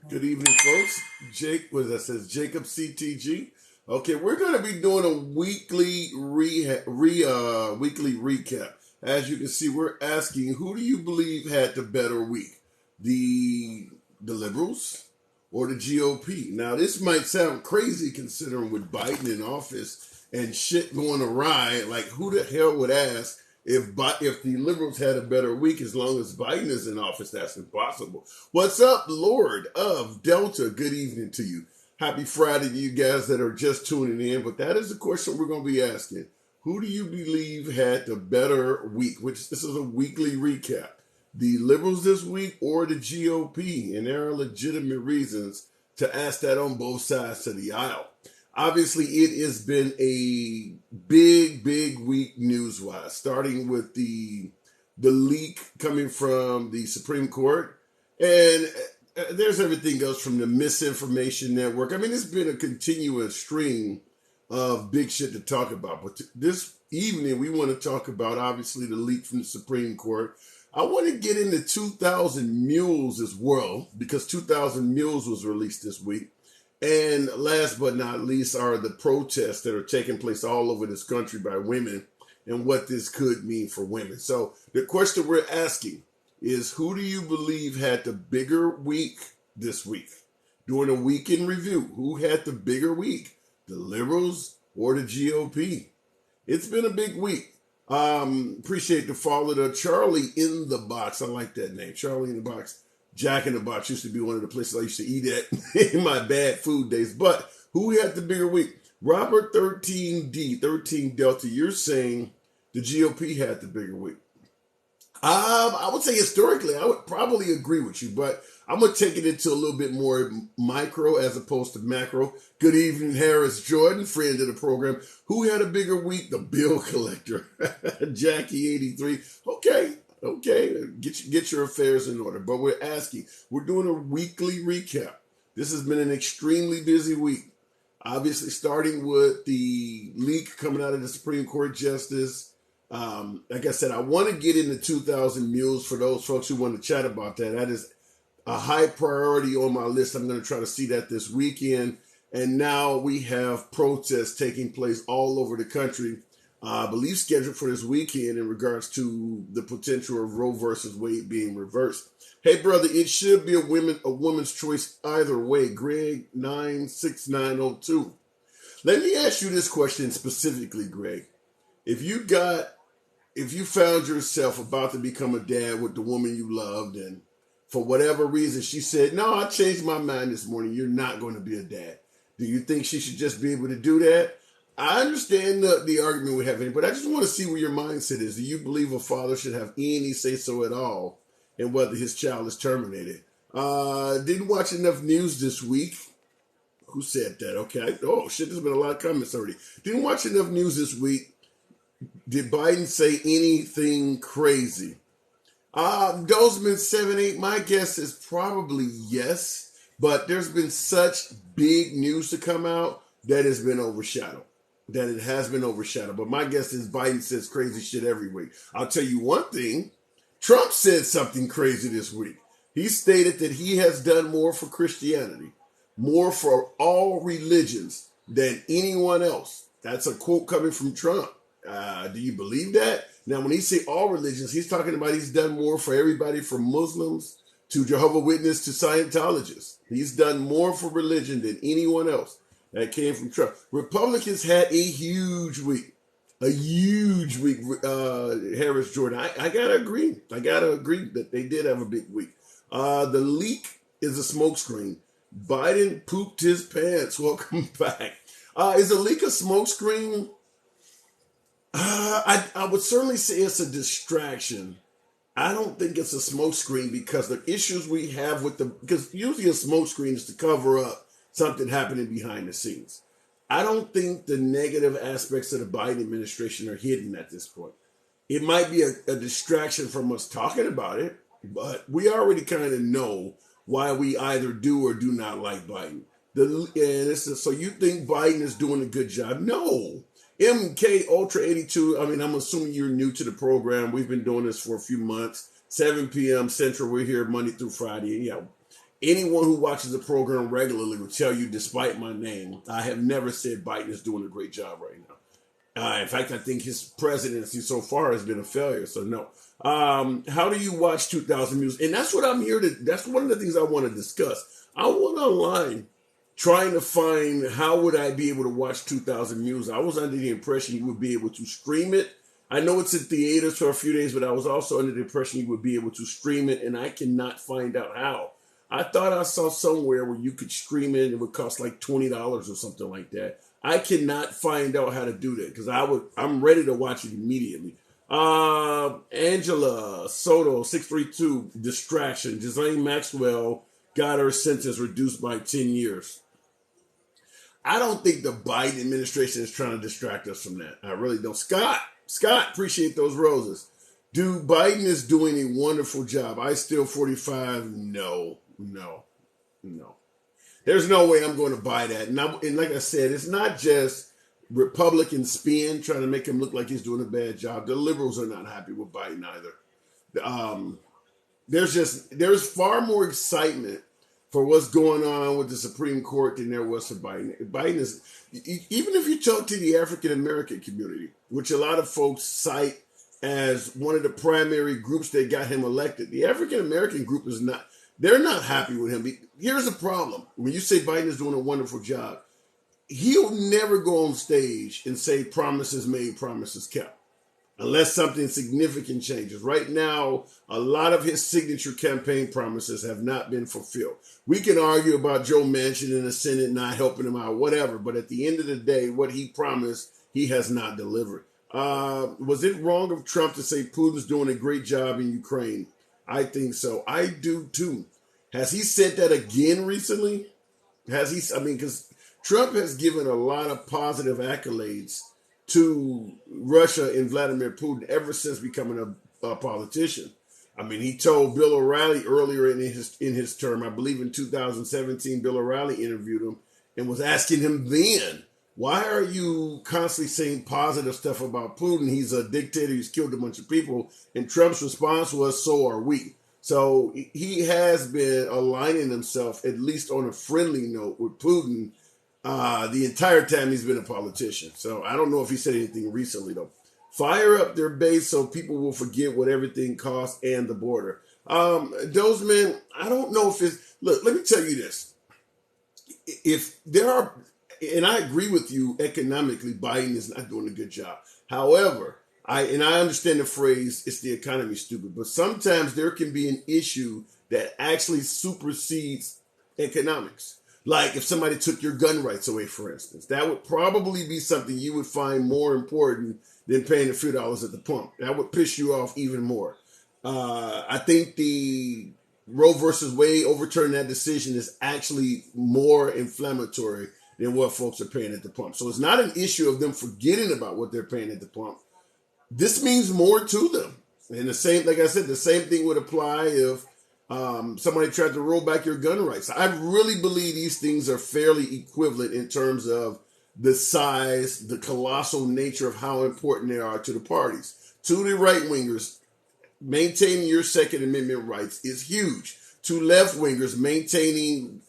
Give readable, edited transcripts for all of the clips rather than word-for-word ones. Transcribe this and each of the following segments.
Good evening, folks. Jacob CTG. Okay, we're going to be doing a weekly recap. As you can see, we're asking, who do you believe had the better week, the the liberals or the GOP? Now, this might sound crazy considering with Biden in office and shit going awry. Like, who the hell would ask if the liberals had a better week as long as Biden is in office? That's impossible. What's up, Lord of Delta? Good evening to you. Happy Friday to you guys that are just tuning in. But that is the question we're going to be asking. Who do you believe had the better week? Which this is a weekly recap. The liberals this week or the GOP? And there are legitimate reasons to ask that on both sides of the aisle. Obviously, it has been a big week news-wise, starting with the leak coming from the Supreme Court. And there's everything else from the misinformation network. I mean, it's been a continuous string of big shit to talk about. But this evening, we want to talk about, obviously, the leak from the Supreme Court. I want to get into 2,000 Mules as well, because 2,000 Mules was released this week. And last but not least are the protests that are taking place all over this country by women and what this could mean for women. So the question we're asking is, who do you believe had the bigger week this week? During a week in review, who had the bigger week? The liberals or the GOP? It's been a big week. Appreciate the follow to Charlie in the Box. I like that name, Charlie in the Box. Jack in the Box used to be one of the places I used to eat at in my bad food days. But who had the bigger week? Robert 13D, 13 Delta, you're saying the GOP had the bigger week. I would say historically, I would probably agree with you, but I'm going to take it into a little bit more micro as opposed to macro. Good evening, Harris Jordan, friend of the program. Who had a bigger week? The bill collector, Jackie 83. Okay, get your affairs in order. But we're doing a weekly recap. This has been an extremely busy week. Obviously, starting with the leak coming out of the Supreme Court justice. Like I said, I want to get into 2,000 Mules for those folks who want to chat about that. That is a high priority on my list. I'm going to try to see that this weekend. And now we have protests taking place all over the country. I believe scheduled for this weekend in regards to the potential of Roe versus Wade being reversed. Hey, brother, it should be a woman's choice either way. Greg 96902. Let me ask you this question specifically, Greg. If you found yourself about to become a dad with the woman you loved, and for whatever reason she said, "No, I changed my mind this morning. You're not going to be a dad." Do you think she should just be able to do that? I understand the argument we're having, but I just want to see where your mindset is. Do you believe a father should have any say-so at all in whether his child is terminated? Didn't watch enough news this week. Who said that? Okay. Oh, shit, there's been a lot of comments already. Didn't watch enough news this week. Did Biden say anything crazy? Dozman 7-8, my guess is probably yes, but there's been such big news to come out that has been overshadowed. But my guess is Biden says crazy shit every week. I'll tell you one thing. Trump said something crazy this week. He stated that he has done more for Christianity, more for all religions than anyone else. That's a quote coming from Trump. Do you believe that? Now, when he say all religions, he's talking about he's done more for everybody from Muslims to Jehovah's Witness to Scientologists. He's done more for religion than anyone else. That came from Trump. Republicans had a huge week. Harris Jordan. I gotta agree. That they did have a big week. The leak is a smokescreen. Biden pooped his pants. Welcome back. Is a leak a smokescreen? I would certainly say it's a distraction. I don't think it's a smokescreen because the issues we have because usually a smokescreen is to cover up something happening behind the scenes. I don't think the negative aspects of the Biden administration are hidden at this point. It might be a distraction from us talking about it, but we already kind of know why we either do or do not like Biden. So you think Biden is doing a good job? No. MK Ultra 82, I'm assuming you're new to the program. We've been doing this for a few months. 7 p.m. Central, we're here Monday through Friday. Yeah, anyone who watches the program regularly will tell you, despite my name, I have never said Biden is doing a great job right now. In fact, I think his presidency so far has been a failure. So no. How do you watch 2000 Mules? And that's what I'm here to. That's one of the things I want to discuss. I went online trying to find how would I be able to watch 2000 Mules. I was under the impression you would be able to stream it. I know it's in theaters for a few days, but I was also under the impression you would be able to stream it, and I cannot find out how. I thought I saw somewhere where you could stream it. It would cost like $20 or something like that. I cannot find out how to do that because I'm ready to watch it immediately. Angela Soto 632 distraction. Ghislaine Maxwell got her sentence reduced by 10 years. I don't think the Biden administration is trying to distract us from that. I really don't. Scott, appreciate those roses. Dude, Biden is doing a wonderful job. I still 45. No. There's no way I'm going to buy that. And like I said, it's not just Republican spin trying to make him look like he's doing a bad job. The liberals are not happy with Biden either. There's far more excitement for what's going on with the Supreme Court than there was for Biden. Biden is, even if you talk to the African American community, which a lot of folks cite as one of the primary groups that got him elected, the African American group is not. They're not happy with him. Here's the problem. When you say Biden is doing a wonderful job, he'll never go on stage and say promises made, promises kept, unless something significant changes. Right now, a lot of his signature campaign promises have not been fulfilled. We can argue about Joe Manchin in the Senate not helping him out, whatever, but at the end of the day, what he promised, he has not delivered. Was it wrong of Trump to say Putin's doing a great job in Ukraine? I think so. I do too. Has he said that again recently? Because Trump has given a lot of positive accolades to Russia and Vladimir Putin ever since becoming a politician. I mean, he told Bill O'Reilly earlier in his term, I believe in 2017, Bill O'Reilly interviewed him and was asking him then, why are you constantly saying positive stuff about Putin? He's a dictator. He's killed a bunch of people. And Trump's response was, so are we. So he has been aligning himself, at least on a friendly note, with Putin the entire time he's been a politician. So I don't know if he said anything recently, though. Fire up their base so people will forget what everything costs and the border. Those men, I don't know if it's... Look, let me tell you this. If there are... And I agree with you, economically, Biden is not doing a good job. However, I understand the phrase, it's the economy, stupid. But sometimes there can be an issue that actually supersedes economics. Like if somebody took your gun rights away, for instance. That would probably be something you would find more important than paying a few dollars at the pump. That would piss you off even more. I think the Roe versus Wade overturning that decision is actually more inflammatory than what folks are paying at the pump. So it's not an issue of them forgetting about what they're paying at the pump. This means more to them. And the same, like I said, the same thing would apply if somebody tried to roll back your gun rights. I really believe these things are fairly equivalent in terms of the size, the colossal nature of how important they are to the parties. To the right-wingers, maintaining your Second Amendment rights is huge. To left-wingers, maintaining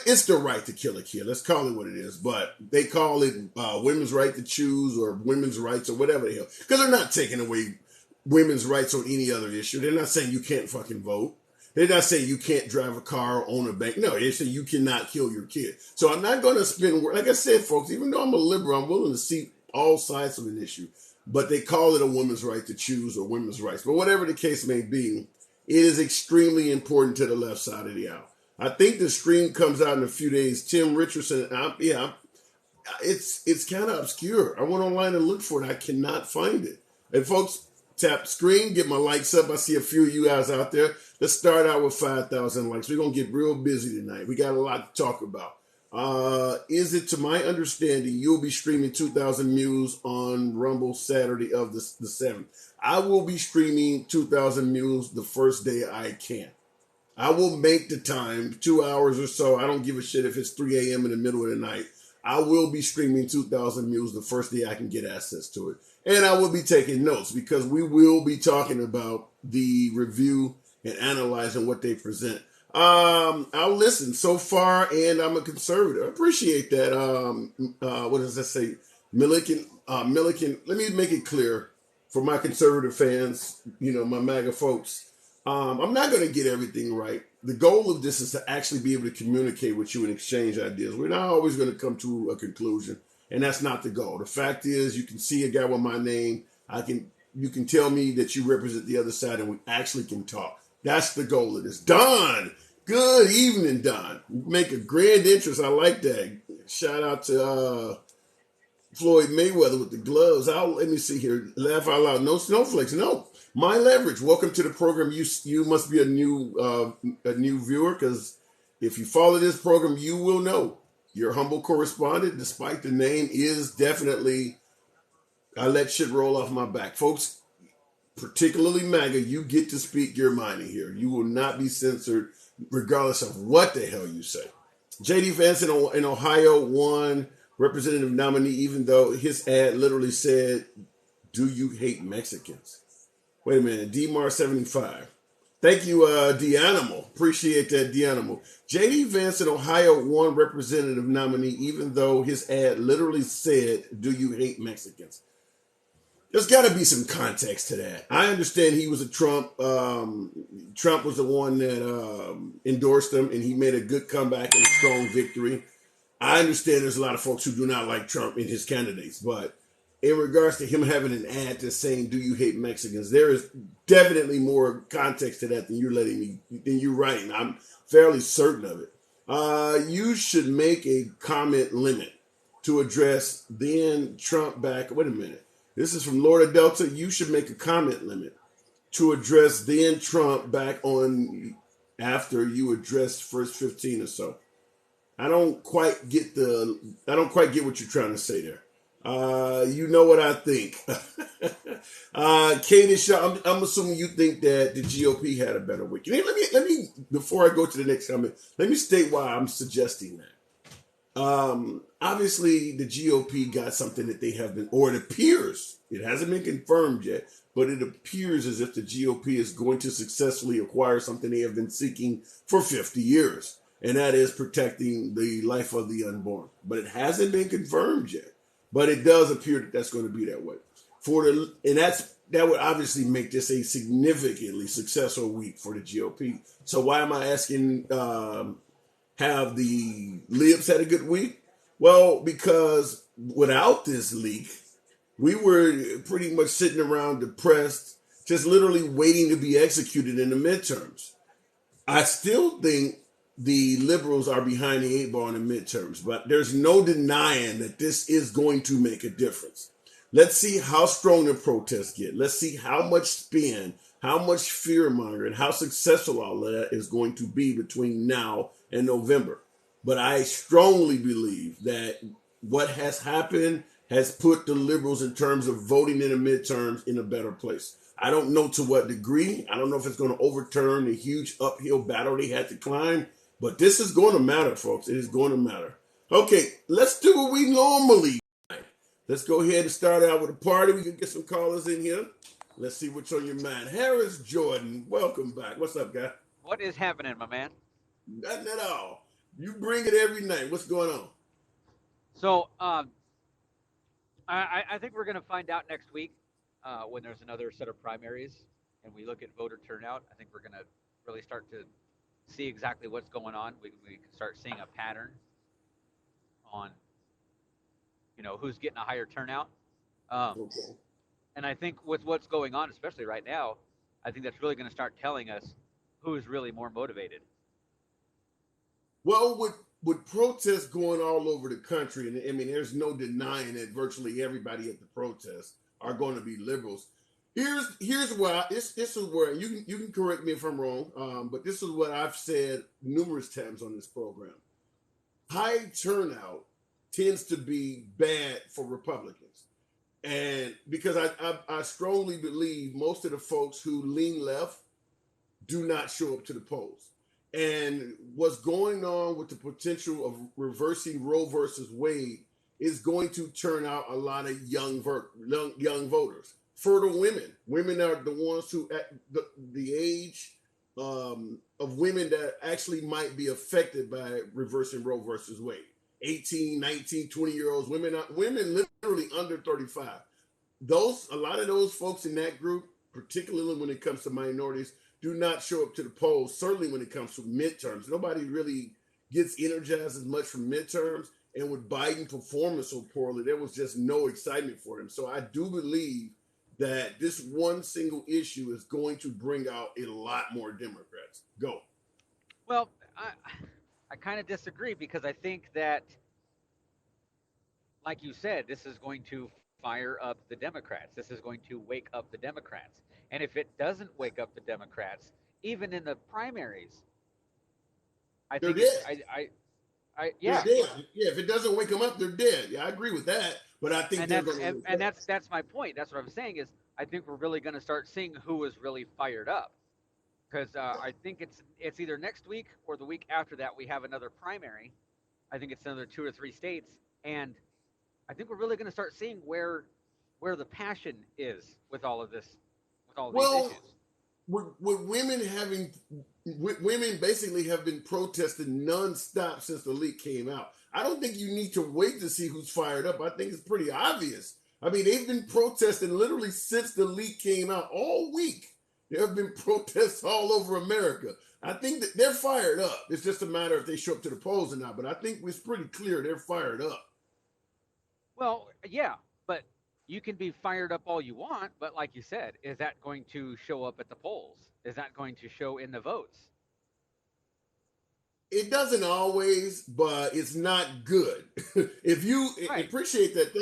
it's the right to kill a kid. Let's call it what it is. But they call it women's right to choose or women's rights or whatever the hell. Because they're not taking away women's rights on any other issue. They're not saying you can't fucking vote. They're not saying you can't drive a car or own a bank. No, they say you cannot kill your kid. So I'm not going to spend, like I said, folks, even though I'm a liberal, I'm willing to see all sides of an issue. But they call it a woman's right to choose or women's rights. But whatever the case may be, it is extremely important to the left side of the aisle. I think the stream comes out in a few days. Tim Richardson, it's kind of obscure. I went online and looked for it. I cannot find it. And folks, tap the screen, get my likes up. I see a few of you guys out there. Let's start out with 5,000 likes. We're going to get real busy tonight. We got a lot to talk about. Is it to my understanding you'll be streaming 2,000 Mules on Rumble Saturday of the 7th? I will be streaming 2,000 Mules the first day I can. I will make the time, 2 hours or so. I don't give a shit if it's 3 a.m. in the middle of the night. I will be streaming 2,000 Mules the first day I can get access to it. And I will be taking notes because we will be talking about the review and analyzing what they present. I'll listen so far, and I'm a conservative. I appreciate that. What does that say? Milliken. Let me make it clear for my conservative fans, my MAGA folks. I'm not going to get everything right. The goal of this is to actually be able to communicate with you and exchange ideas. We're not always going to come to a conclusion, and that's not the goal. The fact is, you can see a guy with my name. You can tell me that you represent the other side, and we actually can talk. That's the goal of this. Don, good evening, Don. Make a grand entrance. I like that. Shout out to Floyd Mayweather with the gloves. Let me see here. Laugh out loud. No snowflakes. No. My leverage. Welcome to the program. You must be a new viewer, because if you follow this program, you will know your humble correspondent, despite the name, is definitely. I let shit roll off my back, folks. Particularly MAGA, you get to speak your mind in here. You will not be censored, regardless of what the hell you say. J.D. Vance in Ohio won representative nominee, even though his ad literally said, "Do you hate Mexicans?" Wait a minute, DMar75. Thank you, D-Animal. Appreciate that, D-Animal. J.D. Vance in Ohio won representative nominee, even though his ad literally said, "Do you hate Mexicans?" There's got to be some context to that. I understand he was a Trump. Trump was the one that endorsed him, and he made a good comeback and a strong victory. I understand there's a lot of folks who do not like Trump and his candidates, but in regards to him having an ad that's saying, "Do you hate Mexicans?" there is definitely more context to that than you're writing. I'm fairly certain of it. You should make a comment limit to address then Trump back. Wait a minute. This is from Lord of Delta. You should make a comment limit to address then Trump back on after you addressed first 15 or so. I don't quite get what you're trying to say there. You know what I think. Katie Shaw, I'm assuming you think that the GOP had a better week. Let me before I go to the next comment, let me state why I'm suggesting that. Obviously the GOP got something that they have been, or it appears, it hasn't been confirmed yet, but it appears as if the GOP is going to successfully acquire something they have been seeking for 50 years. And that is protecting the life of the unborn. But it hasn't been confirmed yet. But it does appear that that's going to be that way. That would obviously make this a significantly successful week for the GOP. So why am I asking, have the libs had a good week? Well, because without this leak, we were pretty much sitting around depressed, just literally waiting to be executed in the midterms. I still think the liberals are behind the 8 ball in the midterms, but there's no denying that this is going to make a difference. Let's see how strong the protests get. Let's see how much spin, how much fear mongering, how successful all of that is going to be between now and November. But I strongly believe that what has happened has put the liberals in terms of voting in the midterms in a better place. I don't know to what degree. I don't know if it's going to overturn the huge uphill battle they had to climb, but this is going to matter, folks. It is going to matter. Okay, let's do what we normally do. Let's go ahead and start out with a party. We can get some callers in here. Let's see what's on your mind. Harris Jordan, welcome back. What's up, guy? What is happening, my man? Nothing at all. You bring it every night. What's going on? So, I think we're going to find out next week when there's another set of primaries and we look at voter turnout. I think we're going to really start to see exactly what's going on. We can start seeing a pattern on, who's getting a higher turnout. Okay. And I think with what's going on, especially right now, I think that's really going to start telling us who's really more motivated. Well, with protests going all over the country, and I mean, there's no denying that virtually everybody at the protests are going to be liberals. Here's why this is where you can correct me if I'm wrong, but this is what I've said numerous times on this program. High turnout tends to be bad for Republicans, and because I strongly believe most of the folks who lean left do not show up to the polls. And what's going on with the potential of reversing Roe versus Wade is going to turn out a lot of young voters. Fertile women. Women are the ones who, at the age of women that actually might be affected by reversing Roe versus Wade. 18, 19, 20-year olds, women literally under 35. A lot of those folks in that group, particularly when it comes to minorities, do not show up to the polls. Certainly when it comes to midterms, nobody really gets energized as much from midterms. And with Biden performing so poorly, there was just no excitement for him. So I do believe that this one single issue is going to bring out a lot more Democrats. Go. Well, I kind of disagree because I think that, like you said, this is going to fire up the Democrats. This is going to wake up the Democrats. And if it doesn't wake up the Democrats, even in the primaries, I They're think it's dead. They're yeah. dead. Yeah, if it doesn't wake them up, they're dead. Yeah, I agree with that. But I think And they're going to that's my point. That's what I'm saying is I think we're really going to start seeing who is really fired up because I think it's either next week or the week after that we have another primary. I think it's another 2 or 3 states, and I think we're really going to start seeing where the passion is with all of this, with all these Well, issues. with women basically have been protesting nonstop since the leak came out. I don't think you need to wait to see who's fired up. I think it's pretty obvious. I mean, they've been protesting literally since the leak came out all week. There have been protests all over America. I think that they're fired up. It's just a matter if they show up to the polls or not. But I think it's pretty clear they're fired up. Well, yeah, but you can be fired up all you want, but like you said, is that going to show up at the polls? Is that going to show in the votes? It doesn't always, but it's not good. If you Right. appreciate that,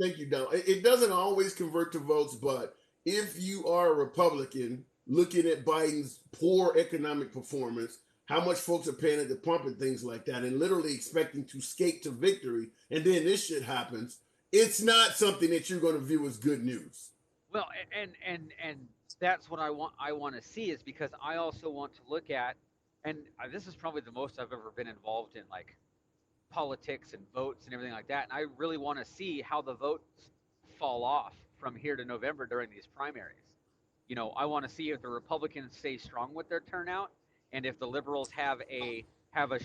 thank you, Don. It doesn't always convert to votes, but if you are a Republican looking at Biden's poor economic performance, how much folks are paying at the pump and things like that, and literally expecting to skate to victory, and then this shit happens, it's not something that you're going to view as good news. Well, and that's what I want to see is because I also want to look at, and this is probably the most I've ever been involved in like politics and votes and everything like that, and I really want to see how the votes fall off from here to November during these primaries. I want to see if the Republicans stay strong with their turnout, and if the liberals have a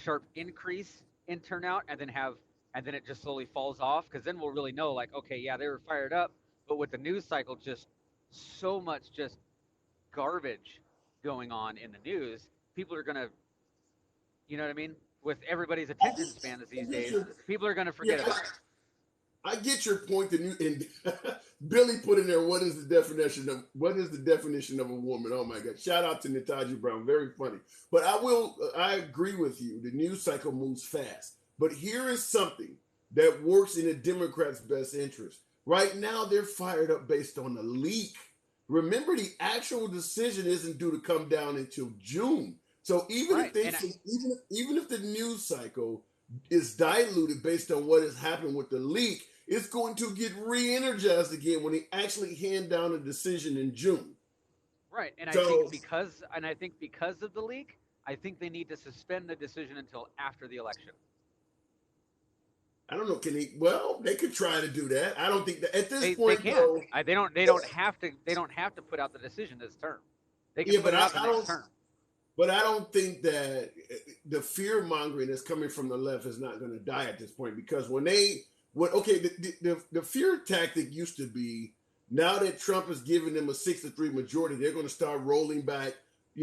sharp increase in turnout, and then it just slowly falls off. Because then we'll really know, like, okay, yeah, they were fired up, but with the news cycle just so much just garbage going on in the news, people are gonna, you know what I mean? With everybody's I attention get, spans I these get days, your, people are gonna yeah, forget about it. I get your point. And Billy put in there, what is the definition of a woman? Oh my God! Shout out to Nataja Brown, very funny. But I agree with you. The news cycle moves fast. But here is something that works in the Democrats' best interest. Right now, they're fired up based on the leak. Remember, the actual decision isn't due to come down until June. So even if Right. they And I, even if the news cycle is diluted based on what has happened with the leak, it's going to get re-energized again when they actually hand down a decision in June. right. And I think So because of the leak, I think they need to suspend the decision until after the election. I don't know. Can he? Well, they could try to do that. I don't think that at this They point, can. though. They don't have to put out the decision this term. They can Yeah, put but it I, out the I next don't. term. But I don't think that the fear mongering that's coming from the left is not going to die at this point because okay, the fear tactic used to be now that Trump is giving them a 6-3 majority, they're going to start rolling back,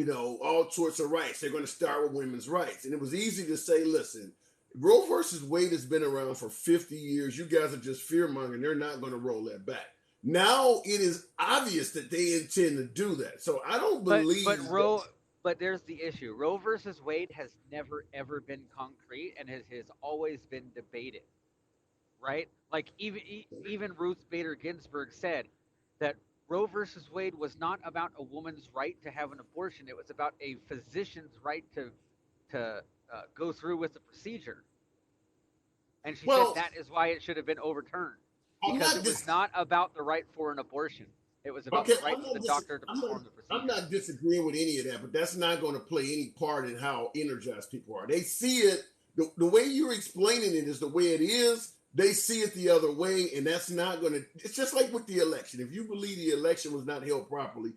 all sorts of rights. They're going to start with women's rights, and it was easy to say, listen, Roe versus Wade has been around for 50 years. You guys are just fear mongering. They're not going to roll that back. Now it is obvious that they intend to do that. So I don't But believe but that. Roe but there's the issue. Roe versus Wade has never ever been concrete and has always been debated, right? Like even Ruth Bader Ginsburg said that Roe versus Wade was not about a woman's right to have an abortion. It was about a physician's right to go through with the procedure. And she said Well, that is why it should have been overturned I'm because not it was dis- not about the right for an abortion. It was about okay. the right for the doctor to perform the I'm procedure. not disagreeing with any of that, but that's not going to play any part in how energized people are. They see it the way you're explaining it is the way it is. They see it the other way, and that's not going to. It's just like with the election. If you believe the election was not held properly,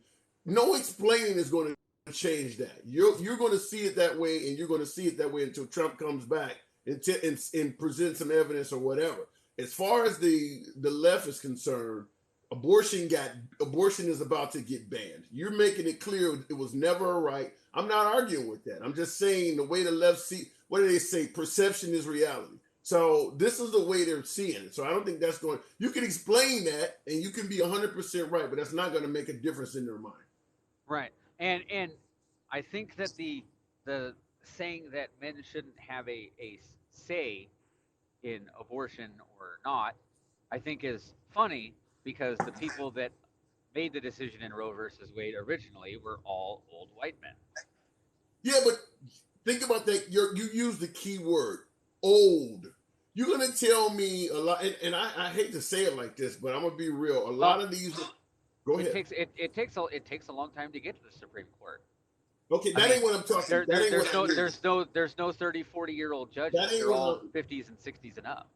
no explaining is going to change that. You're going to see it that way, and you're going to see it that way until Trump comes back and presents some evidence or whatever. As far as the left is concerned, abortion is about to get banned. You're making it clear it was never a right. I'm not arguing with that. I'm just saying the way the left see, what do they say? Perception is reality. So this is the way they're seeing it. So I don't think that's going. You can explain that, and you can be 100% right, but that's not going to make a difference in their mind. Right. And I think that the saying that men shouldn't have a say in abortion or not, I think is funny because the people that made the decision in Roe versus Wade originally were all old white men. Yeah, but think about that. You use the key word, old. You're going to tell me a lot, and I hate to say it like this, but I'm going to be real. A lot of these, go ahead. It takes a long time to get to the Supreme Court. Okay, that ain't what I'm talking about. There's no 30, 40-year-old judges. They're all 50s and 60s and up.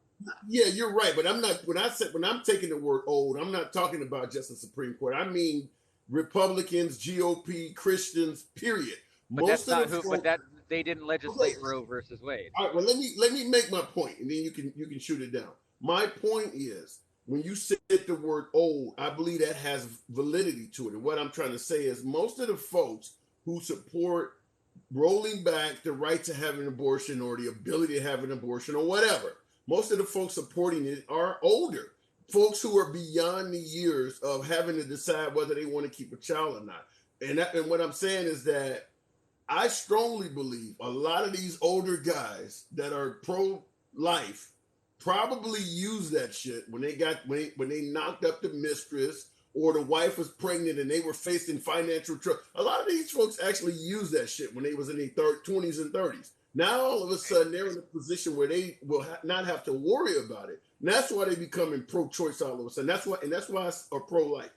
Yeah, you're right, but I'm not. When I'm taking the word old, I'm not talking about just the Supreme Court. I mean Republicans, GOP, Christians, period. But that's not who. But that they didn't legislate Roe versus Wade. All right, well let me make my point, and then you can shoot it down. My point is, when you said the word old, I believe that has validity to it. And what I'm trying to say is, most of the folks who support rolling back the right to have an abortion or the ability to have an abortion or whatever, most of the folks supporting it are older. Folks who are beyond the years of having to decide whether they want to keep a child or not. And what I'm saying is that I strongly believe a lot of these older guys that are pro-life probably use that shit when they knocked up the mistress or the wife was pregnant and they were facing financial trouble. A lot of these folks actually use that shit when they was in their 20s and 30s. Now all of a sudden they're in a position where they will not have to worry about it. And that's why they becoming pro-choice all of a sudden. That's why are pro-life.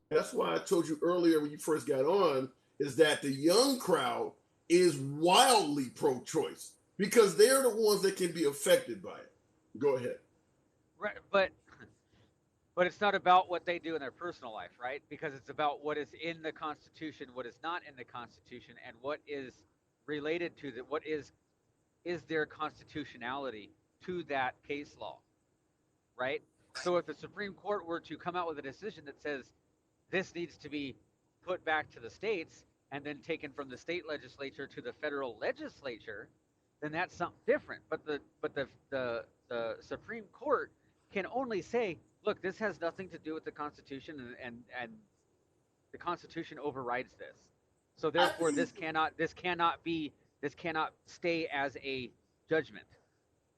That's why I told you earlier when you first got on is that the young crowd is wildly pro-choice because they're the ones that can be affected by it. Go ahead. Right, but it's not about what they do in their personal life, right? Because it's about what is in the Constitution, what is not in the Constitution, and what is related to what is their constitutionality to that case law, right? So if the Supreme Court were to come out with a decision that says this needs to be put back to the states and then taken from the state legislature to the federal legislature, then that's something different. But the Supreme Court can only say, look, this has nothing to do with the Constitution, and the Constitution overrides this. So therefore, this cannot stay as a judgment.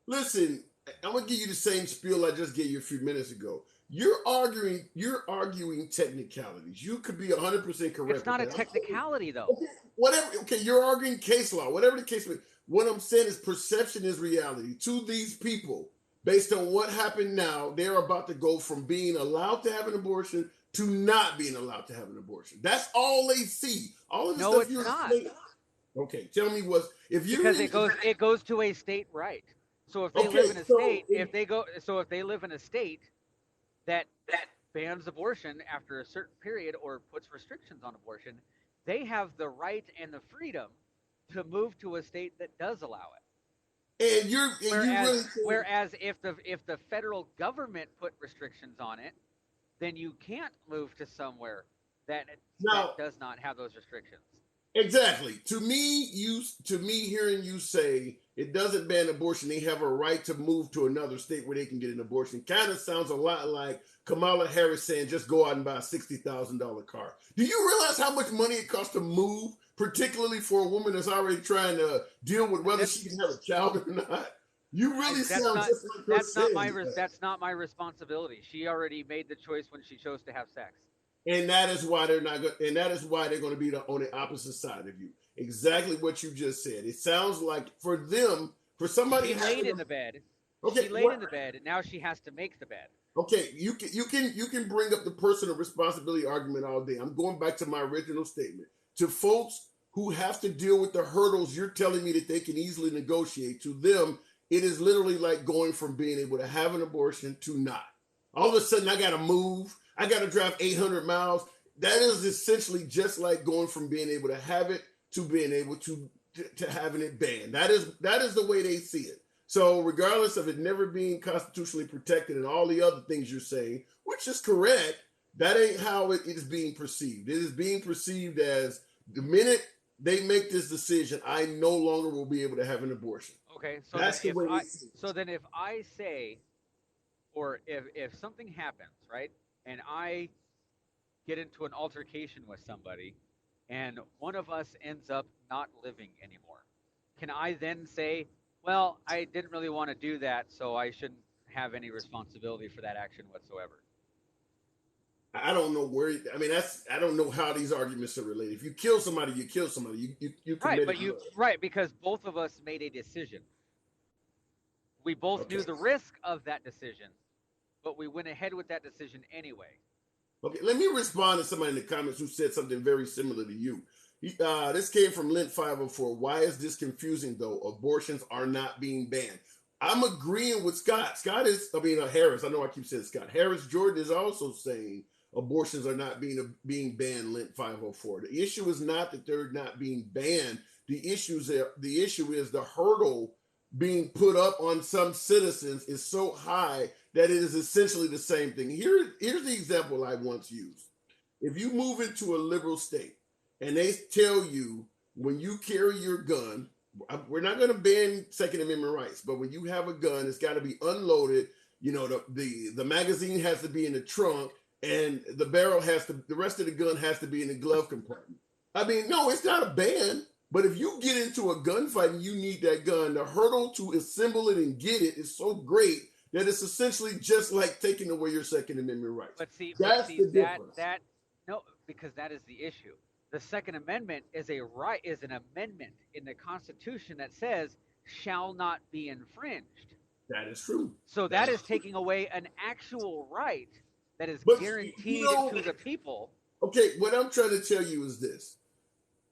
Listen, I'm gonna give you the same spiel I just gave you a few minutes ago. You're arguing technicalities. You could be 100% correct. It's not a technicality, though. Okay, whatever. Okay, you're arguing case law. Whatever the case may be. What I'm saying is perception is reality. To these people, based on what happened now, they're about to go from being allowed to have an abortion to not being allowed to have an abortion. That's all they see. All of the stuff you're saying. Okay, tell me because it goes to a state right. So if they live in a state, if they live in a state that bans abortion after a certain period or puts restrictions on abortion, they have the right and the freedom to move to a state that does allow it. Whereas if the federal government put restrictions on it, then you can't move to somewhere that does not have those restrictions. Exactly. To me, hearing you say it doesn't ban abortion, they have a right to move to another state where they can get an abortion, kind of sounds a lot like Kamala Harris saying just go out and buy a $60,000 car. Do you realize how much money it costs to move, particularly for a woman that's already trying to deal with whether she can have a child or not? You really sound just like her saying that's not my responsibility. She already made the choice when she chose to have sex. And that is why they're not. And that is why they're going to be on the opposite side of you. Exactly what you just said. It sounds like for them, for somebody she laid in the bed. Okay, she laid in the bed, and now she has to make the bed. Okay, you can bring up the personal responsibility argument all day. I'm going back to my original statement. To folks who have to deal with the hurdles you're telling me that they can easily negotiate, to them, it is literally like going from being able to have an abortion to not. All of a sudden, I got to move. I got to drive 800 miles. That is essentially just like going from being able to have it to being able to having it banned. That is the way they see it. So regardless of it never being constitutionally protected and all the other things you're saying, which is correct, that ain't how it is being perceived. It is being perceived as the minute they make this decision, I no longer will be able to have an abortion. Okay, That's the way they see it. so then if I say, or if something happens, right, and I get into an altercation with somebody, and one of us ends up not living anymore, can I then say, well, I didn't really want to do that, so I shouldn't have any responsibility for that action whatsoever? I don't know where. I mean, I don't know how these arguments are related. If you kill somebody, you kill somebody. You Right, committed murder. right, because both of us made a decision. We both Okay. knew the risk of that decision, but we went ahead with that decision anyway. Okay. Let me respond to somebody in the comments who said something very similar to you. This came from Lint 504. Why is this confusing though? Abortions are not being banned. I'm agreeing with Scott. Harris. I know I keep saying Scott. Harris Jordan is also saying abortions are not being banned. Lint 504. The issue is not that they're not being banned. The issue is the hurdle being put up on some citizens is so high that it is essentially the same thing. Here's the example I once used. If you move into a liberal state and they tell you when you carry your gun, we're not going to ban Second Amendment rights, but when you have a gun, it's got to be unloaded. You know, the magazine has to be in the trunk, and the rest of the gun has to be in the glove compartment. I mean, no, it's not a ban. But if you get into a gunfight and you need that gun, the hurdle to assemble it and get it is so great that it's essentially just like taking away your Second Amendment rights. But That's see the difference. that no, because that is the issue. The Second Amendment is an amendment in the Constitution that says shall not be infringed. That is true. So that is taking away an actual right that is But guaranteed to the people. Okay, what I'm trying to tell you is this.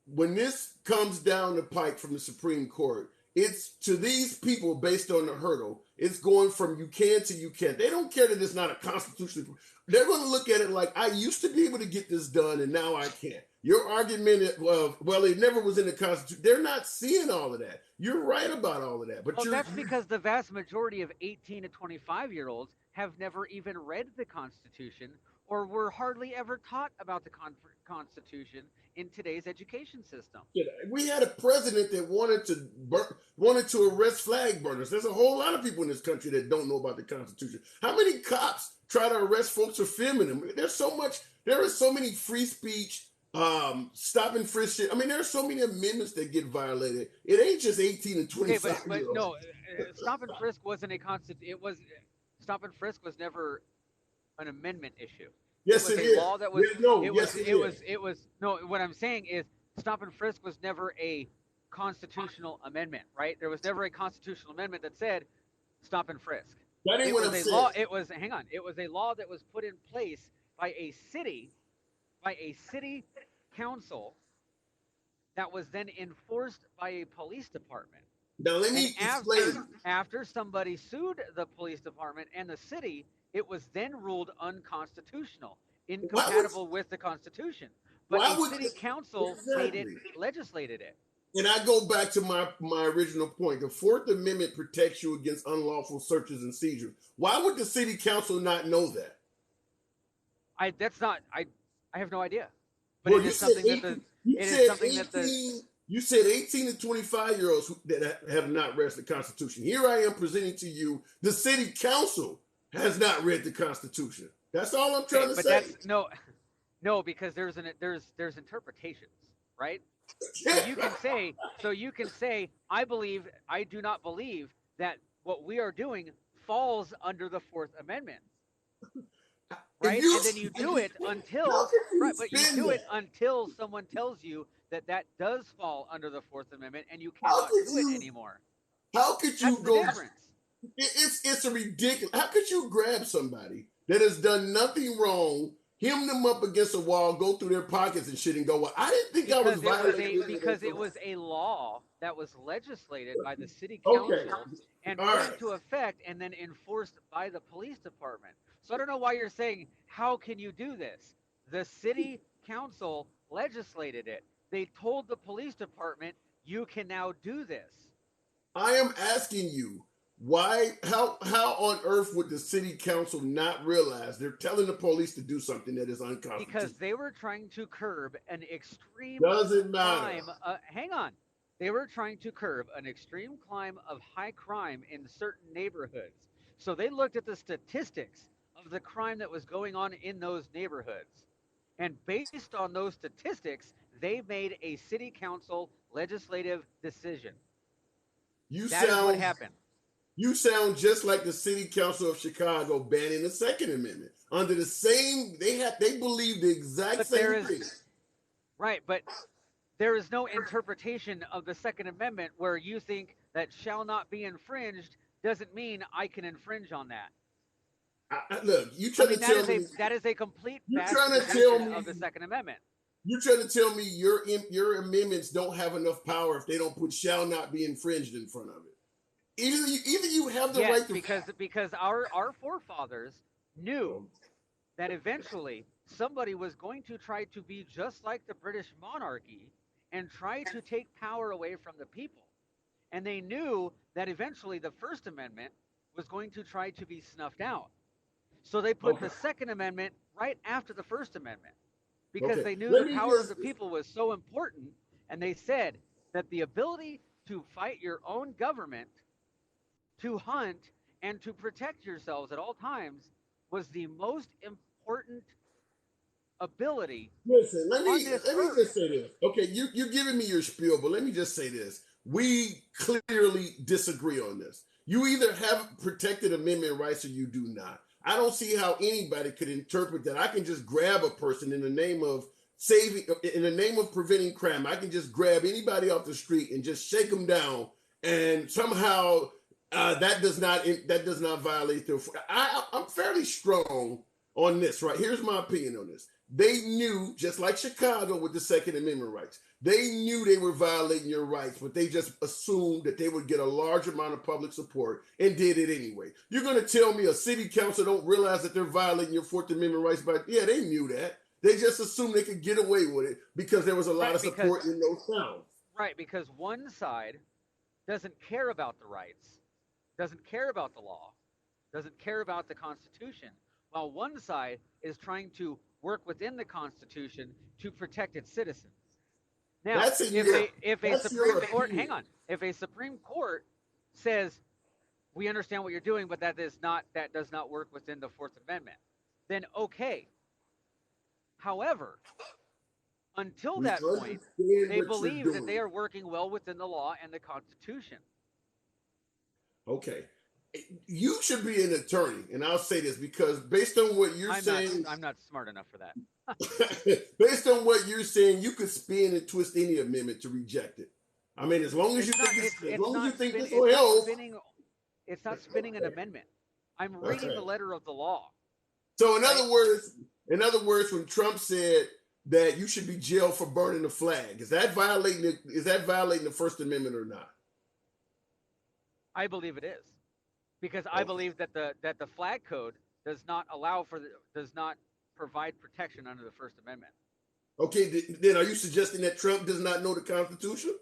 When this comes down the pike from the Supreme Court, it's to these people based on the hurdle. It's going from you can to you can't. They don't care that it's not a constitutional. They're going to look at it like I used to be able to get this done and now I can't. Your argument of well, it never was in the Constitution. They're not seeing all of that. You're right about all of that, but That's because the vast majority of 18 to 25-year-olds have never even read the Constitution or were hardly ever taught about the Constitution in today's education system. We had a president that wanted to arrest flag burners. There's a whole lot of people in this country that don't know about the Constitution. How many cops try to arrest folks for filming them? There are so many free speech, stop and frisk shit. I mean, there are so many amendments that get violated. It ain't just 18 and 25. Okay, but no, stop and frisk wasn't a stop and frisk was never an amendment issue. Yes, it is. Law that was no. What I'm saying is stop and frisk was never a constitutional amendment, right? There was never a constitutional amendment that said stop and frisk. That ain't what I'm saying. It was a law that was put in place by a city council that was then enforced by a police department. Now let me explain. After somebody sued the police department and the city, it was then ruled unconstitutional, incompatible with the Constitution. But the city council legislated it. And I go back to my original point. The Fourth Amendment protects you against unlawful searches and seizures. Why would the city council not know that? I have no idea. But well, it is something that you said 18 to 25-year-olds that have not read the Constitution. Here I am presenting to you the city council has not read the Constitution. That's all I'm trying to say. No, because there's interpretations, right? So you can say, I do not believe that what we are doing falls under the Fourth Amendment. Right? And then you do it until someone tells you that does fall under the Fourth Amendment and you cannot do it anymore. How could you go? It's a ridiculous. How could you grab somebody that has done nothing wrong, hem them up against a wall, go through their pockets and shit, and go, well, I didn't think I was violating. Because it was a law that was legislated by the city council and put into effect and then enforced by the police department. So I don't know why you're saying, how can you do this? The city council legislated it. They told the police department, you can now do this. I am asking you, why, how on earth would the city council not realize they're telling the police to do something that is Because unconstitutional? they were trying to curb an extreme Doesn't matter. climb. Hang on. They were trying to curb an extreme climb of high crime in certain neighborhoods. So they looked at the statistics of the crime that was going on in those neighborhoods. And based on those statistics, they made a city council legislative decision. You That is what sound happened. you sound just like the city council of Chicago banning the Second Amendment. Under the same, they believe the exact But same thing. right, but there is no interpretation of the Second Amendment where you think that shall not be infringed doesn't mean I can infringe on that. Look, you I trying mean to tell me that is a complete you trying to tell bastardization me of the Second Amendment. you trying to tell me your amendments don't have enough power if they don't put "shall not be infringed" in front of it. Either you have the Yes, right to because our forefathers knew that eventually somebody was going to try to be just like the British monarchy and try to take power away from the people. And they knew that eventually the First Amendment was going to try to be snuffed out. So they put okay. the Second Amendment right after the First Amendment because Okay. they knew Let the me power of just the people was so important. And they said that the ability to fight your own government, to hunt, and to protect yourselves at all times was the most important ability listen. Let on me this let me earth. just say this. Okay, you're giving me your spiel, but let me just say this. We clearly disagree on this. You either have protected amendment rights or you do not. I don't see how anybody could interpret that. I can just grab a person in the name of saving, in the name of preventing crime. I can just grab anybody off the street and just shake them down, and somehow that does not violate the. I'm fairly strong on this. Right, here's my opinion on this. They knew, just like Chicago with the Second Amendment rights, they knew they were violating your rights, but they just assumed that they would get a large amount of public support and did it anyway. You're going to tell me a city council don't realize that they're violating your Fourth Amendment rights? But yeah, they knew that. They just assumed they could get away with it because there was a lot Right, of support in those towns. because one side doesn't care about the rights, doesn't care about the law, doesn't care about the Constitution, while one side is trying to work within the Constitution to protect its citizens. Now, That's in your if a that's your Supreme Court, hang opinion. on, if a Supreme Court says we understand what you're doing, but that does not work within the Fourth Amendment, then okay. However, until We that point, understand they what you're believe that they doing. are working well within the law and the Constitution. Okay. You should be an attorney, and I'll say this because based on what you're I'm not saying, I'm not smart enough for that. based on what you're saying, you could spin and twist any amendment to reject it. I mean, as long as you It's not think it's as it's long as you not think spin this will it's not help. spinning it's not spinning an amendment. I'm reading Okay. the letter of the law, So right? in other words, when Trump said that you should be jailed for burning the flag, is that violating the First Amendment or not? I believe it is. Because I Okay. believe that the flag code does not provide protection under the First Amendment. Okay, then are you suggesting that Trump does not know the Constitution?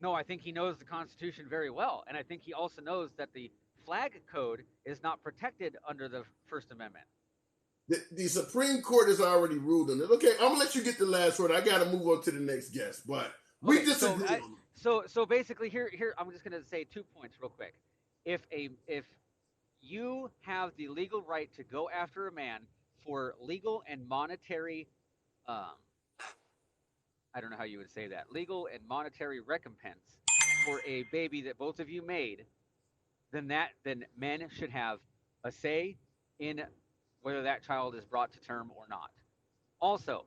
No, I think he knows the Constitution very well, and I think he also knows that the flag code is not protected under the First Amendment. The Supreme Court has already ruled on it. Okay, I'm gonna let you get the last word. I got to move on to the next guest, but we Okay, so disagree on it. so basically here I'm just going to say 2 points real quick. If you have the legal right to go after a man for legal and monetary um, I don't know how you would say that, legal and monetary recompense for a baby that both of you made, then men should have a say in whether that child is brought to term or not. Also,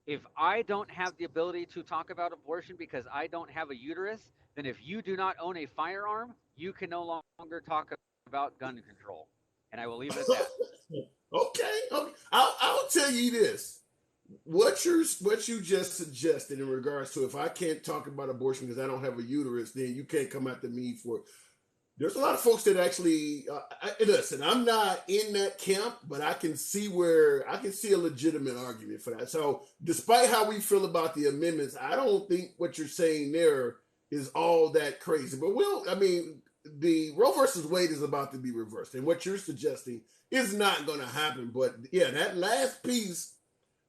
if I don't have the ability to talk about abortion because I don't have a uterus, then if you do not own a firearm, you can no longer talk about gun control. And I will leave it at that. Okay. I'll tell you this. What you just suggested in regards to if I can't talk about abortion because I don't have a uterus, then you can't come after me for it. There's a lot of folks that actually listen. I'm not in that camp, but I can see a legitimate argument for that. So, despite how we feel about the amendments, I don't think what you're saying there is all that crazy. But the Roe versus Wade is about to be reversed, and what you're suggesting is not going to happen. But yeah, that last piece,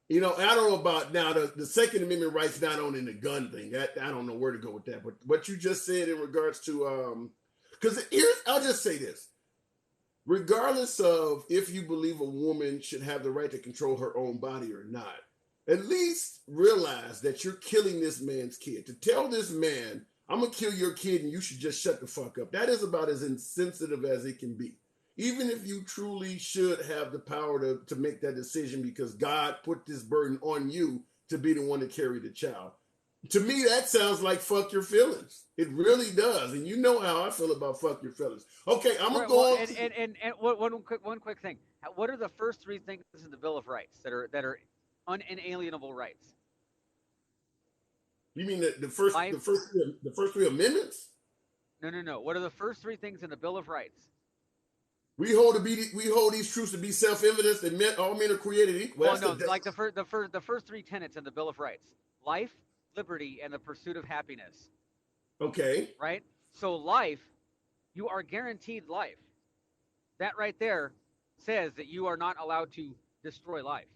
I don't know about now the Second Amendment rights not on in the gun thing. That I don't know where to go with that. But what you just said in regards to because I'll just say this. Regardless of if you believe a woman should have the right to control her own body or not, at least realize that you're killing this man's kid. To tell this man, I'm going to kill your kid and you should just shut the fuck up. That is about as insensitive as it can be. Even if you truly should have the power to make that decision because God put this burden on you to be the one to carry the child. To me, that sounds like fuck your feelings. It really does, and you know how I feel about fuck your feelings. Okay, I'm gonna go on. And one quick thing. What are the first three things in the Bill of Rights that are unalienable rights? You mean the first three amendments? No. What are the first three things in the Bill of Rights? We hold these truths to be self-evident that all men are created equal. Well, no, like the first three tenets in the Bill of Rights: life, liberty, and the pursuit of happiness. Okay. Right? So life, you are guaranteed life. That right there says that you are not allowed to destroy life.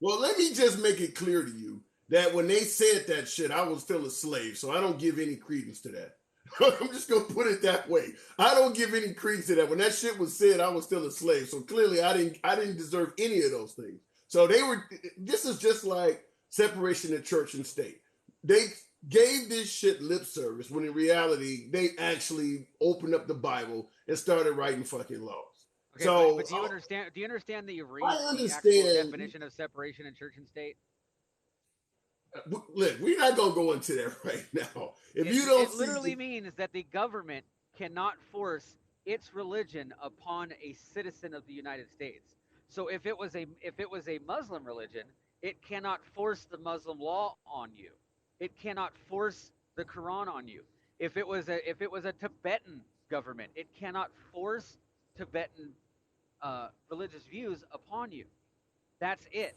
Well, let me just make it clear to you that when they said that shit, I was still a slave, so I don't give any credence to that. I'm just gonna put it that way. I don't give any credence to that. When that shit was said, I was still a slave. So clearly I didn't deserve any of those things. So this is just like separation of church and state. They gave this shit lip service when in reality they actually opened up the Bible and started writing fucking laws. Okay, so but do you understand that you read the actual definition of separation in church and state? Look, we're not gonna go into that right now. It literally means that the government cannot force its religion upon a citizen of the United States. So if it was a Muslim religion, it cannot force the Muslim law on you. It cannot force the Quran on you. If it was a Tibetan government, it cannot force Tibetan religious views upon you. That's it.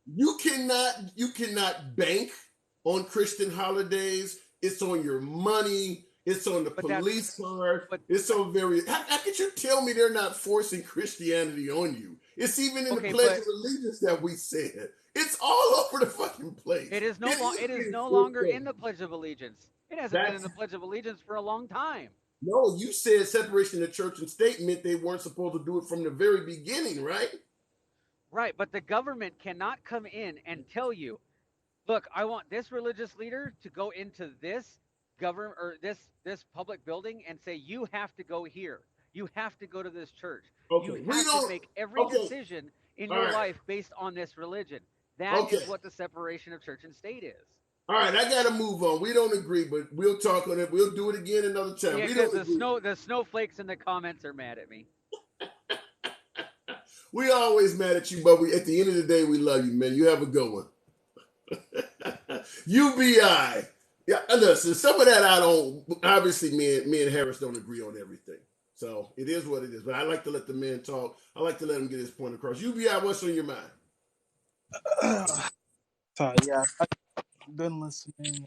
You cannot bank on Christian holidays. It's on your money. It's on the police card. It's on very. How could you tell me they're not forcing Christianity on you? It's even in the Pledge of Allegiance that we said. It's all over the fucking place. It is no longer in the Pledge of Allegiance. It hasn't been in the Pledge of Allegiance for a long time. No, you said separation of church and state meant they weren't supposed to do it from the very beginning, right? Right, but the government cannot come in and tell you, look, I want this religious leader to go into this government or this public building and say, you have to go here. You have to go to this church. Okay. You have to make every decision in your life based on this religion. That is what the separation of church and state is. All right, I gotta move on. We don't agree, but we'll talk on it. We'll do it again another time. Yeah, because the snowflakes in the comments are mad at me. We always mad at you, but at the end of the day, we love you, man. You have a good one. UBI. Yeah, listen, some of that I don't. Obviously, me and Harris don't agree on everything. So it is what it is. But I like to let the man talk. I like to let him get his point across. UBI, what's on your mind? So yeah, I've been listening.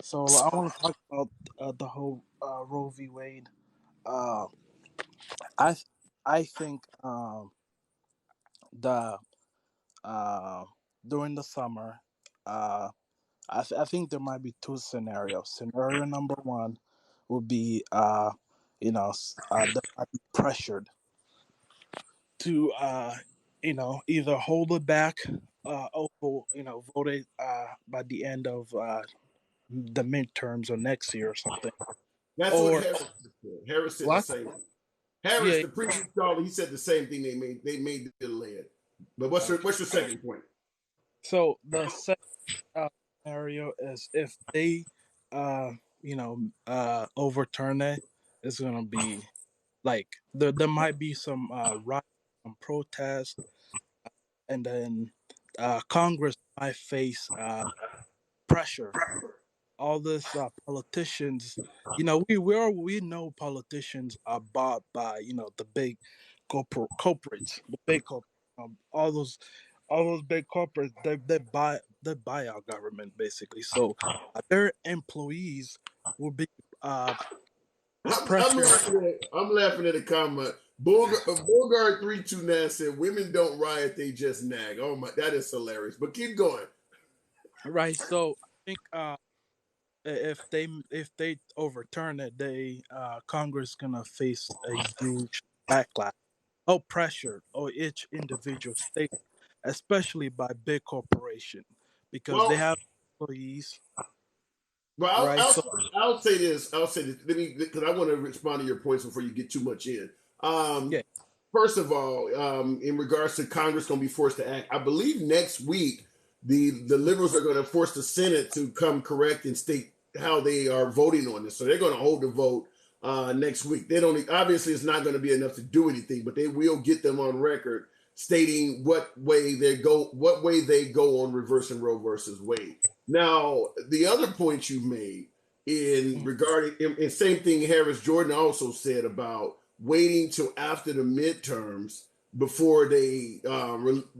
So I want to talk about the whole Roe v. Wade. I think the during the summer, I think there might be two scenarios. Scenario number one would be they might be pressured to either hold it back vote it by the end of the midterms or next year or something. That's what Harris said. Harris said the same thing. Harris, the previous caller, he said the same thing. They made the delay it. But what's your second point? So the second scenario is if they overturn it, it's gonna be like there might be some riot, some protest, and then Congress might face pressure. All these politicians We know politicians are bought by the big corporates, the big all those big corporates. They buy our government basically. So their employees will be uh pressured. I'm laughing at a comment. Bogart 329 said, "Women don't riot; they just nag." Oh my, that is hilarious. But keep going. Right. So I think if they overturn it, Congress gonna face a huge backlash. Oh, pressure or each individual state, especially by big corporation, because they Well, have employees, well, right? So I'll say this. I'll say this. Let me, because I want to respond to your points before you get too much in. Um, yeah, First of all, in regards to Congress going to be forced to act, I believe next week the liberals are going to force the Senate to come correct and state how they are voting on this. So they're going to hold the vote next week. They don't, obviously it's not going to be enough to do anything, but they will get them on record stating what way they go on reversing Roe versus Wade. Now, the other point you made in mm, regarding, and same thing Harris Jordan also said about waiting till after the midterms before they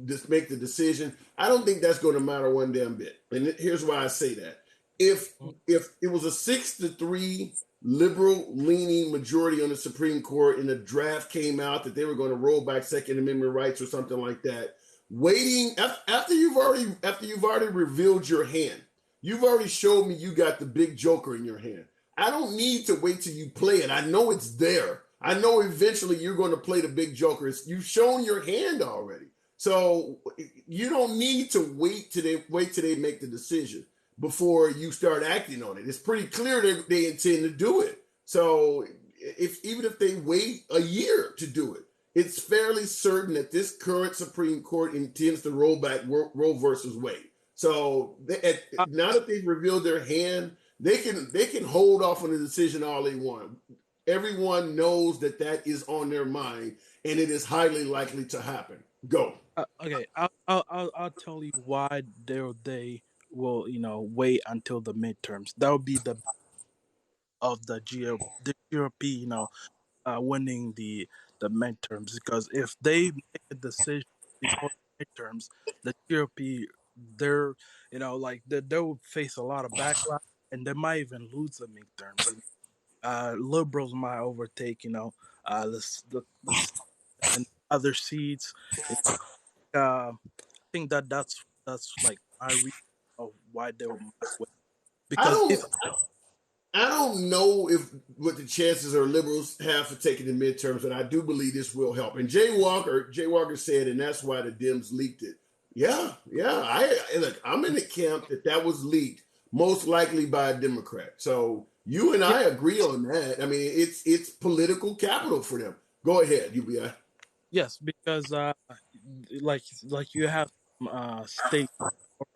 just make the decision. I don't think that's going to matter one damn bit. And here's why I say that: if mm, if it was a 6-3 liberal leaning majority on the Supreme Court and the draft came out that they were going to roll back Second Amendment rights or something like that, waiting after you've already revealed your hand, you've already showed me you got the big joker in your hand. I don't need to wait till you play it. I know it's there. I know eventually you're going to play the big joker. You've shown your hand already. So you don't need to wait till they make the decision before you start acting on it. It's pretty clear they intend to do it. So even if they wait a year to do it, it's fairly certain that this current Supreme Court intends to roll back Roe versus Wade. So uh, now that they've revealed their hand, they can hold off on the decision all they want. Everyone knows that is on their mind, and it is highly likely to happen. Go. okay, I'll tell you why they will wait until the midterms. That would be the GOP, winning the midterms, because if they make a decision before the midterms, the GOP, they're like they will face a lot of backlash, and they might even lose the midterms. Liberals might overtake the and other seats. I think that's like my reason of why they might win, I because don't if I don't know if what the chances are liberals have for taking the midterms, but I do believe this will help. And Jay Walker said, and that's why the Dems leaked it. Yeah, yeah. Look, I'm in the camp that was leaked, most likely by a Democrat. So you and yeah, I agree on that. I mean, it's political capital for them. Go ahead, UBI. yes, because like you have state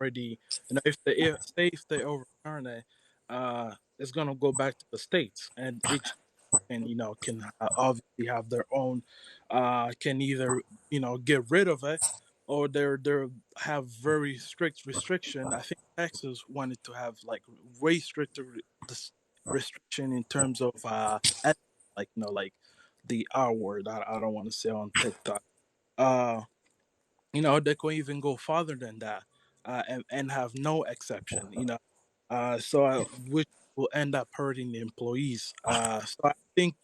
already. If they overturn it, it's gonna go back to the states, and each and can obviously have their own, can either get rid of it, or they're have very strict restriction. I think Texas wanted to have like way stricter this restriction in terms of like like the R word. I don't want to say on TikTok. Uh, they could even go farther than that, and have no exception. Which will end up hurting the employees. So I think,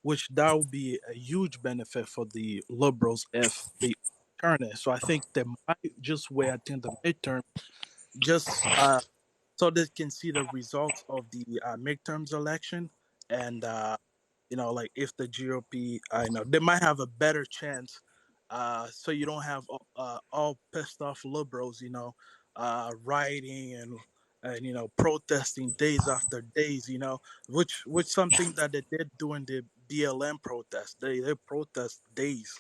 which that would be a huge benefit for the liberals if they turn it. So I think they might just wait until the midterm, just so they can see the results of the midterms election, and like if the GOP, they might have a better chance. So you don't have all pissed off liberals, rioting and protesting days after days, which something that they did during the BLM protest. They protest days.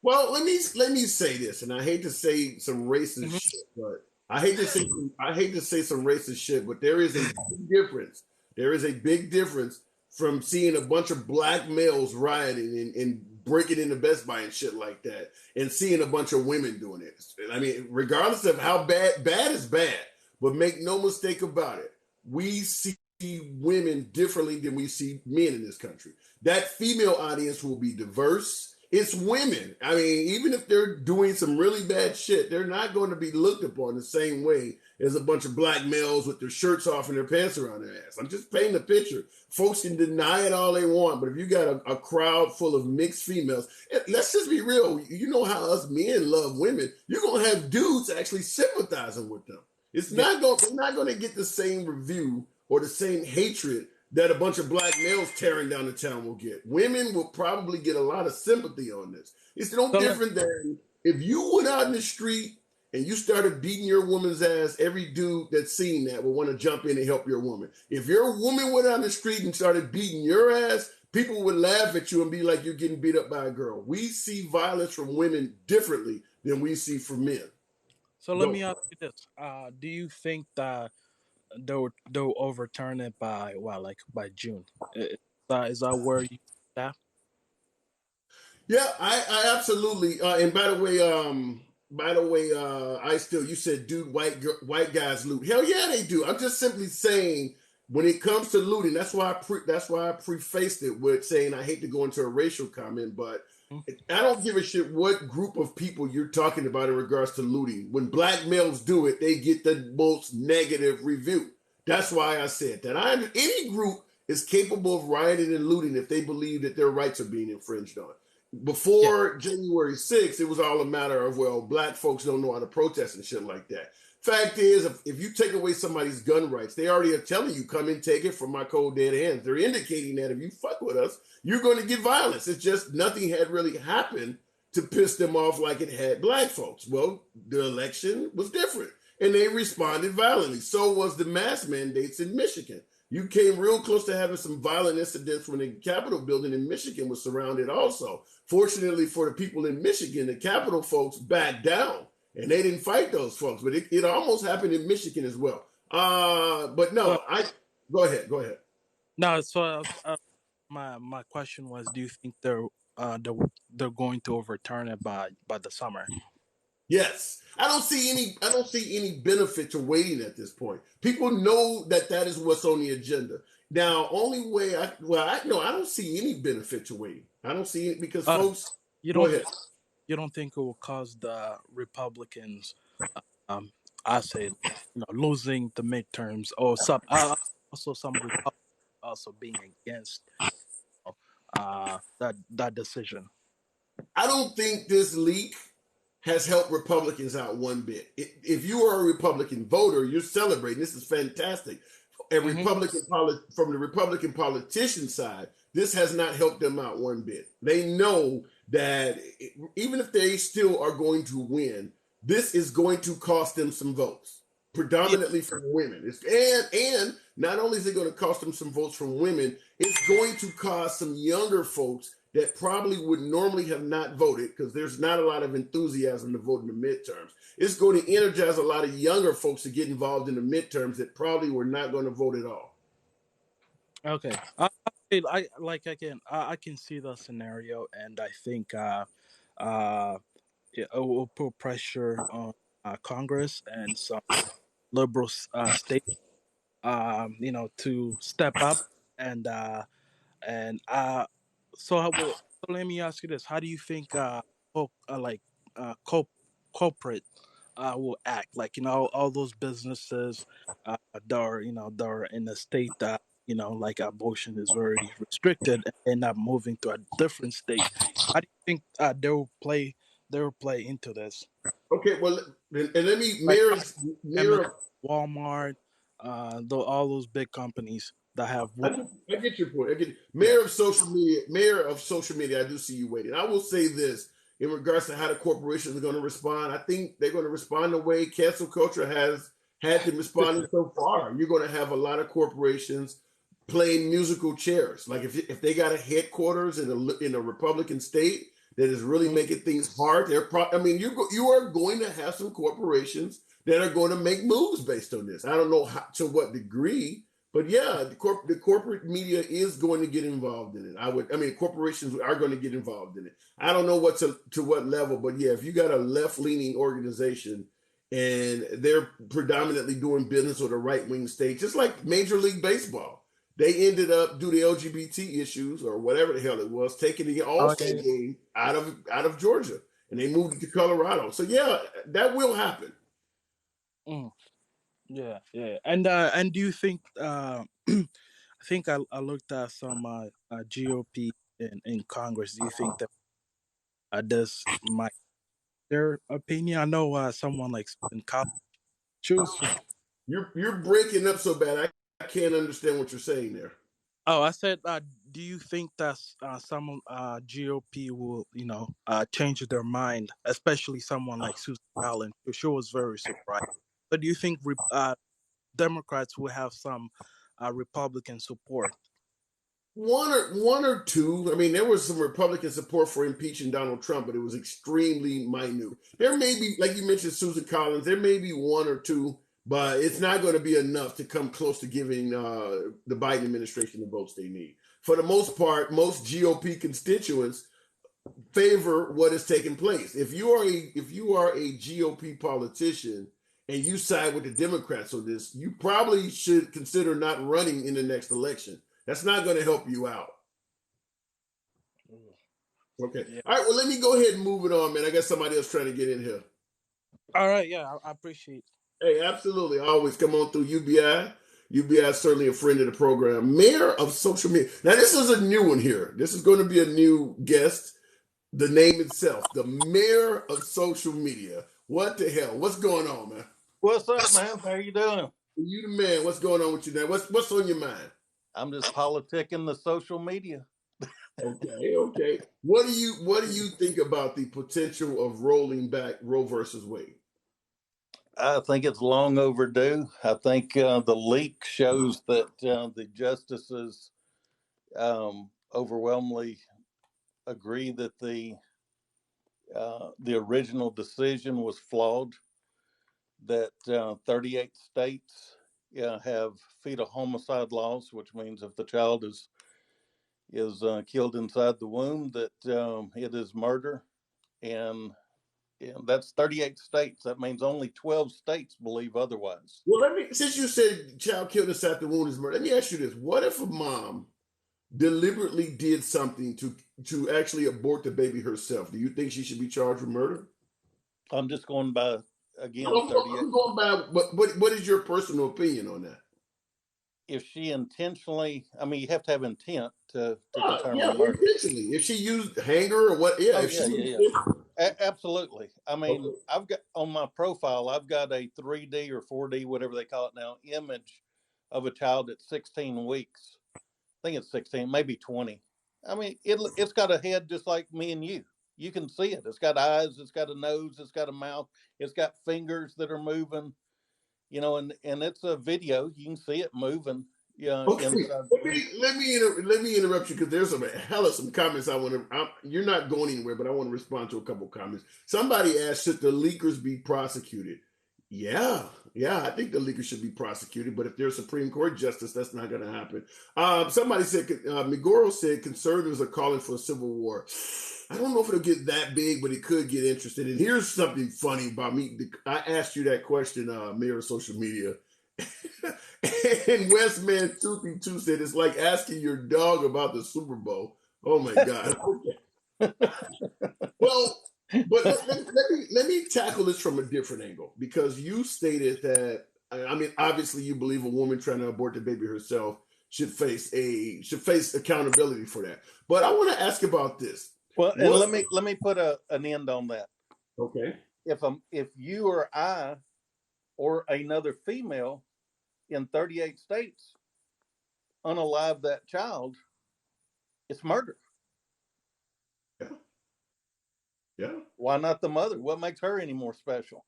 Well, let me say this, and I hate to say some racist Hmm. shit, but I hate to say some racist shit, but there is a big difference. There is a big difference from seeing a bunch of black males rioting and breaking into Best Buy and shit like that, and seeing a bunch of women doing it. I mean, regardless of how bad is bad, but make no mistake about it, we see women differently than we see men in this country. That female audience will be diverse. It's women. I mean, even if they're doing some really bad shit, they're not going to be looked upon the same way as a bunch of black males with their shirts off and their pants around their ass. I'm just painting a picture. Folks can deny it all they want, but if you got a crowd full of mixed females, let's just be real. You know how us men love women. You're going to have dudes actually sympathizing with them. It's not going. They're not going to get the same review or the same hatred that a bunch of black males tearing down the town will get. Women will probably get a lot of sympathy on this. It's no different than if you went out in the street and you started beating your woman's ass. Every dude that's seen that will want to jump in and help your woman. If your woman went out in the street and started beating your ass, people would laugh at you and be like, you're getting beat up by a girl. We see violence from women differently than we see from men. So let me ask you this: do you think that they'll overturn it by by June? Is that where you at? Yeah, I absolutely. And I still. You said, dude, white guys loot. Hell yeah, they do. I'm just simply saying, when it comes to looting, that's why I prefaced it with saying I hate to go into a racial comment, but I don't give a shit what group of people you're talking about in regards to looting. When black males do it, they get the most negative review. That's why I said that. Any group is capable of rioting and looting if they believe that their rights are being infringed on. Before January 6th, it was all a matter of, well, black folks don't know how to protest and shit like that. Fact is, if you take away somebody's gun rights, they already are telling you, come and take it from my cold dead hands. They're indicating that if you fuck with us, you're going to get violence. It's just nothing had really happened to piss them off like it had black folks. Well, the election was different, and they responded violently. So was the mask mandates in Michigan. You came real close to having some violent incidents when the Capitol building in Michigan was surrounded also. Fortunately for the people in Michigan, the Capitol folks backed down and they didn't fight those folks, but it almost happened in Michigan as well. But no, go ahead. No, so my question was, do you think they're going to overturn it by the summer? Yes, I don't see any benefit to waiting at this point. People know that is what's on the agenda. Now, only way I don't see any benefit to waiting. I don't see it because folks. You Go don't ahead. you don't think it will cause the Republicans, I say, losing the midterms, or some also some Republicans also being against that decision? I don't think this leak has helped Republicans out one bit. If you are a Republican voter, you're celebrating. This is fantastic. From the Republican politician side, this has not helped them out one bit. They know that even if they still are going to win, this is going to cost them some votes, predominantly from women. And not only is it going to cost them some votes from women, it's going to cost some younger folks that probably would normally have not voted because there's not a lot of enthusiasm to vote in the midterms. It's going to energize a lot of younger folks to get involved in the midterms that probably were not going to vote at all. Okay, I can see the scenario, and I think it will put pressure on Congress and some liberal states, to step up and and so so let me ask you this: how do you think co- corporate will act? Like, all those businesses that are in a state that, like, abortion is very restricted, and they're not moving to a different state. How do you think they will play into this? Okay, well, and let me Like Mayor. Walmart, all those big companies that have I get your point. yeah. Mayor of social media. Mayor of social media. I do see you waiting. I will say this in regards to how the corporations are going to respond. I think they're going to respond the way cancel culture has had them responding so far. You're going to have a lot of corporations playing musical chairs. Like if they got a headquarters in a Republican state that is really making things hard, you are going to have some corporations that are going to make moves based on this. I don't know to what degree, but yeah, the corporate media is going to get involved in it. Corporations are going to get involved in it. I don't know to what level, but yeah, if you got a left leaning organization and they're predominantly doing business with a right-wing state, just like Major League Baseball. They ended up, due to LGBT issues or whatever the hell it was, taking the Oh All-Star yeah. game out of Georgia, and they moved it to Colorado. So yeah, that will happen. Mm, yeah. And do you think I think I looked at some GOP in Congress. Do you think that does my their opinion? I know someone like in college choose. You're breaking up so bad. I can't understand what you're saying there. Oh, I said, do you think that some GOP will, change their mind, especially someone like Susan Collins? She was very surprised. But do you think Democrats will have some Republican support? One or two. I mean, there was some Republican support for impeaching Donald Trump, but it was extremely minute. There may be, like you mentioned, Susan Collins. There may be one or two, but it's not going to be enough to come close to giving the Biden administration the votes they need. For the most part, most GOP constituents favor what is taking place. If you are a GOP politician and you side with the Democrats on this, you probably should consider not running in the next election. That's not going to help you out. Okay. Yeah. All right. Well, let me go ahead and move it on, man. I got somebody else trying to get in here. All right. Yeah, I appreciate. Hey, absolutely. Always come on through UBI. UBI is certainly a friend of the program. Mayor of social media. Now, this is a new one here. This is going to be a new guest. The name itself, the mayor of social media. What the hell? What's going on, man? What's up, man? How you doing? You the man. What's going on with you now? What's on your mind? I'm just politicking the social media. Okay. What do you think about the potential of rolling back Roe versus Wade? I think it's long overdue. I think the leak shows that the justices overwhelmingly agree that the original decision was flawed. That 38 states have fetal homicide laws, which means if the child is killed inside the womb, that it is murder, and that's 38 states. That means only 12 states believe otherwise. Well, since you said child killed inside the womb is murder, let me ask you this: what if a mom deliberately did something to actually abort the baby herself? Do you think she should be charged with murder? I'm just going by, again, I'm 38. going by. What is your personal opinion on that? If she intentionally, I mean, you have to have intent to determine murder. Intentionally. If she used hanger or what? Yeah. Absolutely. I mean, okay. I've got on my profile, I've got a 3D or 4D, whatever they call it now, image of a child at 16 weeks. I think it's 16, maybe 20. I mean, it's got a head just like me and you. You can see it. It's got eyes. It's got a nose. It's got a mouth. It's got fingers that are moving. And it's a video. You can see it moving. Yeah. Okay. Let me interrupt you because there's a hell of some comments I want to. You're not going anywhere, but I want to respond to a couple of comments. Somebody asked, should the leakers be prosecuted? Yeah, I think the leakers should be prosecuted, but if they're a Supreme Court justice, that's not going to happen. Somebody said, Migoro said conservatives are calling for a civil war. I don't know if it'll get that big, but it could get interested. And here's something funny about me. I asked you that question, Mayor of Social Media. And Westman 232 said it's like asking your dog about the Super Bowl. Oh my God. Okay. Well, but let me tackle this from a different angle, because you stated that, I mean, obviously you believe a woman trying to abort the baby herself should face accountability for that. But I want to ask about this. Well, and let me put an end on that. Okay. If you or I or another female in 38 states unalive that child, it's murder. Yeah. Why not the mother? What makes her any more special?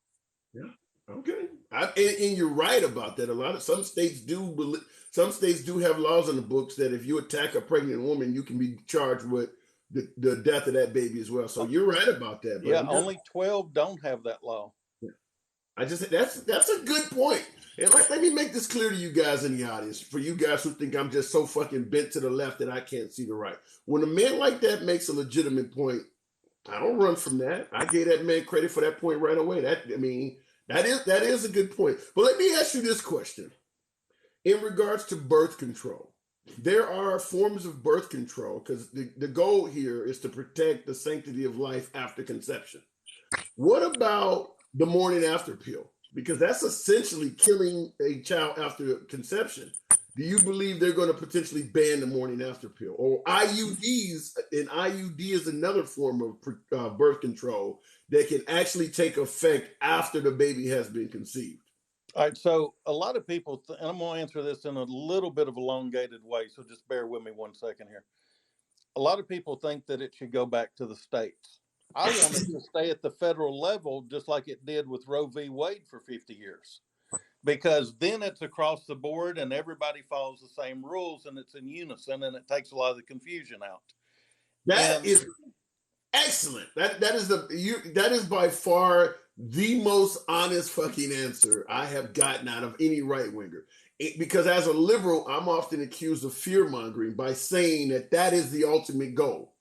Yeah. Okay. And you're right about that. Some states do have laws in the books that if you attack a pregnant woman, you can be charged with the death of that baby as well. So you're right about that. Yeah, only 12 don't have that law. Yeah. That's a good point. And let me make this clear to you guys in the audience, for you guys who think I'm just so fucking bent to the left that I can't see the right. When a man like that makes a legitimate point, I don't run from that. I gave that man credit for that point right away. That is a good point. But let me ask you this question. In regards to birth control, there are forms of birth control because the goal here is to protect the sanctity of life after conception. What about the morning after pill? Because that's essentially killing a child after conception. Do you believe they're going to potentially ban the morning after pill or IUDs? An IUD is another form of birth control that can actually take effect after the baby has been conceived. All right, so a lot of people, and I'm going to answer this in a little bit of elongated way, so just bear with me 1 second here. A lot of people think that it should go back to the states. I want it to stay at the federal level, just like it did with Roe v. Wade for 50 years, because then it's across the board and everybody follows the same rules and it's in unison and it takes a lot of the confusion out. That is excellent. That is by far the most honest fucking answer I have gotten out of any right winger. Because as a liberal, I'm often accused of fear mongering by saying that is the ultimate goal.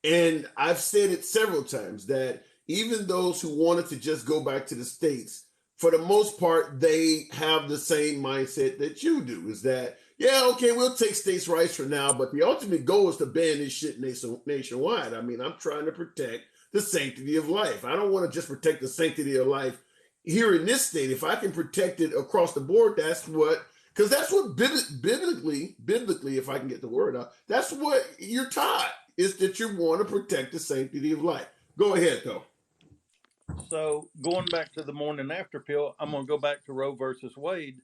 And I've said it several times that even those who wanted to just go back to the States, for the most part, they have the same mindset that you do, is that, yeah, okay, we'll take states' rights for now, but the ultimate goal is to ban this shit nationwide. I mean, I'm trying to protect the sanctity of life. I don't want to just protect the sanctity of life here in this state. If I can protect it across the board, that's what, because that's what biblically, if I can get the word out, that's what you're taught, is that you want to protect the sanctity of life. Go ahead, though. So going back to the morning after pill, I'm going to go back to Roe versus Wade.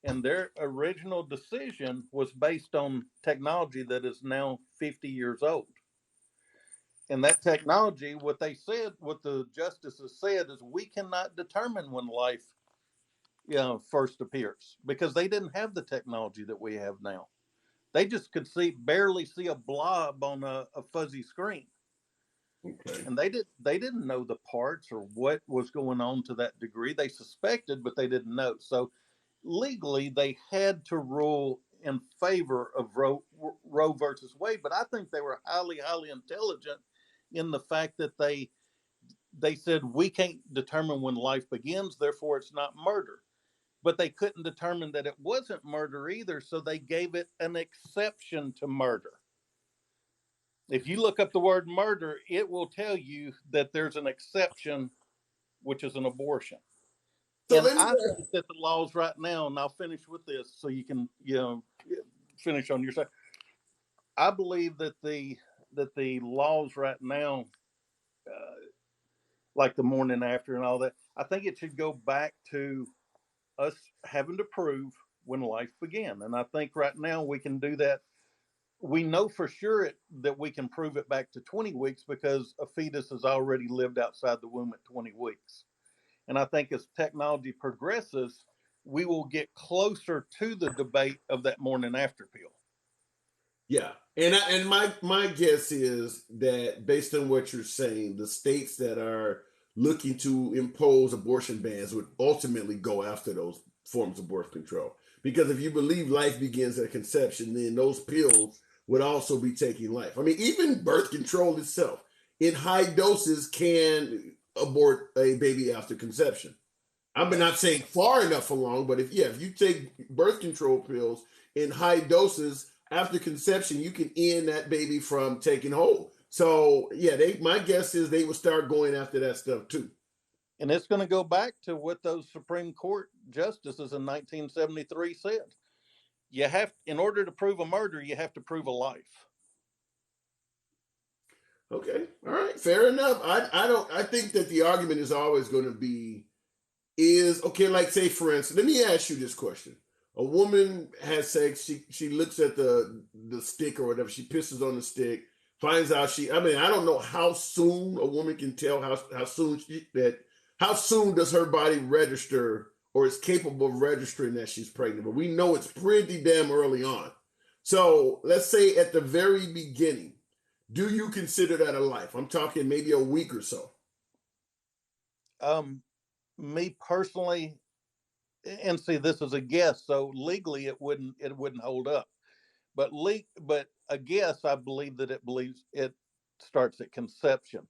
And their original decision was based on technology that is now 50 years old. And that technology, what the justices said is we cannot determine when life first appears because they didn't have the technology that we have now. They just could barely see a blob on a fuzzy screen. Okay. And they didn't know the parts or what was going on to that degree. They suspected, but they didn't know. So legally, they had to rule in favor of Roe versus Wade. But I think they were highly, highly intelligent in the fact that they said we can't determine when life begins, therefore it's not murder. But they couldn't determine that it wasn't murder either, so they gave it an exception to murder. If you look up the word murder, it will tell you that there's an exception, which is an abortion. So and I think that the laws right now, and I'll finish with this so you can, finish on your side. I believe that the laws right now, like the morning after and all that, I think it should go back to us having to prove when life began. And I think right now we can do that. We know for sure that we can prove it back to 20 weeks because a fetus has already lived outside the womb at 20 weeks. And I think as technology progresses, we will get closer to the debate of that morning after pill. Yeah. And my guess is that based on what you're saying, the states that are looking to impose abortion bans would ultimately go after those forms of birth control. Because if you believe life begins at conception, then those pills would also be taking life. I mean, even birth control itself in high doses can abort a baby after conception. I'm not saying far enough along, but if you take birth control pills in high doses after conception, you can end that baby from taking hold. So my guess is they will start going after that stuff too. And it's going to go back to what those Supreme Court justices in 1973 said. In order to prove a murder, you have to prove a life. Okay. All right. Fair enough. I think that the argument is always going to be like say for instance, let me ask you this question. A woman has sex, she looks at the stick or whatever, she pisses on the stick, finds out I don't know how soon a woman can tell how soon does her body register or is capable of registering that she's pregnant, but we know it's pretty damn early on. So let's say at the very beginning, do you consider that a life? I'm talking maybe a week or so. Me personally, and see, this is a guess, so legally it wouldn't hold up. But a guess, I believe that it starts at conception.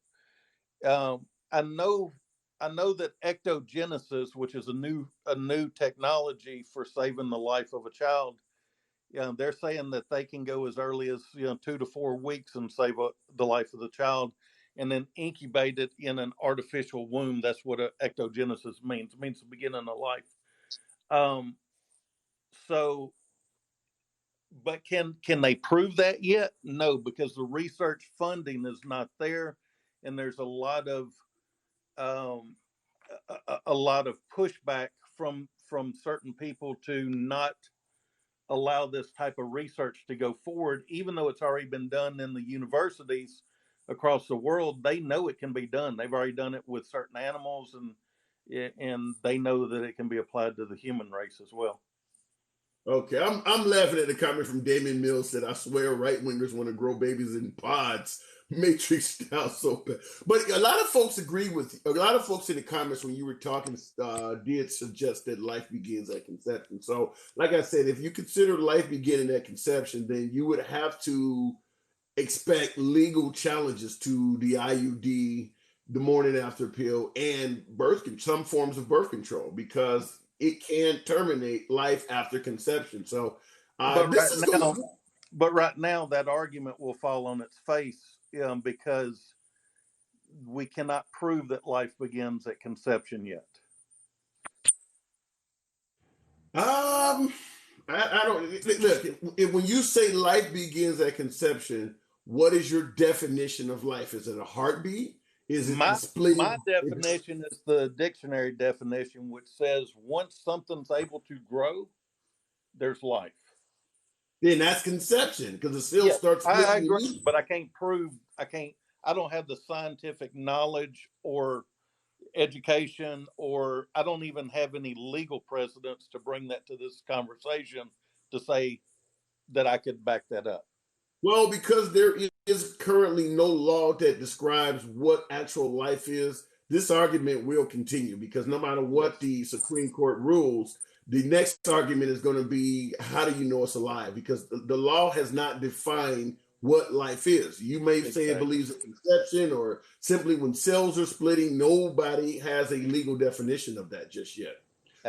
I know I know that ectogenesis, which is a new technology for saving the life of a child, they're saying that they can go as early as 2 to 4 weeks and save the life of the child, and then incubate it in an artificial womb. That's what ectogenesis means. It means the beginning of life. Um, so, but can they prove that yet? No, because the research funding is not there, and there's um, a lot of pushback from certain people to not allow this type of research to go forward, even though it's already been done in the universities across the world. They know it can be done. They've already done it with certain animals, and they know that it can be applied to the human race as well. Okay, I'm laughing at the comment from Damien Mills that I swear right wingers want to grow babies in pods. Matrix style so bad. But a lot of folks agree with you. A lot of folks in the comments when you were talking did suggest that life begins at conception. So, like I said, if you consider life beginning at conception, then you would have to expect legal challenges to the IUD, the morning after pill, and some forms of birth control, because it can terminate life after conception. So But this right is going now, to. that argument will fall on its face, because we cannot prove that life begins at conception yet. I don't look. When you say life begins at conception, what is your definition of life? Is it a heartbeat? Is it the My splitting? definition is the dictionary definition, which says once something's able to grow, there's life. Then that's conception, because it still Yeah, starts I splitting. agree, but I don't have the scientific knowledge or education, or I don't even have any legal precedents to bring that to this conversation to say that I could back that up. Well, because there is currently no law that describes what actual life is, this argument will continue, because no matter what Yes, the Supreme Court rules, the next argument is going to be, how do you know it's alive? Because the law has not defined what life is. You may say it exactly. believes in conception or simply when cells are splitting. Nobody has a legal definition of that just yet.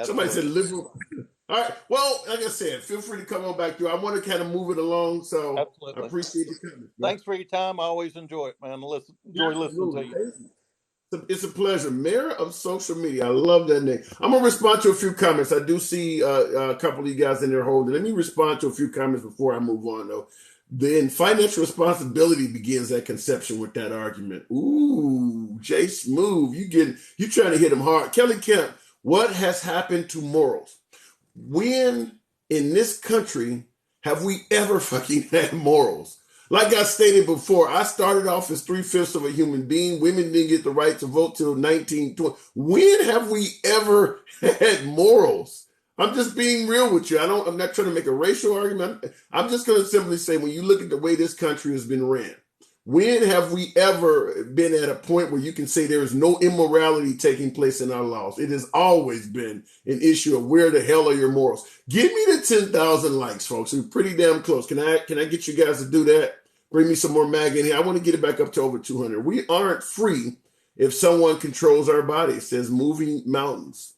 Somebody said Absolutely. liberal. All right. Well, like I said, feel free to come on back through. I want to kind of move it along, so I Absolutely. appreciate your comments, man. Thanks for your time. I always enjoy it, man. Enjoy listening to Absolutely. you. It's a pleasure. Mayor of social media. I love that name. I'm going to respond to a few comments. I do see a couple of you guys in there holding. Let me respond to a few comments before I move on, though. Then financial responsibility begins at conception with that argument. Ooh, Jay Smooth. You trying to hit him hard. Kelly Kemp, what has happened to morals? When in this country have we ever fucking had morals? Like I stated before, I started off as 3/5 of a human being. Women didn't get the right to vote till 1920. When have we ever had morals? I'm just being real with you. I'm not trying to make a racial argument. I'm just going to simply say, when you look at the way this country has been ran, when have we ever been at a point where you can say there is no immorality taking place in our laws? It has always been an issue of where the hell are your morals. Give me the 10,000 likes, folks. We're pretty damn close. Can I get you guys to do that? Bring me some more mag in here. I want to get it back up to over 200. We aren't free if someone controls our body. It says moving mountains.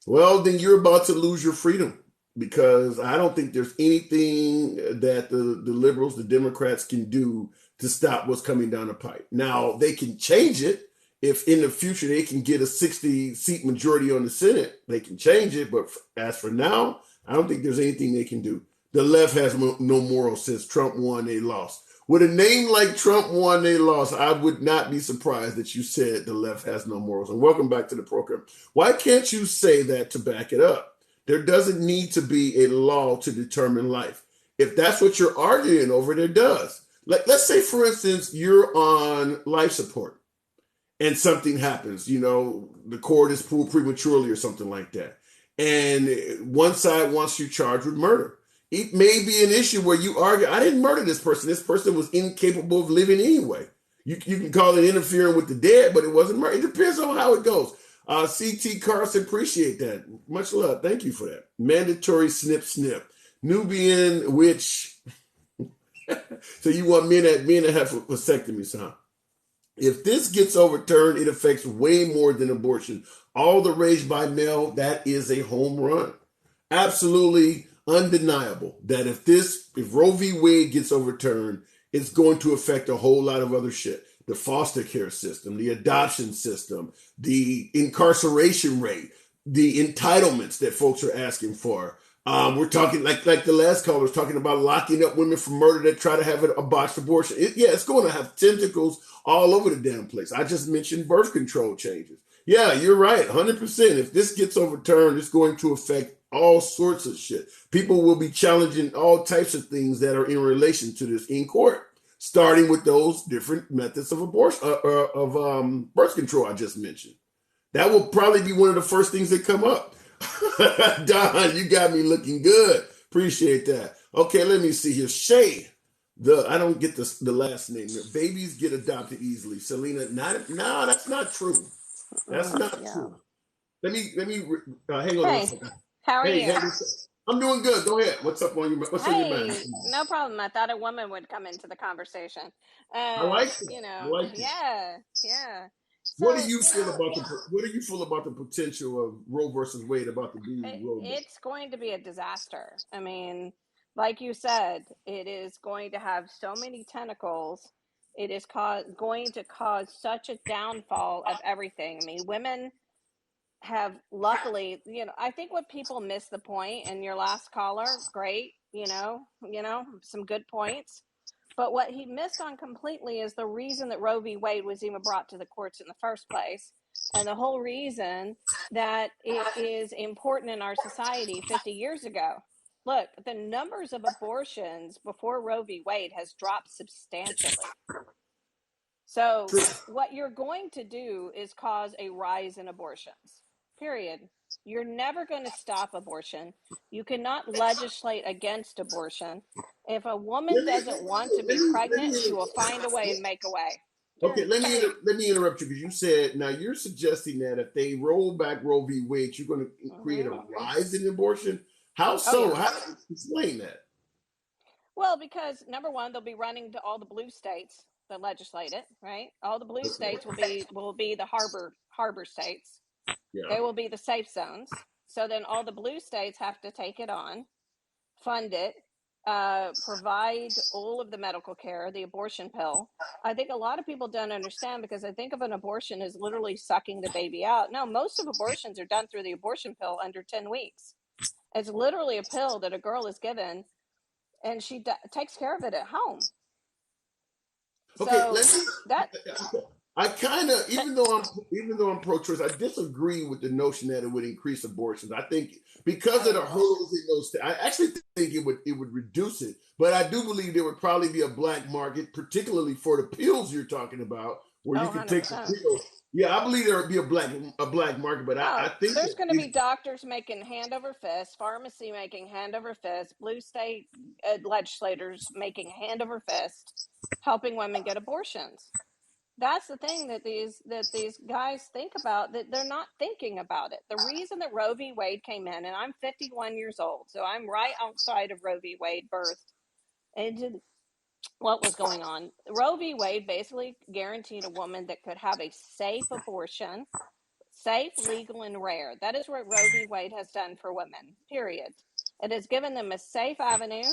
Well, then you're about to lose your freedom, because I don't think there's anything that the liberals, the Democrats can do to stop what's coming down the pipe. Now, they can change it. If in the future they can get a 60-seat majority on the Senate, they can change it. But as for now, I don't think there's anything they can do. The left has no morals. Since Trump won, they lost. With a name like Trump won, they lost, I would not be surprised that you said the left has no morals. And welcome back to the program. Why can't you say that to back it up? There doesn't need to be a law to determine life. If that's what you're arguing over, there does. Let's say, for instance, you're on life support and something happens. The cord is pulled prematurely or something like that. And one side wants you charged with murder. It may be an issue where you argue, I didn't murder this person. This person was incapable of living anyway. You can call it interfering with the dead, but it wasn't murder. It depends on how it goes. CT Carson, appreciate that. Much love. Thank you for that. Mandatory snip. Nubian witch. So you want men that have vasectomies, huh? If this gets overturned, it affects way more than abortion. All the rage by mail, that is a home run. Absolutely undeniable that if Roe v. Wade gets overturned, it's going to affect a whole lot of other shit. The foster care system, the adoption system, the incarceration rate, the entitlements that folks are asking for. We're talking like the last caller was talking about locking up women for murder that try to have a botched abortion. It's going to have tentacles all over the damn place. I just mentioned birth control changes. Yeah, you're right, 100%. If this gets overturned, it's going to affect all sorts of shit. People will be challenging all types of things that are in relation to this in court, starting with those different methods of abortion, birth control I just mentioned. That will probably be one of the first things that come up. Don, you got me looking good. Appreciate that. Okay, let me see here. Shay, I don't get the last name. Babies get adopted easily. Selena, no, that's not true. That's not true. Let me hang on a second. How are you? I'm doing good. Go ahead. What's on your mind? No problem. I thought a woman would come into the conversation. I like it. Yeah. So, what do you feel about the potential of Roe versus Wade about the Roe? It's going to be a disaster. I mean, like you said, it is going to have so many tentacles. It is going to cause such a downfall of everything. I mean, women have luckily, I think what people miss the point, and your last caller, great, some good points. But what he missed on completely is the reason that Roe v. Wade was even brought to the courts in the first place. And the whole reason that it is important in our society 50 years ago. Look, the numbers of abortions before Roe v. Wade has dropped substantially. So what you're going to do is cause a rise in abortions, period. You're never going to stop abortion. You cannot legislate against abortion. If a woman doesn't want to be pregnant, she will find a way and make a way. Okay, let me interrupt you because you said now you're suggesting that if they roll back Roe v. Wade, you're going to create a rise in abortion. How so? How do you explain that? Well, because number one, they'll be running to all the blue states that legislate it, right? All the blue states will be the harbor states. Yeah. They will be the safe zones. So then all the blue states have to take it on, fund it, provide all of the medical care, the abortion pill. I think a lot of people don't understand because they think of an abortion as literally sucking the baby out. No, most of abortions are done through the abortion pill under 10 weeks. It's literally a pill that a girl is given, and she takes care of it at home. Okay, I kind of, even though I'm pro-choice, I disagree with the notion that it would increase abortions. I think because of the hurdles in those, I actually think it would reduce it. But I do believe there would probably be a black market, particularly for the pills you're talking about, where you can take the pills. Yeah, I believe there would be a black market, but I think there's going to be doctors making hand over fist, pharmacy making hand over fist, blue state legislators making hand over fist, helping women get abortions. That's the thing that these guys think about, that they're not thinking about it. The reason that Roe v. Wade came in, and I'm 51 years old, so I'm right outside of Roe v. Wade birth. And what was going on? Roe v. Wade basically guaranteed a woman that could have a safe abortion, safe, legal, and rare. That is what Roe v. Wade has done for women, period. It has given them a safe avenue,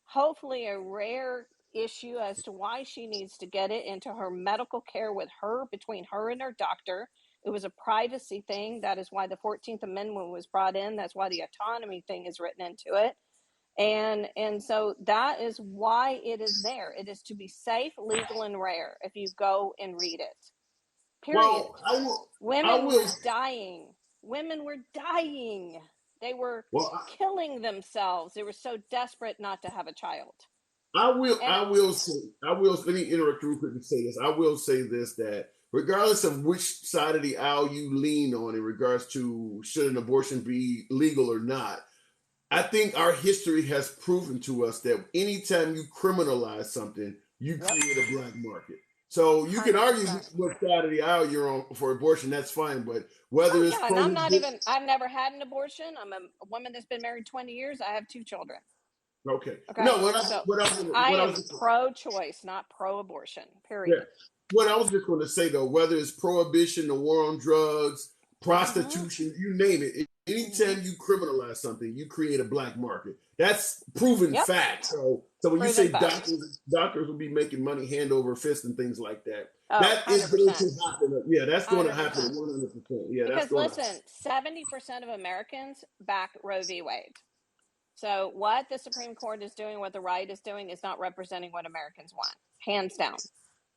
hopefully a rare issue as to why she needs to get it into her medical care with her, between her and her doctor. It was a privacy thing. That is why the 14th Amendment was brought in. That's why the autonomy thing is written into it. And so that is why it is there. It is to be safe, legal, and rare if you go and read it. Period. Well, women were dying. Women were dying. They were killing themselves. They were so desperate not to have a child. I will say, let me interrupt you real quick and say this. I will say this, that regardless of which side of the aisle you lean on in regards to should an abortion be legal or not, I think our history has proven to us that anytime you criminalize something, you create a black market. So you can argue what side of the aisle you're on for abortion, that's fine. But whether it's I've never had an abortion. I'm a woman that's been married 20 years. I have 2 children. Okay. Okay, No, so what I I am was pro-choice, not pro-abortion. yeah. Period. What I was just going to say though, whether it's prohibition, the war on drugs, Mm-hmm. prostitution, you name it. Mm-hmm. Anytime you criminalize something, you create a black market. That's proven Yep, fact. So when you proven say fact. doctors will be making money hand over fist and things like that, Oh, that is going 100%. to happen. Yeah, that's going to happen 100%. 100%. Yeah, that's Because going to happen. listen, 70% of Americans back Roe v. Wade. So what the Supreme Court is doing, what the right is doing, is not representing what Americans want, hands down.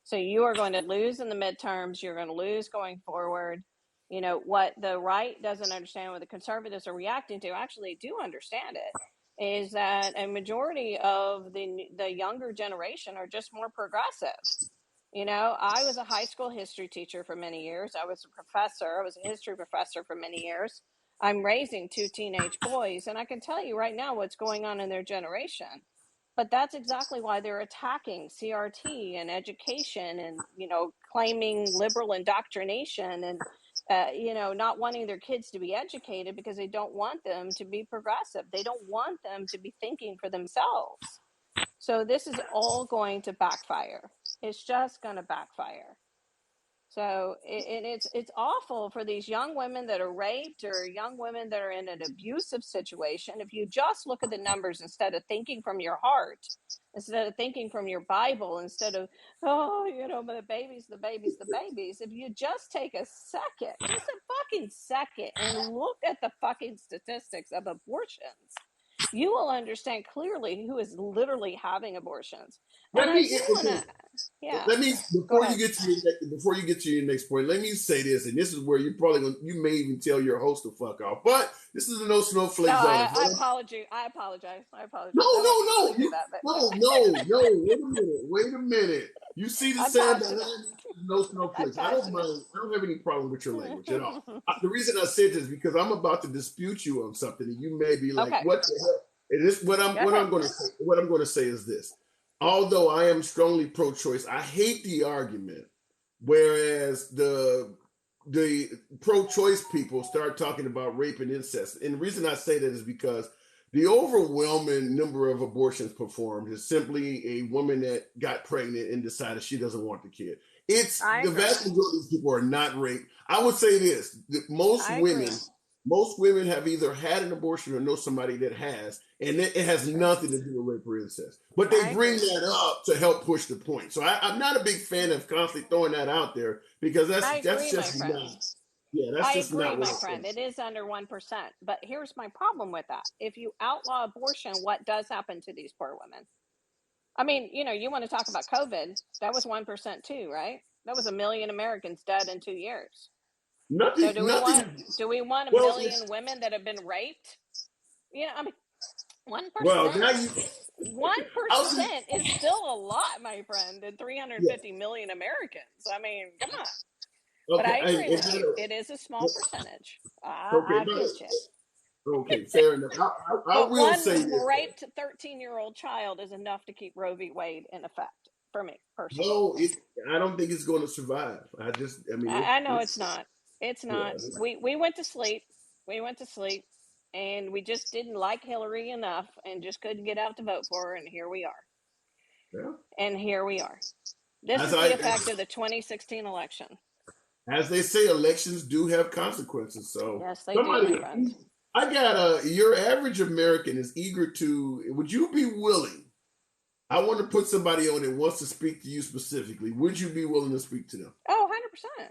So you are going to lose in the midterms. You're going to lose going forward. You know, what the right doesn't understand, what the conservatives are reacting to, actually do understand it, is that a majority of the younger generation are just more progressive. You know, I was a high school history teacher for many years. I was a professor. I was a history professor for many years. I'm raising two teenage boys, and I can tell you right now what's going on in their generation. But that's exactly why they're attacking CRT and education and, you know, claiming liberal indoctrination and, you know, not wanting their kids to be educated because they don't want them to be progressive. They don't want them to be thinking for themselves. So this is all going to backfire. It's just going to backfire. So it's awful for these young women that are raped or young women that are in an abusive situation. If you just look at the numbers instead of thinking from your heart, instead of thinking from your Bible, instead of, oh, you know, the babies, the babies, the babies. If you just take a second, just a fucking second, and look at the fucking statistics of abortions, you will understand clearly who is literally having abortions. And Let I me do want okay. to, yeah, Let me go ahead. before you get to your next point. Let me say this, and this is where you may even tell your host to fuck off. But this is a no No, snowflake zone. I apologize. I apologize. I No, apologize. I wasn't even going to do that, but no. Wait a minute. Wait a minute. You see the I'm sand behind passionate. me? No I'm snowflakes. I don't passionate. mind. I don't have any problem with your language at all. The reason I said this is because I'm about to dispute you on something, and you may be like, Okay, "What the hell?" And this go ahead. what I'm going to say is this. Although I am strongly pro-choice, I hate the argument. Whereas the pro-choice people start talking about rape and incest, and the reason I say that is because the overwhelming number of abortions performed is simply a woman that got pregnant and decided she doesn't want the kid. It's I the agree. vast majority of people are not raped. I would say this: that I agree. most women have either had an abortion or know somebody that has, and it has True. nothing to do with rape or incest. But they I bring agree. that up to help push the point. So I'm not a big fan of constantly throwing that out there because I that's agree, my just friend. not. Yeah, that's I just agree, not what my I friend. think. It is under 1%. But here's my problem with that. If you outlaw abortion, what does happen to these poor women? I mean, you know, you want to talk about COVID. That was 1% too, right? That was a million Americans dead in 2 years. So Nothing. do we want a Well, million women that have been raped? You know, I mean, one well, now percent. you. One I was percent is still a lot, my friend, in yeah. 350 million Americans. I mean, come on. But Okay, I agree with you. and It is a small percentage. okay, I get you. okay, fair enough. I But will one say this. raped 13-year-old child is enough to keep Roe v. Wade in effect for me personally. No, I don't think it's going to survive. I mean, I know it's not. It's yeah, not. We went to sleep. We went to sleep, and we just didn't like Hillary enough, and just couldn't get out to vote for her, and here we are. yeah. And here we are. This As is the I effect of the 2016 election. as they say, elections do have consequences. So Yes, they do, my somebody, friend. I got your average American is eager to. Would you be willing? I want to put somebody on that wants to speak to you specifically. Would you be willing to speak to them? Oh, 100%.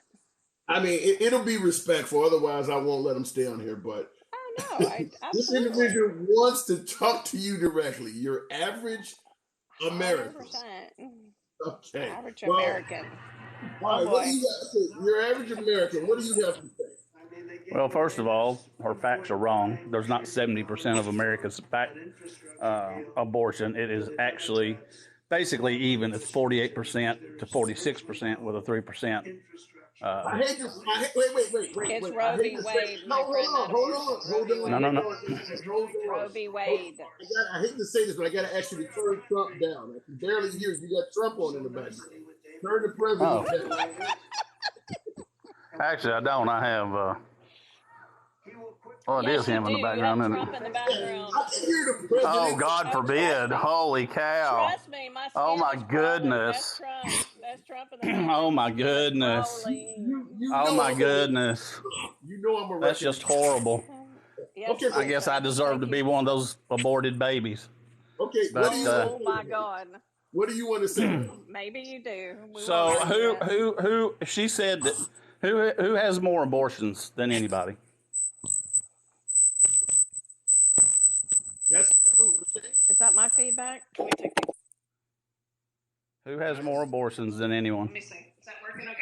I mean, it'll be respectful. Otherwise, I won't let them stay on here. But Oh, no, this absolutely. individual wants to talk to you directly. Your average American. 100%. Okay. Average Well, American. all Oh, right. What do boy. you got? Okay, your average American. What do you have to say? Well, first of all, her facts are wrong. There's not 70% of America's back abortion. It is actually basically even. It's 48% to 46% with a 3%. I hate this. It's Wait. I Roe hate v. to say. Wade, No, my friend, not abortion. Roe v. No, no, Wade. no. Roe v. Hold Wade. on. I hate to say this, but I got to ask you to turn Trump down. I can barely hear you. You got Trump on in the background. Turn the Oh, president down. actually, I don't. I have. Oh, it Yes, is you him in do. the You have background, isn't Trump it? in the Yeah, background. I can hear the Oh, president. God Oh, trust forbid. me. Holy cow. Trust me, my Oh, skin my is crawling. That's goodness. Trump. That's Trump in the Oh, background. My my skin is goodness. crawling. You Oh, know my I'm a goodness. you know I'm a That's record. just horrible. Yes, Okay, it I is, guess I son. deserve Thank to be you. one of those aborted babies. okay. What do But you Oh my God. what do you want to say? Maybe you do. We won't so argue it. who she said that who has more abortions than anybody? That's Ooh, is that my feedback? Can we take these? Who has more abortions than anyone? Let me see. Is that working okay?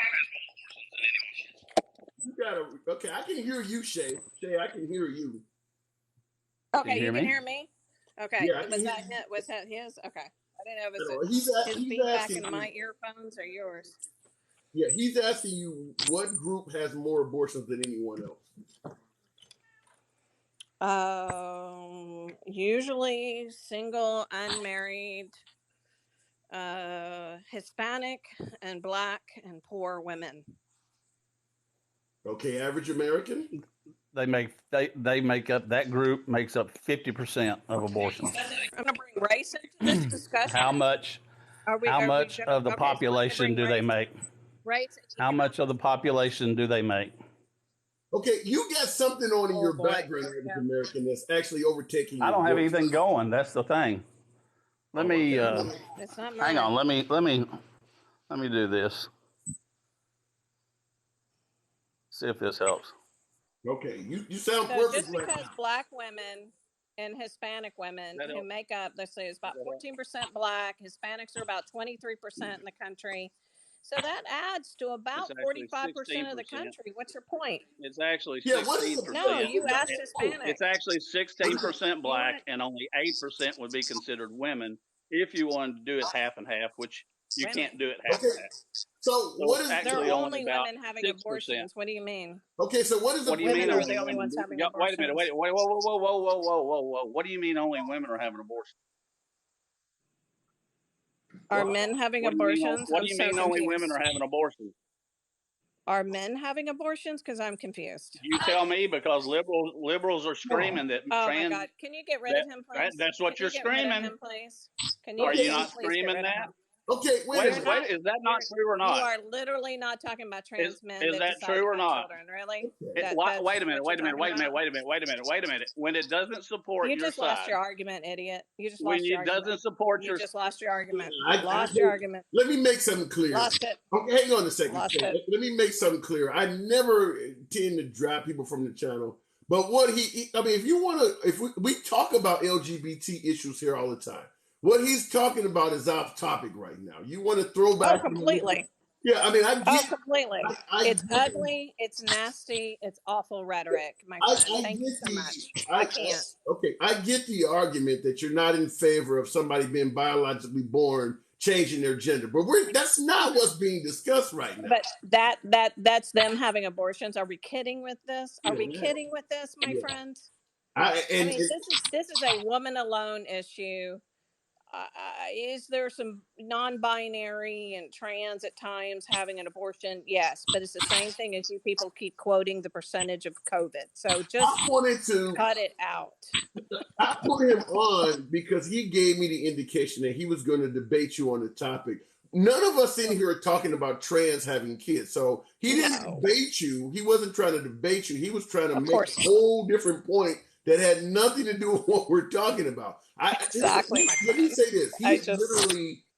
you gotta. Okay, I can hear you, Shay. Shay, I can hear you. Can you Okay, hear you can me? hear me? Okay. Yeah, I can Was hear that you. was that his? Okay. I didn't know if it's his He's feedback asking in you. my earphones or yours. Yeah, he's asking you what group has more abortions than anyone else. Usually single, unmarried, Hispanic and Black and poor women. Okay, average American. They make up that group makes up 50% of abortions. I'm gonna bring race into this discussion. How much Are we? how Are we? much of the Okay, so we're gonna population bring do they race. make? Race. How much of the population do they make? Okay, you got something on in Oh your boy. background, average American, that's actually overtaking I your don't have voice. anything going. That's the thing. Let me It's not hang mine. on. Let me do this. See if this helps. Okay, you sound So perfect just right because now. Black women and Hispanic women That who helps. make up, let's say, it's about 14% Black, Hispanics are about 23% in the country. So that adds to about 45% of the country. What's your point? It's actually Yeah, what is 16%. No, you asked Hispanic. It's actually 16% You Black, want and only 8% would be considered women if you wanted to do it half and half, which you can't women. do it half okay? and half. So So what it's is They're actually only only about women having 6%. abortions. What do you mean? okay? So what is What do you mean Women are only the only women? ones having Yeah, wait a minute. abortions. Whoa, whoa, whoa, whoa, whoa, whoa, whoa, whoa. What do you mean only women are having abortions? Are men having abortions? What I'm do you so mean only women confused. are having abortions? Are men having abortions? Because I'm confused. You tell me, because liberals are screaming that Oh my trans God. Can you get rid of him, please? that's what Can you're you get rid of screaming. him, please? Can Are you you okay? not please get screaming rid of that? him? Okay, wait a Wait, minute. wait, is that not true or You not? are literally not talking about trans men Is that that decide true to or have not? children, really? Okay. That's Wait a minute, what you're talking about? wait a minute. When it doesn't support You your just lost side, your argument, idiot. You just when lost your it argument. doesn't support You your just lost your argument. I Lost your argument. let me make something clear. Lost it. Okay, hang on a second. Lost Shay. it. Let me make something clear. I never tend to drop people from the channel, but what I mean, if you want to, if we talk about LGBT issues here all the time, what he's talking about is off topic right now. You want to throw Oh, back? completely. Yeah, I mean, I Oh, get, completely. I It's get, ugly. It's nasty. It's awful rhetoric, my I friend. Thank you get so much. I I can't. okay, I get the argument that you're not in favor of somebody being biologically born changing their gender, but that's not what's being discussed right now. But that's them having abortions. Are we kidding with this? Are we Yeah, kidding with this, my yeah. friend? I I and mean, this is a woman alone issue. Is there some non-binary and trans at times having an abortion? Yes, but it's the same thing as you people keep quoting the percentage of COVID. So just I wanted to cut it out. I put him on because he gave me the indication that he was going to debate you on the topic. None of us in here are talking about trans having kids. So he didn't No, debate you. He wasn't trying to debate you. He was trying to of make course a not. whole different point that had nothing to do with what we're talking about. Exactly, my Let me friend. say this. I just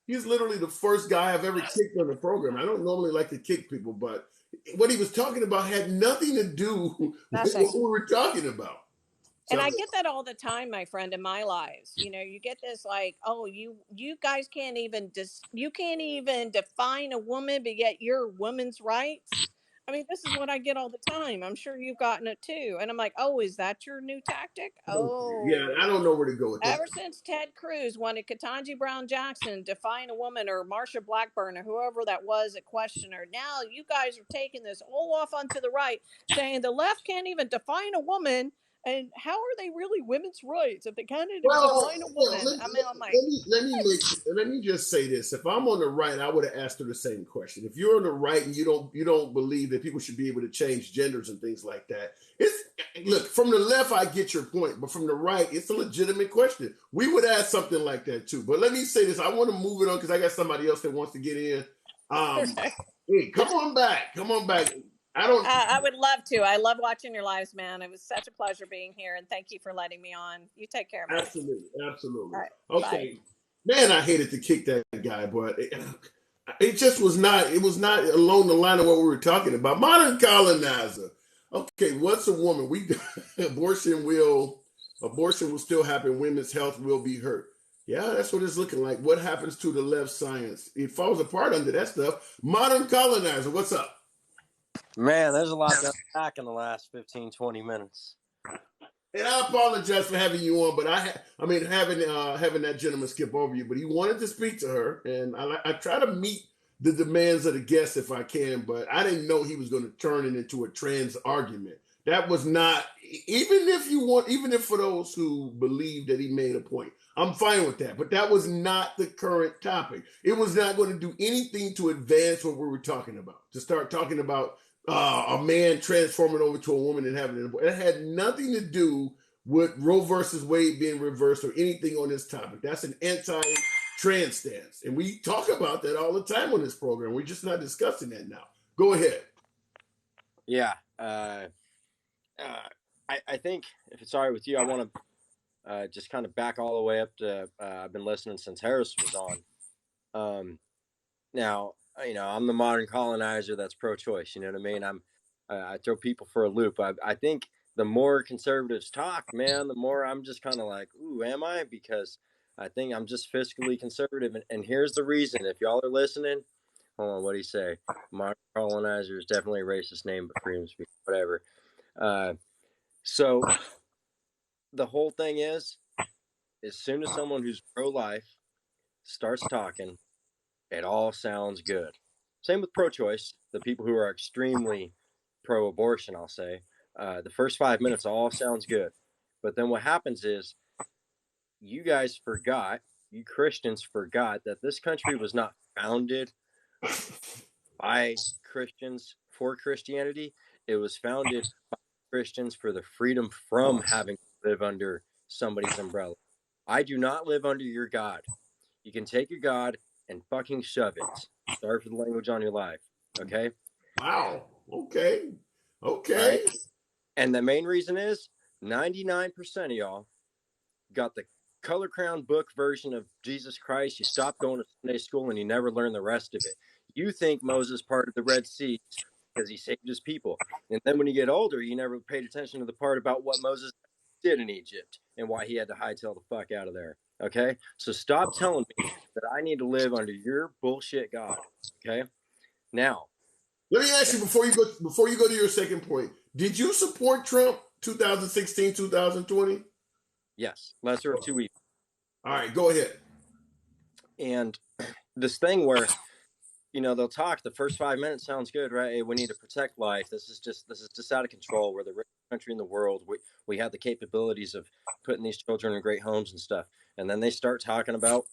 He's literally the first guy I've ever kicked on the program. I don't normally like to kick people, but what he was talking about had nothing to do with nothing. what we were talking about. And So I get that all the time, my friend, in my lives. You know, you get this like, oh, you guys can't even you can't even define a woman, but yet you're women's rights. I mean, this is what I get all the time. I'm sure you've gotten it too. And I'm like, oh, is that your new tactic? yeah, I Oh, don't know where to go with that. ever since Ted Cruz wanted Ketanji Brown Jackson to define a woman, or Marsha Blackburn, or whoever that was that questioned her, now you guys are taking this all off onto the right, saying the left can't even define a woman. And how are they really women's rights if they can't even Well, define a well, woman? I mean, I'm like, let me just say this. If I'm on the right, I would have asked her the same question. If you're on the right and you don't believe that people should be able to change genders and things like that, look, from the left, I get your point, but from the right, it's a legitimate question. We would ask something like that too. But let me say this. I want to move it on because I got somebody else that wants to get in. Hey, come on back. Come on back. I don't. I would love to. I love watching your lives, man. It was such a pleasure being here, and thank you for letting me on. You take care, man. Absolutely, absolutely. All right, bye. Okay, man, I hated to kick that guy, but it just was not. It was not along the line of what we were talking about. Modern colonizer. Okay, what's a woman? We abortion will still happen. Women's health will be hurt. Yeah, that's what it's looking like. What happens to the left science? It falls apart under that stuff. Modern colonizer. What's up? Man, there's a lot to unpack in the last 15, 20 minutes. And I apologize for having you on, but having that gentleman skip over you, but he wanted to speak to her, and I try to meet the demands of the guest if I can, but I didn't know he was going to turn it into a trans argument. That was not, even if for those who believe that he made a point, I'm fine with that, but that was not the current topic. It was not going to do anything to advance what we were talking about, to start talking about a man transforming over to a woman and having an abortion. It had nothing to do with Roe versus Wade being reversed or anything on this topic. That's an anti-trans stance. And we talk about that all the time on this program. We're just not discussing that now. Go ahead. Yeah. I think, if it's all right with you, I want to just kind of back all the way up to, I've been listening since Harris was on. Now, I'm the modern colonizer that's pro-choice. You know what I mean? I throw people for a loop. I think the more conservatives talk, man, the more I'm just kind of like, ooh, am I? Because I think I'm just fiscally conservative. And here's the reason. If y'all are listening, hold on, what do you say? Modern colonizer is definitely a racist name, but freedom of speech, whatever. So the whole thing is, as soon as someone who's pro-life starts talking, it all sounds good. Same with pro-choice. The people who are extremely pro-abortion, I'll say, the first 5 minutes all sounds good. But then what happens is you Christians forgot that this country was not founded by Christians for Christianity. It was founded by Christians for the freedom from having to live under somebody's umbrella. I do not live under your God. You can take your God and fucking shove it. Sorry for the language on your life. Okay? Wow. Okay. Right? And the main reason is 99% of y'all got the color crown book version of Jesus Christ. You stopped going to Sunday school and you never learned the rest of it. You think Moses parted the Red Sea because he saved his people. And then when you get older, you never paid attention to the part about what Moses did in Egypt and why he had to hightail the fuck out of there. Okay? So stop telling me that I need to live under your bullshit God. Okay? Now, let me ask you before you go to your second point. Did you support Trump 2016, 2020? Yes. Lesser of two evils. All right, go ahead. And this thing where they'll talk. The first 5 minutes sounds good, right? Hey, we need to protect life. This is just out of control. We're the richest country in the world. We have the capabilities of putting these children in great homes and stuff. And then they start talking about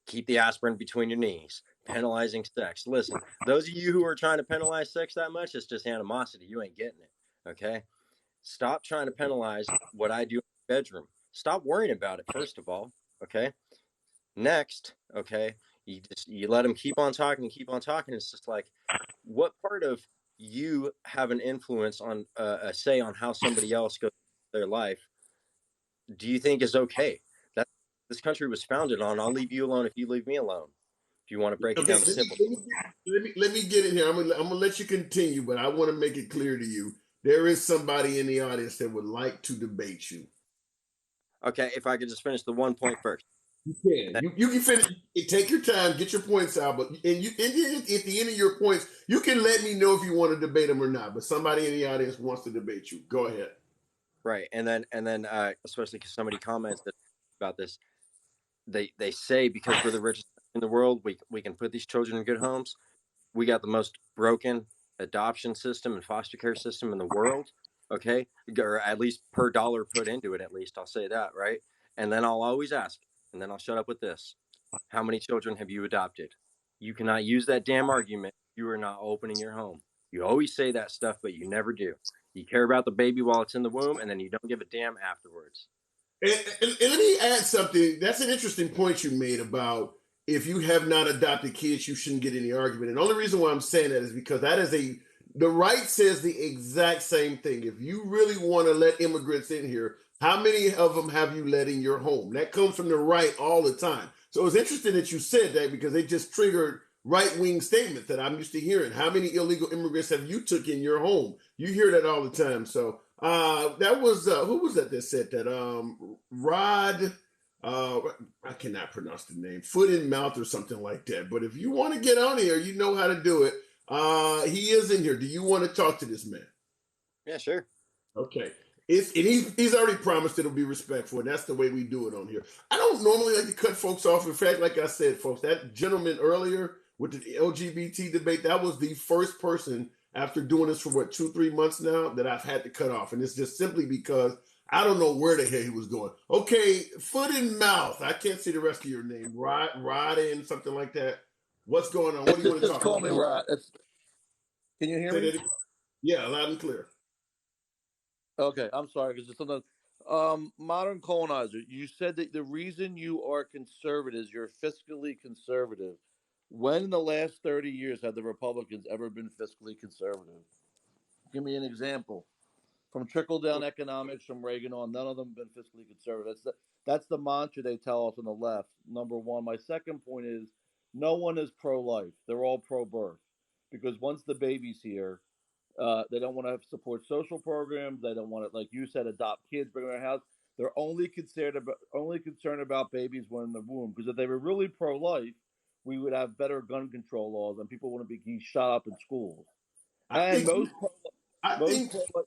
keep the aspirin between your knees, penalizing sex. Listen, those of you who are trying to penalize sex that much, it's just animosity. You ain't getting it. Okay? Stop trying to penalize what I do in the bedroom. Stop worrying about it, first of all. Okay? Next, okay, you let them keep on talking. It's just like, what part of you have an influence on a say on how somebody else goes their life do you think is okay? That this country was founded on. I'll leave you alone if you leave me alone. If you want to break it down to simple. Let me get in here. I'm gonna let you continue, but I want to make it clear to you there is somebody in the audience that would like to debate you. Okay, if I could just finish the one point first. You can. You can finish. Take your time. Get your points out. But at the end of your points, you can let me know if you want to debate them or not. But somebody in the audience wants to debate you. Go ahead. Right, and then especially because somebody commented about this, they say because we're the richest in the world, we can put these children in good homes. We got the most broken adoption system and foster care system in the world. Okay, or at least per dollar put into it. At least I'll say that, right? And then I'll always ask, and then I'll shut up with this: how many children have you adopted? You cannot use that damn argument. You are not opening your home. You always say that stuff, but you never do. You care about the baby while it's in the womb, and then you don't give a damn afterwards. And let me add something. That's an interesting point you made about if you have not adopted kids, you shouldn't get any argument. And the only reason why I'm saying that is because the right says the exact same thing. If you really want to let immigrants in here, how many of them have you let in your home? That comes from the right all the time. So it's interesting that you said that because they just triggered right-wing statements that I'm used to hearing. How many illegal immigrants have you took in your home? You hear that all the time. So that was who was that said that? Rod. I cannot pronounce the name. Foot in mouth or something like that. But if you want to get on here, you know how to do it. He is in here. Do you want to talk to this man? Yeah, sure. Okay. He's already promised it'll be respectful, and that's the way we do it on here. I don't normally like to cut folks off. In fact, like I said, folks, that gentleman earlier with the LGBT debate, that was the first person after doing this for 2-3 months now that I've had to cut off. And it's just simply because I don't know where the hell he was going. Okay, foot in mouth. I can't see the rest of your name. Rod and something like that. What's going on? What do you want to Just talk call about? me Rod. Can you hear Say me? that again. Yeah, loud and clear. Okay, I'm sorry because it's sometimes modern colonizer. You said that the reason you are conservative, you're fiscally conservative. When in the last 30 years have the Republicans ever been fiscally conservative? Give me an example. From trickle down economics from Reagan on, none of them have been fiscally conservative. That's the mantra they tell us on the left. Number one. My second point is no one is pro life. They're all pro birth. Because once the baby's here, they don't want to support social programs. They don't want to, like you said, adopt kids, bring them to their house. They're only concerned about babies when in the womb. Because if they were really pro life, we would have better gun control laws and people wouldn't be shot up in schools. I And think I most think pro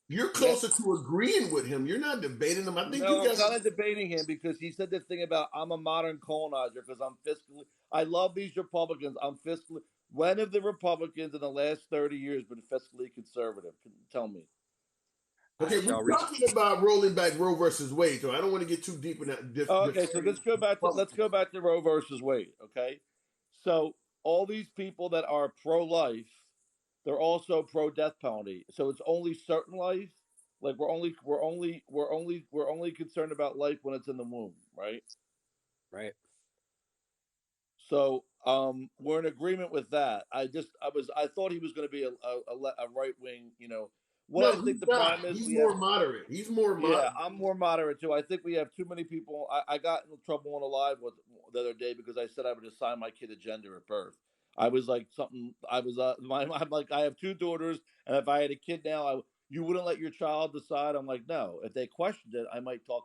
you're yeah. closer to agreeing with him. You're not debating him. I think you No, I'm guys. kind of debating him because he said this thing about I'm a modern colonizer because I'm fiscally. I love these Republicans. I'm fiscally. When have the Republicans in the last 30 years been fiscally conservative? Tell me. Okay, I we're shall reach. talking about rolling back Roe versus Wade, so I don't want to get too deep in that. Okay, so let's go back to Roe versus Wade. Okay, so all these people that are pro-life, they're also pro-death penalty. So it's only certain life. Like we're only concerned about life when it's in the womb, right? Right. So we're in agreement with that. I thought he was going to be a right wing. What No, I think he's the not. problem is He's we have. more moderate. He's more Yeah, moderate. I'm more moderate too. I think we have too many people. I got in trouble on a live the other day because I said I would assign my kid a gender at birth. I was like something. I was I'm like I have two daughters, and if I had a kid now, you wouldn't let your child decide. I'm like no. If they questioned it, I might talk.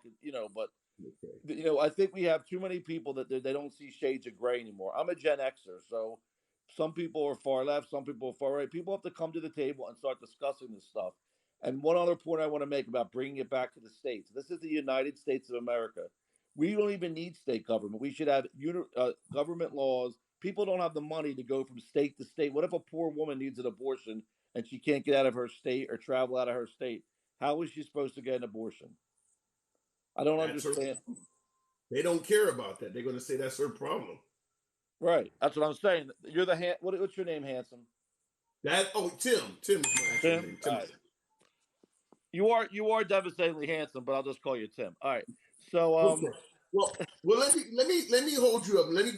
But Okay. I think we have too many people that they don't see shades of gray anymore. I'm a Gen Xer, so some people are far left, some people are far right. People have to come to the table and start discussing this stuff. And one other point I want to make about bringing it back to the states. This is the United States of America. We don't even need state government. We should have government laws. People don't have the money to go from state to state. What if a poor woman needs an abortion and she can't get out of her state or travel out of her state? How is she supposed to get an abortion? I don't That's her. understand. They don't care about that. They're going to say that's her problem. Right. That's what I'm saying. You're the what's your name, handsome? Tim. Tim is my actual Tim. name. All Tim. right. You are devastatingly handsome, but I'll just call you Tim. All right. So Okay. Well. Let me hold you up. Let me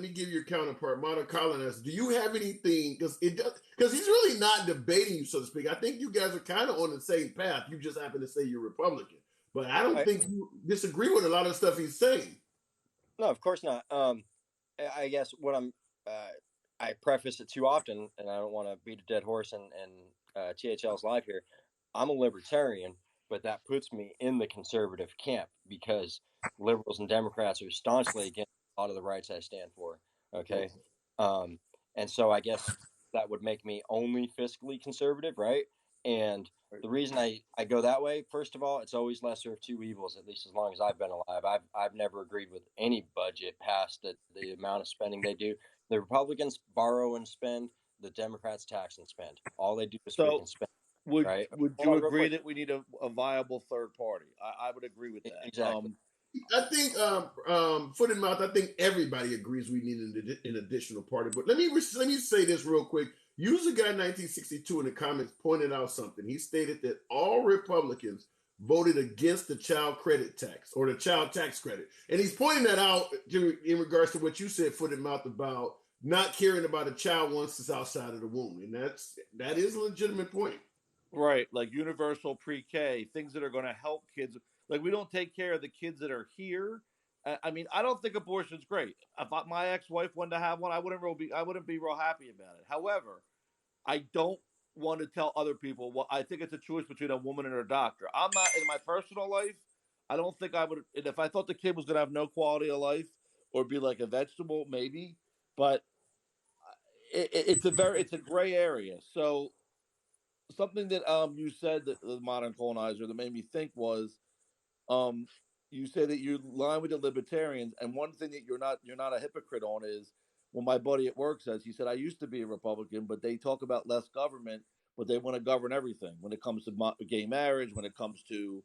give your counterpart, Modern Colonist. Do you have anything? Because he's really not debating you, so to speak. I think you guys are kind of on the same path. You just happen to say you're Republican, but I don't Right. think you disagree with a lot of stuff he's saying. No, of course not. I guess what I preface it too often, and I don't want to beat a dead horse and THL's live here. I'm a libertarian, but that puts me in the conservative camp because liberals and Democrats are staunchly against a lot of the rights I stand for. Okay, um, and so I guess that would make me only fiscally conservative, right? And the reason I go that way, first of all, it's always lesser of two evils, at least as long as I've been alive. I've never agreed with any budget past the amount of spending they do. The Republicans borrow and spend, the Democrats tax and spend. All they do is so freaking spend. Would right? Would Hold you on, real agree quick. that we need a viable third party? I would agree with that. Exactly. I think foot and mouth. I think everybody agrees we need an additional party. But let me say this real quick. User guy 1962 in the comments pointed out something. He stated that all Republicans voted against the child credit tax or the child tax credit, and he's pointing that out in regards to what you said, foot and mouth, about not caring about a child once it's outside of the womb, and that is a legitimate point. Right, like universal pre-K, things that are going to help kids. Like we don't take care of the kids that are here. I mean, I don't think abortion's great. If my ex-wife wanted to have one, I wouldn't be real happy about it. However, I don't want to tell other people. Well, I think it's a choice between a woman and her doctor. I'm not in my personal life. I don't think I would. And if I thought the kid was going to have no quality of life or be like a vegetable, maybe. But it's a gray area. So something that you said that the modern colonizer that made me think was um you say that you line with the libertarians, and one thing that you're not a hypocrite on is when my buddy at work says, he said, I used to be a Republican, but they talk about less government, but they want to govern everything when it comes to gay marriage, when it comes to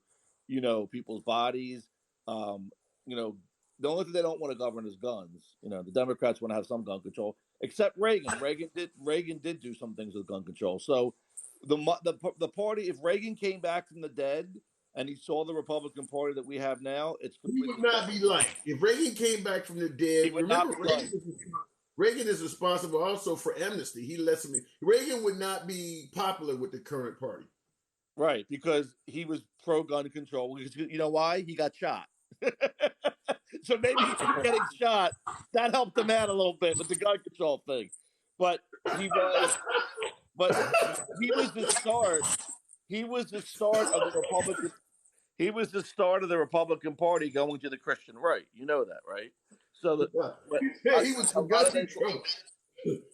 people's bodies. um you know the only thing they don't want to govern is guns. The Democrats want to have some gun control, except Reagan did do some things with gun control. So the party, if Reagan came back from the dead and he saw the Republican Party that we have now, it's He would completely not be different. like if Reagan came back from the He dead. would not Remember, be like Reagan is responsible also for amnesty. He lets me. Reagan would not be popular with the current party. right, because he was pro gun control. You know why? He got shot. So maybe getting shot that helped him out a little bit with the gun control thing. But he was, but he was the start. He was the start of the Republican. He was the start of the Republican Party going to the Christian right. You know that, right? So that, but Yeah, he was a for lot gun of they, control.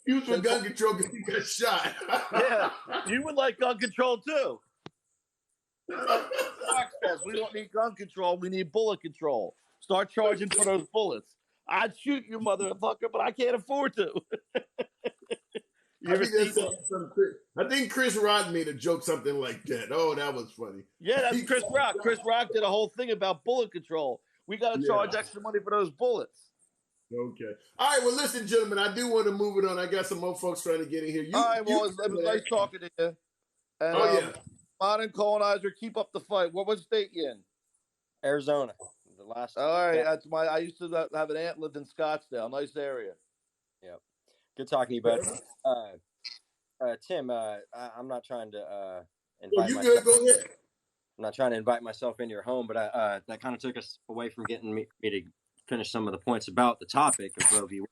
He was for they gun control because he got shot. yeah, you would like gun control too. It's like Fox says, we don't need gun control. We need bullet control. Start charging for those bullets. I'd shoot you, motherfucker, but I can't afford to. You ever see that? I think Chris Rock made a joke, something like that. Oh, that was funny. Yeah, that's Chris Rock. Chris Rock did a whole thing about bullet control. We got to charge extra money for those bullets. Okay. All right. Well, listen, gentlemen, I do want to move it on. I got some more folks trying to get in here. All right. Well, it was nice talking to you. And, modern colonizer, keep up the fight. What state you in? Arizona. The last. All right. That's I used to have an aunt lived in Scottsdale. Nice area. Yep. Good talking to you, bud. Tim, I'm not trying to invite myself. Good. Go ahead. I'm not trying to invite myself into your home, but that kind of took us away from getting me to finish some of the points about the topic of Roe v. Wade.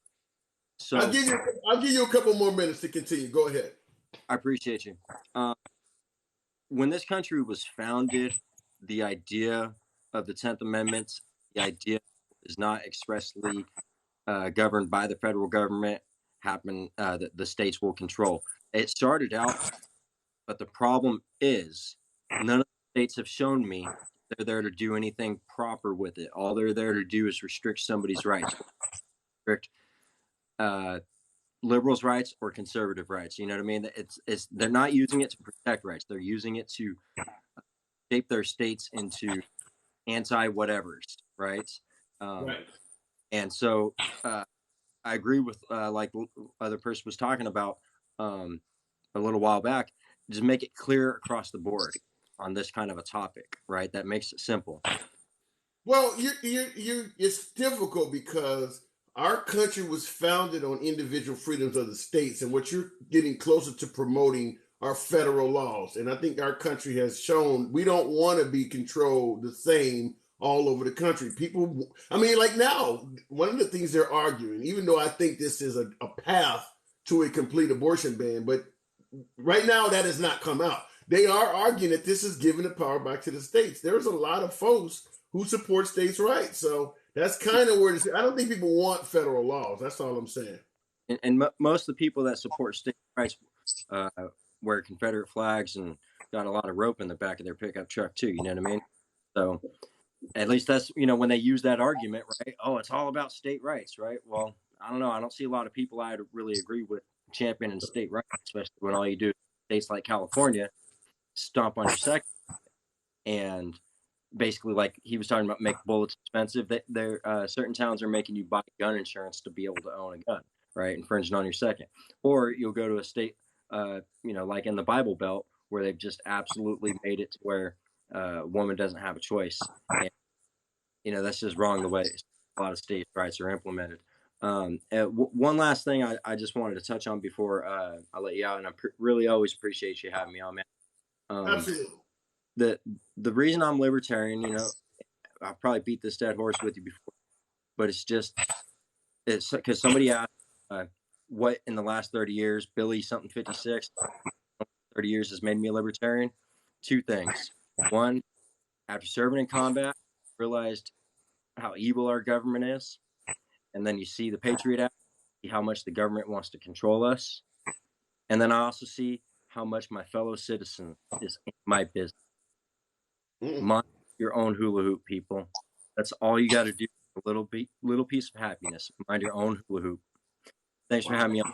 So I'll give you a couple more minutes to continue. Go ahead. I appreciate you. When this country was founded, the idea of the 10th Amendment, the idea is not expressly governed by the federal government, that the states will control. It started out, but the problem is none of the states have shown me they're there to do anything proper with it. All they're there to do is restrict somebody's rights, restrict liberals' rights or conservative rights. You know what I mean? They're not using it to protect rights. They're using it to shape their states into anti-whatevers, right? Right. And so I agree with like other person was talking about a little while back. Just make it clear across the board on this kind of a topic, right? That makes it simple. Well, it's difficult because our country was founded on individual freedoms of the states, and what you're getting closer to promoting are federal laws. And I think our country has shown we don't want to be controlled the same all over the country. People, I mean, like now, one of the things they're arguing, even though I think this is a path to a complete abortion ban, but right now that has not come out. They are arguing that this is giving the power back to the states. There's a lot of folks who support states' rights. So that's kind of where it's, I don't think people want federal laws. That's all I'm saying. And most of the people that support states' rights wear Confederate flags and got a lot of rope in the back of their pickup truck too. You know what I mean? So at least that's, when they use that argument, right? Oh, it's all about state rights, right? Well, I don't know. I don't see a lot of people I'd really agree with championing state rights, especially when all you do in states like California stomp on your second. And basically, like he was talking about, make bullets expensive. There, certain towns are making you buy gun insurance to be able to own a gun, right? Infringing on your second. Or you'll go to a state, like in the Bible Belt, where they've just absolutely made it to where a woman doesn't have a choice. And, that's just wrong the way a lot of states' rights are implemented. One last thing I just wanted to touch on before I let you out, and I really always appreciate you having me on, man. Absolutely. The reason I'm libertarian, I'll probably beat this dead horse with you before, but it's because somebody asked what in the last 30 years, Billy something 56, 30 years has made me a libertarian. Two things. One, after serving in combat, I realized how evil our government is. And then you see the Patriot Act, see how much the government wants to control us. And then I also see how much my fellow citizen is in my business. Mind your own hula hoop, people. That's all you got to do. A little piece of happiness. Mind your own hula hoop. Thanks for having me on.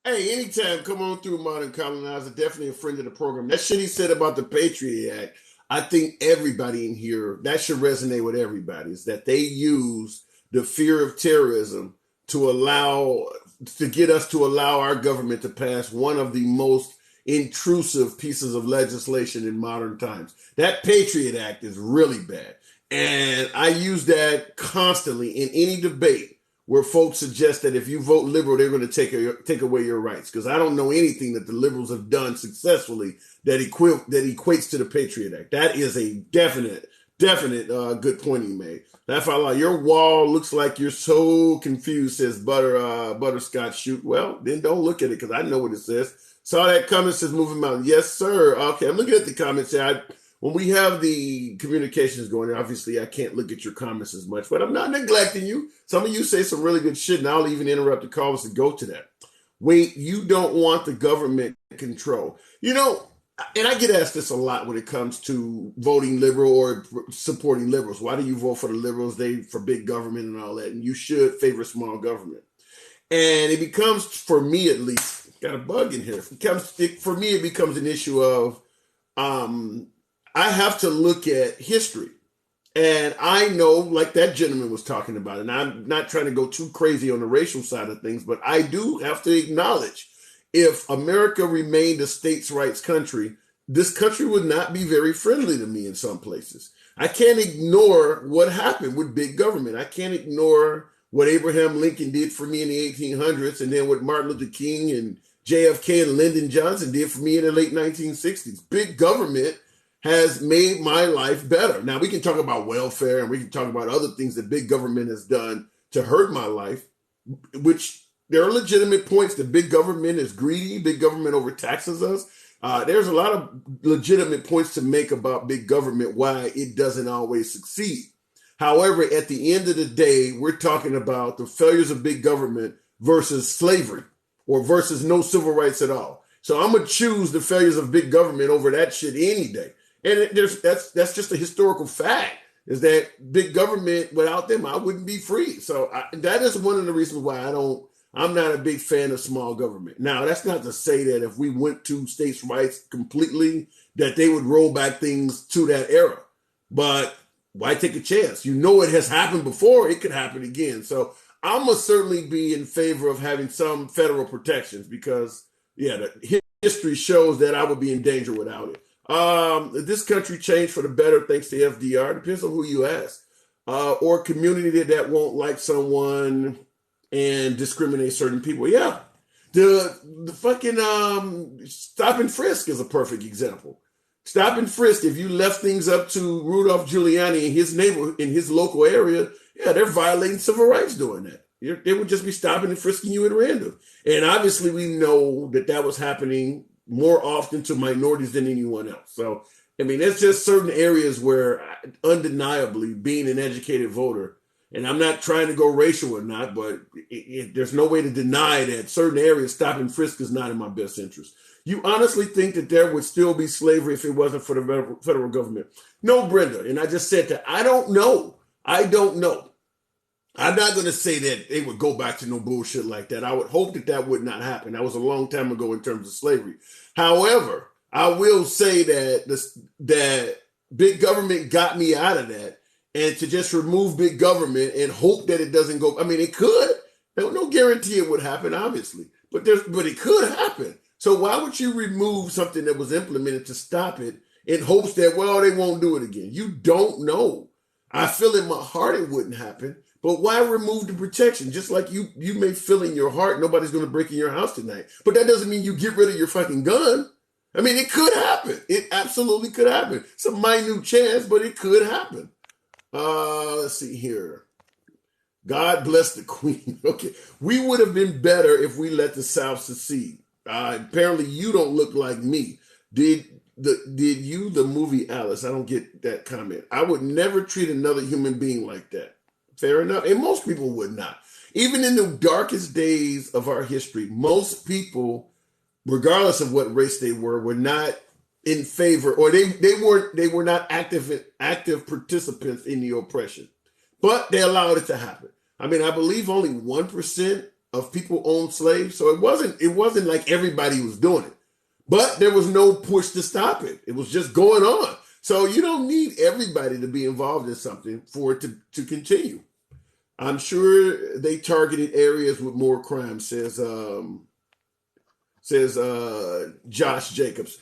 Hey, anytime, come on through, Modern Colonizer. Definitely a friend of the program. That shit he said about the Patriot Act, I think everybody in here, that should resonate with everybody, is that they use the fear of terrorism to get us to allow our government to pass one of the most intrusive pieces of legislation in modern times. That Patriot Act is really bad. And I use that constantly in any debate where folks suggest that if you vote liberal, they're going to take away your rights. Because I don't know anything that the liberals have done successfully that equates to the Patriot Act. That is a definite good point he made. That's why your wall looks like you're so confused, says Butterscotch Shoot. Well, then don't look at it because I know what it says. Saw that comment, says Moving Mountain. Yes, sir. Okay, I'm looking at the comments here. When we have the communications going, obviously I can't look at your comments as much, but I'm not neglecting you. Some of you say some really good shit, and I'll even interrupt the callers to go to that. Wait, you don't want the government control. And I get asked this a lot when it comes to voting liberal or supporting liberals. Why do you vote for the liberals? They for big government and all that, and you should favor small government. And it becomes, for me at least, got a bug in here. For me, it becomes an issue of I have to look at history. And I know, like that gentleman was talking about, and I'm not trying to go too crazy on the racial side of things, but I do have to acknowledge if America remained a states' rights country, this country would not be very friendly to me in some places. I can't ignore what happened with big government. I can't ignore what Abraham Lincoln did for me in the 1800s, and then what Martin Luther King and JFK and Lyndon Johnson did for me in the late 1960s. Big government has made my life better. Now, we can talk about welfare and we can talk about other things that big government has done to hurt my life, which there are legitimate points that big government is greedy, big government overtaxes us. There's a lot of legitimate points to make about big government, why it doesn't always succeed. However, at the end of the day, we're talking about the failures of big government versus slavery or versus no civil rights at all. So I'm going to choose the failures of big government over that shit any day. And that's just a historical fact, is that big government, without them, I wouldn't be free. So that is one of the reasons why I'm not a big fan of small government. Now, that's not to say that if we went to states' rights completely, that they would roll back things to that era. But why take a chance? It has happened before. It could happen again. So I'm going to certainly be in favor of having some federal protections because, the history shows that I would be in danger without it. This country changed for the better thanks to FDR. Depends on who you ask. Or community that won't like someone and discriminate certain people. Yeah. The fucking stop and frisk is a perfect example. Stop and frisk, if you left things up to Rudolph Giuliani in his local area, they're violating civil rights doing that. They would just be stopping and frisking you at random. And obviously we know that was happening more often to minorities than anyone else. So, there's just certain areas where undeniably being an educated voter, and I'm not trying to go racial or not, but there's no way to deny that certain areas stop and frisk is not in my best interest. You honestly think that there would still be slavery if it wasn't for the federal government? No, Brenda. And I just said that I don't know. I'm not going to say that they would go back to no bullshit like that. I would hope that would not happen. That was a long time ago in terms of slavery. However, I will say that big government got me out of that, and to just remove big government and hope that it doesn't go. I mean, it could. No guarantee it would happen, obviously, but it could happen. So why would you remove something that was implemented to stop it in hopes that, well, they won't do it again? You don't know. I feel in my heart it wouldn't happen, but why remove the protection? Just like you may feel in your heart nobody's going to break in your house tonight, but that doesn't mean you get rid of your fucking gun. I mean, it could happen. It absolutely could happen. It's a minute chance, but it could happen. Let's see here. God bless the Queen. Okay, we would have been better if we let the South secede. Apparently, you don't look like me. Did you the movie Alice? I don't get that comment. I would never treat another human being like that. Fair enough, and most people would not. Even in the darkest days of our history, most people, regardless of what race they were not in favor, or they were not active participants in the oppression, but they allowed it to happen. I mean, I believe only 1% of people owned slaves, so it wasn't like everybody was doing it, but there was no push to stop it. It was just going on. So you don't need everybody to be involved in something for it to continue. I'm sure they targeted areas with more crime, says Josh Jacobs.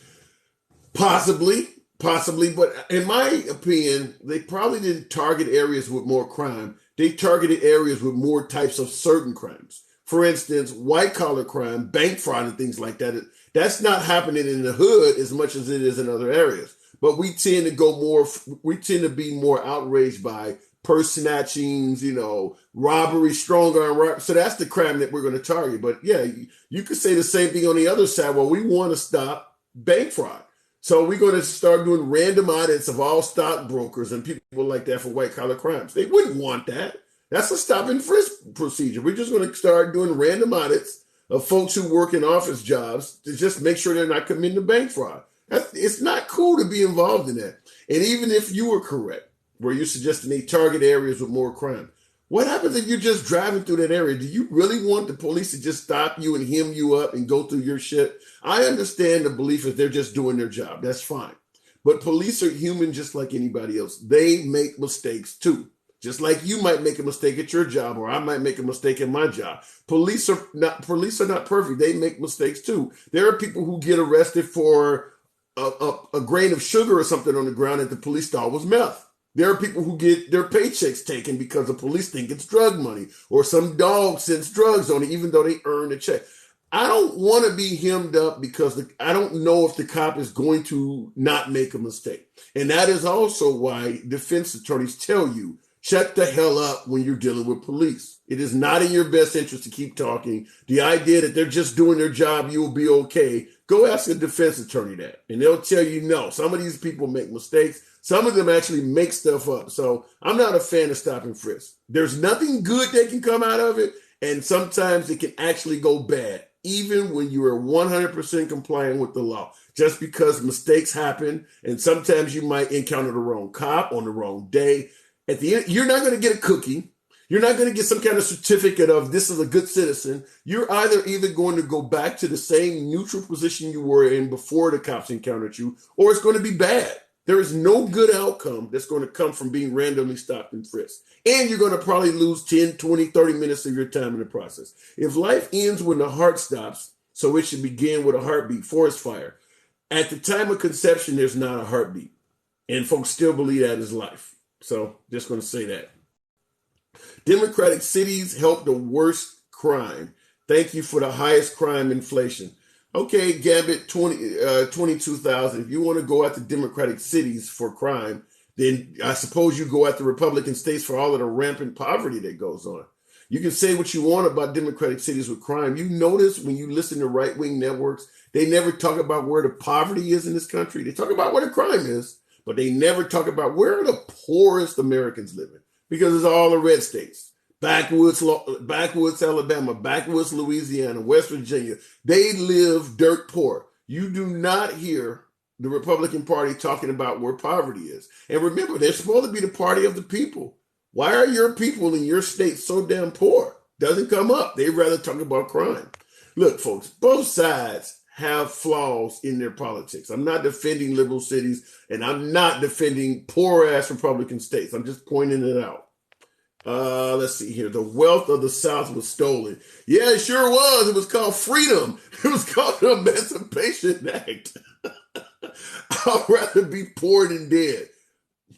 Possibly, but in my opinion, they probably didn't target areas with more crime. They targeted areas with more types of certain crimes. For instance, white-collar crime, bank fraud, and things like that. That's not happening in the hood as much as it is in other areas. But we tend to be more outraged by purse snatchings, robbery, strong arm robbery. So that's the crime that we're going to target. But yeah, you could say the same thing on the other side. Well, we want to stop bank fraud. So we're going to start doing random audits of all stockbrokers and people like that for white-collar crimes. They wouldn't want that. That's a stop and frisk procedure. We're just going to start doing random audits of folks who work in office jobs to just make sure they're not committing bank fraud. It's not cool to be involved in that. And even if you were correct, where you're suggesting they target areas with more crime, what happens if you're just driving through that area? Do you really want the police to just stop you and hem you up and go through your shit? I understand the belief that they're just doing their job. That's fine. But police are human just like anybody else. They make mistakes too. Just like you might make a mistake at your job, or I might make a mistake at my job. Police are not perfect. They make mistakes too. There are people who get arrested for a grain of sugar or something on the ground that the police thought was meth. There are people who get their paychecks taken because the police think it's drug money, or some dog sends drugs on it, even though they earned a check. I don't want to be hemmed up because I don't know if the cop is going to not make a mistake. And that is also why defense attorneys tell you, shut the hell up when you're dealing with police. It is not in your best interest to keep talking. The idea that they're just doing their job, you'll be okay. Go ask a defense attorney that, and they'll tell you no. Some of these people make mistakes. Some of them actually make stuff up. So I'm not a fan of stop and frisk. There's nothing good that can come out of it, and sometimes it can actually go bad, even when you are 100% compliant with the law. Just because mistakes happen, and sometimes you might encounter the wrong cop on the wrong day. At the end, you're not going to get a cookie. You're not going to get some kind of certificate of this is a good citizen. You're either going to go back to the same neutral position you were in before the cops encountered you, or it's going to be bad. There is no good outcome that's going to come from being randomly stopped and frisked. And you're going to probably lose 10, 20, 30 minutes of your time in the process. If life ends when the heart stops, so it should begin with a heartbeat, forest fire. At the time of conception, there's not a heartbeat. And folks still believe that is life. So just going to say that. Democratic cities help the worst crime. Thank you for the highest crime inflation. Okay, Gambit, 22,000. If you want to go after Democratic cities for crime, then I suppose you go after Republican states for all of the rampant poverty that goes on. You can say what you want about Democratic cities with crime. You notice when you listen to right-wing networks, they never talk about where the poverty is in this country. They talk about where the crime is, but they never talk about where are the poorest Americans living, because it's all the red states. Backwoods Alabama, backwoods Louisiana, West Virginia. They live dirt poor. You do not hear the Republican Party talking about where poverty is. And remember, they're supposed to be the party of the people. Why are your people in your state so damn poor? Doesn't come up. They'd rather talk about crime. Look, folks, both sides have flaws in their politics. I'm not defending liberal cities, and I'm not defending poor-ass Republican states. I'm just pointing it out. Let's see here. The wealth of the South was stolen. Yeah, it sure was. It was called freedom. It was called the Emancipation Act. I'd rather be poor than dead.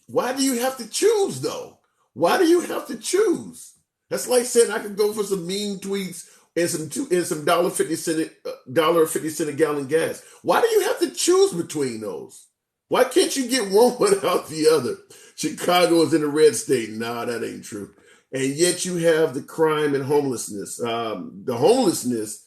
Why do you have to choose, though? Why do you have to choose? That's like saying I could go for some mean tweets and some $1.50 a gallon gas. Why do you have to choose between those? Why can't you get one without the other? Chicago is in a red state. Nah, that ain't true. And yet you have the crime and homelessness. The homelessness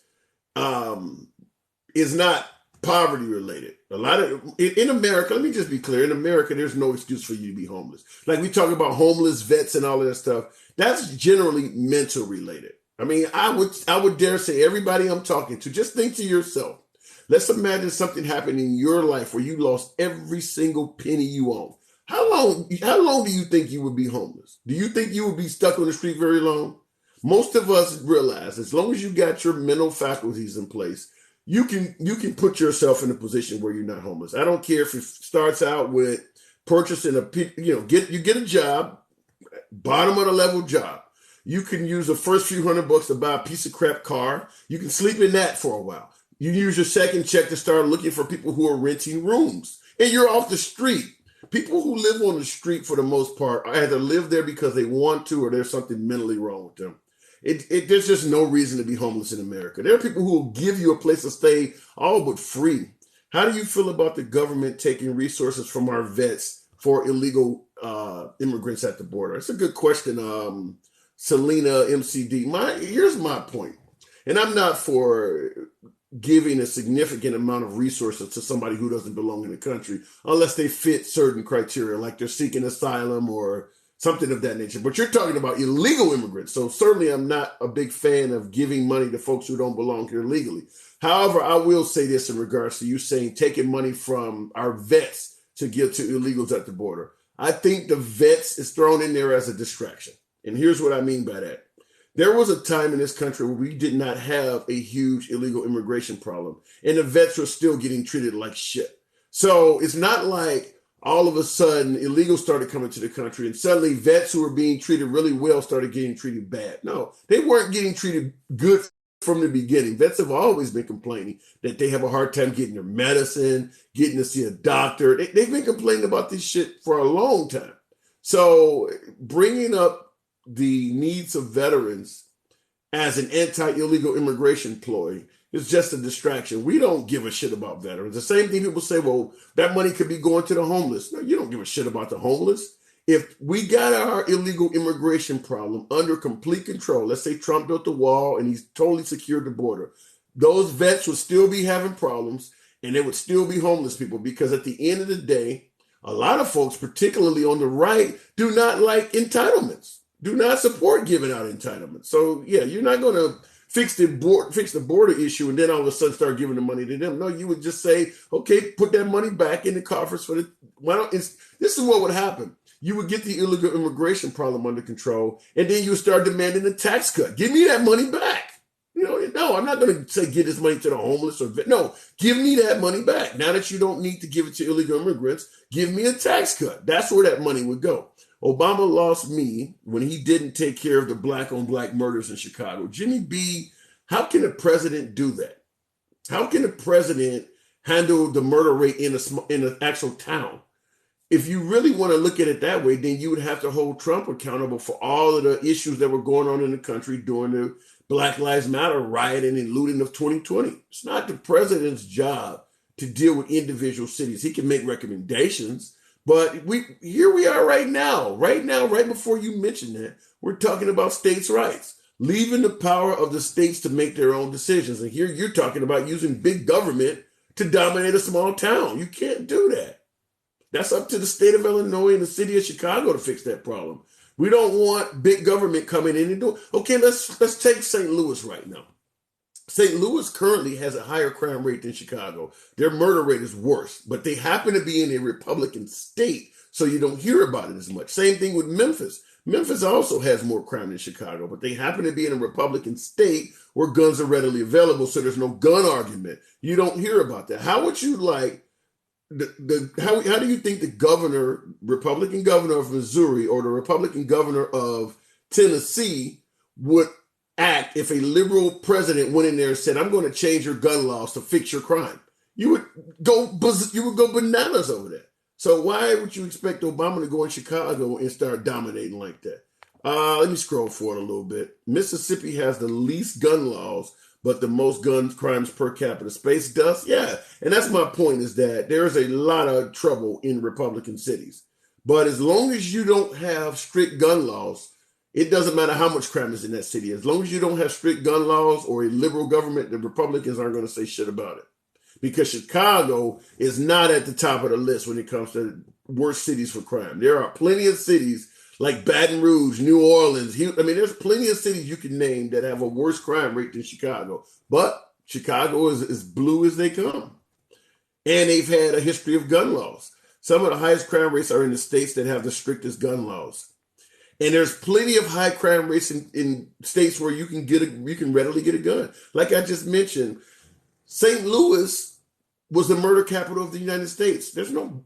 is not poverty related. A lot of in America, let me just be clear, in America, there's no excuse for you to be homeless. Like we talk about homeless vets and all of that stuff. That's generally mental related. I mean, I would dare say everybody I'm talking to, just think to yourself. Let's imagine something happened in your life where you lost every single penny you own. How long do you think you would be homeless? Do you think you would be stuck on the street very long? Most of us realize as long as you got your mental faculties in place, you can put yourself in a position where you're not homeless. I don't care if it starts out with purchasing get a job, bottom of the level job. You can use the first few $100 to buy a piece of crap car. You can sleep in that for a while. You use your second check to start looking for people who are renting rooms, and you're off the street. People who live on the street, for the most part, either live there because they want to, or there's something mentally wrong with them. There's just no reason to be homeless in America. There are people who will give you a place to stay, all but free. How do you feel about the government taking resources from our vets for illegal immigrants at the border? It's a good question, Selena MCD. Here's my point, and I'm not for giving a significant amount of resources to somebody who doesn't belong in the country unless they fit certain criteria, like they're seeking asylum or something of that nature. But you're talking about illegal immigrants. So certainly I'm not a big fan of giving money to folks who don't belong here legally. However, I will say this in regards to you saying taking money from our vets to give to illegals at the border. I think the vets is thrown in there as a distraction. And here's what I mean by that. There was a time in this country where we did not have a huge illegal immigration problem, and the vets were still getting treated like shit. So it's not like all of a sudden illegals started coming to the country and suddenly vets who were being treated really well started getting treated bad. No, they weren't getting treated good from the beginning. Vets have always been complaining that they have a hard time getting their medicine, getting to see a doctor. They've been complaining about this shit for a long time. So bringing up the needs of veterans as an anti-illegal immigration ploy is just a distraction. We don't give a shit about veterans. The same thing people say, well, that money could be going to the homeless. No, you don't give a shit about the homeless. If we got our illegal immigration problem under complete control, let's say Trump built the wall and he's totally secured the border, those vets would still be having problems and there would still be homeless people, because at the end of the day, a lot of folks, particularly on the right, do not like entitlements, do not support giving out entitlements. So yeah, you're not going to fix the border issue and then all of a sudden start giving the money to them. No, you would just say, okay, put that money back in the coffers for the. This is what would happen. You would get the illegal immigration problem under control, and then you would start demanding a tax cut. Give me that money back. No, I'm not going to say give this money to the homeless no, give me that money back. Now that you don't need to give it to illegal immigrants, give me a tax cut. That's where that money would go. Obama lost me when he didn't take care of the black-on-black murders in Chicago. Jimmy B, how can a president do that? How can a president handle the murder rate in an actual town? If you really want to look at it that way, then you would have to hold Trump accountable for all of the issues that were going on in the country during the Black Lives Matter rioting and looting of 2020. It's not the president's job to deal with individual cities. He can make recommendations, but here we are right now, right before you mentioned that, we're talking about states' rights, leaving the power of the states to make their own decisions. And here you're talking about using big government to dominate a small town. You can't do that. That's up to the state of Illinois and the city of Chicago to fix that problem. We don't want big government coming in and doing. Okay, let's take St. Louis right now. St. Louis currently has a higher crime rate than Chicago. Their murder rate is worse, but they happen to be in a Republican state, so you don't hear about it as much. Same thing with Memphis. Memphis also has more crime than Chicago, but they happen to be in a Republican state where guns are readily available, so there's no gun argument. You don't hear about that. How would you like how do you think the governor, Republican governor of Missouri or the Republican governor of Tennessee would act if a liberal president went in there and said, "I'm going to change your gun laws to fix your crime"? You would go bananas over that. So why would you expect Obama to go in Chicago and start dominating like that? Let me scroll forward a little bit. Mississippi has the least gun laws, but the most gun crimes per capita. Space does, yeah. And that's my point, is that there's a lot of trouble in Republican cities. But as long as you don't have strict gun laws, it doesn't matter how much crime is in that city. As long as you don't have strict gun laws or a liberal government, the Republicans aren't going to say shit about it. Because Chicago is not at the top of the list when it comes to worst cities for crime. There are plenty of cities like Baton Rouge, New Orleans. There's plenty of cities you can name that have a worse crime rate than Chicago. But Chicago is as blue as they come. And they've had a history of gun laws. Some of the highest crime rates are in the states that have the strictest gun laws. And there's plenty of high crime rates in states where you can readily get a gun. Like I just mentioned, St. Louis was the murder capital of the United States. There's no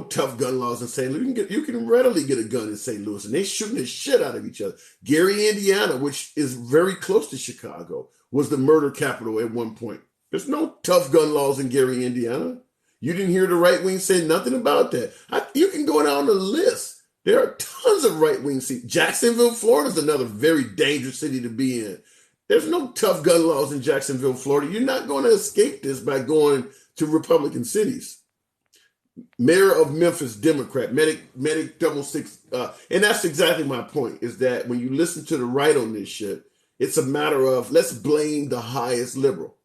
tough gun laws in St. Louis. You can readily get a gun in St. Louis, and they shooting the shit out of each other. Gary, Indiana, which is very close to Chicago, was the murder capital at one point. There's no tough gun laws in Gary, Indiana. You didn't hear the right wing say nothing about that. You can go down the list. There are tons of right wing cities. Jacksonville, Florida is another very dangerous city to be in. There's no tough gun laws in Jacksonville, Florida. You're not going to escape this by going to Republican cities. Mayor of Memphis, Democrat, Medic 66. And that's exactly my point, is that when you listen to the right on this shit, it's a matter of, let's blame the highest liberal.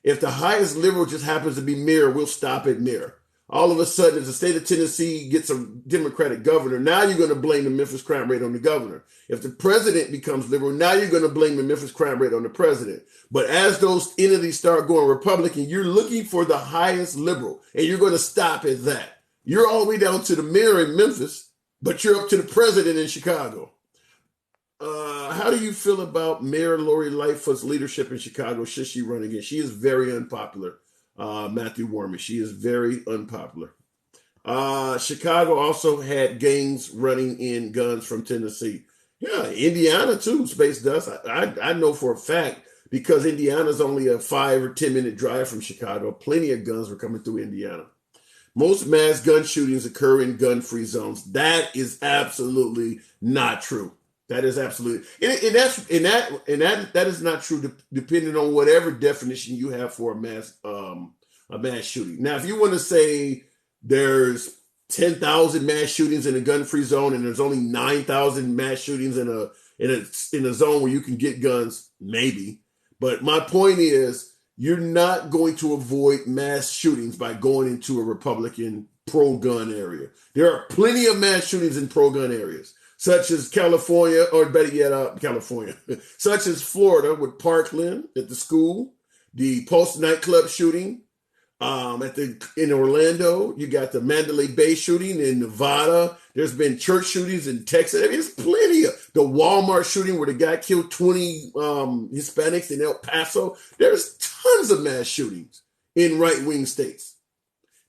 If the highest liberal just happens to be mayor, we'll stop at mayor. All of a sudden, as the state of Tennessee gets a Democratic governor, now you're going to blame the Memphis crime rate on the governor. If the president becomes liberal, now you're going to blame the Memphis crime rate on the president. But as those entities start going Republican, you're looking for the highest liberal, and you're going to stop at that. You're all the way down to the mayor in Memphis, but you're up to the president in Chicago. How do you feel about Mayor Lori Lightfoot's leadership in Chicago? Should she run again? She is very unpopular. Matthew Warman. She is very unpopular. Chicago also had gangs running in guns from Tennessee. Yeah, Indiana too, Space Dust. I know for a fact, because Indiana's only a 5 or 10 minute drive from Chicago. Plenty of guns were coming through Indiana. Most mass gun shootings occur in gun-free zones. That is absolutely not true. That is absolutely, and that is not true, depending on whatever definition you have for a mass shooting. Now, if you want to say there's 10,000 mass shootings in a gun-free zone and there's only 9,000 mass shootings in a zone where you can get guns, maybe. But my point is, you're not going to avoid mass shootings by going into a Republican pro-gun area. There are plenty of mass shootings in pro-gun areas, such as California, or better yet, California, such as Florida with Parkland at the school, the Pulse nightclub shooting in Orlando. You got the Mandalay Bay shooting in Nevada. There's been church shootings in Texas. I mean, there's plenty of the Walmart shooting where the guy killed 20 Hispanics in El Paso. There's tons of mass shootings in right-wing states.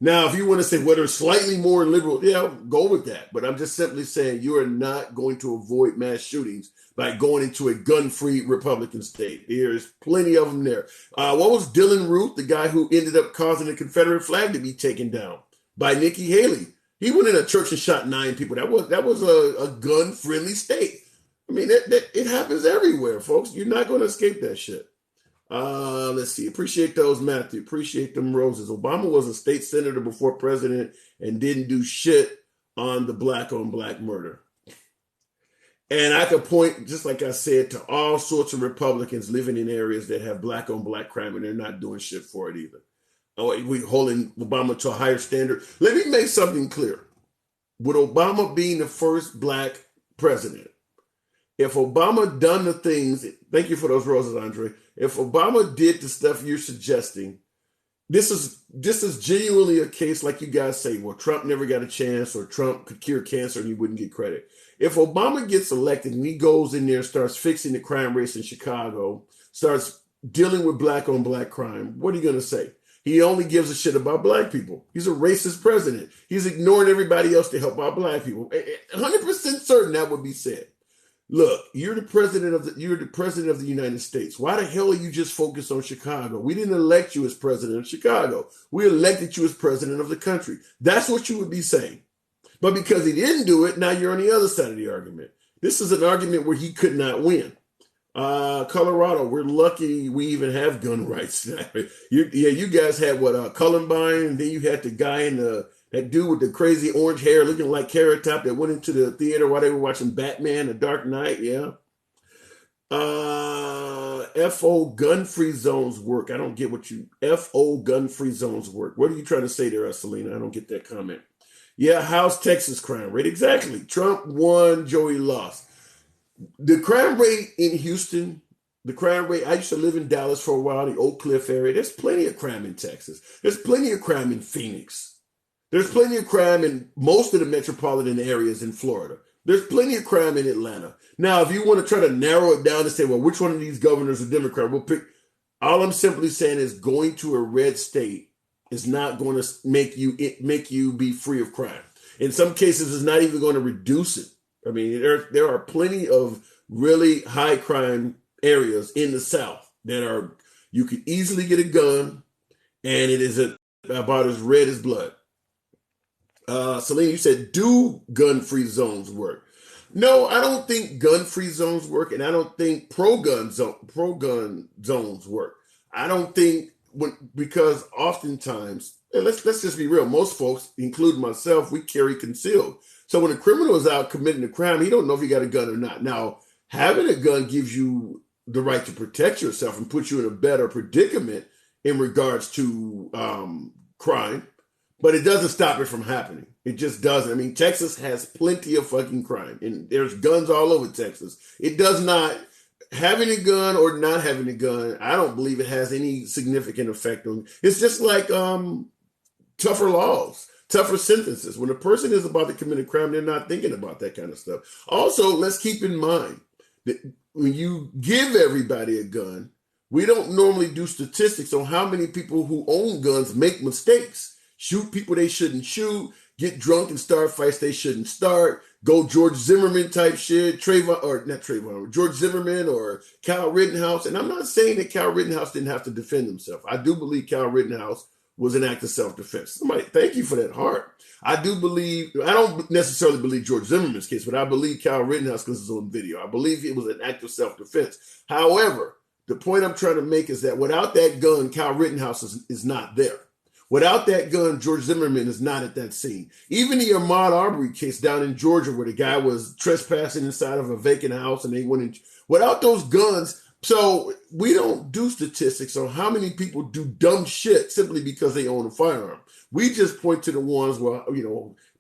Now, if you want to say whether it's slightly more liberal, yeah, go with that. But I'm just simply saying you are not going to avoid mass shootings by going into a gun-free Republican state. There's plenty of them there. What was Dylan Root, the guy who ended up causing the Confederate flag to be taken down by Nikki Haley? He went in a church and shot 9 people. That was a gun-friendly state. I mean, it happens everywhere, folks. You're not going to escape that shit. Let's see. Appreciate those, Matthew. Appreciate them roses. Obama was a state senator before president and didn't do shit on the black-on-black murder. And I could point, just like I said, to all sorts of Republicans living in areas that have black-on-black crime, and they're not doing shit for it either. We're holding Obama to a higher standard. Let me make something clear. With Obama being the first black president, if Obama done the things, thank you for those roses, Andre. If Obama did the stuff you're suggesting, this is genuinely a case like you guys say, well, Trump never got a chance or Trump could cure cancer and he wouldn't get credit. If Obama gets elected and he goes in there and starts fixing the crime rates in Chicago, starts dealing with black on black crime, what are you going to say? He only gives a shit about black people. He's a racist president. He's ignoring everybody else to help out black people. 100% certain that would be said. Look, you're the president of the United States. Why the hell are you just focused on Chicago? We didn't elect you as president of Chicago. We elected you as president of the country. That's what you would be saying. But because he didn't do it, now you're on the other side of the argument. This is an argument where he could not win. Colorado, we're lucky we even have gun rights. You guys had what, Columbine, and then you had the guy that dude with the crazy orange hair looking like Carrot Top that went into the theater while they were watching Batman, The Dark Knight, yeah. FO gun-free zones work. I don't get FO gun-free zones work. What are you trying to say there, Selena? I don't get that comment. Yeah, how's Texas crime rate? Exactly. Trump won, Joey lost. The crime rate in Houston, I used to live in Dallas for a while, the Oak Cliff area. There's plenty of crime in Texas. There's plenty of crime in Phoenix. There's plenty of crime in most of the metropolitan areas in Florida. There's plenty of crime in Atlanta. Now, if you want to try to narrow it down and say, well, which one of these governors are Democrat, we'll pick. All I'm simply saying is going to a red state is not going to make you be free of crime. In some cases, it's not even going to reduce it. I mean, there are plenty of really high crime areas in the South that you could easily get a gun, and it is about as red as blood. Selena, you said, do gun-free zones work? No, I don't think gun-free zones work, and I don't think pro-gun zones work. I don't think because oftentimes, and let's just be real, most folks, including myself, we carry concealed. So when a criminal is out committing a crime, he don't know if he got a gun or not. Now, having a gun gives you the right to protect yourself and put you in a better predicament in regards to crime, but it doesn't stop it from happening. It just doesn't. I mean, Texas has plenty of fucking crime, and there's guns all over Texas. It does not, having a gun or not having a gun, I don't believe it has any significant effect on. It's just like tougher laws, tougher sentences. When a person is about to commit a crime, they're not thinking about that kind of stuff. Also, let's keep in mind that when you give everybody a gun, we don't normally do statistics on how many people who own guns make mistakes, shoot people they shouldn't shoot, get drunk and start fights they shouldn't start, go George Zimmerman type shit, George Zimmerman or Kyle Rittenhouse. And I'm not saying that Kyle Rittenhouse didn't have to defend himself. I do believe Kyle Rittenhouse was an act of self-defense. Somebody, thank you for that heart. I don't necessarily believe George Zimmerman's case, but I believe Kyle Rittenhouse because it's on video. I believe it was an act of self-defense. However, the point I'm trying to make is that without that gun, Kyle Rittenhouse is not there. Without that gun, George Zimmerman is not at that scene. Even the Ahmaud Arbery case down in Georgia where the guy was trespassing inside of a vacant house and they went in. Without those guns, so we don't do statistics on how many people do dumb shit simply because they own a firearm. We just point to the ones where,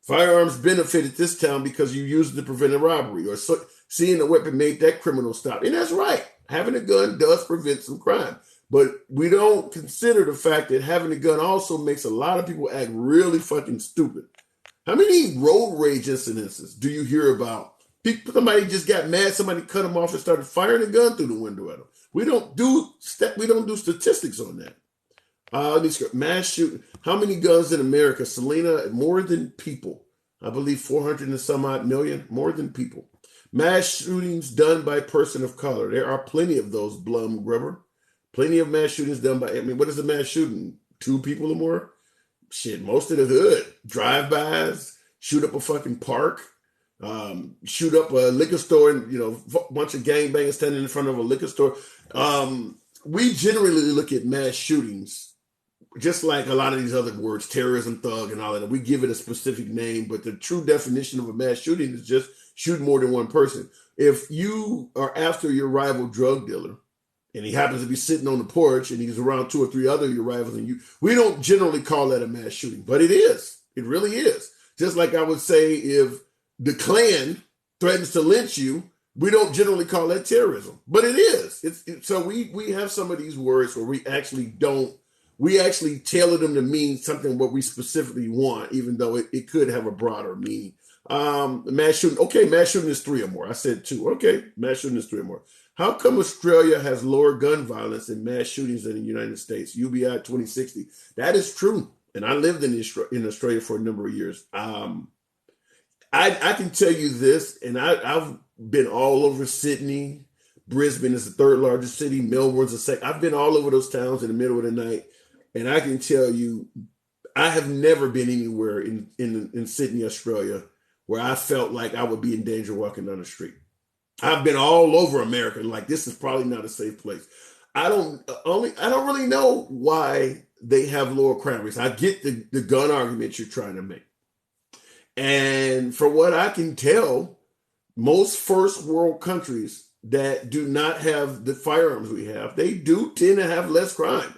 firearms benefited this town because you used it to prevent a robbery, or seeing a weapon made that criminal stop. And that's right. Having a gun does prevent some crime. But we don't consider the fact that having a gun also makes a lot of people act really fucking stupid. How many road rage incidences do you hear about? Somebody just got mad, somebody cut them off and started firing a gun through the window at them. We don't do statistics on that. Mass shooting. How many guns in America? Selena, more than people. I believe 400 and some odd million, more than people. Mass shootings done by person of color. There are plenty of those, Blum Grubber. Plenty of mass shootings done by, what is a mass shooting? 2 people or more? Shit, most of the hood. Drive-bys, shoot up a fucking park, shoot up a liquor store, and, a bunch of gangbangers standing in front of a liquor store. We generally look at mass shootings, just like a lot of these other words, terrorism, thug, and all that. We give it a specific name, but the true definition of a mass shooting is just shoot more than one person. If you are after your rival drug dealer, and he happens to be sitting on the porch and he's around 2 or 3 other of your rivals and we don't generally call that a mass shooting, but it is. It really is. Just like I would say if the Klan threatens to lynch you, we don't generally call that terrorism, but it is. So we have some of these words where we actually don't we actually tailor them to mean something what we specifically want, even though it could have a broader meaning. Mass shooting. Okay, mass shooting is 3 or more. I said 2. Okay, mass shooting is 3 or more. How come Australia has lower gun violence and mass shootings than the United States? UBI 2060. That is true. And I lived in Australia for a number of years. I can tell you this, and I've been all over Sydney. Brisbane is the 3rd largest city. Melbourne's the 2nd. I've been all over those towns in the middle of the night. And I can tell you, I have never been anywhere in Sydney, Australia, where I felt like I would be in danger walking down the street. I've been all over America, and like, this is probably not a safe place. I don't really know why they have lower crime rates. I get the gun argument you're trying to make. And from what I can tell, most first world countries that do not have the firearms we have, they do tend to have less crime.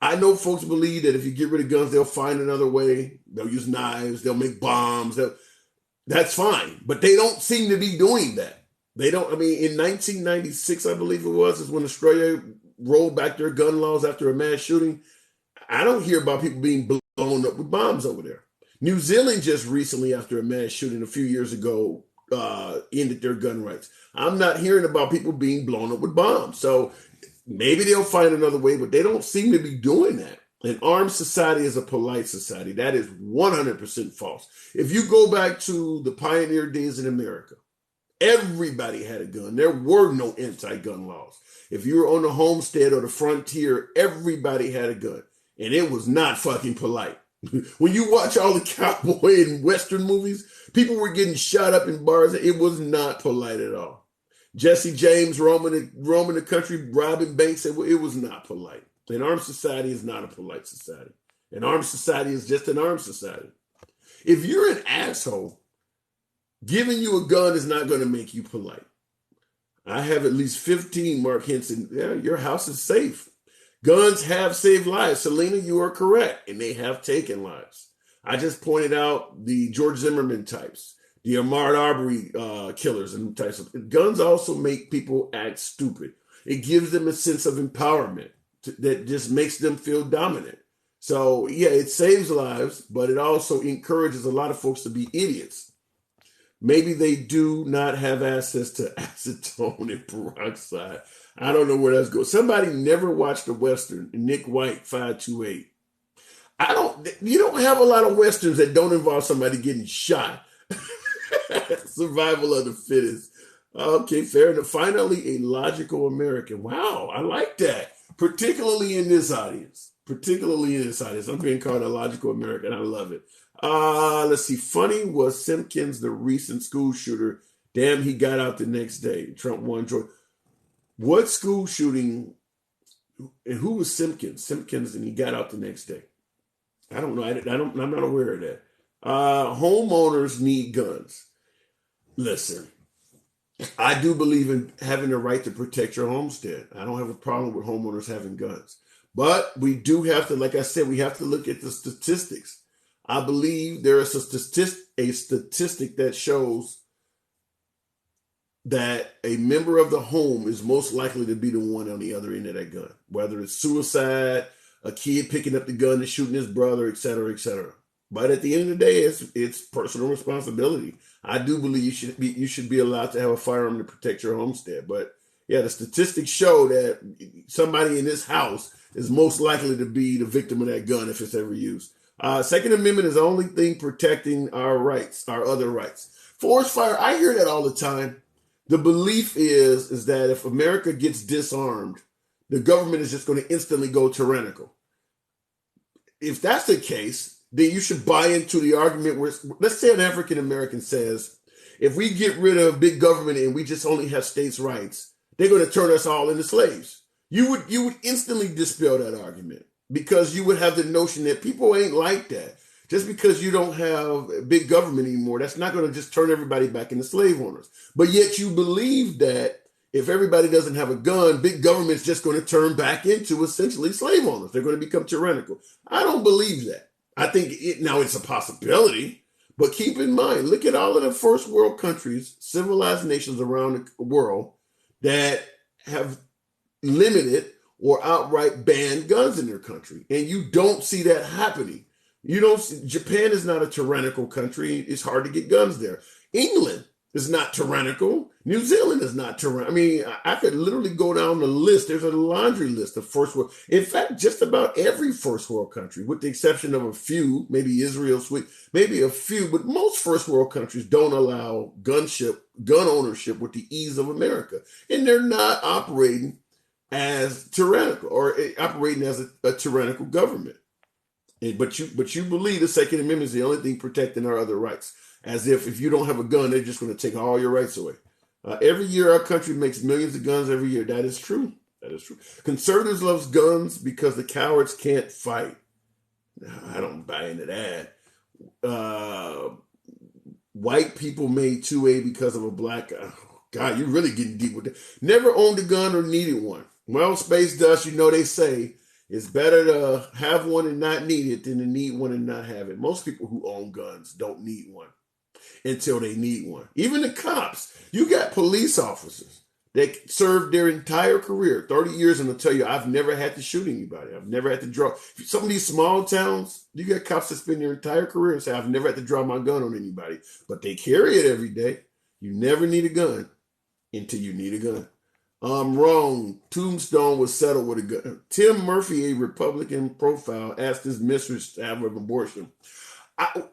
I know folks believe that if you get rid of guns, they'll find another way. They'll use knives. They'll make bombs. That's fine. But they don't seem to be doing that. They don't. I mean, in 1996, I believe it was, is when Australia rolled back their gun laws after a mass shooting. I don't hear about people being blown up with bombs over there. New Zealand just recently, after a mass shooting a few years ago, ended their gun rights. I'm not hearing about people being blown up with bombs. So maybe they'll find another way, but they don't seem to be doing that. An armed society is a polite society. That is 100% false. If you go back to the pioneer days in America, everybody had a gun. There were no anti-gun laws. If you were on the homestead or the frontier, everybody had a gun. And it was not fucking polite. When you watch all the cowboy and Western movies, people were getting shot up in bars. It was not polite at all. Jesse James roaming the country, robbing banks, it was not polite. An armed society is not a polite society. An armed society is just an armed society. If you're an asshole, giving you a gun is not going to make you polite. I have at least 15 Mark Henson. Yeah, your house is safe. Guns have saved lives. Selena, you are correct. And they have taken lives. I just pointed out the George Zimmerman types, the Ahmaud Arbery killers and types of guns also make people act stupid. It gives them a sense of empowerment that just makes them feel dominant. So yeah, it saves lives, but it also encourages a lot of folks to be idiots. Maybe they do not have access to acetone and peroxide. I don't know where that's going. Somebody never watched a Western, Nick White, 528. You don't have a lot of Westerns that don't involve somebody getting shot. Survival of the fittest. Okay, fair enough. Finally, a logical American. Wow, I like that. Particularly in this audience. I'm being called a logical American. I love it. Let's see. Funny was Simpkins, the recent school shooter. Damn, he got out the next day. Trump won Georgia. What school shooting? And who was Simpkins? Simpkins, and he got out the next day. I don't know. I'm not aware of that. Homeowners need guns. Listen, I do believe in having the right to protect your homestead. I don't have a problem with homeowners having guns. But we do have to, like I said, we have to look at the statistics. I believe there is a statistic that shows that a member of the home is most likely to be the one on the other end of that gun, whether it's suicide, a kid picking up the gun and shooting his brother, et cetera, et cetera. But at the end of the day, it's personal responsibility. I do believe you should be allowed to have a firearm to protect your homestead. But yeah, the statistics show that somebody in this house is most likely to be the victim of that gun if it's ever used. Second Amendment is the only thing protecting our rights, our other rights. Forest fire, I hear that all the time. The belief is that if America gets disarmed, the government is just going to instantly go tyrannical. If that's the case, then you should buy into the argument where, let's say an African American says, if we get rid of big government and we just only have states' rights, they're going to turn us all into slaves. You would instantly dispel that argument because you would have the notion that people ain't like that. Just because you don't have big government anymore, that's not going to just turn everybody back into slave owners. But yet you believe that if everybody doesn't have a gun, big government's just going to turn back into essentially slave owners. They're going to become tyrannical. I don't believe that. I think now it's a possibility, but keep in mind, look at all of the first world countries, civilized nations around the world that have limited or outright ban guns in their country. And you don't see that happening. You don't see, Japan is not a tyrannical country. It's hard to get guns there. England is not tyrannical. New Zealand is not tyrannical. I mean, I could literally go down the list. There's a laundry list of first world. In fact, just about every first world country, with the exception of a few, maybe Israel, maybe a few, but most first world countries don't allow gun ownership with the ease of America. And they're not operating as tyrannical or operating as a tyrannical government. But you believe the Second Amendment is the only thing protecting our other rights, as if you don't have a gun, they're just going to take all your rights away. Every year, our country makes millions of guns every year. That is true. That is true. Conservatives love guns because the cowards can't fight. I don't buy into that. White people made 2A because of a black guy. Oh, God, you're really getting deep with that. Never owned a gun or needed one. Well, Space Dust, they say it's better to have one and not need it than to need one and not have it. Most people who own guns don't need one until they need one. Even the cops. You got police officers that served their entire career, 30 years, and they'll tell you, I've never had to shoot anybody. I've never had to draw. Some of these small towns, you got cops that spend their entire career and say, I've never had to draw my gun on anybody. But they carry it every day. You never need a gun until you need a gun. I'm wrong. Tombstone was settled with a gun. Tim Murphy, a Republican profile, asked his mistress to have an abortion.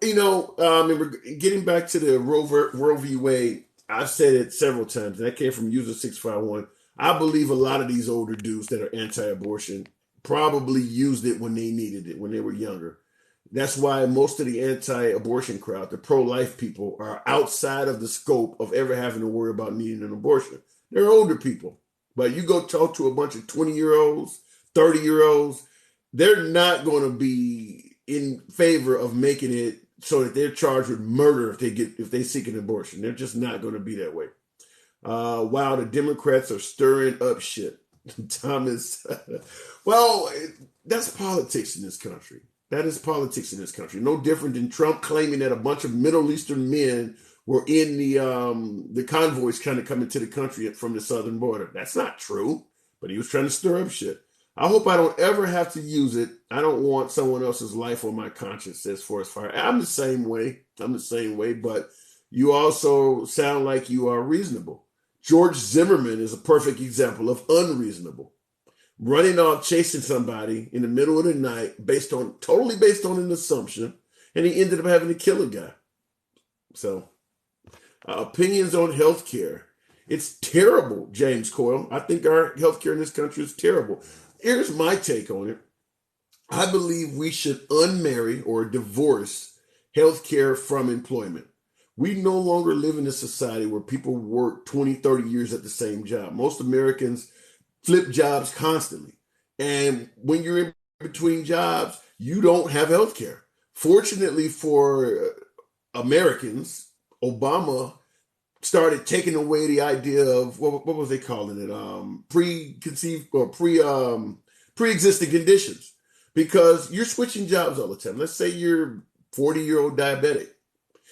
Getting back to the Roe v. Wade, I've said it several times, and that came from user 651. I believe a lot of these older dudes that are anti-abortion probably used it when they needed it, when they were younger. That's why most of the anti-abortion crowd, the pro-life people, are outside of the scope of ever having to worry about needing an abortion. They're older people. But you go talk to a bunch of 20-year-olds, 30-year-olds, they're not going to be in favor of making it so that they're charged with murder if they seek an abortion. They're just not going to be that way. Wow, the Democrats are stirring up shit. Thomas, well, that's politics in this country. That is politics in this country. No different than Trump claiming that a bunch of Middle Eastern men were in the convoys kind of coming to the country from the southern border. That's not true, but he was trying to stir up shit. I hope I don't ever have to use it. I don't want someone else's life on my conscience as far as fire. I'm the same way, but you also sound like you are reasonable. George Zimmerman is a perfect example of unreasonable. Running off, chasing somebody in the middle of the night totally based on an assumption, and he ended up having to kill a guy. So, opinions on healthcare. It's terrible, James Coyle. I think our healthcare in this country is terrible. Here's my take on it. I believe we should unmarry or divorce healthcare from employment. We no longer live in a society where people work 20, 30 years at the same job. Most Americans flip jobs constantly. And when you're in between jobs, you don't have healthcare. Fortunately for Americans, Obama started taking away the idea of what was they calling it? Preconceived or pre-existing conditions, because you're switching jobs all the time. Let's say you're 40-year-old diabetic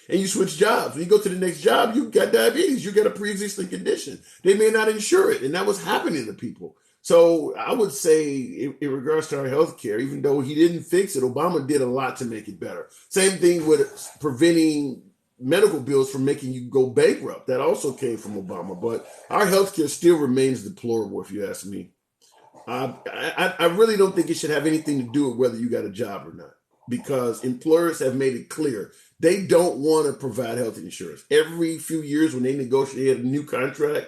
and you switch jobs. When you go to the next job, you got diabetes, you got a pre-existing condition. They may not insure it, and that was happening to people. So I would say in regards to our health care, even though he didn't fix it, Obama did a lot to make it better. Same thing with preventing medical bills from making you go bankrupt. That also came from Obama. But our healthcare still remains deplorable, if you ask me. I really don't think it should have anything to do with whether you got a job or not, because employers have made it clear they don't want to provide health insurance. Every few years when they negotiate a new contract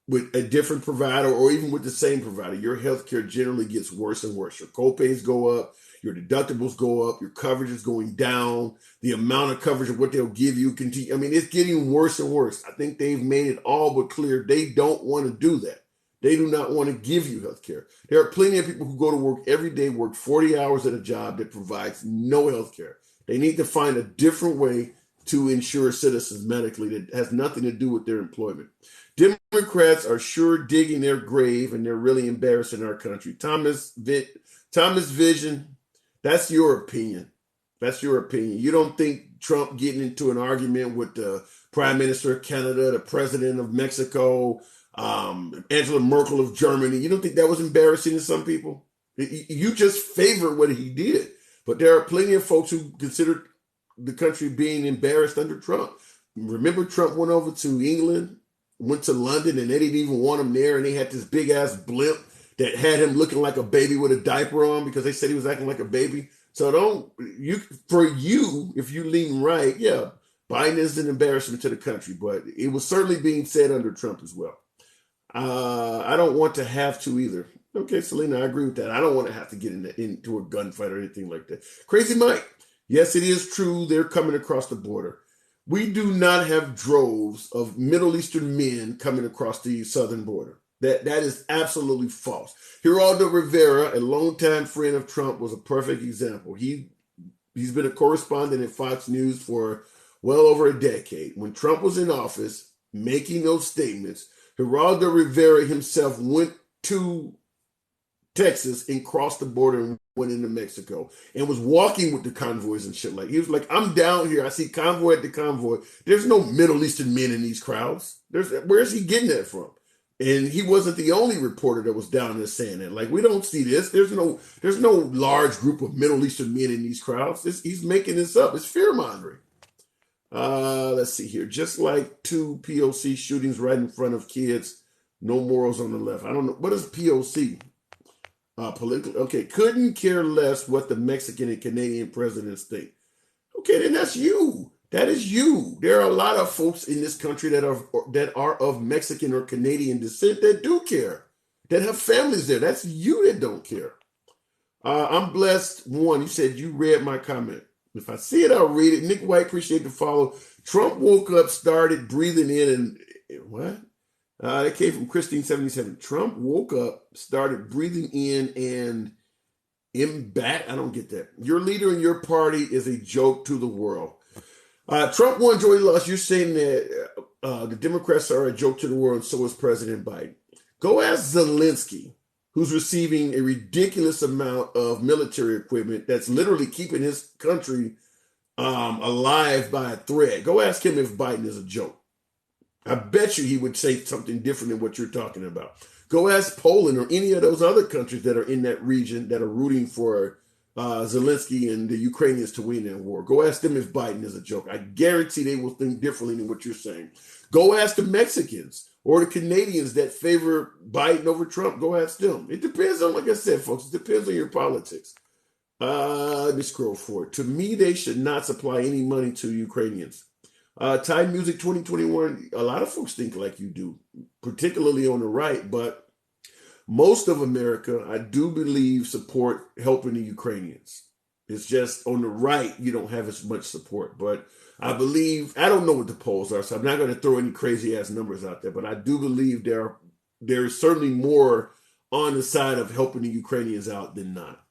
with a different provider or even with the same provider, your healthcare generally gets worse and worse. Your copays go up, your deductibles go up, your coverage is going down, the amount of coverage of what they'll give you continue. I mean, it's getting worse and worse. I think they've made it all but clear they don't want to do that. They do not want to give you health care. There are plenty of people who go to work every day, work 40 hours at a job that provides no health care. They need to find a different way to insure citizens medically that has nothing to do with their employment. Democrats are sure digging their grave, and they're really embarrassing our country. Thomas Vision, that's your opinion. That's your opinion. You don't think Trump getting into an argument with the Prime Minister of Canada, the President of Mexico, Angela Merkel of Germany. You don't think that was embarrassing to some people? You just favor what he did. But there are plenty of folks who considered the country being embarrassed under Trump. Remember, Trump went over to England, went to London, and they didn't even want him there, and they had this big ass blimp that had him looking like a baby with a diaper on because they said he was acting like a baby. So if you lean right, yeah, Biden is an embarrassment to the country, but it was certainly being said under Trump as well. I don't want to have to either. Okay, Selena, I agree with that. I don't want to have to get into a gunfight or anything like that. Crazy Mike, yes, it is true. They're coming across the border. We do not have droves of Middle Eastern men coming across the southern border. That is absolutely false. Geraldo Rivera, a longtime friend of Trump, was a perfect example. He's been a correspondent at Fox News for well over a decade. When Trump was in office, making those statements, Geraldo Rivera himself went to Texas and crossed the border and went into Mexico and was walking with the convoys and shit. Like he was like, I'm down here. I see convoy at the convoy. There's no Middle Eastern men in these crowds. Where's he getting that from? And he wasn't the only reporter that was down there saying that. Like, we don't see this. There's no large group of Middle Eastern men in these crowds. He's making this up. It's fear mongering. Let's see here. Just like 2 POC shootings right in front of kids, no morals on the left. I don't know. What is POC? Political. Okay, couldn't care less what the Mexican and Canadian presidents think. Okay, then that's you. That is you. There are a lot of folks in this country that are of Mexican or Canadian descent that do care, that have families there. That's you that don't care. I'm blessed. One, you said you read my comment. If I see it, I'll read it. Nick White, appreciate the follow. Trump woke up, started breathing in, and what? That came from Christine77. Trump woke up, started breathing in and back. I don't get that. Your leader in your party is a joke to the world. Trump won, Joey lost. You're saying that the Democrats are a joke to the world, and so is President Biden. Go ask Zelensky, who's receiving a ridiculous amount of military equipment that's literally keeping his country alive by a thread. Go ask him if Biden is a joke. I bet you he would say something different than what you're talking about. Go ask Poland or any of those other countries that are in that region that are rooting for Zelensky and the Ukrainians to win that war. Go ask them if Biden is a joke. I guarantee they will think differently than what you're saying. Go ask the Mexicans or the Canadians that favor Biden over Trump. Go ask them. It depends on, like I said, folks, it depends on your politics. Let me scroll forward. To me, they should not supply any money to Ukrainians. Thai Music 2021, a lot of folks think like you do, particularly on the right, but most of America, I do believe, support helping the Ukrainians. It's just on the right, you don't have as much support. But I believe, I don't know what the polls are, so I'm not going to throw any crazy ass numbers out there, but I do believe there's certainly more on the side of helping the Ukrainians out than not.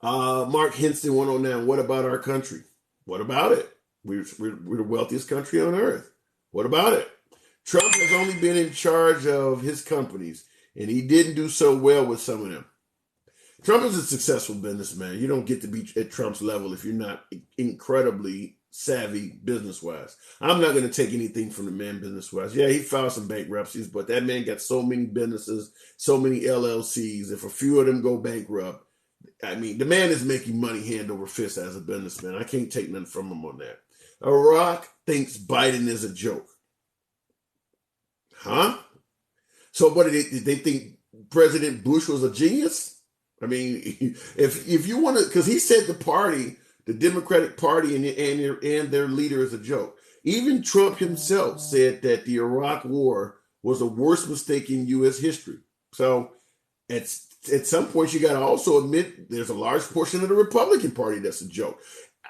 Mark Henson 109, what about our country? What about it? We're the wealthiest country on earth. What about it? Trump has only been in charge of his companies, and he didn't do so well with some of them. Trump is a successful businessman. You don't get to be at Trump's level if you're not incredibly savvy business-wise. I'm not going to take anything from the man business-wise. Yeah, he filed some bankruptcies, but that man got so many businesses, so many LLCs. If a few of them go bankrupt, I mean, the man is making money hand over fist as a businessman. I can't take nothing from him on that. Iraq thinks Biden is a joke. Huh? So what did they think President Bush was a genius? I mean, if you want to, because he said the Democratic Party and their leader is a joke. Even Trump himself said that the Iraq War was the worst mistake in U.S. history. So at some point, you got to also admit there's a large portion of the Republican Party that's a joke.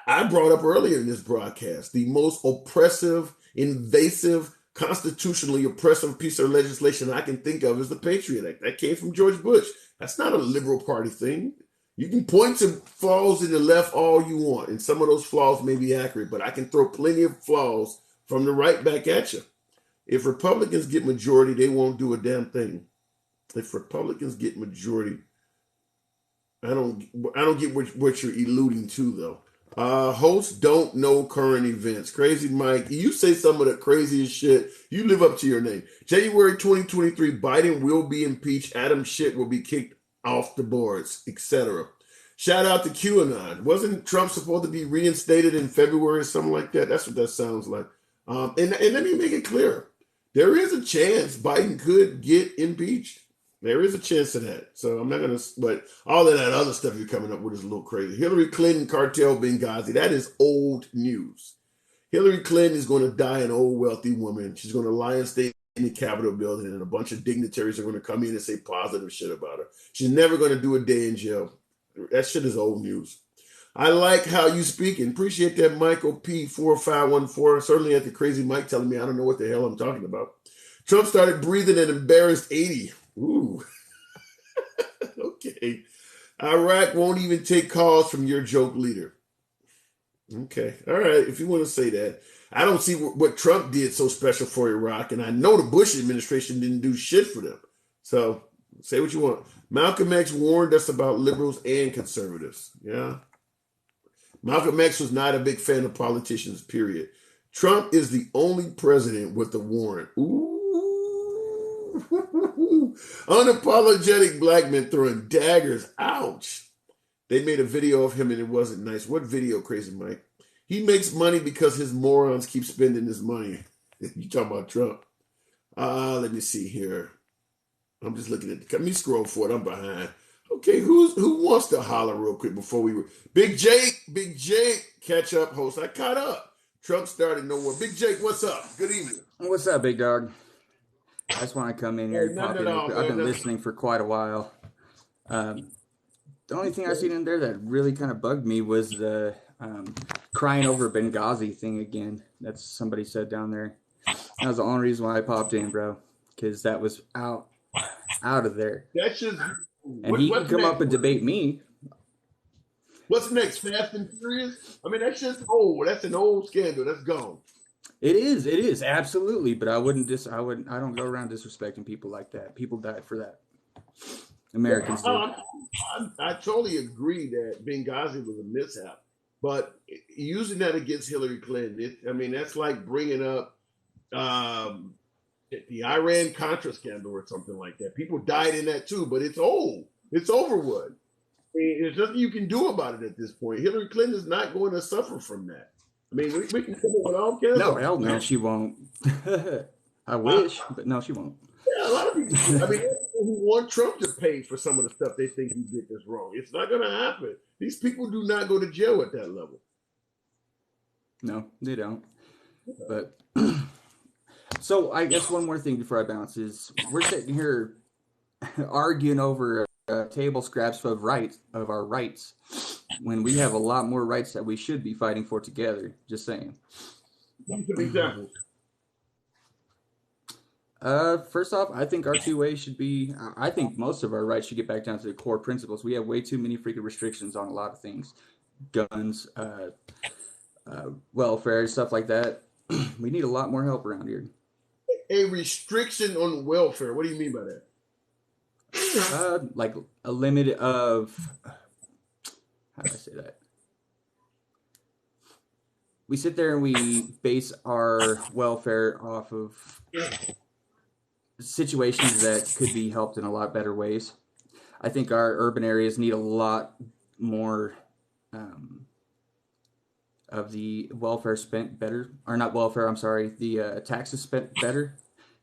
I brought up earlier in this broadcast, the most oppressive, invasive, constitutionally oppressive piece of legislation I can think of is the Patriot Act. That came from George Bush. That's not a liberal party thing. You can point to flaws in the left all you want, and some of those flaws may be accurate, but I can throw plenty of flaws from the right back at you. If Republicans get majority, they won't do a damn thing. If Republicans get majority, I don't get what you're alluding to, though. Hosts don't know current events. Crazy Mike, you say some of the craziest shit. You live up to your name. January 2023, Biden will be impeached. Adam Schiff will be kicked off the boards, etc. Shout out to QAnon. Wasn't Trump supposed to be reinstated in February or something like that? That's what that sounds like. And let me make it clear. There is a chance Biden could get impeached. There is a chance of that. So I'm not going to, but all of that other stuff you're coming up with is a little crazy. Hillary Clinton cartel Benghazi, that is old news. Hillary Clinton is going to die an old wealthy woman. She's going to lie and stay in the Capitol building, and a bunch of dignitaries are going to come in and say positive shit about her. She's never going to do a day in jail. That shit is old news. I like how you speaking. Appreciate that, Michael P4514. Certainly at the crazy Mike telling me I don't know what the hell I'm talking about. Trump started breathing an embarrassed 80. Ooh. Okay. Iraq won't even take calls from your joke leader. Okay. All right. If you want to say that. I don't see what Trump did so special for Iraq, and I know the Bush administration didn't do shit for them. So say what you want. Malcolm X warned us about liberals and conservatives. Yeah. Malcolm X was not a big fan of politicians, period. Trump is the only president with a warrant. Ooh. Unapologetic black men throwing daggers. Ouch. They made a video of him and it wasn't nice. What video, Crazy Mike? He makes money because his morons keep spending his money. You talking about Trump? Let me see here. I'm just looking at let me scroll forward. I'm behind. Okay, who wants to holler real quick before we were Big Jake, catch up host. I caught up. Trump started nowhere. Big Jake, what's up? Good evening. What's up, big dog? I just want to come in here and pop in. I've been listening for quite a while. The only thing I seen in there that really kind of bugged me was the crying over Benghazi thing again. That's somebody said down there. That was the only reason why I popped in, bro, because that was out of there. That's just. And he can come up and debate me. What's next? Fast and Furious? I mean, that's just old. That's an old scandal. That's gone. It is absolutely. But I don't go around disrespecting people like that. People died for that. Americans did. I totally agree that Benghazi was a mishap, but using that against Hillary Clinton, that's like bringing up the Iran Contra scandal or something like that. People died in that too, but it's old. It's over with. There's nothing you can do about it at this point. Hillary Clinton is not going to suffer from that. I mean, we can come up with all kinds No, hell no, she won't. I wish, but no, she won't. Yeah, a lot of people, people who want Trump to pay for some of the stuff they think he did this wrong. It's not going to happen. These people do not go to jail at that level. No, they don't. But so I guess one more thing before I bounce is we're sitting here arguing over table scraps of our rights when we have a lot more rights that we should be fighting for together. Just saying. Give me some examples. First off, I think our two ways should be. I think most of our rights should get back down to the core principles. We have way too many freaking restrictions on a lot of things, guns, welfare, stuff like that. We need a lot more help around here. A restriction on welfare. What do you mean by that? Like a limit of, how do I say that? We sit there and we base our welfare off of situations that could be helped in a lot better ways. I think our urban areas need a lot more of the welfare spent better, or not welfare, I'm sorry, the taxes spent better.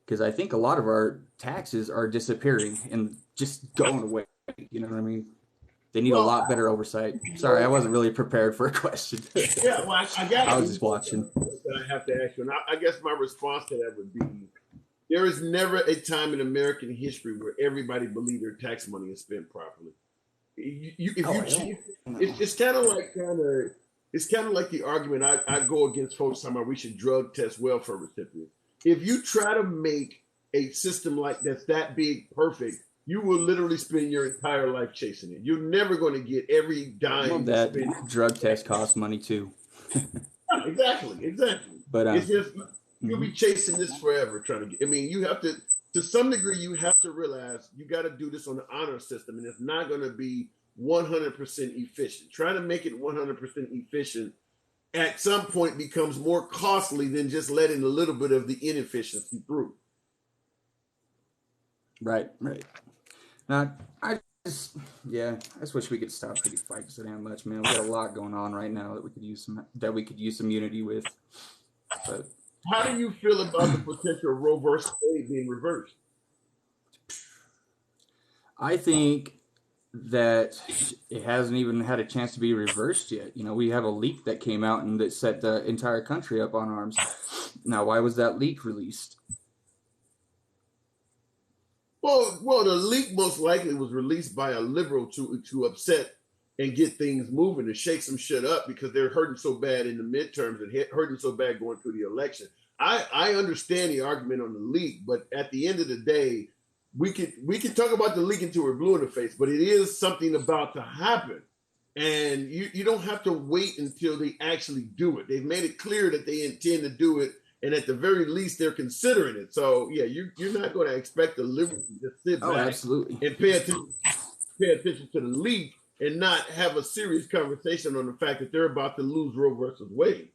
Because I think a lot of our taxes are disappearing and just going away. You know what I mean? They need a lot better oversight. Sorry, I wasn't really prepared for a question. Yeah, well, I was just watching. I have to ask you, and I guess my response to that would be, there is never a time in American history where everybody believed their tax money is spent properly. It's kind of like the argument I go against folks talking about we should drug test welfare recipients. If you try to make a system like that's that big perfect, you will literally spend your entire life chasing it. You're never going to get every dime. That drug test costs money too. Exactly. But it's just you'll be chasing this forever trying to get. I mean, you have to some degree, you have to realize you got to do this on the honor system, and it's not going to be 100% efficient. Trying to make it 100% efficient at some point becomes more costly than just letting a little bit of the inefficiency through. Right. Now, I just wish we could stop pretty fights so damn much, man. We got a lot going on right now that we could use some unity with. But how do you feel about the potential of Roe versus Wade being reversed? I think that it hasn't even had a chance to be reversed yet. We have a leak that came out and that set the entire country up on arms. Now, why was that leak released? Well, the leak most likely was released by a liberal to upset and get things moving and shake some shit up because they're hurting so bad in the midterms and hurting so bad going through the election. I understand the argument on the leak, but at the end of the day, we can talk about the leak until we're blue in the face, but it is something about to happen. And you don't have to wait until they actually do it. They've made it clear that they intend to do it, and at the very least, they're considering it. So, yeah, you're not going to expect the liberals to just sit back absolutely. and pay attention to the leak and not have a serious conversation on the fact that they're about to lose Roe versus Wade.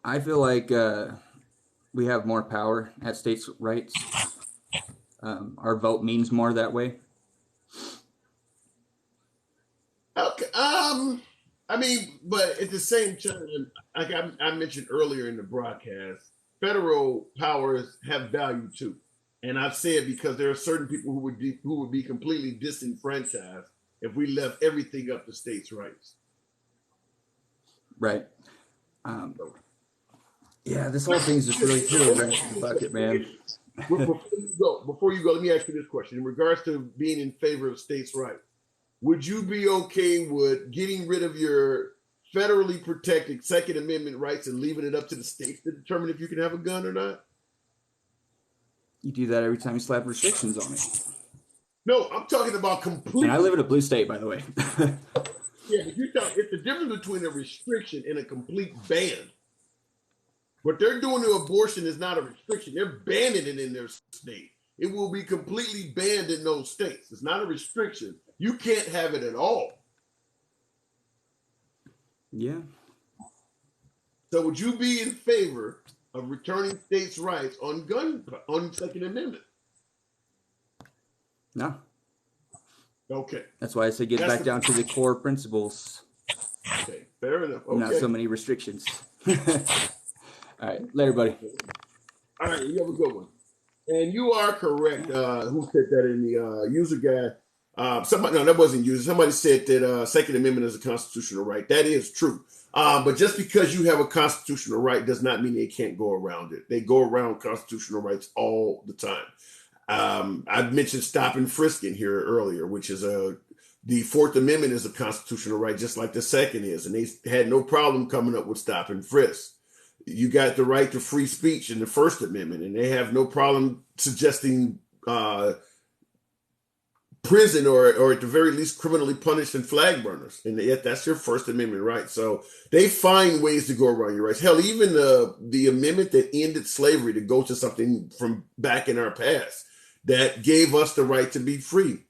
I feel like we have more power at states' rights. Our vote means more that way. Okay. But at the same time, like I mentioned earlier in the broadcast, federal powers have value too. And I've said because there are certain people who would be completely disenfranchised if we left everything up to states' rights. Right. This whole thing's just really wrench in the bucket, man. Before you go, let me ask you this question. In regards to being in favor of states' rights, would you be okay with getting rid of your federally protected Second Amendment rights and leaving it up to the states to determine if you can have a gun or not? You do that every time you slap restrictions on it. No, I'm talking about completely. And I live in a blue state, by the way. Yeah, but it's the difference between a restriction and a complete ban. What they're doing to abortion is not a restriction. They're banning it in their state. It will be completely banned in those states. It's not a restriction. You can't have it at all. Yeah. So would you be in favor of returning states' rights on Second Amendment? No. Okay. That's why I say get back down to the core principles. Okay, fair enough. Okay. Not so many restrictions. All right, later, buddy. All right, you have a good one. And you are correct. Who said that in the user guide? That wasn't user. Somebody said that Second Amendment is a constitutional right. That is true. But just because you have a constitutional right does not mean they can't go around it. They go around constitutional rights all the time. I mentioned stop and frisking here earlier, which is the Fourth Amendment is a constitutional right, just like the Second is. And they had no problem coming up with stop and frisk. You got the right to free speech in the First Amendment, and they have no problem suggesting prison or at the very least criminally punished and flag burners. And yet that's your First Amendment right. So they find ways to go around your rights. Hell, even the amendment that ended slavery, to go to something from back in our past that gave us the right to be free.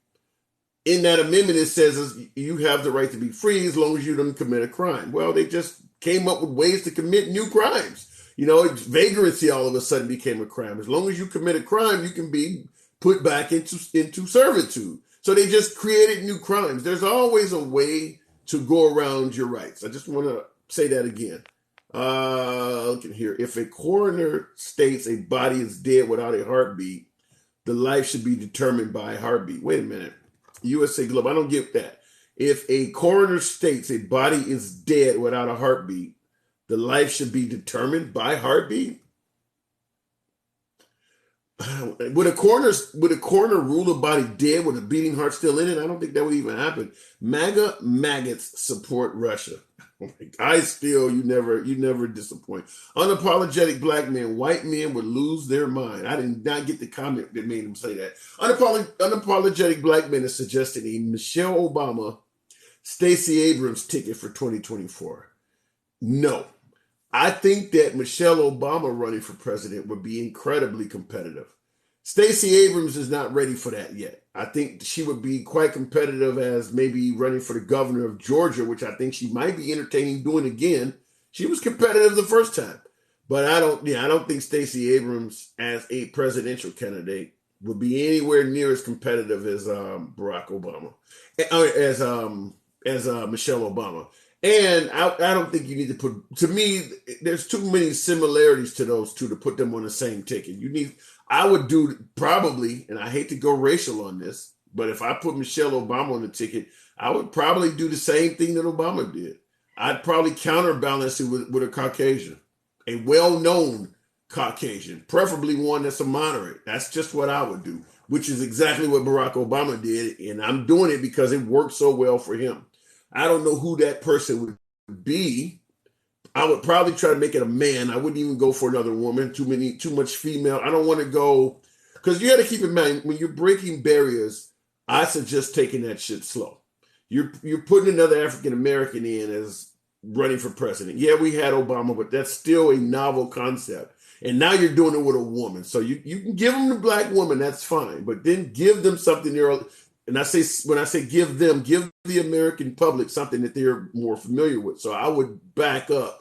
In that amendment, it says you have the right to be free as long as you don't commit a crime. Well, they just came up with ways to commit new crimes. Vagrancy all of a sudden became a crime. As long as you commit a crime, you can be put back into servitude. So they just created new crimes. There's always a way to go around your rights. I just want to say that again. Look at here. If a coroner states a body is dead without a heartbeat, the life should be determined by a heartbeat. Wait a minute. USA Globe, I don't get that. If a coroner states a body is dead without a heartbeat, the life should be determined by heartbeat? Would a coroner rule a body dead with a beating heart still in it? I don't think that would even happen. MAGA maggots support Russia. You never disappoint. Unapologetic black men, white men would lose their mind. I did not get the comment that made him say that. Unapologetic black men is suggesting a Michelle Obama, Stacey Abrams ticket for 2024. No. I think that Michelle Obama running for president would be incredibly competitive. Stacey Abrams is not ready for that yet. I think she would be quite competitive as maybe running for the governor of Georgia, which I think she might be entertaining doing again. She was competitive the first time. But I don't think Stacey Abrams as a presidential candidate would be anywhere near as competitive as Barack Obama, as Michelle Obama. And I don't think you need to put, to me, there's too many similarities to those two to put them on the same ticket. I would do probably, and I hate to go racial on this, but if I put Michelle Obama on the ticket, I would probably do the same thing that Obama did. I'd probably counterbalance it with a Caucasian, a well-known Caucasian, preferably one that's a moderate. That's just what I would do, which is exactly what Barack Obama did. And I'm doing it because it worked so well for him. I don't know who that person would be. I would probably try to make it a man. I wouldn't even go for another woman. Too much female. I don't want to go, because you got to keep in mind, when you're breaking barriers, I suggest taking that shit slow. You're putting another African American in as running for president. Yeah, we had Obama, but that's still a novel concept. And now you're doing it with a woman. So you can give them the black woman, that's fine. But then give them something there. And when I say give the American public something that they're more familiar with. So I would back up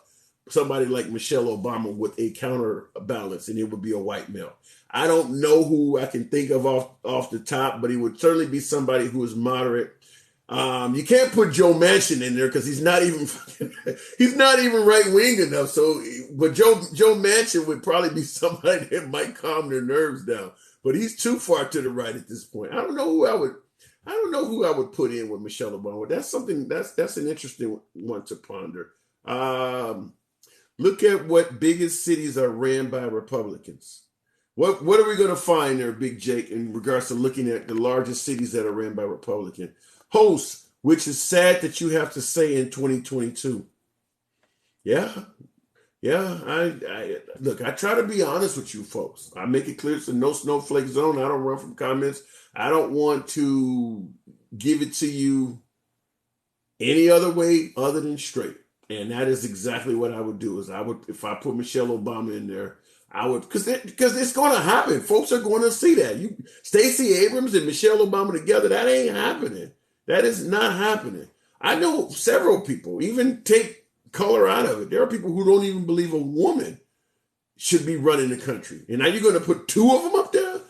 somebody like Michelle Obama with a counterbalance, and it would be a white male. I don't know who I can think of off the top, but he would certainly be somebody who is moderate. You can't put Joe Manchin in there because he's not even right wing enough. So, but Joe Manchin would probably be somebody that might calm their nerves down. But he's too far to the right at this point. I don't know who I would put in with Michelle Obama. That's an interesting one to ponder. Look at what biggest cities are ran by Republicans. What are we going to find there, Big Jake, in regards to looking at the largest cities that are ran by Republican hosts, which is sad that you have to say in 2022. Yeah. I look, I try to be honest with you folks. I make it clear it's a no snowflake zone. I don't run from comments. I don't want to give it to you any other way other than straight. And that is exactly what I would do. If I put Michelle Obama in there, I would, because it's going to happen. Folks are going to see that. Stacey Abrams and Michelle Obama together, that ain't happening. That is not happening. I know several people, even take color out of it. There are people who don't even believe a woman should be running the country. And now you're going to put two of them up there?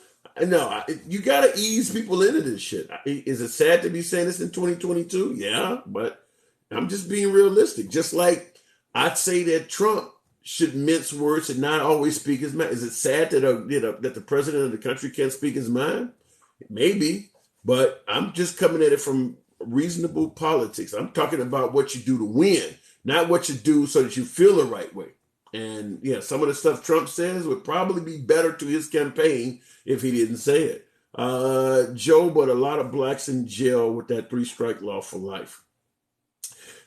No, you got to ease people into this shit. Is it sad to be saying this in 2022? Yeah, but I'm just being realistic. Just like I'd say that Trump should mince words and not always speak his mind. Is it sad that that the president of the country can't speak his mind? Maybe, but I'm just coming at it from reasonable politics. I'm talking about what you do to win, not what you do so that you feel the right way. And yeah, some of the stuff Trump says would probably be better to his campaign if he didn't say it. Joe, but a lot of blacks in jail with that 3-strike law for life.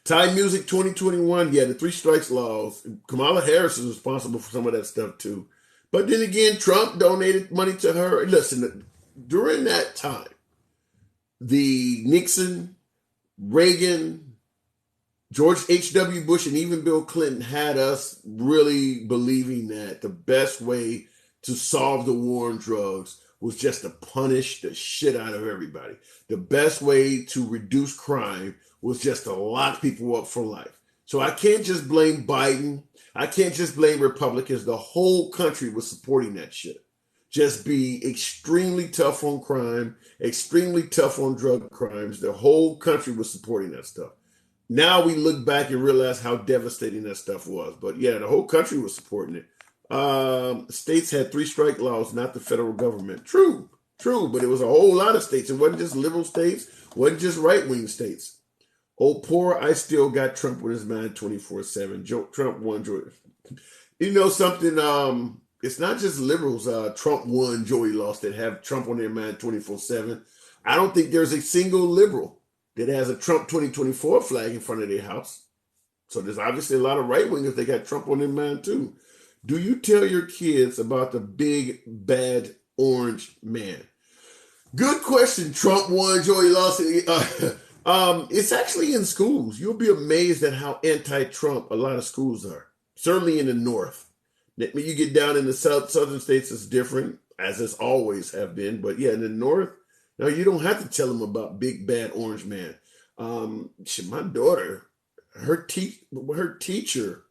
Thai Music 2021, yeah, the 3 strikes laws. Kamala Harris is responsible for some of that stuff too. But then again, Trump donated money to her. Listen, during that time, the Nixon, Reagan, George H.W. Bush, and even Bill Clinton had us really believing that the best way to solve the war on drugs was just to punish the shit out of everybody. The best way to reduce crime was just to lock people up for life. So I can't just blame Biden. I can't just blame Republicans. The whole country was supporting that shit. Just be extremely tough on crime, extremely tough on drug crimes. The whole country was supporting that stuff. Now we look back and realize how devastating that stuff was. But yeah, the whole country was supporting it. States had 3-strike laws, not the federal government. True, but it was a whole lot of states. It wasn't just liberal states, it wasn't just right-wing states. Oh, poor, I still got Trump on his mind 24/7. Trump won, Joey. You know something? It's not just liberals. Trump won, Joey lost, that have Trump on their mind 24/7. I don't think there's a single liberal that has a Trump 2024 flag in front of their house. So there's obviously a lot of right-wingers that got Trump on their mind too. Do you tell your kids about the big, bad, orange man? Good question. Trump won, Joey lost. It's actually in schools. You'll be amazed at how anti-Trump a lot of schools are. Certainly in the North. When you get down in the southern states, it's different. as it's always have been. But yeah, in the North, no, you don't have to tell them about big bad orange man. My daughter, her teacher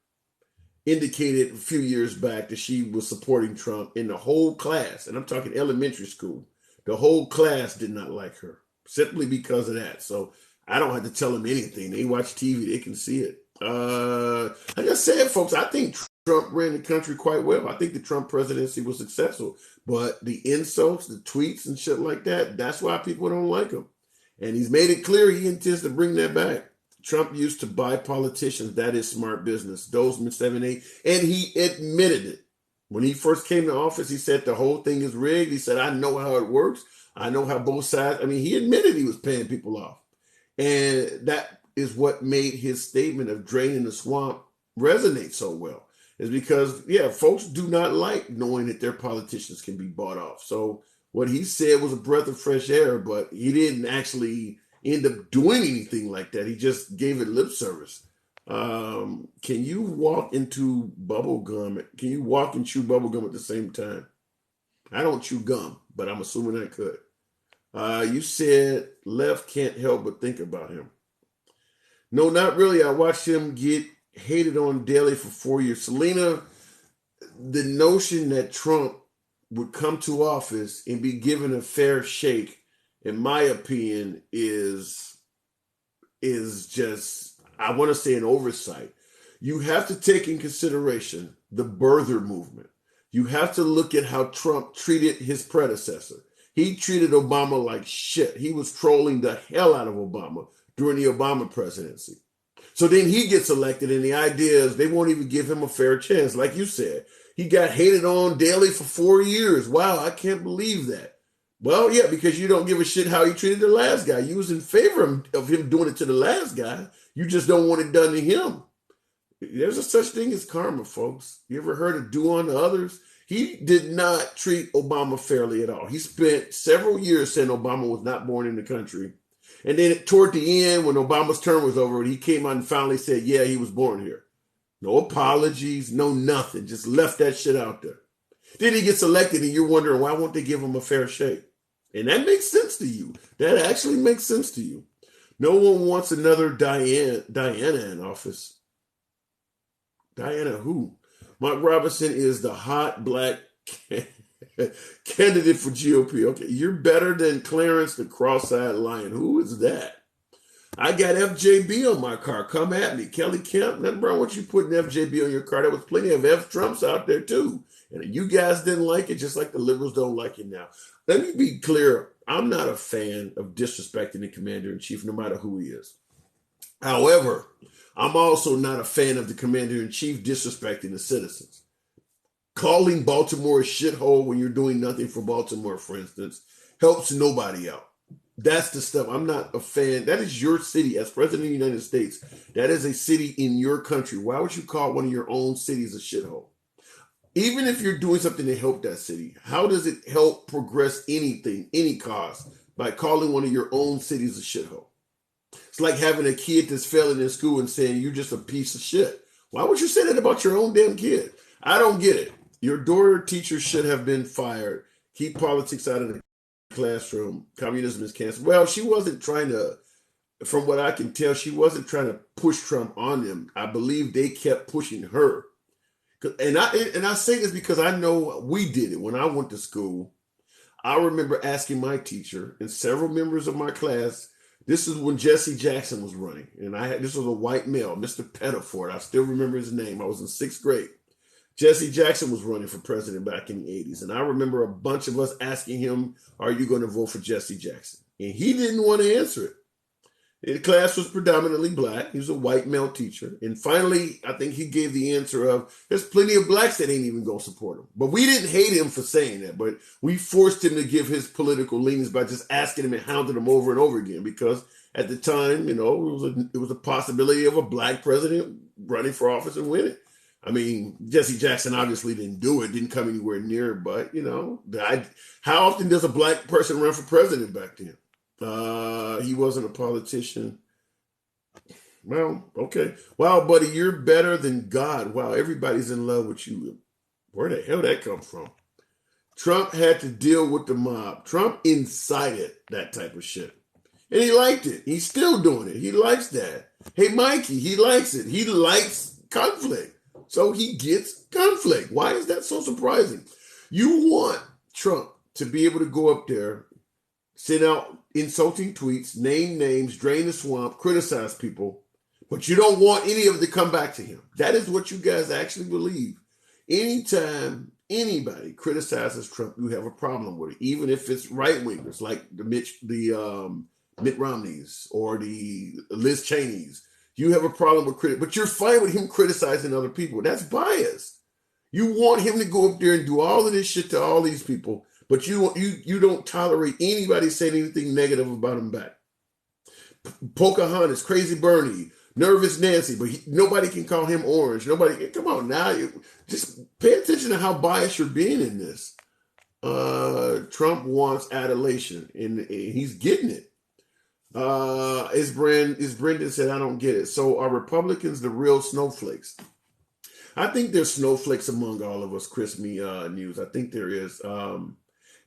indicated a few years back that she was supporting Trump, in the whole class, and I'm talking elementary school, the whole class did not like her simply because of that. So I don't have to tell them anything. They watch TV, they can see it. Like I said, folks, I think Trump ran the country quite well. I think the Trump presidency was successful, but the insults, the tweets and shit like that, that's why people don't like him. And he's made it clear he intends to bring that back. Trump used to buy politicians. That is smart business. Dozeman 7-8. And he admitted it. When he first came to office, he said the whole thing is rigged. He said, I know how it works. I know how both sides. I mean, he admitted he was paying people off. And that is what made his statement of draining the swamp resonate so well. Is because, yeah, folks do not like knowing that their politicians can be bought off. So what he said was a breath of fresh air, but he didn't actually end up doing anything like that. He just gave it lip service. Can you walk into bubble gum? Can you walk and chew bubble gum at the same time? I don't chew gum, but I'm assuming I could. You said left can't help but think about him. No, not really. I watched him get hated on daily for 4 years. Selena, the notion that Trump would come to office and be given a fair shake, in my opinion, is just, I want to say, an oversight. You have to take in consideration the birther movement. You have to look at how Trump treated his predecessor. He treated Obama like shit. He was trolling the hell out of Obama during the Obama presidency. So then he gets elected, and the idea is they won't even give him a fair chance. Like you said, he got hated on daily for 4 years. Wow, I can't believe that. Well, yeah, because you don't give a shit how he treated the last guy. You was in favor of him doing it to the last guy. You just don't want it done to him. There's a such thing as karma, folks. You ever heard of do unto others? He did not treat Obama fairly at all. He spent several years saying Obama was not born in the country. And then toward the end, when Obama's term was over, he came out and finally said, yeah, he was born here. No apologies, no nothing. Just left that shit out there. Then he gets elected and you're wondering, why won't they give him a fair shake? And that makes sense to you. That actually makes sense to you. No one wants another Diana in office. Diana who? Mark Robinson is the hot black candidate for GOP. Okay, you're better than Clarence the cross-eyed lion. Who is that? I got FJB on my car. Come at me. Kelly Kemp. Nothing wrong with you putting FJB on your car. There was plenty of F Trumps out there too. And you guys didn't like it, just like the liberals don't like it now. Let me be clear. I'm not a fan of disrespecting the commander-in-chief, no matter who he is. However, I'm also not a fan of the commander-in-chief disrespecting the citizens. Calling Baltimore a shithole when you're doing nothing for Baltimore, for instance, helps nobody out. That's the stuff. I'm not a fan. That is your city. As president of the United States, that is a city in your country. Why would you call one of your own cities a shithole? Even if you're doing something to help that city, how does it help progress anything, any cause, by calling one of your own cities a shithole? It's like having a kid that's failing in school and saying you're just a piece of shit. Why would you say that about your own damn kid? I don't get it. Your daughter teacher should have been fired. Keep politics out of the classroom. Communism is canceled. Well, she wasn't trying to, from what I can tell, she wasn't trying to push Trump on them. I believe they kept pushing her. And I say this because I know we did it when I went to school. I remember asking my teacher and several members of my class. This is when Jesse Jackson was running, and this was a white male, Mr. Pettiford. I still remember his name. I was in 6th grade. Jesse Jackson was running for president back in the 80s, and I remember a bunch of us asking him, "Are you going to vote for Jesse Jackson?" And he didn't want to answer it. The class was predominantly black. He was a white male teacher. And finally, I think he gave the answer of, there's plenty of blacks that ain't even going to support him. But we didn't hate him for saying that. But we forced him to give his political leanings by just asking him and hounding him over and over again. Because at the time, it was a possibility of a black president running for office and winning. I mean, Jesse Jackson obviously didn't do it, didn't come anywhere near. But, how often does a black person run for president back then? He wasn't a politician. Well, okay. Wow, buddy, you're better than God. Wow, everybody's in love with you. Where the hell that come from? Trump had to deal with the mob. Trump incited that type of shit. And he liked it. He's still doing it. He likes that. Hey, Mikey, he likes it. He likes conflict. So he gets conflict. Why is that so surprising? You want Trump to be able to go up there, send out insulting tweets, name names, drain the swamp, criticize people, but you don't want any of it to come back to him. That is what you guys actually believe. Anytime anybody criticizes Trump, you have a problem with it, even if it's right-wingers like Mitt Romney's or the Liz Cheney's. You have a problem with but you're fine with him criticizing other people. That's bias. You want him to go up there and do all of this shit to all these people, but you don't tolerate anybody saying anything negative about him back. Pocahontas, Crazy Bernie, Nervous Nancy, but nobody can call him orange. Nobody, come on now. Just pay attention to how biased you're being in this. Trump wants adulation, and he's getting it. As Brendan said, I don't get it. So are Republicans the real snowflakes? I think there's snowflakes among all of us, Chris News. I think there is.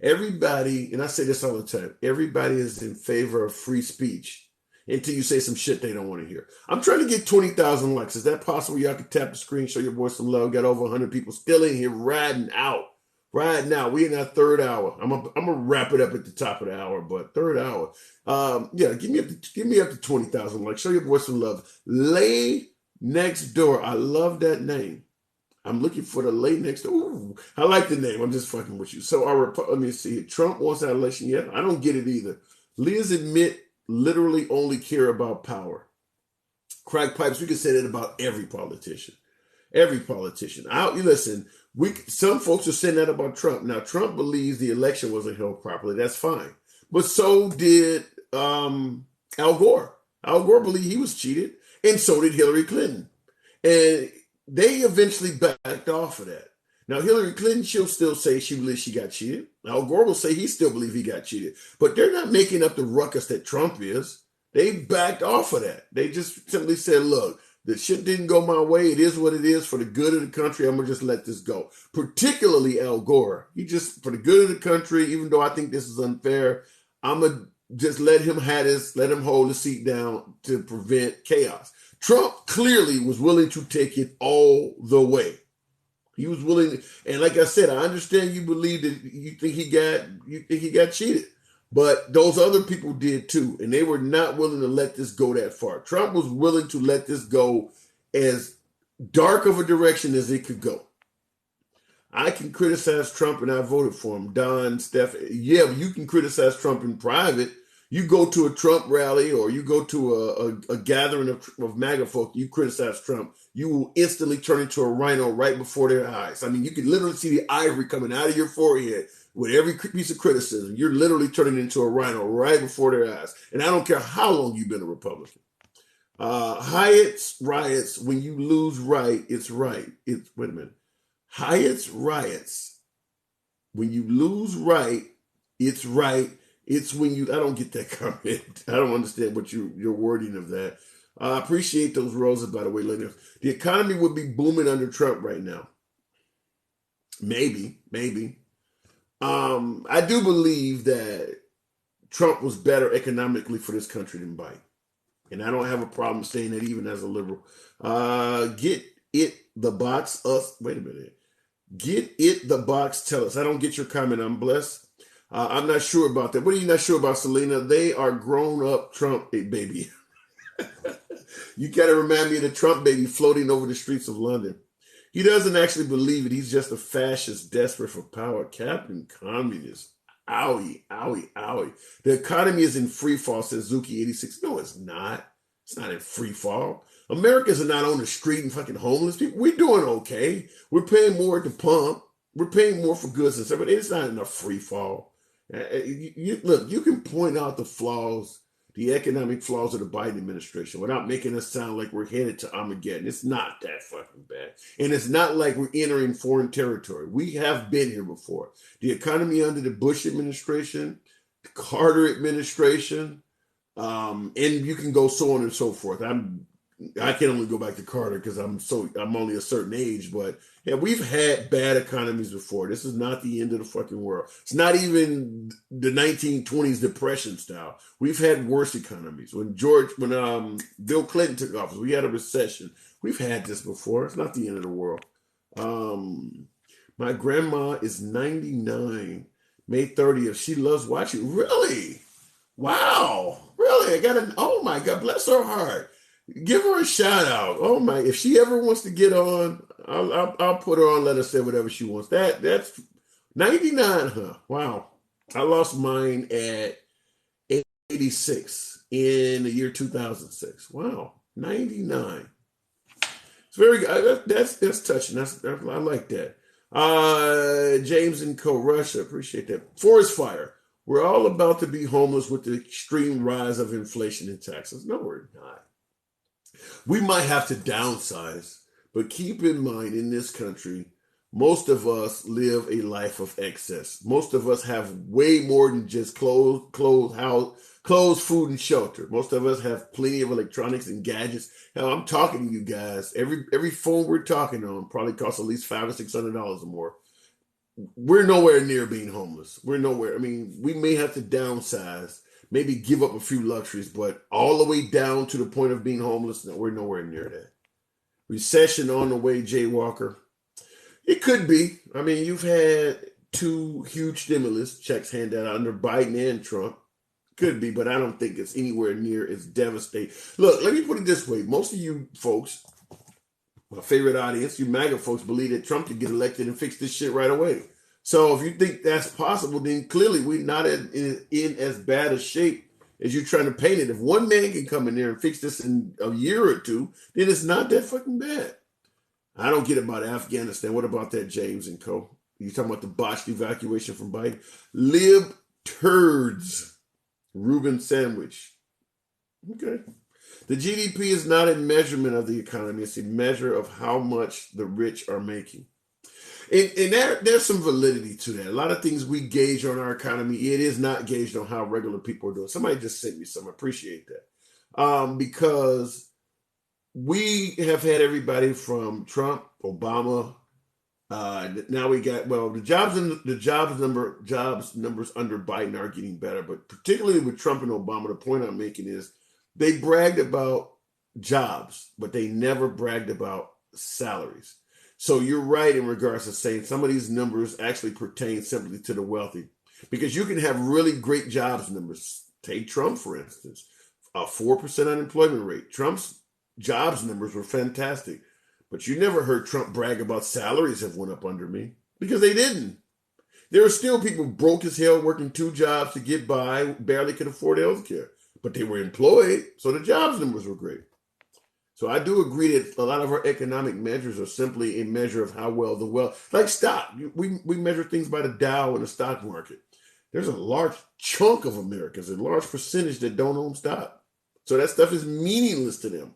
Everybody, and I say this all the time, everybody is in favor of free speech until you say some shit they don't want to hear. I'm trying to get 20,000 likes. Is that possible? Y'all can tap the screen, show your boys some love. Got over 100 people still in here riding out. Right now, we in our third hour. I'm gonna wrap it up at the top of the hour, but third hour. Yeah, give me up to 20,000 likes. Show your boys some love. Lay Next Door. I love that name. I'm looking for the Lay Next Door. Ooh, I like the name. I'm just fucking with you. So let me see. Trump wants that election yet? I don't get it either. Liz admit literally only care about power. Crack pipes. We can say that about every politician. Every politician. Listen. Some folks are saying that about Trump. Now, Trump believes the election wasn't held properly. That's fine. But so did Al Gore. Al Gore believed he was cheated, and so did Hillary Clinton. And they eventually backed off of that. Now, Hillary Clinton, she'll still say she believes she got cheated. Al Gore will say he still believes he got cheated. But they're not making up the ruckus that Trump is. They backed off of that. They just simply said, look, the shit didn't go my way. It is what it is. For the good of the country, I'm going to just let this go. Particularly Al Gore. He just, for the good of the country, even though I think this is unfair, I'm going to just let him hold the seat down to prevent chaos. Trump clearly was willing to take it all the way. He was willing, and like I said, I understand you believe that you think he got cheated. But those other people did too, and they were not willing to let this go that far. Trump was willing to let this go as dark of a direction as it could go. I can criticize Trump, and I voted for him. Don, Steph, yeah, you can criticize Trump in private. You go to a Trump rally or you go to a gathering of MAGA folk, you criticize Trump, you will instantly turn into a rhino right before their eyes. I mean, you can literally see the ivory coming out of your forehead. With every piece of criticism, you're literally turning into a rhino right before their eyes. And I don't care how long you've been a Republican. Hyatt's riots, when you lose right, it's right. Wait a minute. Hyatt's riots, when you lose right, it's right. It's when I don't get that comment. I don't understand what your wording of that. I appreciate those roses, by the way, ladies. The economy would be booming under Trump right now. Maybe. I do believe that Trump was better economically for this country than Biden. And I don't have a problem saying that even as a liberal. Get it, the box, us. Wait a minute. Get it, the box, tell us. I don't get your comment. I'm blessed. I'm not sure about that. What are you not sure about, Selena? They are grown up Trump baby. You got to remind me of the Trump baby floating over the streets of London. He doesn't actually believe it. He's just a fascist desperate for power. Captain Communist. Owie. The economy is in free fall, says Zuki86. No, it's not. It's not in free fall. Americans are not on the street and fucking homeless people. We're doing okay. We're paying more at the pump. We're paying more for goods and stuff, but it's not in a free fall. Look, you can point out the flaws, the economic flaws of the Biden administration without making us sound like we're headed to Armageddon. It's not that fucking bad. And it's not like we're entering foreign territory. We have been here before. The economy under the Bush administration, the Carter administration, and you can go so on and so forth. I can only go back to Carter because I'm only a certain age, but Yeah, we've had bad economies before. This is not the end of the fucking world. It's not even the 1920s depression style. We've had worse economies. When Bill Clinton took office, we had a recession. We've had this before. It's not the end of the world. My grandma is 99, May 30th. She loves watching. Really? Wow. Really? Oh my God, bless her heart. Give her a shout out. Oh my! If she ever wants to get on, I'll put her on. Let her say whatever she wants. That's 99, huh? Wow. I lost mine at 86 in the year 2006. Wow, 99. It's very good. That's touching. I like that. James and Co. Russia, appreciate that. Forest fire. We're all about to be homeless with the extreme rise of inflation and taxes. No, we're not. We might have to downsize, but keep in mind in this country, most of us live a life of excess. Most of us have way more than just clothes, food, and shelter. Most of us have plenty of electronics and gadgets. Hell, I'm talking to you guys. Every phone we're talking on probably costs at least $500 or $600 or more. We're nowhere near being homeless. We're nowhere. I mean, we may have to downsize, maybe give up a few luxuries, but all the way down to the point of being homeless, no, we're nowhere near that. Recession on the way, Jay Walker. It could be. I mean, you've had 2 huge stimulus checks handed out under Biden and Trump. Could be, but I don't think it's anywhere near as devastating. Look, let me put it this way. Most of you folks, my favorite audience, you MAGA folks, believe that Trump could get elected and fix this shit right away. So if you think that's possible, then clearly we're not in as bad a shape as you're trying to paint it. If one man can come in there and fix this in a year or two, then it's not that fucking bad. I don't get about Afghanistan. What about that, James and Co.? You talking about the botched evacuation from Biden? Lib turds. Reuben Sandwich. Okay. The GDP is not a measurement of the economy. It's a measure of how much the rich are making. And there's some validity to that. A lot of things we gauge on our economy, it is not gauged on how regular people are doing. Somebody just sent me some. I appreciate that. Because we have had everybody from Trump, Obama. Now we got, well, the jobs numbers under Biden are getting better, but particularly with Trump and Obama, the point I'm making is they bragged about jobs, but they never bragged about salaries. So you're right in regards to saying some of these numbers actually pertain simply to the wealthy, because you can have really great jobs numbers. Take Trump, for instance, a 4% unemployment rate. Trump's jobs numbers were fantastic, but you never heard Trump brag about salaries have went up under me, because they didn't. There are still people broke as hell working 2 jobs to get by, barely could afford health care, but they were employed, so the jobs numbers were great. So I do agree that a lot of our economic measures are simply a measure of how well like stock. We measure things by the Dow and the stock market. There's a large chunk of Americans, a large percentage that don't own stock. So that stuff is meaningless to them.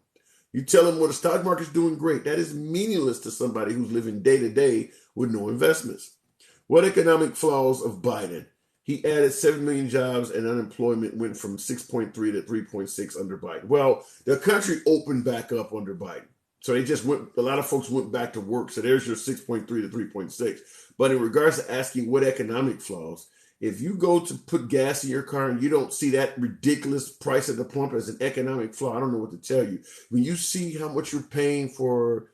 You tell them, well, the stock market's doing great. That is meaningless to somebody who's living day to day with no investments. What economic flaws of Biden? He added 7 million jobs and unemployment went from 6.3 to 3.6 under Biden. Well, the country opened back up under Biden. So they just went, a lot of folks went back to work. So there's your 6.3 to 3.6. But in regards to asking what economic flaws, if you go to put gas in your car and you don't see that ridiculous price at the pump as an economic flaw, I don't know what to tell you. When you see how much you're paying for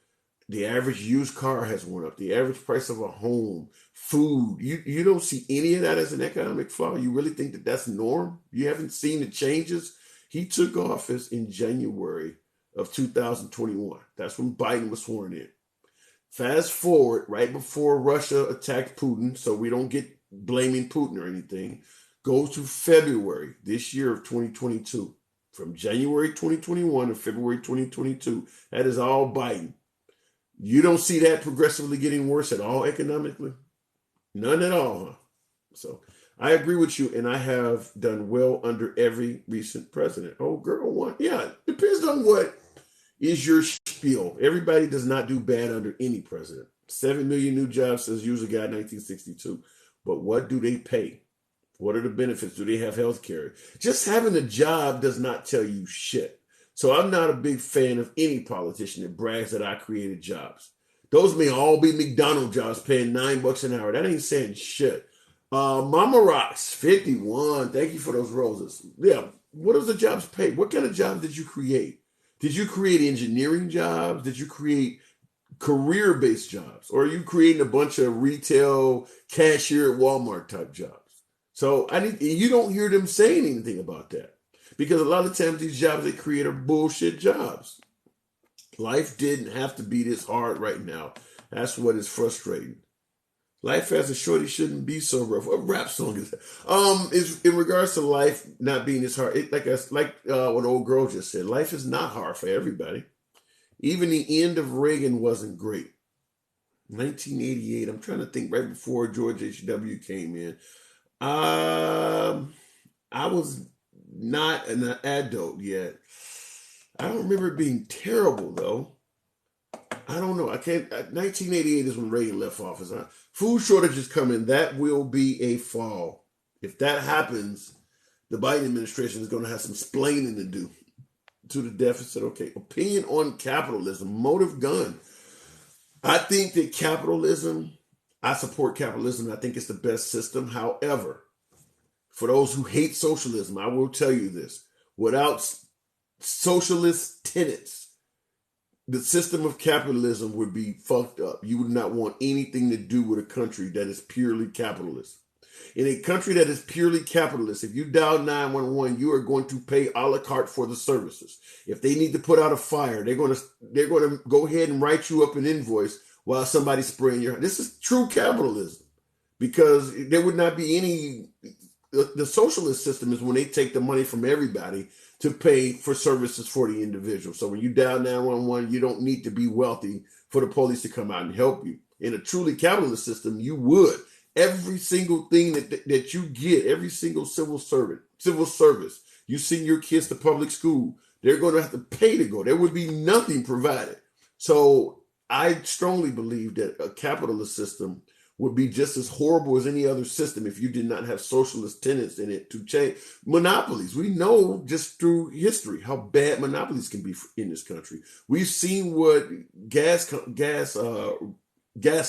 the average used car has went up, the average price of a home, food, you don't see any of that as an economic flaw. You really think that that's norm? You haven't seen the changes? He took office in January of 2021. That's when Biden was sworn in. Fast forward, right before Russia attacked Putin, so we don't get blaming Putin or anything, go to February this year of 2022. From January 2021 to February 2022, that is all Biden. You don't see that progressively getting worse at all economically? None at all, huh? So I agree with you, and I have done well under every recent president. Oh, girl, what? Yeah, depends on what is your spiel. Everybody does not do bad under any president. 7 million new jobs says user guy 1962. But what do they pay? What are the benefits? Do they have health care? Just having a job does not tell you shit. So I'm not a big fan of any politician that brags that I created jobs. Those may all be McDonald's jobs paying $9 an hour. That ain't saying shit. Mama Rocks, 51. Thank you for those roses. Yeah. What does the jobs pay? What kind of jobs did you create? Did you create engineering jobs? Did you create career-based jobs? Or are you creating a bunch of retail cashier at Walmart type jobs? So you don't hear them saying anything about that. Because a lot of times these jobs they create are bullshit jobs. Life didn't have to be this hard right now. That's what is frustrating. Life as a shorty shouldn't be so rough. What rap song is that? Is in regards to life not being this hard. Like what old girl just said. Life is not hard for everybody. Even the end of Reagan wasn't great. 1988. I'm trying to think right before George H.W. came in. I was not an adult yet. I don't remember it being terrible though. I don't know. 1988 is when Reagan left office. Food shortages coming. That will be a fall. If that happens, the Biden administration is going to have some splaining to do to the deficit. Okay. Opinion on capitalism. Motive gun. I think that I support capitalism. I think it's the best system. However, for those who hate socialism, I will tell you this. Without socialist tenets, the system of capitalism would be fucked up. You would not want anything to do with a country that is purely capitalist. In a country that is purely capitalist, if you dial 911, you are going to pay a la carte for the services. If they need to put out a fire, they're going to go ahead and write you up an invoice while somebody's spraying your house. This is true capitalism because there would not be any. The socialist system is when they take the money from everybody to pay for services for the individual. So when you dial 911, you don't need to be wealthy for the police to come out and help you. In a truly capitalist system, you would. Every single thing that you get, every single civil service, you send your kids to public school, they're going to have to pay to go. There would be nothing provided. So I strongly believe that a capitalist system would be just as horrible as any other system if you did not have socialist tenets in it to change. Monopolies. We know just through history how bad monopolies can be in this country. We've seen what gas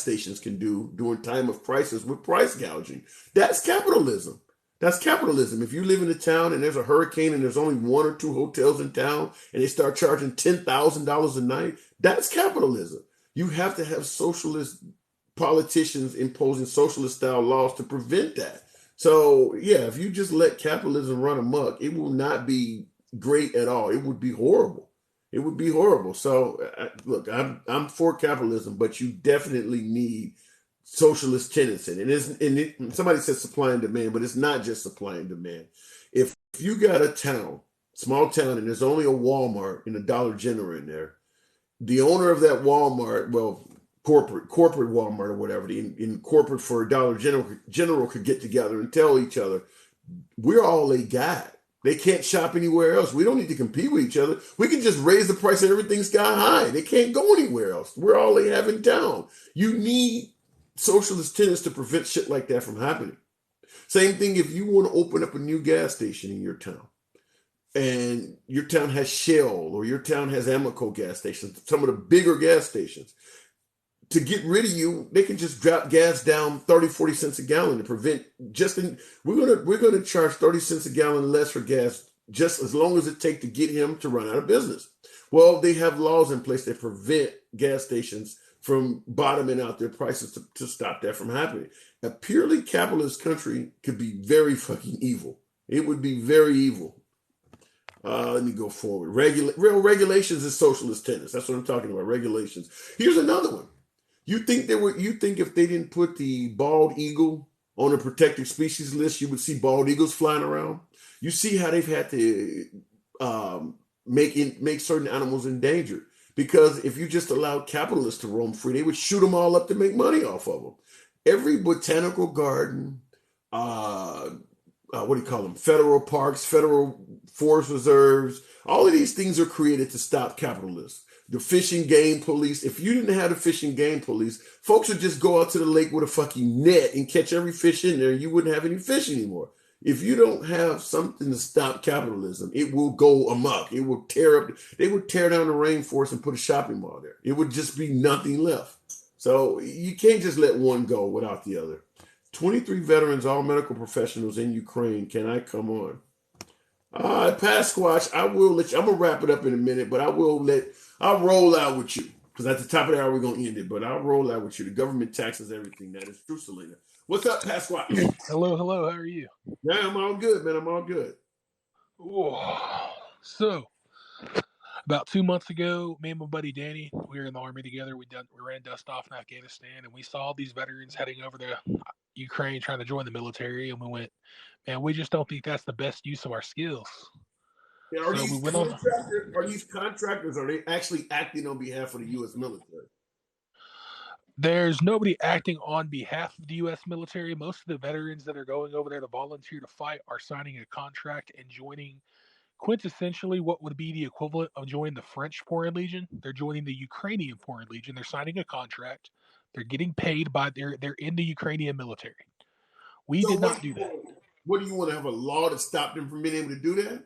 stations can do during time of crisis with price gouging. That's capitalism. That's capitalism. If you live in a town and there's a hurricane and there's only one or two hotels in town and they start charging $10,000 a night, that's capitalism. You have to have socialist politicians imposing socialist style laws to prevent that. So yeah, if you just let capitalism run amok, it will not be great at all. It would be horrible. It would be horrible. So look, I'm for capitalism, but you definitely need socialist tenets in it. Somebody said supply and demand, but it's not just supply and demand. If you got a town, small town, and there's only a Walmart and a Dollar General in there, the owner of that Walmart, well, corporate Walmart or whatever, in corporate for a Dollar General could get together and tell each other, we're all they got. They can't shop anywhere else. We don't need to compete with each other. We can just raise the price of everything sky high. They can't go anywhere else. We're all they have in town. You need socialist tenets to prevent shit like that from happening. Same thing if you want to open up a new gas station in your town. And your town has Shell or your town has Amoco gas stations, some of the bigger gas stations. To get rid of you, they can just drop gas down 30, 40 cents a gallon to prevent we're gonna charge 30 cents a gallon less for gas just as long as it takes to get him to run out of business. Well, they have laws in place that prevent gas stations from bottoming out their prices to stop that from happening. A purely capitalist country could be very fucking evil. It would be very evil. Let me go forward. Real regulations is socialist tenets. That's what I'm talking about. Regulations. Here's another one. You think if they didn't put the bald eagle on a protected species list, you would see bald eagles flying around? You see how they've had to make certain animals endangered. Because if you just allowed capitalists to roam free, they would shoot them all up to make money off of them. Every botanical garden, what do you call them? Federal parks, federal forest reserves, all of these things are created to stop capitalists. The fish and game police. If you didn't have the fish and game police, folks would just go out to the lake with a fucking net and catch every fish in there. You wouldn't have any fish anymore. If you don't have something to stop capitalism, it will go amok. They would tear down the rainforest and put a shopping mall there. It would just be nothing left. So you can't just let one go without the other. 23 veterans, all medical professionals in Ukraine. Can I come on? Pasquatch, I will let you. I'm gonna wrap it up in a minute, but I'll roll out with you because at the top of the hour we're gonna end it. But I'll roll out with you. The government taxes everything. That is true, Selena. What's up, Pasquatch? Hello, hello. How are you? Yeah, I'm all good, man. I'm all good. Whoa. So, about 2 months ago, me and my buddy Danny, we were in the army together. We ran dust off in Afghanistan, and we saw these veterans heading over to Ukraine trying to join the military, and we went, man, we just don't think that's the best use of our skills. Yeah, So we went on. Are these contractors? Are they actually acting on behalf of the U.S. military? There's nobody acting on behalf of the U.S. military. Most of the veterans that are going over there to volunteer to fight are signing a contract and joining quintessentially what would be the equivalent of joining the French Foreign Legion. They're joining the Ukrainian Foreign Legion. They're signing a contract. They're getting paid by they're in the Ukrainian military. We So did not do that. What do you want to have a law to stop them from being able to do that?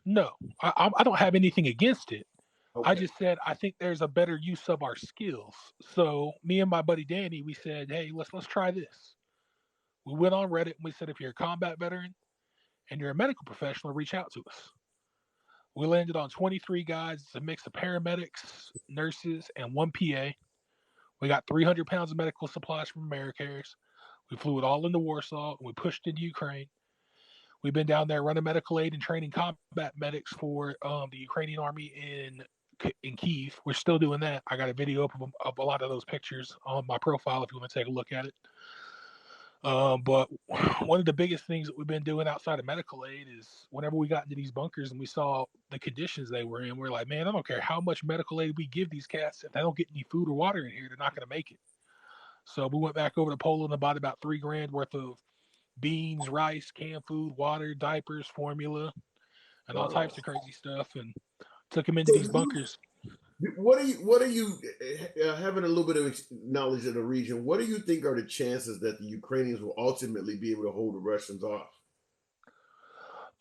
No, I don't have anything against it. Okay. I just said I think there's a better use of our skills. So me and my buddy Danny, we said, hey, let's try this. We went on Reddit and we said, if you're a combat veteran and you're a medical professional, reach out to us. We landed on 23 guys. It's a mix of paramedics, nurses, and one PA. We got 300 pounds of medical supplies from Americares. We flew it all into Warsaw, and we pushed into Ukraine. We've been down there running medical aid and training combat medics for the Ukrainian army in Kyiv. We're still doing that. I got a video of a lot of those pictures on my profile if you want to take a look at it. But one of the biggest things that we've been doing outside of medical aid is whenever we got into these bunkers and we saw the conditions they were in, we're like, man, I don't care how much medical aid we give these cats. If they don't get any food or water in here, they're not going to make it. So we went back over to Poland and bought about $3,000 worth of beans, rice, canned food, water, diapers, formula, and all types of crazy stuff, and took them into these bunkers. What are you having a little bit of knowledge of the region? What do you think are the chances that the Ukrainians will ultimately be able to hold the Russians off?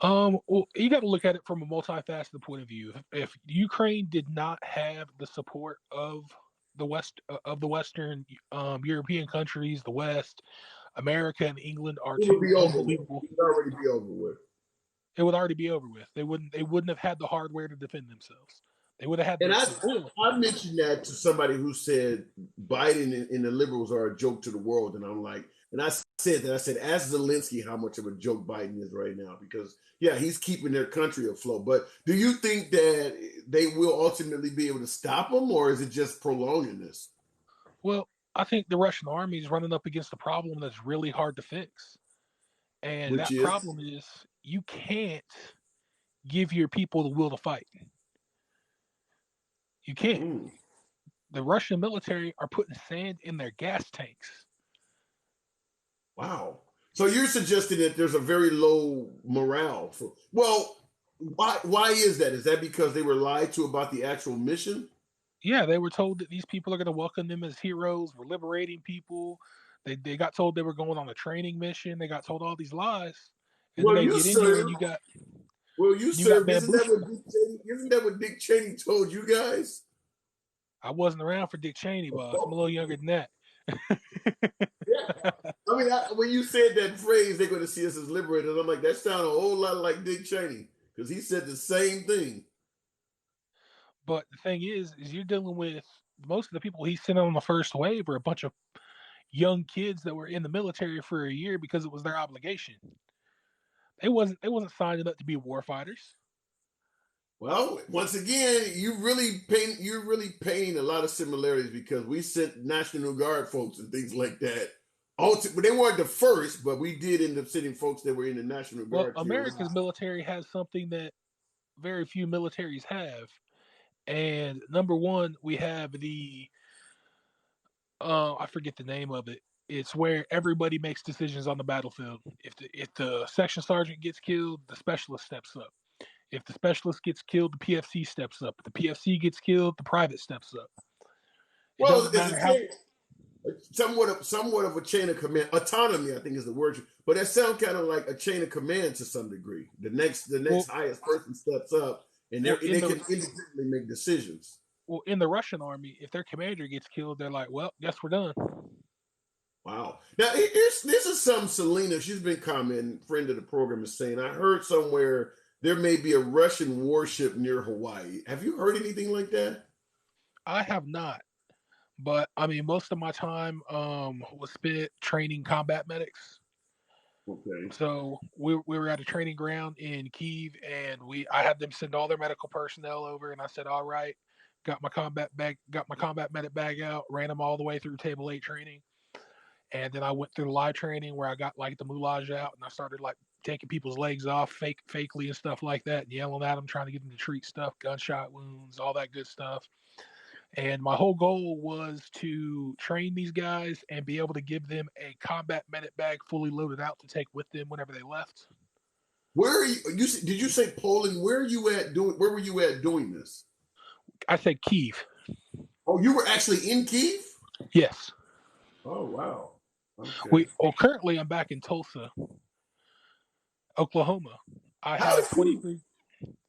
Well, you got to look at it from a multifaceted point of view. If Ukraine did not have the support of the Western European countries, the West, America, and England are two unbelievable. It would already be over with. It would already be over with. They wouldn't have had the hardware to defend themselves. They would have had. And I mentioned that to somebody who said Biden and the liberals are a joke to the world, and I'm like, and I said, ask Zelensky how much of a joke Biden is right now, because yeah, he's keeping their country afloat. But do you think that they will ultimately be able to stop him, or is it just prolonging this? Well, I think the Russian army is running up against a problem that's really hard to fix, and problem is you can't give your people the will to fight. You can't. The Russian military are putting sand in their gas tanks. Wow. So you're suggesting that there's a very low morale why is that? Is that because they were lied to about the actual mission? Yeah, they were told that these people are going to welcome them as heroes. We're liberating people. They got told they were going on a training mission. They got told all these lies. And then they get in there and you got. Well, you served. Isn't that what Dick Cheney told you guys? I wasn't around for Dick Cheney, boss. I'm a little younger than that. Yeah. I mean, when you said that phrase, they're going to see us as liberators. I'm like, that sounded a whole lot like Dick Cheney, because he said the same thing. But the thing is you're dealing with most of the people he sent on the first wave are a bunch of young kids that were in the military for a year because it was their obligation. They wasn't signing up to be war fighters. Well, once again, you're really painting a lot of similarities, because we sent National Guard folks and things like that. But they weren't the first, but we did end up sending folks that were in the National Guard. Well, America's military has something that very few militaries have. And number one, we have the I forget the name of it. It's where everybody makes decisions on the battlefield. If the section sergeant gets killed, the specialist steps up. If the specialist gets killed, the PFC steps up. If the PFC gets killed, the private steps up. Well, somewhat of a chain of command. Autonomy, I think, is the word. But that sounds kind of like a chain of command to some degree. The next highest person steps up, and they can independently make decisions. Well, in the Russian army, if their commander gets killed, they're like, well, guess we're done. Wow. Now, this is something Selena, she's been commenting, friend of the program, is saying. I heard somewhere there may be a Russian warship near Hawaii. Have you heard anything like that? I have not. But I mean, most of my time was spent training combat medics. Okay. So we were at a training ground in Kiev, and I had them send all their medical personnel over, and I said, all right, got my combat medic bag out, ran them all the way through Table 8 training, and then I went through the live training where I got like the moulage out, and I started like taking people's legs off fakely and stuff like that, and yelling at them, trying to get them to treat stuff, gunshot wounds, all that good stuff. And my whole goal was to train these guys and be able to give them a combat medic bag fully loaded out to take with them whenever they left. Where are you? Did you say Poland? Where are you at doing? Where were you at doing this? I said Kiev. Oh, you were actually in Kiev? Yes. Oh, wow. Okay. Currently I'm back in Tulsa, Oklahoma. I How have 23.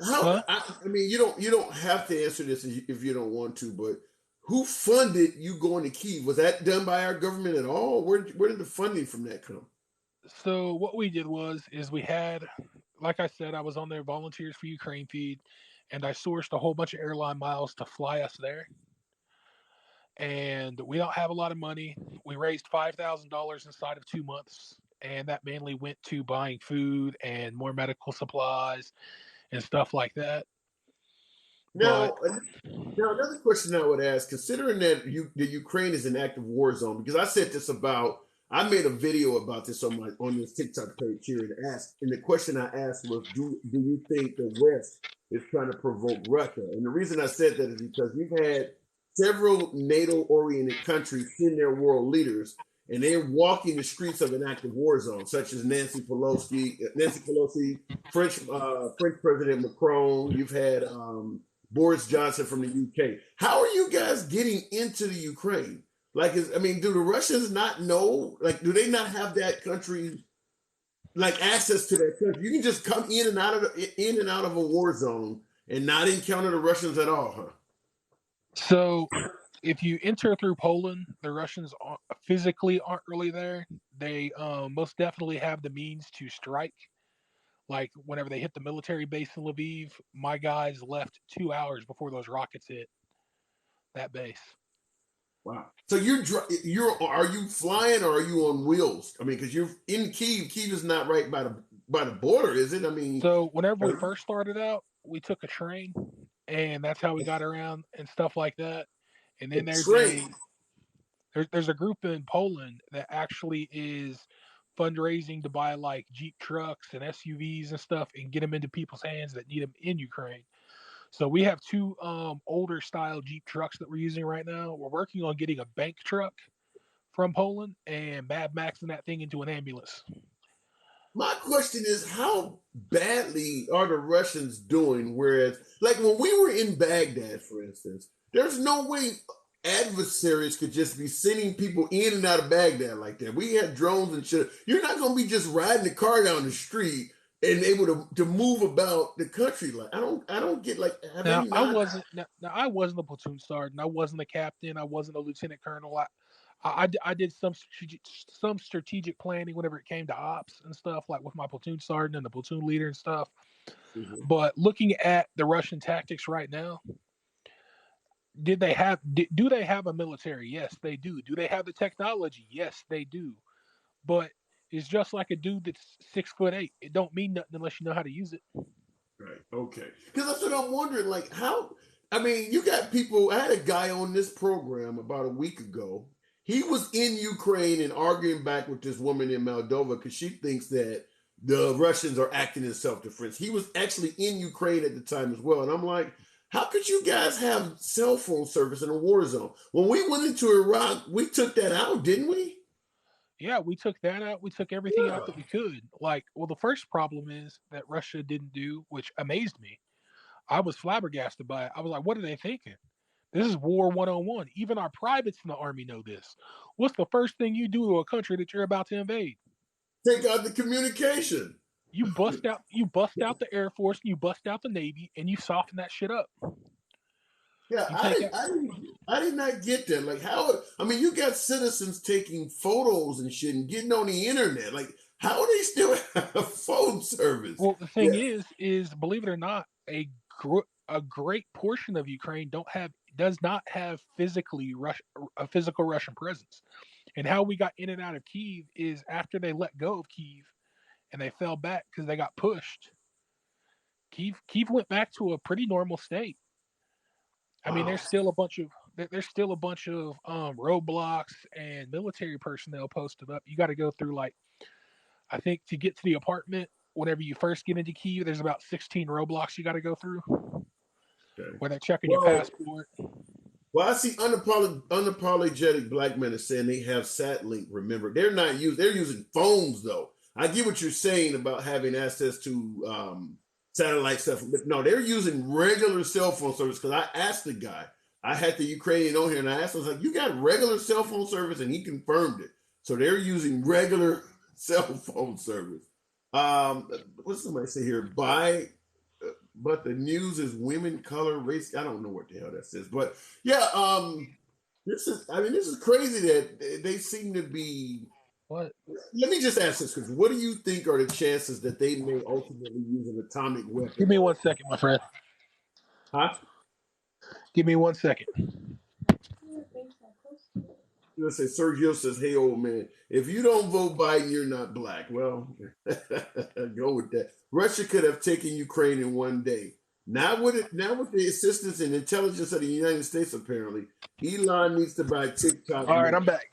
I mean, you don't have to answer this if you don't want to, but who funded you going to Kiev? Was that done by our government at all? Where did the funding from that come? So what we did is we had, like I said, I was on their Volunteers for Ukraine feed, and I sourced a whole bunch of airline miles to fly us there. And we don't have a lot of money. We raised $5,000 inside of 2 months, and that mainly went to buying food and more medical supplies and stuff like that. Now, another question I would ask, considering that the Ukraine is an active war zone, because I made a video about this on this TikTok page here and the question I asked was, do you think the West is trying to provoke Russia? And the reason I said that is because we've had several NATO-oriented countries send their world leaders, and they're walking the streets of an active war zone, such as Nancy Pelosi, French President Macron. You've had Boris Johnson from the UK. How are you guys getting into the Ukraine? Like, do the Russians not know? Like, do they not have that country, like access to that country? You can just come in and out of a war zone and not encounter the Russians at all, huh? So, if you enter through Poland, the Russians physically aren't really there. They most definitely have the means to strike. Like whenever they hit the military base in Lviv, my guys left 2 hours before those rockets hit that base. Wow. So are you flying or are you on wheels? I mean, because you're in Kiev. Kiev is not right by the border, is it? I mean, so whenever we first started out, we took a train, and that's how we got around and stuff like that. And then there's a group in Poland that actually is fundraising to buy like Jeep trucks and SUVs and stuff and get them into people's hands that need them in Ukraine. So we have 2 older style Jeep trucks that we're using right now. We're working on getting a bank truck from Poland and Mad Maxing that thing into an ambulance. My question is, how badly are the Russians doing? Whereas, like when we were in Baghdad, for instance, there's no way adversaries could just be sending people in and out of Baghdad like that. We had drones and shit. You're not going to be just riding the car down the street and able to move about the country. Like I don't get like. I wasn't a platoon sergeant. I wasn't a captain. I wasn't a lieutenant colonel. I did some strategic planning whenever it came to ops and stuff, like with my platoon sergeant and the platoon leader and stuff. Mm-hmm. But looking at the Russian tactics right now, do they have a military? Yes, they do. Do they have the technology? Yes, they do. But it's just like a dude that's 6'8". It don't mean nothing unless you know how to use it. Right. Okay. Because that's what I'm wondering. Like, how? I mean, you got people. I had a guy on this program about a week ago. He was in Ukraine and arguing back with this woman in Moldova because she thinks that the Russians are acting in self-defense. He was actually in Ukraine at the time as well. And I'm like, how could you guys have cell phone service in a war zone? When we went into Iraq, we took that out, didn't we? Yeah, we took that out. We took everything out that we could. Like, well, the first problem is that Russia didn't do, which amazed me. I was flabbergasted by it. I was like, what are they thinking? This is war 101. Even our privates in the army know this. What's the first thing you do to a country that you're about to invade? Take out the communication. You bust out the Air Force, you bust out the Navy, and you soften that shit up. Yeah, You take out. I did not get that. Like, how? I mean, you got citizens taking photos and shit and getting on the internet. Like, how do they still have phone service? Well, the thing Yeah. is, believe it or not, a great portion of Ukraine does not have a physical Russian presence. And how we got in and out of Kiev is after they let go of Kiev and they fell back because they got pushed. Kiev went back to a pretty normal state. I mean, Wow. there's still a bunch of roadblocks and military personnel posted up. You got to go through, like, I think, to get to the apartment. Whenever you first get into Kiev, there's about 16 roadblocks you got to go through Okay. where they're checking your Well, passport. Well, I see unapologetic black men are saying they have SatLink. Remember, they're using phones though. I get what you're saying about having access to satellite stuff, but no, they're using regular cell phone service. Because I asked the guy, I had the Ukrainian on here, and I asked him, I was like, "You got regular cell phone service?" And he confirmed it. So they're using regular cell phone service. What's somebody say here? But the news is women, color, race. I don't know what the hell that says, but yeah, this is crazy that they seem to be. What? Let me just ask this question: what do you think are the chances that they may ultimately use an atomic weapon? Give me 1 second, my friend. Huh? Give me 1 second. Let's say Sergio says, "Hey, old man, if you don't vote Biden, you're not black." Well, go with that. Russia could have taken Ukraine in one day. Now with the assistance and intelligence of the United States, apparently, Elon needs to buy TikTok. All right, I'm back.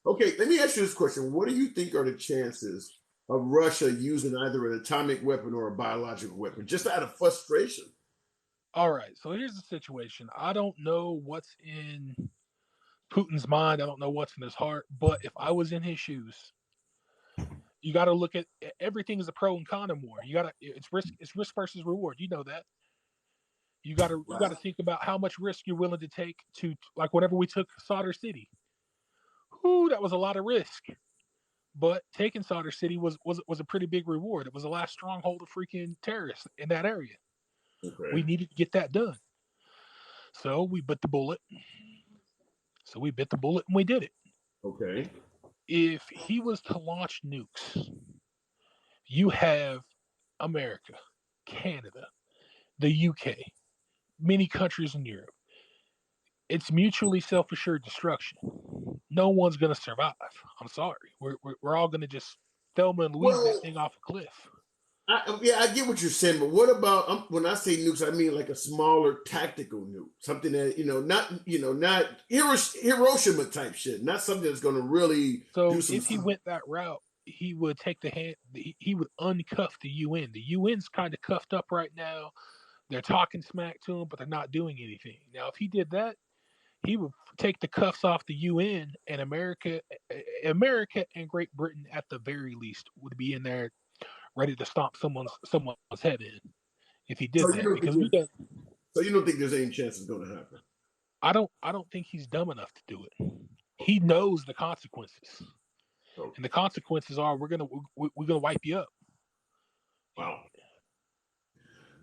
Okay, let me ask you this question: what do you think are the chances of Russia using either an atomic weapon or a biological weapon, just out of frustration? All right, so here's the situation. I don't know what's in Putin's mind. I don't know what's in his heart. But if I was in his shoes, you got to look at everything is a pro and con in war. It's risk versus reward. You know that. You got to think about how much risk you're willing to take to, like, whenever we took Solder City. Whoo, that was a lot of risk. But taking Solder City was a pretty big reward. It was the last stronghold of freaking terrorists in that area. Okay. We needed to get that done. So we bit the bullet. And we did it. Okay. If he was to launch nukes, you have America, Canada, the UK, many countries in Europe. It's mutually self-assured destruction. No one's going to survive. I'm sorry. We're all going to just Thelma and Louise that Well, thing off a cliff. I get what you're saying, but what about when I say nukes? I mean like a smaller tactical nuke, something that not Hiroshima type shit, not something that's going to really So do some. if he went that route, he would take the hand. He would uncuff the UN. The UN's kind of cuffed up right now. They're talking smack to him, but they're not doing anything. Now, if he did that, he would take the cuffs off the UN, and America and Great Britain, at the very least, would be in there ready to stomp someone's head in if he did So that. Because we got, so you don't think there's any chance it's going to happen? I don't think he's dumb enough to do it. He knows the consequences, and the consequences are we're gonna wipe you up. Wow.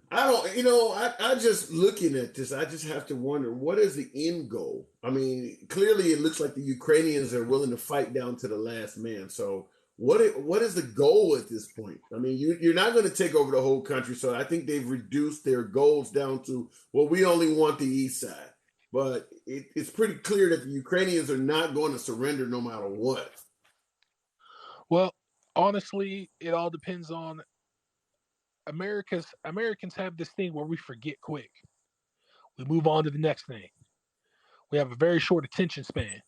I don't, I just looking at this, I just have to wonder what is the end goal? I mean, clearly it looks like the Ukrainians are willing to fight down to the last man. So what is the goal at this point? I mean, you're not going to take over the whole country. So I think they've reduced their goals down to, well, we only want the east side. But it's pretty clear that the Ukrainians are not going to surrender no matter what. Well, honestly, it all depends on Americans have this thing where we forget quick. We move on to the next thing. We have a very short attention span.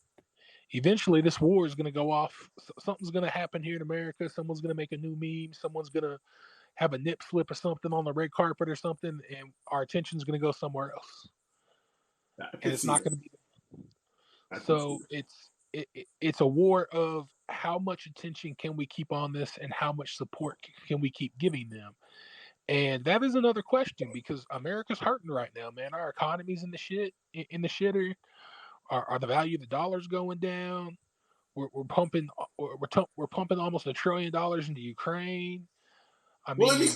Eventually, this war is going to go off. Something's going to happen here in America. Someone's going to make a new meme. Someone's going to have a nip slip or something on the red carpet or something, and our attention's going to go somewhere else. And it's not going to be. So it's a war of how much attention can we keep on this, and how much support can we keep giving them. And that is another question, because America's hurting right now, man. Our economy's in the shitter. Are the value of the dollars going down? We're pumping almost $1 trillion into Ukraine. I mean,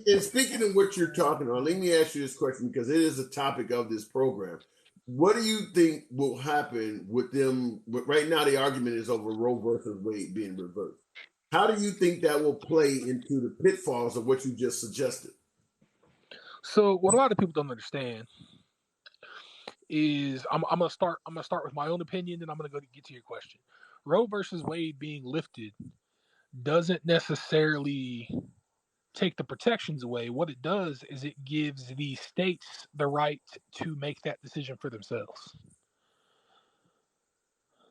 and speaking of what you're talking about, let me ask you this question because it is a topic of this program. what do you think will happen with them? Right now, the argument is over Roe versus Wade being reversed. How do you think that will play into the pitfalls of what you just suggested? So what a lot of people don't understand is I'm gonna start with my own opinion, and I'm gonna get to your question. Roe versus Wade being lifted doesn't necessarily take the protections away. What it does is it gives the states the right to make that decision for themselves.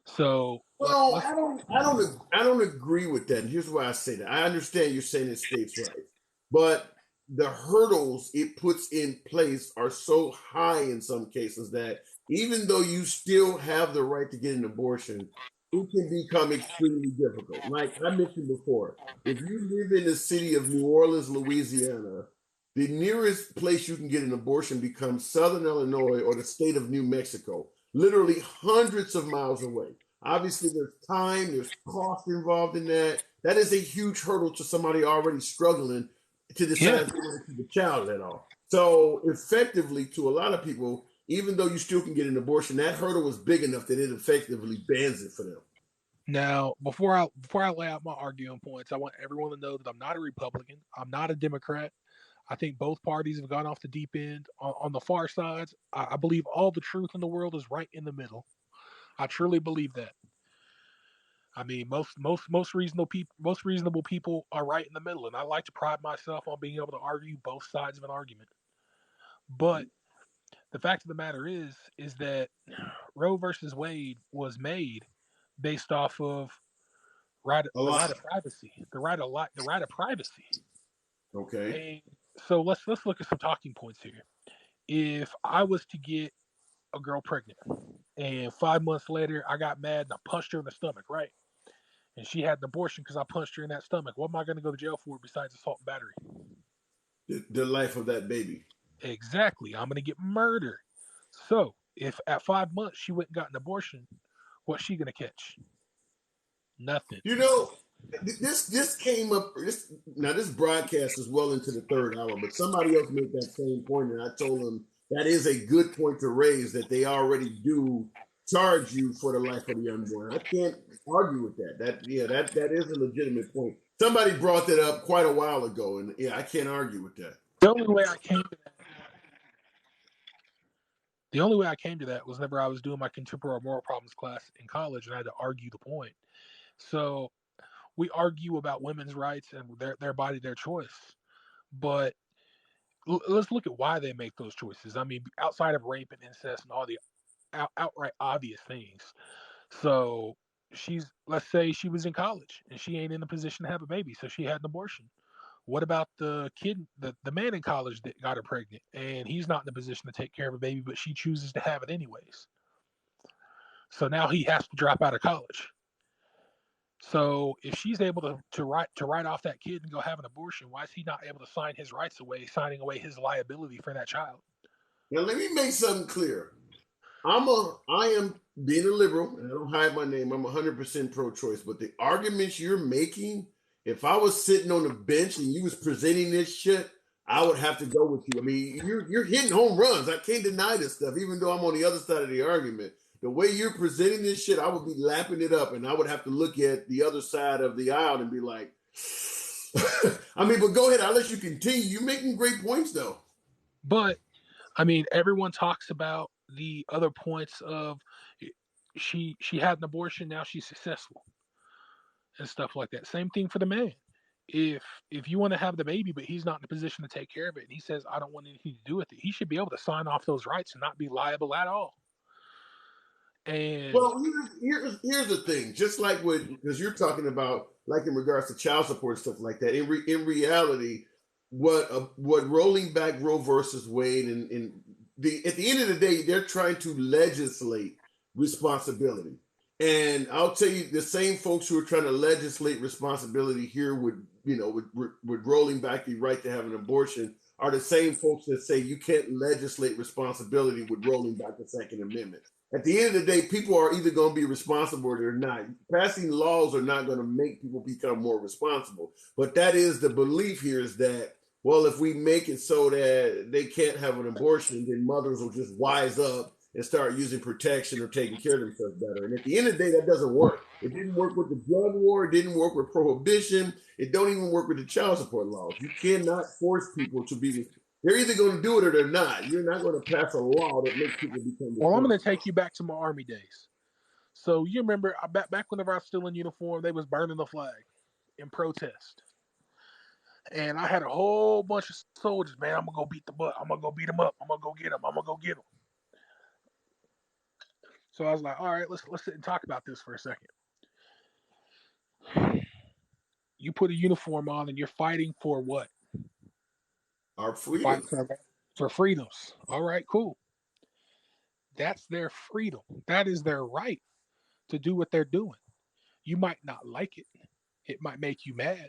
So Well, I don't agree with that. And here's why I say that. I understand you're saying it's states' rights, but the hurdles it puts in place are so high in some cases that even though you still have the right to get an abortion, it can become extremely difficult. Like I mentioned before, if you live in the city of New Orleans, Louisiana, the nearest place you can get an abortion becomes Southern Illinois or the state of New Mexico, literally hundreds of miles away. Obviously, there's time, there's cost involved in that. That is a huge hurdle to somebody already struggling to decide if they want to keep a child at all. So, effectively, to a lot of people, even though you still can get an abortion, that hurdle is big enough that it effectively bans it for them. Now, before I lay out my arguing points, I want everyone to know that I'm not a Republican. I'm not a Democrat. I think both parties have gone off the deep end. On the far sides, I believe all the truth in the world is right in the middle. I truly believe that. I mean, most reasonable people are right in the middle, and I like to pride myself on being able to argue both sides of an argument. But the fact of the matter is that Roe versus Wade was made based off of the right of privacy, the right of privacy. Okay. And so let's look at some talking points here. If I was to get a girl pregnant, and 5 months later I got mad and I punched her in the stomach, right? And she had an abortion because I punched her in that stomach. What am I going to go to jail for besides assault and battery? The life of that baby. Exactly. I'm going to get murdered. So if at 5 months she went and got an abortion, what's she going to catch? Nothing. You know, this came up. This broadcast is well into the third hour, but somebody else made that same point, and I told them that is a good point to raise. That they already do charge you for the life of the unborn. I can't argue with that. That is a legitimate point. Somebody brought that up quite a while ago, and I can't argue with that. The only way I came to that was whenever I was doing my contemporary moral problems class in college, and I had to argue the point. So we argue about women's rights and their body, their choice. But let's look at why they make those choices. I mean, outside of rape and incest and all the outright obvious things. So let's say she was in college and she ain't in a position to have a baby, so she had an abortion. What about the kid, the man in college that got her pregnant, and he's not in a position to take care of a baby, but she chooses to have it anyways? So now he has to drop out of college. So if she's able to write off that kid and go have an abortion, why is he not able to sign his rights away, signing away his liability for that child? Now let me make something clear. I am being a liberal, and I don't hide my name. I'm 100% pro-choice. But the arguments you're making, if I was sitting on the bench and you was presenting this shit, I would have to go with you. I mean, you're hitting home runs. I can't deny this stuff, even though I'm on the other side of the argument. The way you're presenting this shit, I would be lapping it up, and I would have to look at the other side of the aisle and be like, I mean, but go ahead. I'll let you continue. You're making great points, though. But I mean, everyone talks about the other points of she had an abortion, now she's successful and stuff like that. Same thing for the man. If you want to have the baby, but he's not in a position to take care of it, and he says, I don't want anything to do with it, he should be able to sign off those rights and not be liable at all. And well, here's the thing. Just like because you're talking about, like in regards to child support and stuff like that. In reality, what rolling back Roe versus Wade and at the end of the day, they're trying to legislate responsibility. And I'll tell you, the same folks who are trying to legislate responsibility here with rolling back the right to have an abortion are the same folks that say you can't legislate responsibility with rolling back the Second Amendment. At the end of the day, people are either going to be responsible or they're not. Passing laws are not going to make people become more responsible. But that is the belief here, is that, well, if we make it so that they can't have an abortion, then mothers will just wise up and start using protection or taking care of themselves better. And at the end of the day, that doesn't work. It didn't work with the drug war. It didn't work with prohibition. It don't even work with the child support laws. You cannot force people to be. They're either going to do it or they're not. You're not going to pass a law that makes people become Well, I'm going responsible. to take you back to my Army days. So you remember back whenever I was still in uniform, they was burning the flag in protest. And I had a whole bunch of soldiers, man, I'm going to go beat the butt. I'm going to go beat them up. I'm going to go get them. I'm going to go get them. So I was like, all right, let's sit and talk about this for a second. You put a uniform on and you're fighting for what? Our freedom. For freedoms. All right, cool. That's their freedom. That is their right to do what they're doing. You might not like it. It might make you mad.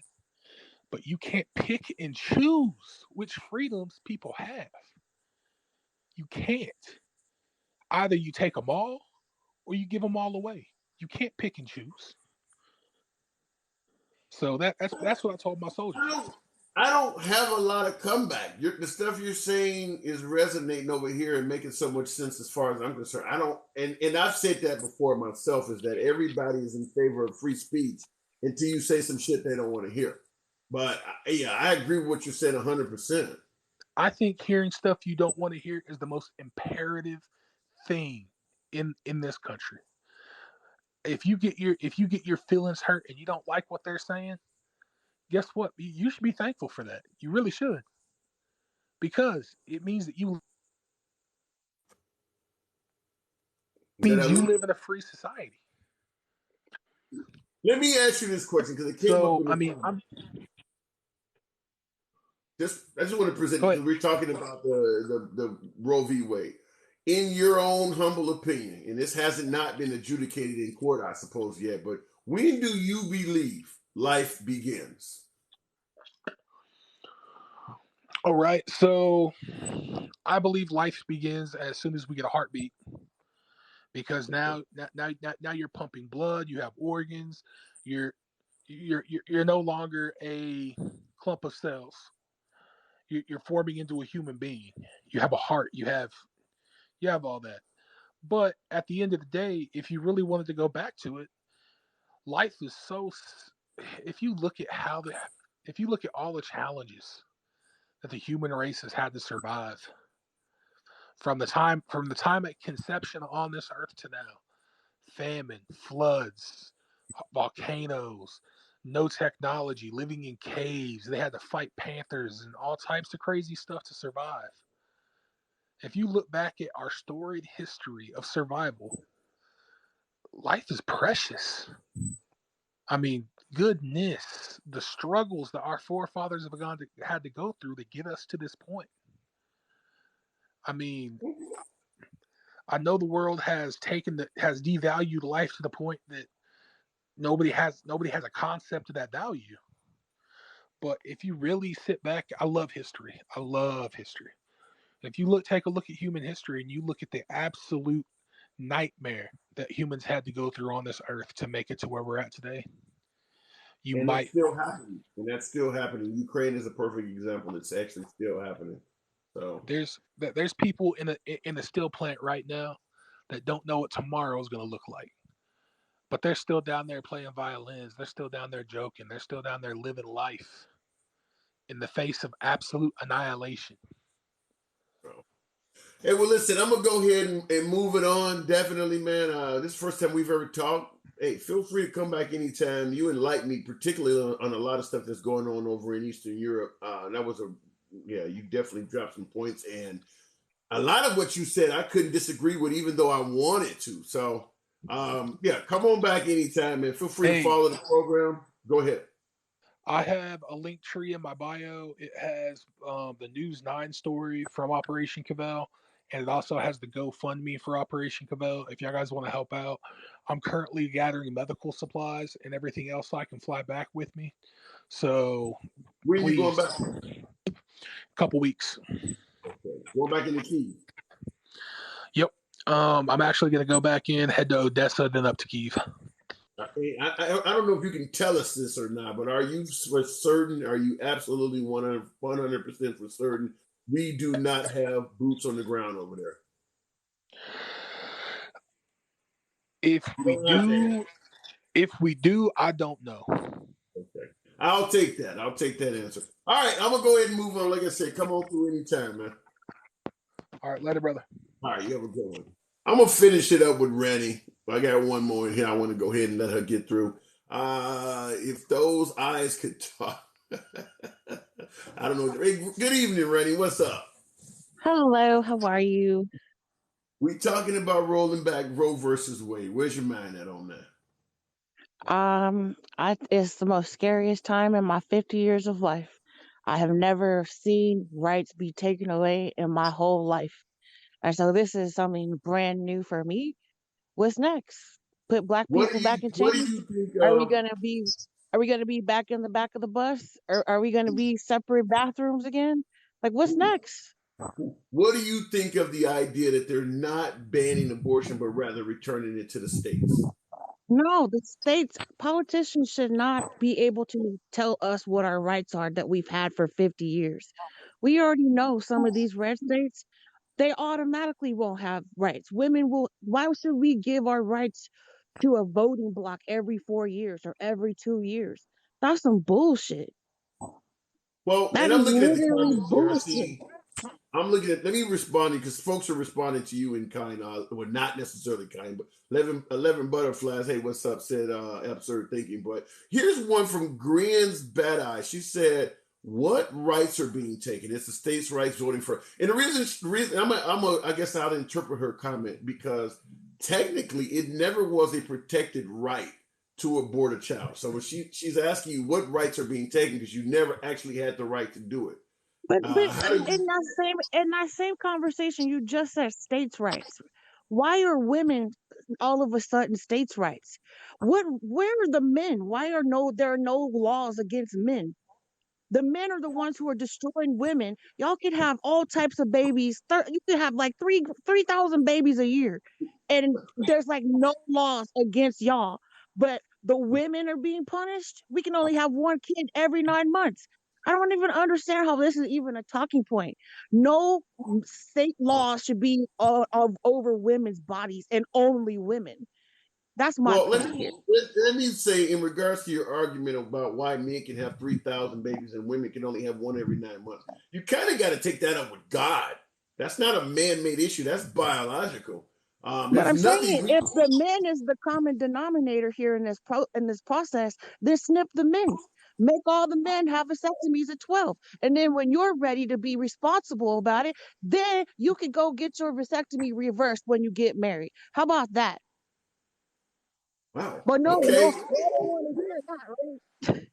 But you can't pick and choose which freedoms people have. You can't. Either you take them all or you give them all away. You can't pick and choose. So that's what I told my soldiers. I don't have a lot of comeback. The stuff you're saying is resonating over here and making so much sense as far as I'm concerned. I don't, and I've said that before myself, is that everybody is in favor of free speech until you say some shit they don't want to hear. But yeah, I agree with what you're saying 100%. I think hearing stuff you don't want to hear is the most imperative thing in this country. If you get your feelings hurt and you don't like what they're saying, guess what? You should be thankful for that. You really should. Because it means that you live in a free society. Let me ask you this question because it came up. I just want to present because we're talking about the Roe v. Wade. In your own humble opinion, and this hasn't not been adjudicated in court, I suppose, yet, but when do you believe life begins? All right, so I believe life begins as soon as we get a heartbeat, because now you're pumping blood, you have organs, you're no longer a clump of cells. You're forming into a human being. You have a heart. You have all that. But at the end of the day, if you really wanted to go back to it, life is so. If you look at all the challenges that the human race has had to survive from the time at conception on this earth to now, famine, floods, volcanoes, no technology, living in caves, they had to fight panthers and all types of crazy stuff to survive. If you look back at our storied history of survival, life is precious. I mean, goodness, the struggles that our forefathers have had to go through to get us to this point. I mean, I know the world has devalued life to the point that nobody has a concept of that value. But if you really sit back, I love history. If you take a look at human history and you look at the absolute nightmare that humans had to go through on this earth to make it to where we're at today, it's still happening. And that's still happening. Ukraine is a perfect example. It's actually still happening. So there's people in a steel plant right now that don't know what tomorrow is going to look like. But they're still down there playing violins. They're still down there joking. They're still down there living life in the face of absolute annihilation. Hey, well, listen, I'm going to go ahead and move it on. Definitely, man. This is the first time we've ever talked. Hey, feel free to come back anytime. You enlighten me, particularly on a lot of stuff that's going on over in Eastern Europe. You definitely dropped some points. And a lot of what you said, I couldn't disagree with, even though I wanted to. So, come on back anytime, man. Feel free to follow the program. Go ahead. I have a link tree in my bio. It has the News 9 story from Operation Cavell, and it also has the GoFundMe for Operation Cavell. If y'all guys want to help out, I'm currently gathering medical supplies and everything else so I can fly back with me. So, when are you going back? A couple weeks. Okay, going back in the Keys. Yep. I'm actually going to go back in, head to Odessa, then up to Kyiv. I don't know if you can tell us this or not, but are you for certain? Are you absolutely 100% for certain we do not have boots on the ground over there? If You we don't have to answer. do, I don't know. Okay. I'll take that. I'll take that answer. All right, I'm gonna go ahead and move on. Like I said, come on through anytime, man. All right, later, brother. All right, you have a good one. I'm gonna finish it up with Rennie. I got one more in here. I want to go ahead and let her get through. If those eyes could talk. I don't know. Hey, good evening, Rennie. What's up? Hello, how are you? We talking about rolling back Roe versus Wade. Where's your mind at on that? It's the most scariest time in my 50 years of life. I have never seen rights be taken away in my whole life. And so this is something brand new for me. What's next? Put black What do people you back in What do chains? you think Are we of? gonna be are we gonna be back in the back of the bus? Or are we gonna be separate bathrooms again? Like what's next? What do you think of the idea that they're not banning abortion, but rather returning it to the states? No, the states politicians should not be able to tell us what our rights are that we've had for 50 years. We already know some of these red states, they automatically won't have rights. Women will, why should we give our rights to a voting block every 4 years or every 2 years? That's some bullshit. Well, That and is I'm looking at the literally comments here. I bullshit. see. I'm looking at. Let me respond because folks are responding to you in kind. Well, not necessarily kind, but 11 butterflies. Hey, what's up? Said absurd thinking. But here's one from Green's Bad Eye. She said, "What rights are being taken? It's the states' rights voting for." And the reason I guess I'll interpret her comment because technically it never was a protected right to abort a child. So when she's asking you what rights are being taken because you never actually had the right to do it. But How do you? in that same conversation, you just said states' rights. Why are women all of a sudden states' rights? Where are the men? Why are no there are no laws against men? The men are the ones who are destroying women. Y'all can have all types of babies. You can have like 3,000 babies a year, and there's like no laws against y'all. But the women are being punished. We can only have one kid every 9 months. I don't even understand how this is even a talking point. No state law should be of over women's bodies and only women. That's my Well, point here. let me say in regards to your argument about why men can have 3,000 babies and women can only have one every 9 months. You kind of got to take that up with God. That's not a man-made issue. That's biological. But There's I'm nothing saying we. if the men is the common denominator here in this process, then snip the men. Make all the men have vasectomies at 12. And then when you're ready to be responsible about it, then you can go get your vasectomy reversed when you get married. How about that? Wow. But no, Okay. I don't want to hear that, right?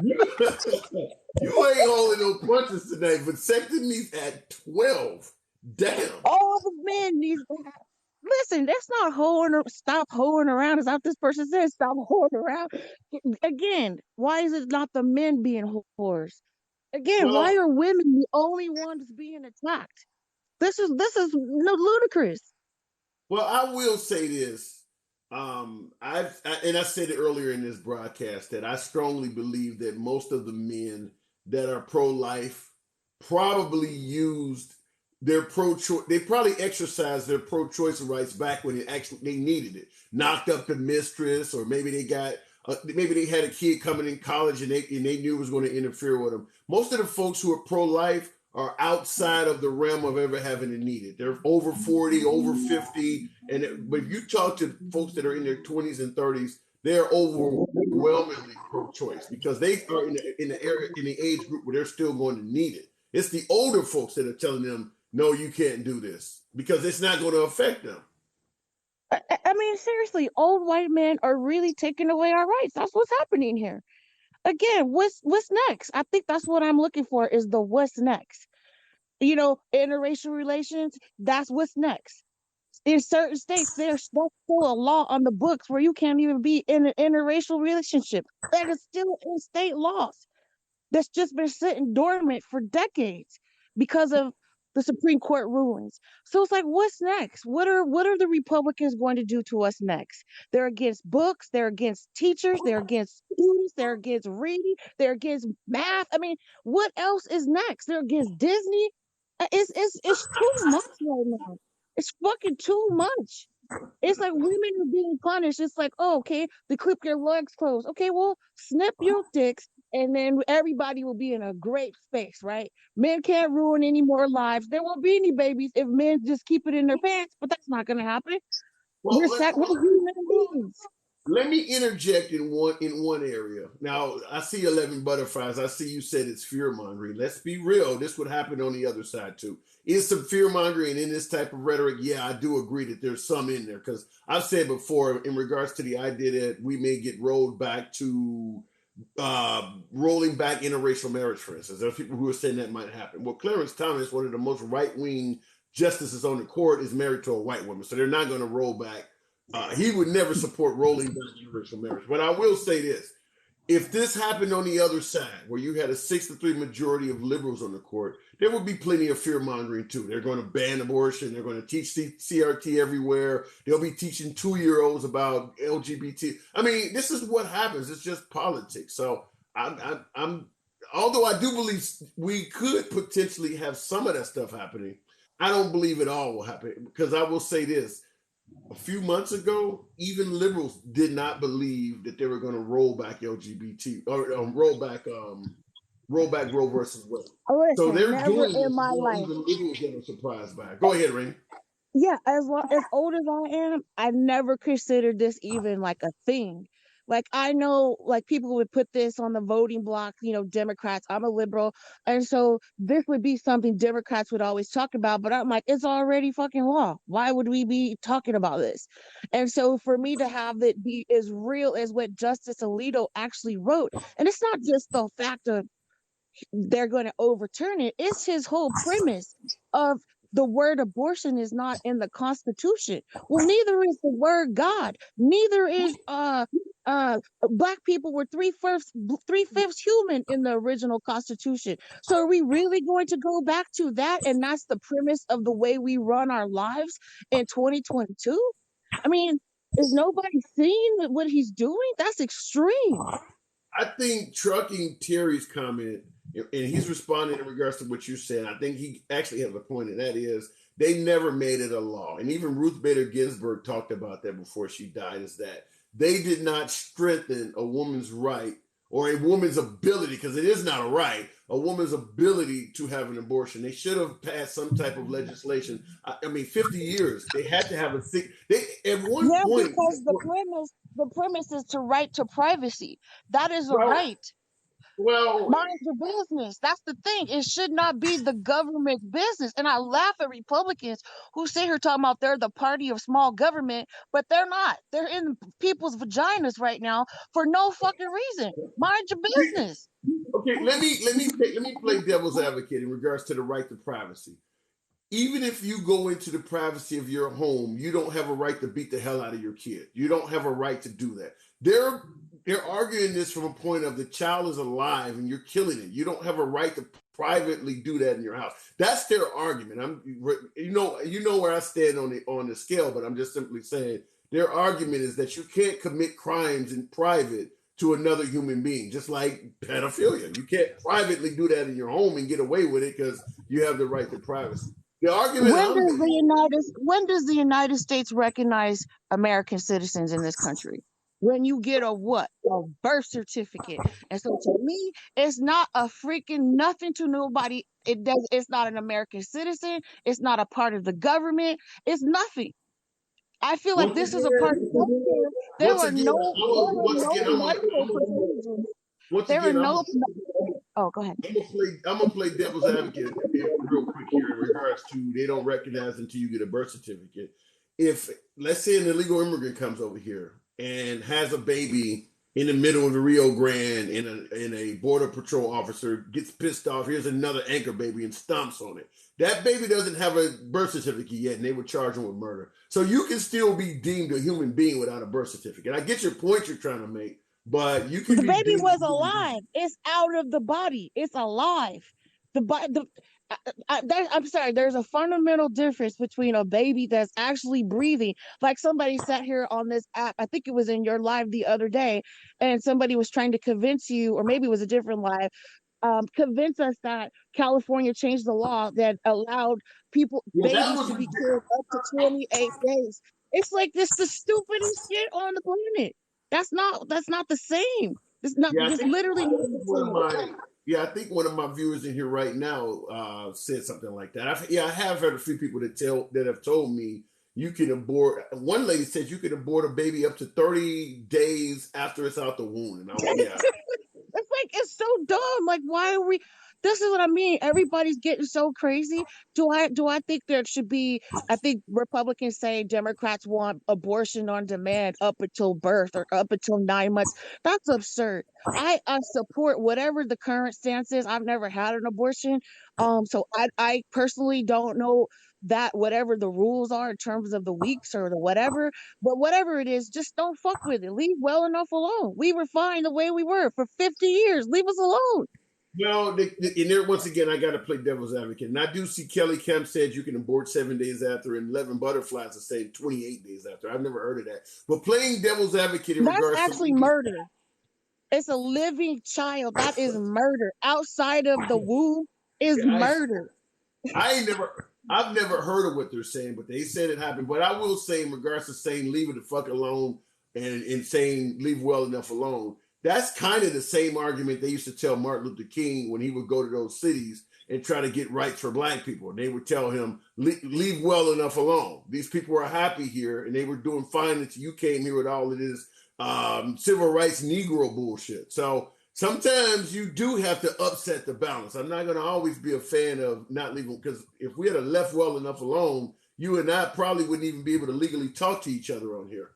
You, you ain't holding no punches tonight. Vasectomies at 12. Damn. All the men need listen, that's not stop hoeing around. Is that this person says stop hoeing around. Again, why is it not the men being whores? Again, why Well, are women the only ones being attacked? This is ludicrous. Well, I will say this. And I said it earlier in this broadcast that I strongly believe that most of the men that are pro-life probably used their pro-choice. They probably exercised their pro-choice rights back when they needed it. Knocked up the mistress, or maybe maybe they had a kid coming in college and they knew it was going to interfere with them. Most of the folks who are pro-life are outside of the realm of ever having to need it. They're over 40, over 50. But if you talk to folks that are in their 20s and 30s, they're overwhelmingly pro-choice because they are in the area in the age group where they're still going to need it. It's the older folks that are telling them, no, you can't do this because it's not going to affect them. I mean, seriously, old white men are really taking away our rights. That's what's happening here. Again, what's next? I think that's what I'm looking for is the what's next. Interracial relations, that's what's next. In certain states, there's still a law on the books where you can't even be in an interracial relationship. That is still in state laws. That's just been sitting dormant for decades because of the Supreme Court rulings. So it's like, what's next? What are the Republicans going to do to us next? They're against books, they're against teachers, they're against students, they're against reading, they're against math. I mean, what else is next? They're against Disney. It's too much right now. It's fucking too much. It's like women are being punished. It's like, oh, okay, they clip your legs closed. Okay, well, snip your dicks, and then everybody will be in a great space, right? Men can't ruin any more lives. There won't be any babies if men just keep it in their pants, but that's not gonna happen. Well, We're human beings. let me interject in one area. Now, I see 11 butterflies. I see you said it's fear mongering. Let's be real. This would happen on the other side too. Is some fear mongering in this type of rhetoric? Yeah, I do agree that there's some in there because I've said before in regards to the idea that we may get rolled back to rolling back interracial marriage, for instance. There are people who are saying that might happen. Well, Clarence Thomas, one of the most right-wing justices on the court, is married to a white woman, so they're not going to roll back. He would never support rolling back interracial marriage. But I will say this: if this happened on the other side, where you had a 6-3 majority of liberals on the court, there would be plenty of fear mongering too. They're going to ban abortion. They're going to teach CRT everywhere. They'll be teaching 2-year-olds about LGBT. I mean, this is what happens. It's just politics. So I'm although I do believe we could potentially have some of that stuff happening, I don't believe it all will happen because I will say this. A few months ago, even liberals did not believe that they were going to roll back LGBT or roll back Roe versus Wade. So Listen, they're never doing in this my while life. even liberals getting surprised by it. Go ahead, Ring. Yeah, as old as I am, I never considered this even like a thing. Like I know like people would put this on the voting block, Democrats. I'm a liberal. And so this would be something Democrats would always talk about, but I'm like, it's already fucking law. Why would we be talking about this? And so for me to have it be as real as what Justice Alito actually wrote, and it's not just the fact of they're going to overturn it. It's his whole premise of the word abortion is not in the Constitution. Well, neither is the word God. Neither is black people were three fifths human in the original Constitution. So are we really going to go back to that? And that's the premise of the way we run our lives in 2022? I mean, is nobody seeing what he's doing? That's extreme. I think trucking Terry's comment, and he's responding in regards to what you said. I think he actually has a point, and that is they never made it a law. And even Ruth Bader Ginsburg talked about that before she died, is that they did not strengthen a woman's right or a woman's ability, because it is not a right, a woman's ability to have an abortion. They should have passed some type of legislation. I mean, 50 years. They had to have they at one Yeah, point. because the premise is to right to privacy. That is a Well, right. well, Mind your business. That's the thing. It should not be the government's business. And I laugh at Republicans who sit here talking about they're the party of small government, but they're not. They're in people's vaginas right now for no fucking reason. Mind your business. okay, let me play devil's advocate in regards to the right to privacy. Even if you go into the privacy of your home, you don't have a right to beat the hell out of your kid. You don't have a right to do that. They're arguing this from a point of the child is alive and you're killing it. You don't have a right to privately do that in your house. That's their argument. You know where I stand on the scale, but I'm just simply saying their argument is that you can't commit crimes in private to another human being, just like pedophilia. You can't privately do that in your home and get away with it because you have the right to privacy. The argument I'm making. When does the United States recognize American citizens in this country? When you get a what? A birth certificate. And so to me, it's not a freaking nothing to nobody. It's not an American citizen. It's not a part of the government. It's nothing. I feel like Once this is a part of again, healthcare. There once are again, no there are once no again, medical procedures. once There are again, no Oh, go ahead. I'm gonna play devil's advocate real quick here in regards to they don't recognize until you get a birth certificate. If let's say an illegal immigrant comes over here and has a baby in the middle of the Rio Grande, and a border patrol officer gets pissed off, here's another anchor baby and stomps on it. That baby doesn't have a birth certificate yet, and they would charge him with murder. So you can still be deemed a human being without a birth certificate. I get your point you're trying to make, but you can The be baby deemed a was human being. alive. It's out of the body. It's alive. The body. I'm sorry. There's a fundamental difference between a baby that's actually breathing. Like somebody sat here on this app. I think it was in your live the other day, and somebody was trying to convince you, or maybe it was a different live, convince us that California changed the law that allowed babies to be killed up to 28 days. It's like this the stupidest shit on the planet. That's not the same. Yeah, This literally not the same. I think one of my viewers in here right now said something like that. I have heard a few people that have told me you can abort. One lady said you can abort a baby up to 30 days after it's out the womb. And yeah, It's like it's so dumb. Like, why are we? This is what I mean. Everybody's getting so crazy. Do I think there should be? I think Republicans say Democrats want abortion on demand up until birth or up until 9 months. That's absurd. I support whatever the current stance is. I've never had an abortion, so I personally don't know that whatever the rules are in terms of the weeks or the whatever. But whatever it is, just don't fuck with it. Leave well enough alone. We were fine the way we were for 50 years. Leave us alone. well, and there once again, I got to play devil's advocate. And I do see Kelly Kemp said you can abort 7 days after, and 11 Butterflies are saying 28 days after. I've never heard of that. But playing devil's advocate in That's regards actually to murder. It's a living child. That is murder. Outside of the womb is I, murder. I've never heard of what they're saying, but they said it happened. But I will say, in regards to saying leave it the fuck alone and saying leave well enough alone, that's kind of the same argument they used to tell Martin Luther King when he would go to those cities and try to get rights for black people. They would tell him, leave well enough alone. These people are happy here, and they were doing fine until you came here with all of this civil rights Negro bullshit. So sometimes you do have to upset the balance. I'm not going to always be a fan of not leaving, because if we had left well enough alone, you and I probably wouldn't even be able to legally talk to each other on here.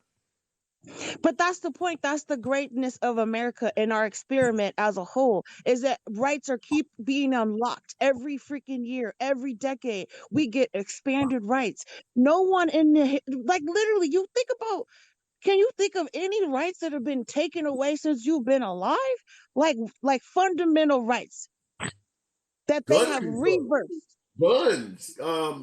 But that's the point. That's the greatness of America and our experiment as a whole, is that rights are keep being unlocked every freaking year, every decade. We get expanded rights. No one in the, like, literally, can you think of any rights that have been taken away since you've been alive? Like fundamental rights that they Gun have control. reversed. Guns.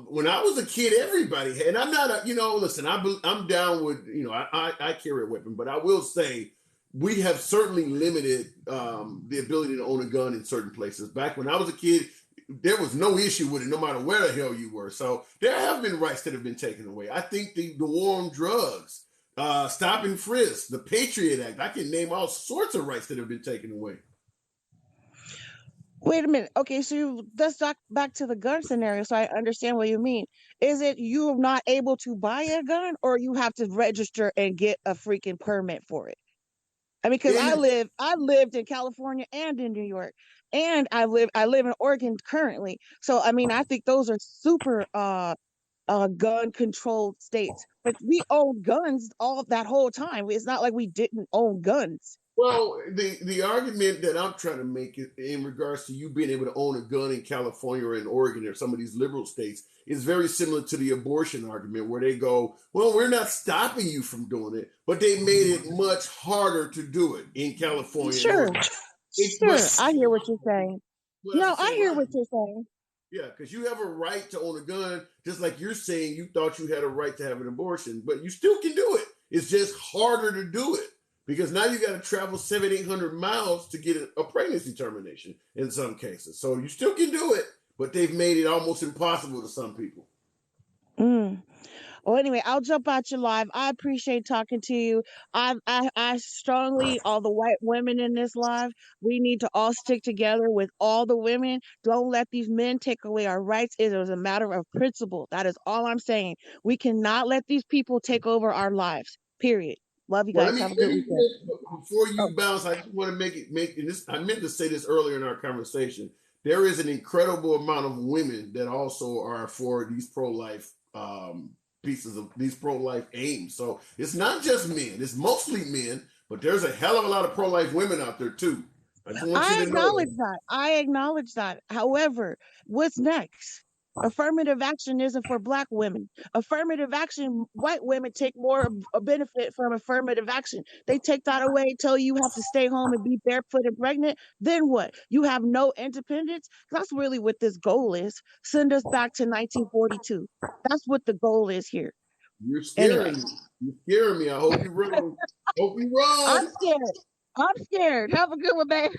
When I was a kid, everybody had, and I'm not listen, I'm down with, I carry a weapon, but I will say we have certainly limited the ability to own a gun in certain places. Back when I was a kid, there was no issue with it, no matter where the hell you were. So there have been rights that have been taken away. I think the war on drugs, stop and frisk, the Patriot Act, I can name all sorts of rights that have been taken away. Wait a minute. Okay, so let's talk back to the gun scenario so I understand what you mean. Is it you're not able to buy a gun, or you have to register and get a freaking permit for it? I mean, because I lived in California and in New York, and I live in Oregon currently. So I mean, I think those are super gun controlled states. But we owned guns all that whole time. It's not like we didn't own guns. Well, the argument that I'm trying to make in regards to you being able to own a gun in California or in Oregon or some of these liberal states is very similar to the abortion argument, where they go, well, we're not stopping you from doing it, but they made it much harder to do it in California. Sure, I hear what you're saying. No, I hear what you're saying. Yeah, because you have a right to own a gun, just like you're saying you thought you had a right to have an abortion, but you still can do it. It's just harder to do it, because now you got to travel 700-800 miles to get a pregnancy termination in some cases. So you still can do it, but they've made it almost impossible to some people. Well, anyway, I'll jump out your live. I appreciate talking to you. I strongly, all the white women in this live, we need to all stick together with all the women. Don't let these men take away our rights. It is a matter of principle. That is all I'm saying. We cannot let these people take over our lives. Period. Love you guys. Have a good weekend. Before you bounce, I just want to make this. I meant to say this earlier in our conversation. There is an incredible amount of women that also are for these pro-life pieces of these pro-life aims. So it's not just men; it's mostly men, but there's a hell of a lot of pro-life women out there too. I acknowledge that. However, what's next? Affirmative action isn't for Black women. Affirmative action, white women take more benefit from affirmative action. They take that away, tell you have to stay home and be barefoot and pregnant. Then what? You have no independence? That's really what this goal is. Send us back to 1942. That's what the goal is here. You're scaring me. You're scaring me. I hope you run. Hope you run. I'm scared. I'm scared. Have a good one, babe.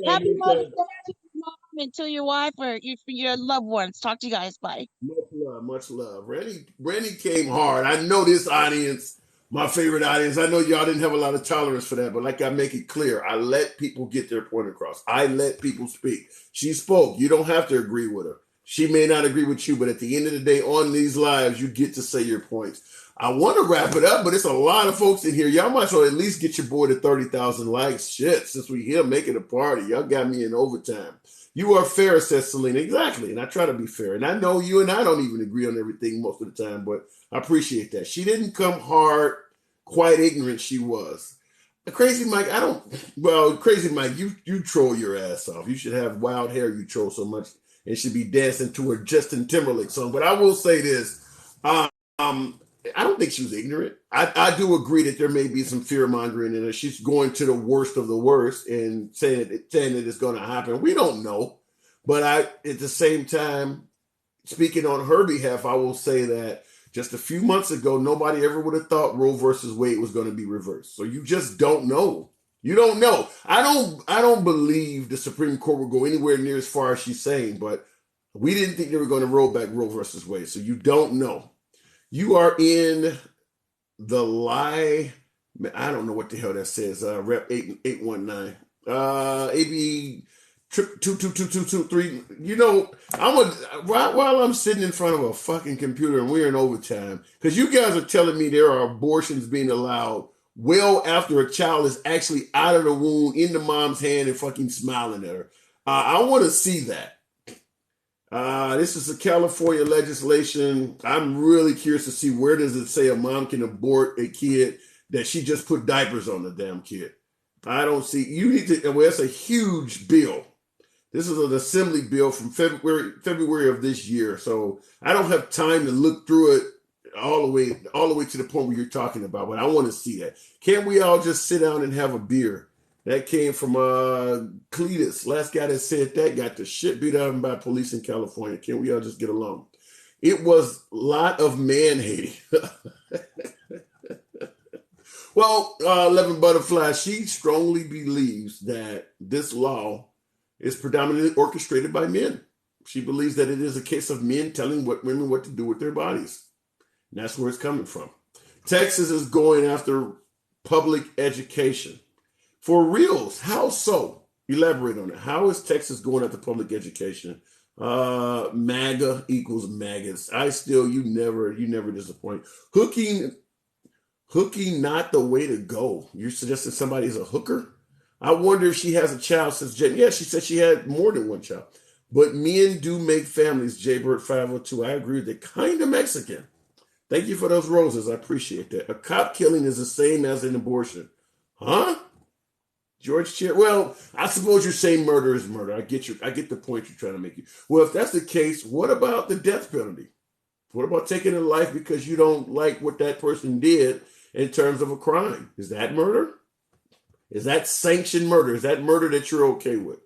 Happy Mother's Day to your mom and to your wife or for your loved ones. Talk to you guys. Bye. Much love, much love. Randy came hard. I know this audience, my favorite audience. I know y'all didn't have a lot of tolerance for that, but like I make it clear, I let people get their point across. I let people speak. She spoke. You don't have to agree with her. She may not agree with you, but at the end of the day, on these lives, you get to say your points. I want to wrap it up, but it's a lot of folks in here. Y'all might as well at least get your boy to 30,000 likes. Shit, since we here making a party, y'all got me in overtime. You are fair, says Selena. Exactly. And I try to be fair. And I know you and I don't even agree on everything most of the time, but I appreciate that. She didn't come hard, quite ignorant she was. Crazy Mike, Crazy Mike, you troll your ass off. You should have wild hair you troll so much and should be dancing to a Justin Timberlake song. But I will say this. I don't think she was ignorant. I do agree that there may be some fear mongering in her. She's going to the worst of the worst and saying that it's going to happen. We don't know. But at the same time, speaking on her behalf, I will say that just a few months ago, nobody ever would have thought Roe versus Wade was going to be reversed. So you just don't know. You don't know. I don't believe the Supreme Court will go anywhere near as far as she's saying, but we didn't think they were going to roll back Roe versus Wade. So you don't know. You are in the lie. I don't know what the hell that says. Rep 8819. AB 222223. You know, while I'm sitting in front of a fucking computer and we're in overtime, because you guys are telling me there are abortions being allowed well after a child is actually out of the womb in the mom's hand and fucking smiling at her. I want to see that. This is a California legislation. I'm really curious to see where does it say a mom can abort a kid that she just put diapers on the damn kid. I don't see. You need to. Well, it's a huge bill. This is an assembly bill from February of this year. So I don't have time to look through it all the way to the point where you're talking about. But I want to see that. Can't we all just sit down and have a beer? That came from Cletus. Last guy that said that got the shit beat out of him by police in California. Can't we all just get along? It was a lot of man-hating. Well, Levin Butterfly, she strongly believes that this law is predominantly orchestrated by men. She believes that it is a case of men telling women what to do with their bodies. And that's where it's coming from. Texas is going after public education. For reals, how so? Elaborate on it. How is Texas going after public education? MAGA equals maggots. You never disappoint. Hooking not the way to go. You're suggesting somebody's a hooker? I wonder if she has a child since Jen. Yeah, she said she had more than one child. But men do make families, Jaybird 502. I agree with that. Kind of Mexican. Thank you for those roses. I appreciate that. A cop killing is the same as an abortion. Huh? George Chair. Well, I suppose you're saying murder is murder. I get the point you're trying to make. Well, if that's the case, what about the death penalty? What about taking a life because you don't like what that person did in terms of a crime? Is that murder? Is that sanctioned murder? Is that murder that you're okay with?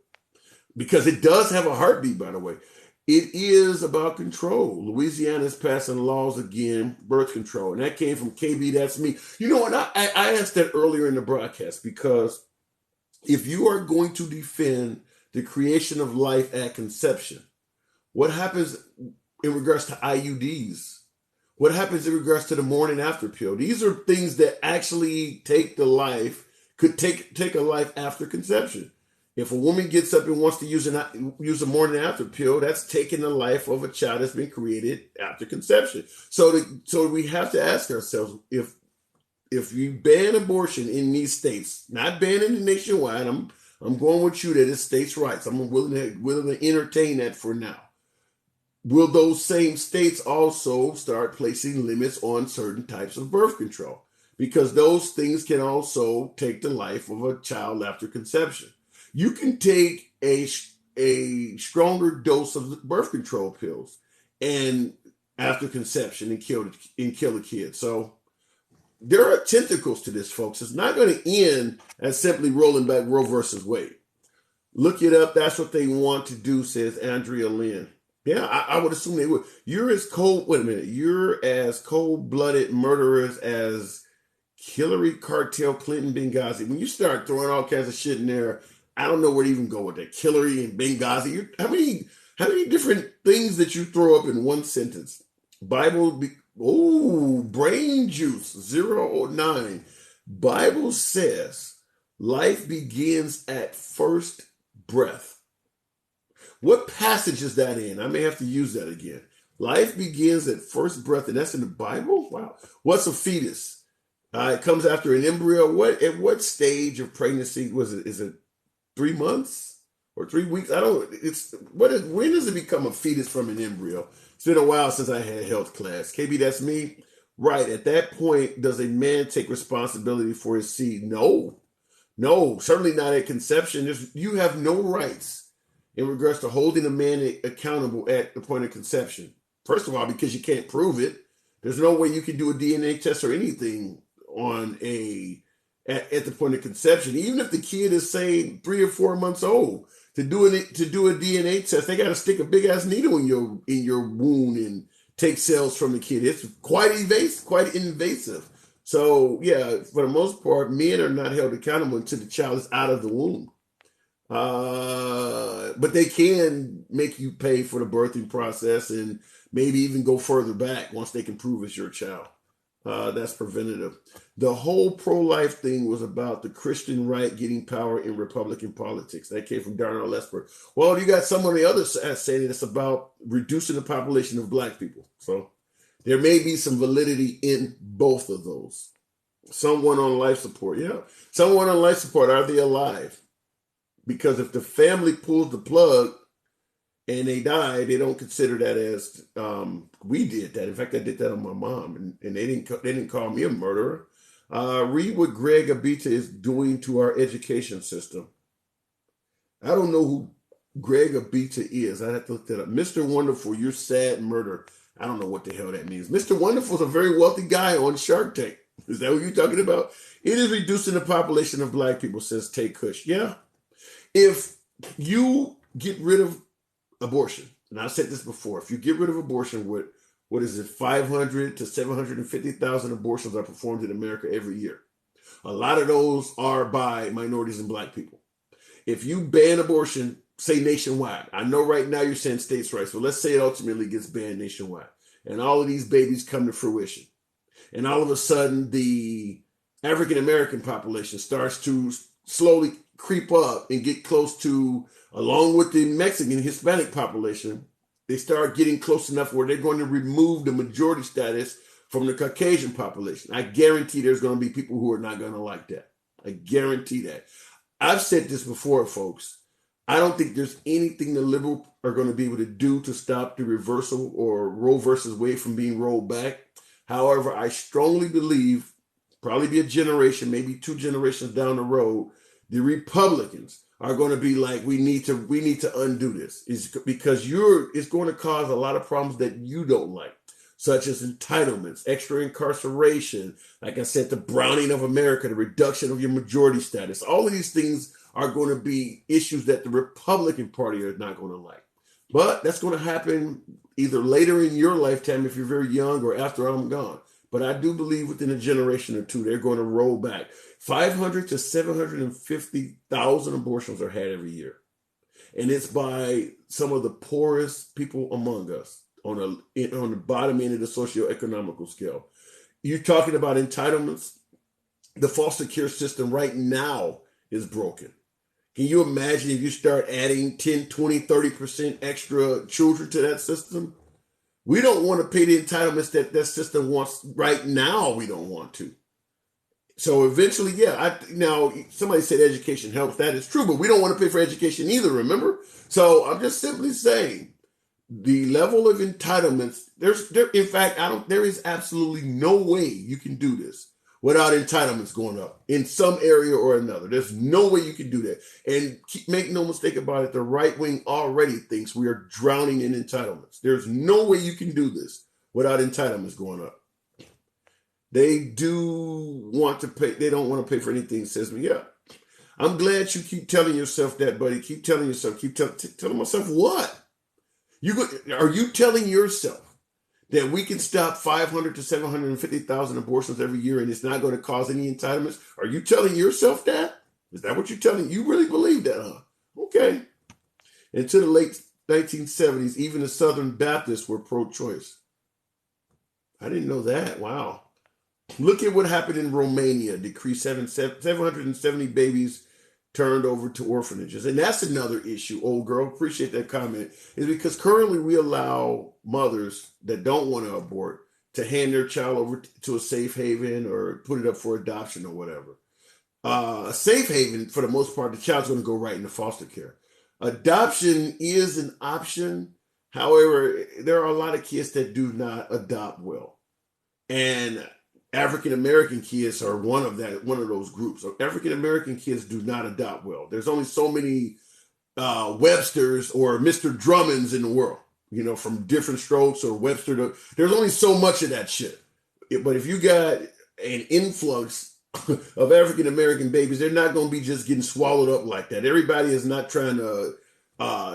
Because it does have a heartbeat, by the way. It is about control. Louisiana is passing laws again, birth control. And that came from KB, that's me. You know what? I asked that earlier in the broadcast because if you are going to defend the creation of life at conception, what happens in regards to IUDs? What happens in regards to the morning after pill? These are things that actually could take a life after conception. If a woman gets up and wants to use a morning after pill, that's taking the life of a child that's been created after conception. So we have to ask ourselves, if you ban abortion in these states, not banning it nationwide, I'm going with you that it's states' rights. I'm willing to entertain that for now. Will those same states also start placing limits on certain types of birth control? Because those things can also take the life of a child after conception. You can take a stronger dose of birth control pills and after conception and kill a kid. So there are tentacles to this, folks. It's not going to end as simply rolling back Roe versus Wade. Look it up. That's what they want to do, says Andrea Lynn. Yeah, I would assume they would. You're as cold-blooded murderers as Hillary, cartel, Clinton, Benghazi. When you start throwing all kinds of shit in there, I don't know where to even go with that. Hillary and Benghazi. How many different things that you throw up in one sentence? Brain juice 009. Bible says life begins at first breath. What passage is that in? I may have to use that again. Life begins at first breath, and that's in the Bible? Wow. What's a fetus? It comes after an embryo. At what stage of pregnancy was it? Is it 3 months or 3 weeks? When does it become a fetus from an embryo? It's been a while since I had health class. KB, that's me. Right. At that point, does a man take responsibility for his seed? No, certainly not at conception. You have no rights in regards to holding a man accountable at the point of conception. First of all, because you can't prove it. There's no way you can do a DNA test or anything at the point of conception. Even if the kid is, say, 3 or 4 months old, to do a DNA test, they got to stick a big ass needle in your wound and take cells from the kid. It's quite invasive. So yeah, for the most part, men are not held accountable until the child is out of the womb. But they can make you pay for the birthing process and maybe even go further back once they can prove it's your child. That's preventative. The whole pro-life thing was about the Christian right getting power in Republican politics. That came from Darnell Lesper. Well, you got someone on the other side saying it's about reducing the population of black people. So there may be some validity in both of those. Someone on life support. Yeah. Someone on life support. Are they alive? Because if the family pulls the plug and they die, they don't consider that as we did that. In fact, I did that on my mom, and they didn't call me a murderer. Read what Greg Abita is doing to our education system. I don't know who Greg Abita is. I have to look that up. Mr. Wonderful, you're sad murder. I don't know what the hell that means. Mr. Wonderful is a very wealthy guy on Shark Tank. Is that what you're talking about? It is reducing the population of black people, says Tay Kush. Yeah. If you get rid of abortion, and I've said this before, if you get rid of abortion, what is it, 500 to 750,000 abortions are performed in America every year. A lot of those are by minorities and black people. If you ban abortion, say nationwide, I know right now you're saying states' rights, but let's say it ultimately gets banned nationwide, and all of these babies come to fruition, and all of a sudden the African American population starts to slowly creep up and get close to, along with the Mexican Hispanic population, they start getting close enough where they're going to remove the majority status from the Caucasian population. I guarantee there's going to be people who are not going to like that. I guarantee that. I've said this before, folks. I don't think there's anything the liberals are going to be able to do to stop the reversal or Roe versus Wade from being rolled back. However, I strongly believe, probably be a generation, maybe 2 generations down the road, the Republicans are going to be like, we need to undo this. It's because it's going to cause a lot of problems that you don't like, such as entitlements, extra incarceration, like I said, the browning of America, the reduction of your majority status. All of these things are going to be issues that the Republican Party are not going to like. But that's going to happen either later in your lifetime if you're very young or after I'm gone. But I do believe within a generation or 2, they're going to roll back. 500 to 750,000 abortions are had every year. And it's by some of the poorest people among us on the bottom end of the socioeconomical scale. You're talking about entitlements. The foster care system right now is broken. Can you imagine if you start adding 10, 20, 30% extra children to that system? We don't want to pay the entitlements that system wants right now. We don't want to. So eventually, yeah. Now, somebody said education helps. That is true, but we don't want to pay for education either, remember? So I'm just simply saying the level of entitlements, there is absolutely no way you can do this without entitlements going up in some area or another. There's no way you can do that. And make no mistake about it, the right wing already thinks we are drowning in entitlements. There's no way you can do this without entitlements going up. They do want to pay. They don't want to pay for anything, says me. Yeah. I'm glad you keep telling yourself that, buddy. Keep telling yourself. Telling myself what? Are you telling yourself that we can stop 500 to 750,000 abortions every year and it's not going to cause any entitlements? Are you telling yourself that? Is that what you're telling? You really believe that, huh? Okay. Into the late 1970s, even the Southern Baptists were pro-choice. I didn't know that. Wow. Look at what happened in Romania. Decreased 770 babies turned over to orphanages. And that's another issue, old girl. Appreciate that comment. Is because currently we allow mothers that don't want to abort to hand their child over to a safe haven or put it up for adoption or whatever. A safe haven, for the most part, the child's going to go right into foster care. Adoption is an option. However, there are a lot of kids that do not adopt well. And African American kids are one of those groups. So African American kids do not adopt well. There's only so many Websters or Mr. Drummonds in the world, from Different Strokes or Webster. There's only so much of that shit. But if you got an influx of African American babies, they're not going to be just getting swallowed up like that. Everybody is not trying to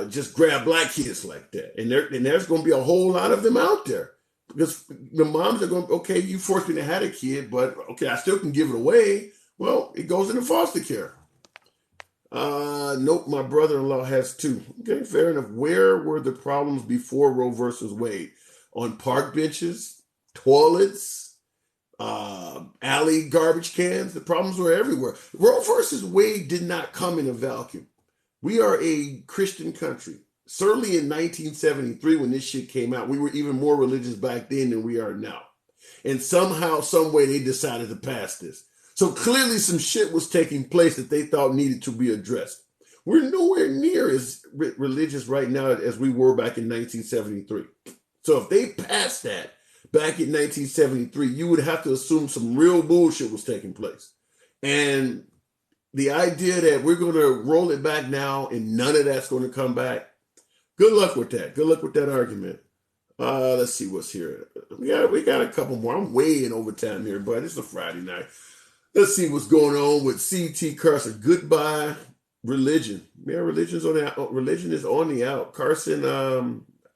just grab black kids like that. And there's going to be a whole lot of them out there. Because the moms are going, okay, you forced me to have a kid, but okay, I still can give it away. Well, it goes into foster care. Nope, my brother-in-law has two. Okay, fair enough. Where were the problems before Roe versus Wade? On park benches, toilets, alley garbage cans. The problems were everywhere. Roe versus Wade did not come in a vacuum. We are a Christian country. Certainly in 1973, when this shit came out, we were even more religious back then than we are now. And somehow, some way, they decided to pass this. So clearly some shit was taking place that they thought needed to be addressed. We're nowhere near as religious right now as we were back in 1973. So if they passed that back in 1973, you would have to assume some real bullshit was taking place. And the idea that we're going to roll it back now and none of that's going to come back, good luck with that. Good luck with that argument. Let's see what's here. We got a couple more. I'm way in overtime here, but it's a Friday night. Let's see what's going on with C.T. Carson. Goodbye, religion. Yeah, religion is on the out. Carson,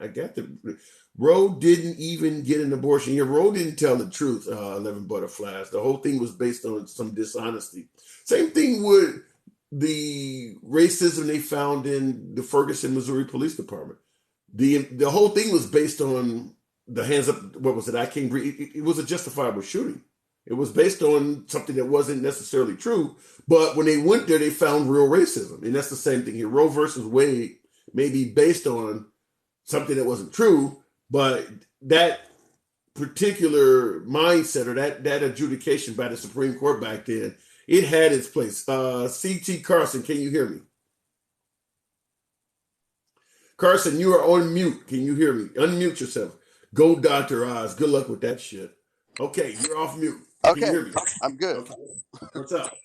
I got the Roe didn't even get an abortion. Yeah, Roe didn't tell the truth. 11 Butterflies. The whole thing was based on some dishonesty. Same thing with the racism they found in the Ferguson, Missouri Police Department. The whole thing was based on the hands up. What was it? I can't breathe. It was a justifiable shooting. It was based on something that wasn't necessarily true. But when they went there, they found real racism. And that's the same thing here. Roe versus Wade may be based on something that wasn't true, but that particular mindset or that adjudication by the Supreme Court back then, it had its place. C.T. Carson, can you hear me? Carson, you are on mute. Can you hear me? Unmute yourself. Go Dr. Oz. Good luck with that shit. Okay, you're off mute. Can you Okay, hear me? I'm good. Okay. What's up?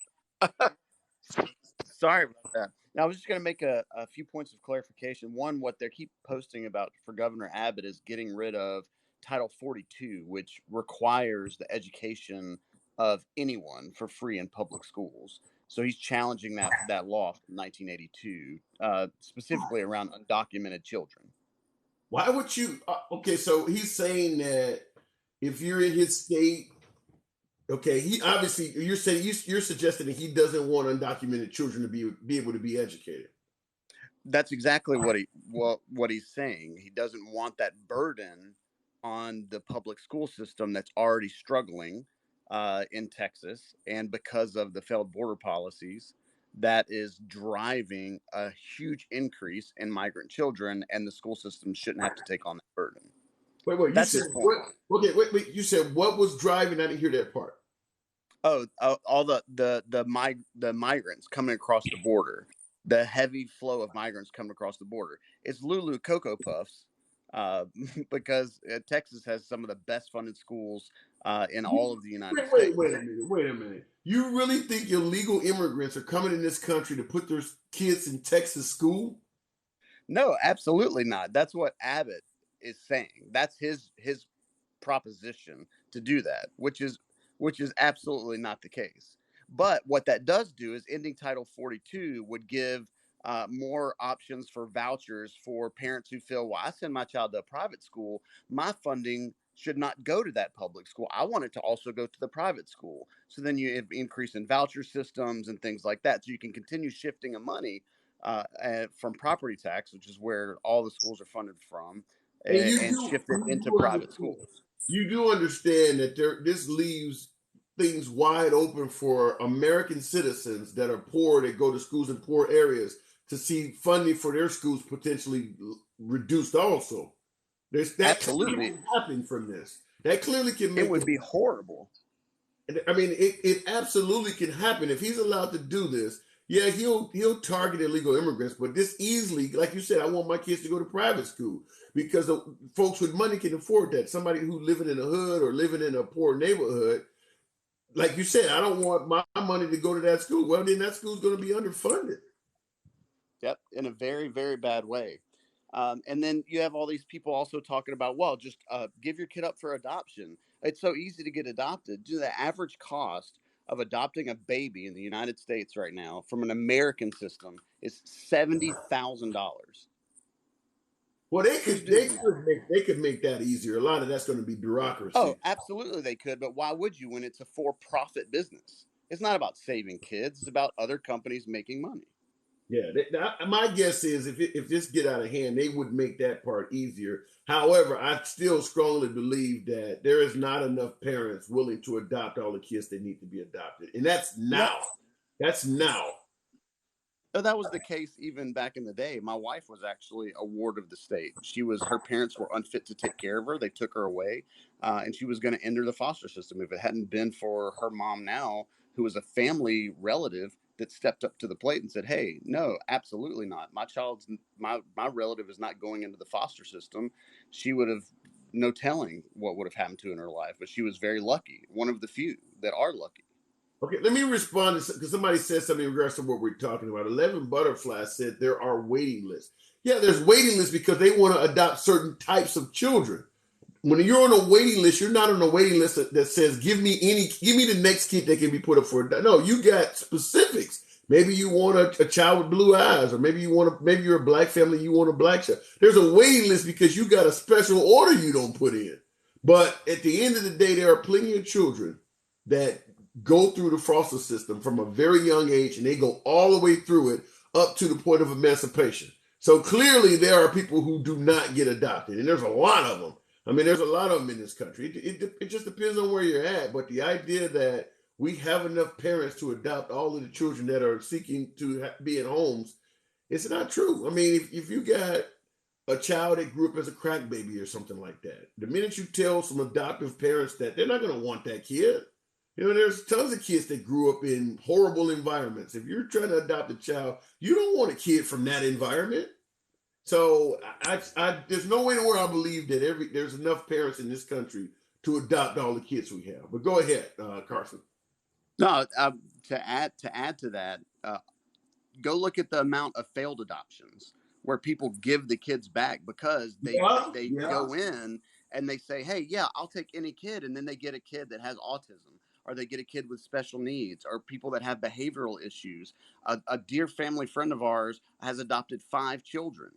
Sorry about that. Now, I was just going to make a few points of clarification. One, what they keep posting about for Governor Abbott is getting rid of Title 42, which requires the education of anyone for free in public schools. So he's challenging that law from 1982, specifically around undocumented children. Why would you? Okay, so he's saying that if you're in his state, okay, he obviously you're saying you're suggesting that he doesn't want undocumented children to be able to be educated. That's exactly what he's saying. He doesn't want that burden on the public school system that's already struggling in Texas, and because of the failed border policies, that is driving a huge increase in migrant children, and the school system shouldn't have to take on that burden. Wait, that's you said what? Okay, wait. You said what was driving? I didn't hear that part. Oh, all the migrants coming across the border, the heavy flow of migrants coming across the border. It's Lulu Cocoa Puffs, because Texas has some of the best funded schools in all of the United States. Wait a minute. You really think illegal immigrants are coming in this country to put their kids in Texas school? No, absolutely not. That's what Abbott is saying. That's his proposition to do that, which is absolutely not the case. But what that does do is ending Title 42 would give more options for vouchers for parents who feel, well, I send my child to a private school, my funding should not go to that public school. I want it to also go to the private school. So then you have increase in voucher systems and things like that. So you can continue shifting of money from property tax, which is where all the schools are funded from, And and shift it into private schools. you do understand that this leaves things wide open for American citizens that are poor, that go to schools in poor areas, to see funding for their schools potentially reduced also. That clearly can happen from this. That clearly can make it would be horrible. I mean, it absolutely can happen if he's allowed to do this. Yeah, he'll target illegal immigrants, but this easily, like you said, I want my kids to go to private school because the folks with money can afford that. Somebody who living in a hood or living in a poor neighborhood, like you said, I don't want my money to go to that school. Well, then that school's going to be underfunded. Yep, in a very, very bad way. And then you have all these people also talking about, well, just give your kid up for adoption. It's so easy to get adopted. The average cost of adopting a baby in the United States right now from an American system is $70,000. Well, they could make that easier. A lot of that's going to be bureaucracy. Oh, absolutely they could, but why would you when it's a for-profit business? It's not about saving kids; it's about other companies making money. Yeah, my guess is if this get out of hand, they would make that part easier. However, I still strongly believe that there is not enough parents willing to adopt all the kids that need to be adopted, and that's now. That's now. No, that was the case even back in the day. My wife was actually a ward of the state. Her parents were unfit to take care of her. They took her away, and she was going to enter the foster system if it hadn't been for her mom now, who was a family relative that stepped up to the plate and said, "Hey, no, absolutely not. My relative is not going into the foster system." She would have no telling what would have happened to her in her life, but she was very lucky, one of the few that are lucky. Okay, let me respond to because somebody said something in regards to what we're talking about. 11 Butterfly said there are waiting lists. Yeah, there's waiting lists because they want to adopt certain types of children. When you're on a waiting list, you're not on a waiting list that says give me the next kid that can be put up for. No, you got specifics. Maybe you want a child with blue eyes, or maybe you're a black family, you want a black child. There's a waiting list because you got a special order you don't put in. But at the end of the day, there are plenty of children that go through the foster system from a very young age, and they go all the way through it up to the point of emancipation. So clearly there are people who do not get adopted, and there's a lot of them. I mean, there's a lot of them in this country. It just depends on where you're at. But the idea that we have enough parents to adopt all of the children that are seeking to be in homes, it's not true. I mean, if you got a child that grew up as a crack baby or something like that, the minute you tell some adoptive parents that, they're not going to want that kid. You know, there's tons of kids that grew up in horrible environments. If you're trying to adopt a child, you don't want a kid from that environment. So there's no way in the world I believe that there's enough parents in this country to adopt all the kids we have. But go ahead, Carson. No, to add to that, go look at the amount of failed adoptions where people give the kids back because they go in and they say, "Hey, yeah, I'll take any kid," and then they get a kid that has autism, or they get a kid with special needs, or people that have behavioral issues. A dear family friend of ours has adopted 5 children.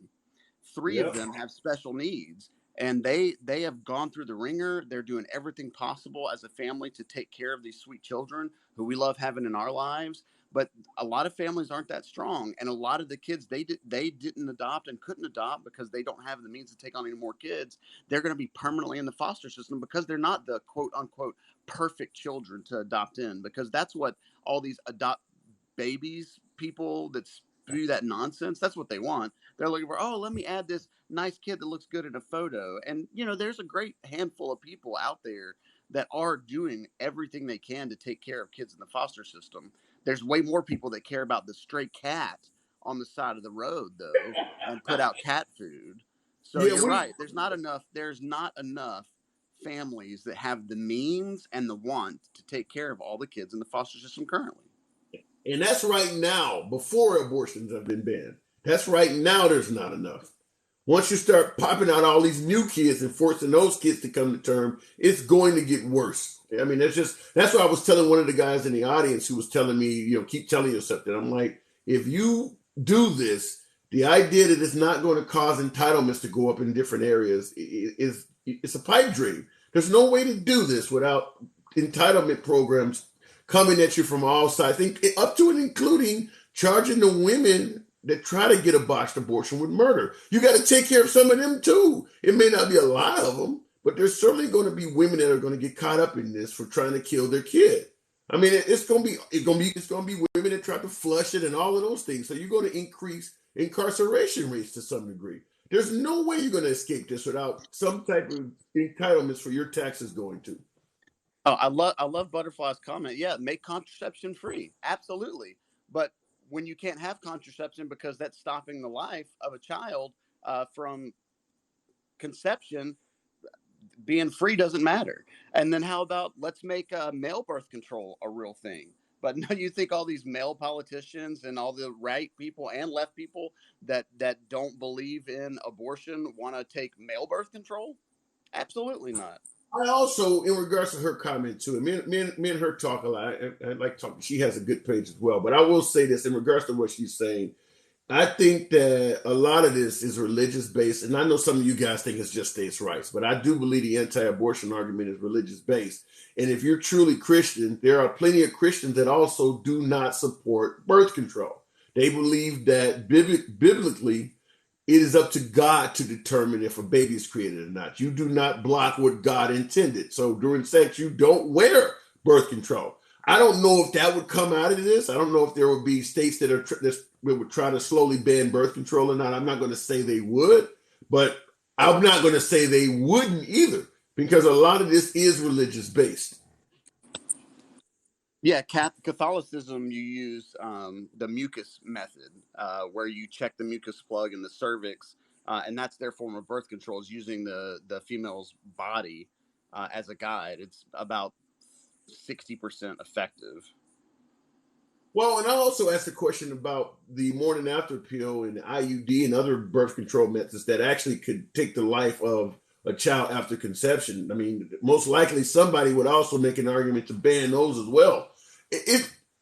3 of them have special needs, and they have gone through the ringer. They're doing everything possible as a family to take care of these sweet children who we love having in our lives. But a lot of families aren't that strong, and a lot of the kids they didn't adopt and couldn't adopt because they don't have the means to take on any more kids. They're going to be permanently in the foster system because they're not the quote unquote perfect children to adopt in, because that's what all these adopt babies people that spew that nonsense, that's what they want. They're looking for, oh, let me add this nice kid that looks good in a photo. And there's a great handful of people out there that are doing everything they can to take care of kids in the foster system. There's way more people that care about the stray cat on the side of the road, though, and put out cat food. So you're right. There's not enough families that have the means and the want to take care of all the kids in the foster system currently. And that's right now, before abortions have been banned. That's right now there's not enough. Once you start popping out all these new kids and forcing those kids to come to term, it's going to get worse. I mean, that's what I was telling one of the guys in the audience who was telling me, keep telling yourself that. I'm like, if you do this, the idea that it's not going to cause entitlements to go up in different areas is it's a pipe dream. There's no way to do this without entitlement programs coming at you from all sides, up to and including charging the women that try to get a botched abortion with murder. You got to take care of some of them too. It may not be a lot of them, but there's certainly going to be women that are going to get caught up in this for trying to kill their kid. I mean, it's going to be women that try to flush it and all of those things. So you're going to increase incarceration rates to some degree. There's no way you're going to escape this without some type of entitlements for your taxes going to. Oh, I love Butterfly's comment. Yeah, make contraception free. Absolutely. But when you can't have contraception because that's stopping the life of a child from conception, being free doesn't matter. And then how about let's make male birth control a real thing? But no, you think all these male politicians and all the right people and left people that don't believe in abortion want to take male birth control? Absolutely not. I also, in regards to her comment too, me and her talk a lot. I like talking. She has a good page as well. But I will say this in regards to what she's saying. I think that a lot of this is religious based, and I know some of you guys think it's just states' rights, but I do believe the anti-abortion argument is religious based. And if you're truly Christian, there are plenty of Christians that also do not support birth control. They believe that biblically, it is up to God to determine if a baby is created or not. You do not block what God intended. So during sex, you don't wear birth control. I don't know if that would come out of this. I don't know if there would be states that would try to slowly ban birth control or not. I'm not going to say they would, but I'm not going to say they wouldn't either, because a lot of this is religious based. Yeah, Catholicism, you use the mucus method, where you check the mucus plug in the cervix, and that's their form of birth control, is using the female's body as a guide. It's about 60% effective. Well, and I also asked a question about the morning after pill and IUD and other birth control methods that actually could take the life of a child after conception. I mean, most likely somebody would also make an argument to ban those as well.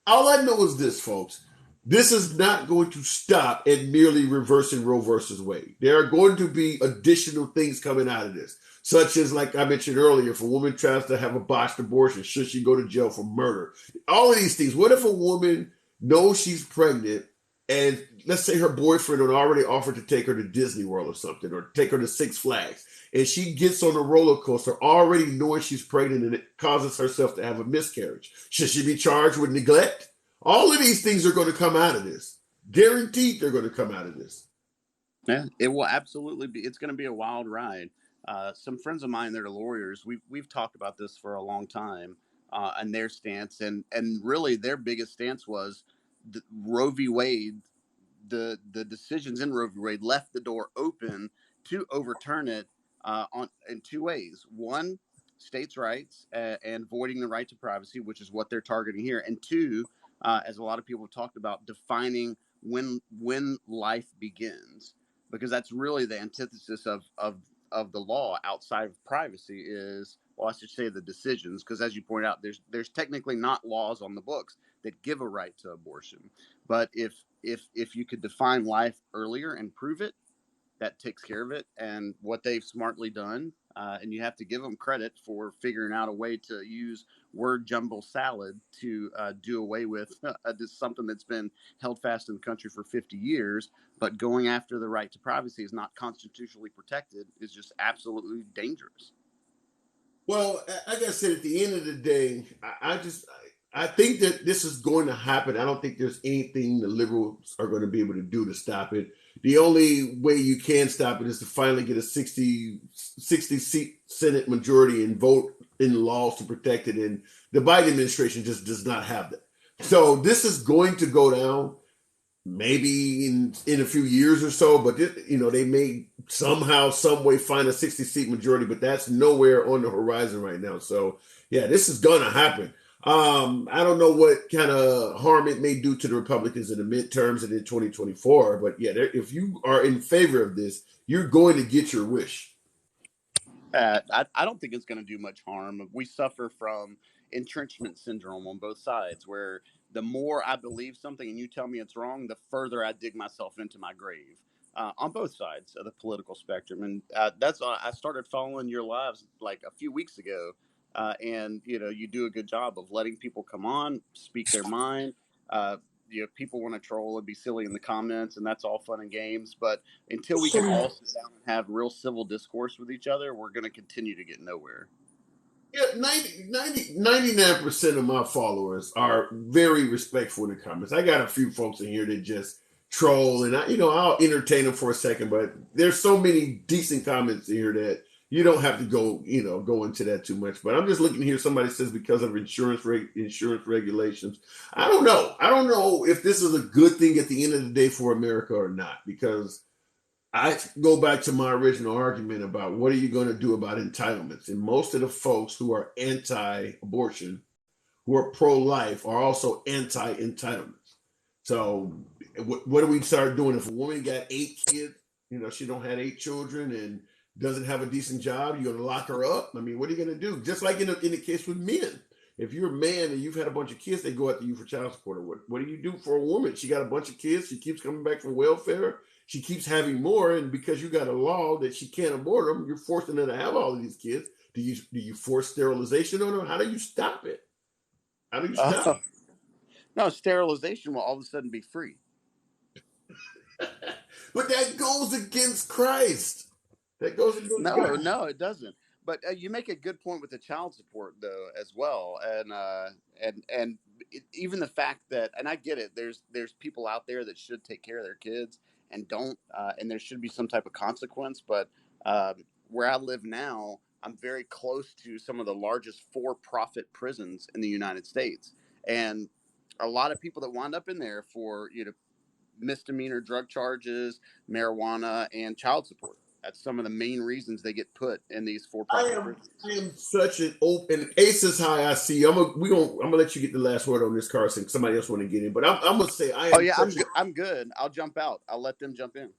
All I know is this, folks. This is not going to stop at merely reversing Roe versus Wade. There are going to be additional things coming out of this, such as, like I mentioned earlier, if a woman tries to have a botched abortion, should she go to jail for murder? All of these things. What if a woman knows she's pregnant and let's say her boyfriend had already offered to take her to Disney World or something, or take her to Six Flags, and she gets on a roller coaster already knowing she's pregnant and it causes herself to have a miscarriage? Should she be charged with neglect? All of these things are going to come out of this. Guaranteed they're going to come out of this. Yeah, it will absolutely be. It's going to be a wild ride. Some friends of mine that are lawyers, we've talked about this for a long time, and their stance, and really their biggest stance was Roe v. Wade. The decisions in Roe v. Wade left the door open to overturn it in two ways. One, states' rights and voiding the right to privacy, which is what they're targeting here, and two, as a lot of people have talked about, defining when life begins, because that's really the antithesis of the law outside of privacy is, well, I should say the decisions, because as you point out, there's technically not laws on the books that give a right to abortion, but if you could define life earlier and prove it, that takes care of it. And what they've smartly done, and you have to give them credit for figuring out a way to use word jumble salad to do away with this something that's been held fast in the country for 50 years. But going after the right to privacy is not constitutionally protected is just absolutely dangerous. Well, like I said, at the end of the day, I think that this is going to happen. I don't think there's anything the liberals are going to be able to do to stop it. The only way you can stop it is to finally get a 60 seat Senate majority and vote in laws to protect it. And the Biden administration just does not have that. So this is going to go down maybe in a few years or so, but they may somehow, some way find a 60 seat majority, but that's nowhere on the horizon right now. So yeah, this is going to happen. I don't know what kind of harm it may do to the Republicans in the midterms and in 2024, but yeah, if you are in favor of this, you're going to get your wish. I don't think it's going to do much harm. We suffer from entrenchment syndrome on both sides, where the more I believe something and you tell me it's wrong, the further I dig myself into my grave. On both sides of the political spectrum, and that's I started following your lives like a few weeks ago, and you do a good job of letting people come on, speak their mind. Uh, people want to troll and be silly in the comments, and that's all fun and games. But until we can all sit down and have real civil discourse with each other, we're going to continue to get nowhere. Yeah, 99% of my followers are very respectful in the comments. I got a few folks in here that just troll, and I'll entertain them for a second, but there's so many decent comments in here that you don't have to go into that too much. But I'm just looking here. Somebody says because of insurance regulations. I don't know. I don't know if this is a good thing at the end of the day for America or not, because I go back to my original argument about what are you going to do about entitlements? And most of the folks who are anti-abortion, who are pro-life, are also anti-entitlements. So what do we start doing if a woman got 8 kids, she don't have 8 children and doesn't have a decent job, you're going to lock her up? I mean, what are you going to do? Just like in the case with men. If you're a man and you've had a bunch of kids, they go after you for child support. Or what do you do for a woman? She got a bunch of kids. She keeps coming back from welfare. She keeps having more, and because you got a law that she can't abort them, you're forcing her to have all of these kids. Do you force sterilization on her? How do you stop it? How do you stop it? No, sterilization will all of a sudden be free. But that goes against Christ. That goes against God. No, it doesn't. But you make a good point with the child support though as well, and even the fact that, and I get it. There's people out there that should take care of their kids and don't, and there should be some type of consequence. But where I live now, I'm very close to some of the largest for-profit prisons in the United States, and a lot of people that wind up in there for misdemeanor drug charges, marijuana, and child support. That's some of the main reasons they get put in these for-profit prisons. I am such an open ace is high. I see. I'm gonna let you get the last word on this, Carson. Somebody else want to get in, but I'm gonna say I am. Oh yeah, I'm good. I'll jump out. I'll let them jump in.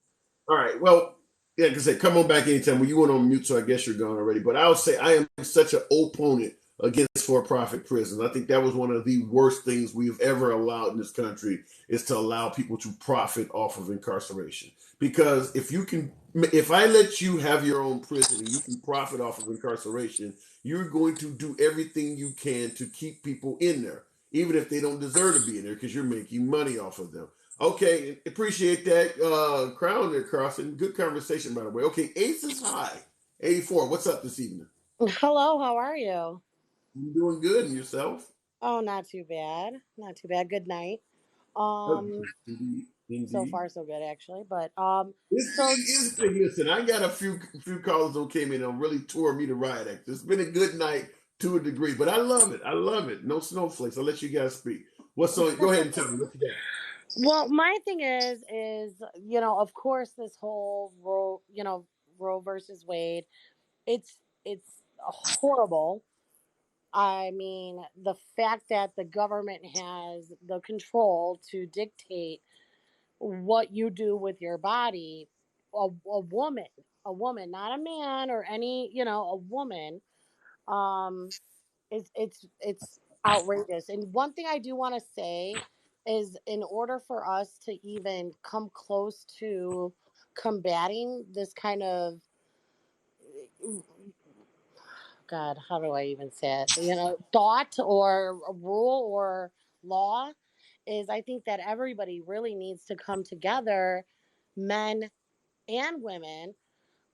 All right. Well, yeah, like I said, come on back anytime. Well, you went on mute, so I guess you're gone already. But I'll say I am such an opponent against for-profit prisons. I think that was one of the worst things we've ever allowed in this country, is to allow people to profit off of incarceration. Because if I let you have your own prison and you can profit off of incarceration, you're going to do everything you can to keep people in there, even if they don't deserve to be in there, because you're making money off of them. Okay, appreciate that crown there, Carson. Good conversation, by the way. Okay, Ace is high. 84. What's up this evening? Hello, how are you? You doing good, and yourself? Oh, not too bad. Not too bad. Good night. Indeed. So far so good actually. But Listen, I got a few callers who came in and really tore me to riot act. It's been a good night to a degree, but I love it. I love it. No snowflakes. I'll let you guys speak. What's on? Go ahead and tell me what you got. well, my thing is of course this whole Roe versus Wade, it's horrible. I mean, the fact that the government has the control to dictate what you do with your body, a woman, not a man or a woman, um, it's outrageous. And one thing I do want to say is, in order for us to even come close to combating this kind of, God, how do I even say it? Thought or a rule or law, is I think that everybody really needs to come together, men and women.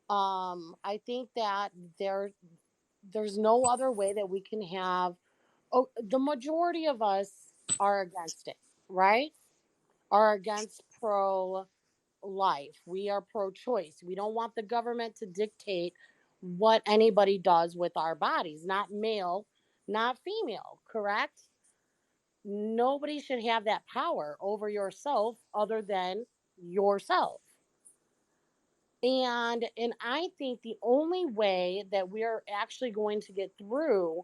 I think that there's no other way that we can have. Oh, the majority of us are against it, right? Are against pro life. We are pro choice. We don't want the government to dictate what anybody does with our bodies, not male, not female, correct? Nobody should have that power over yourself other than yourself. And I think the only way that we're actually going to get through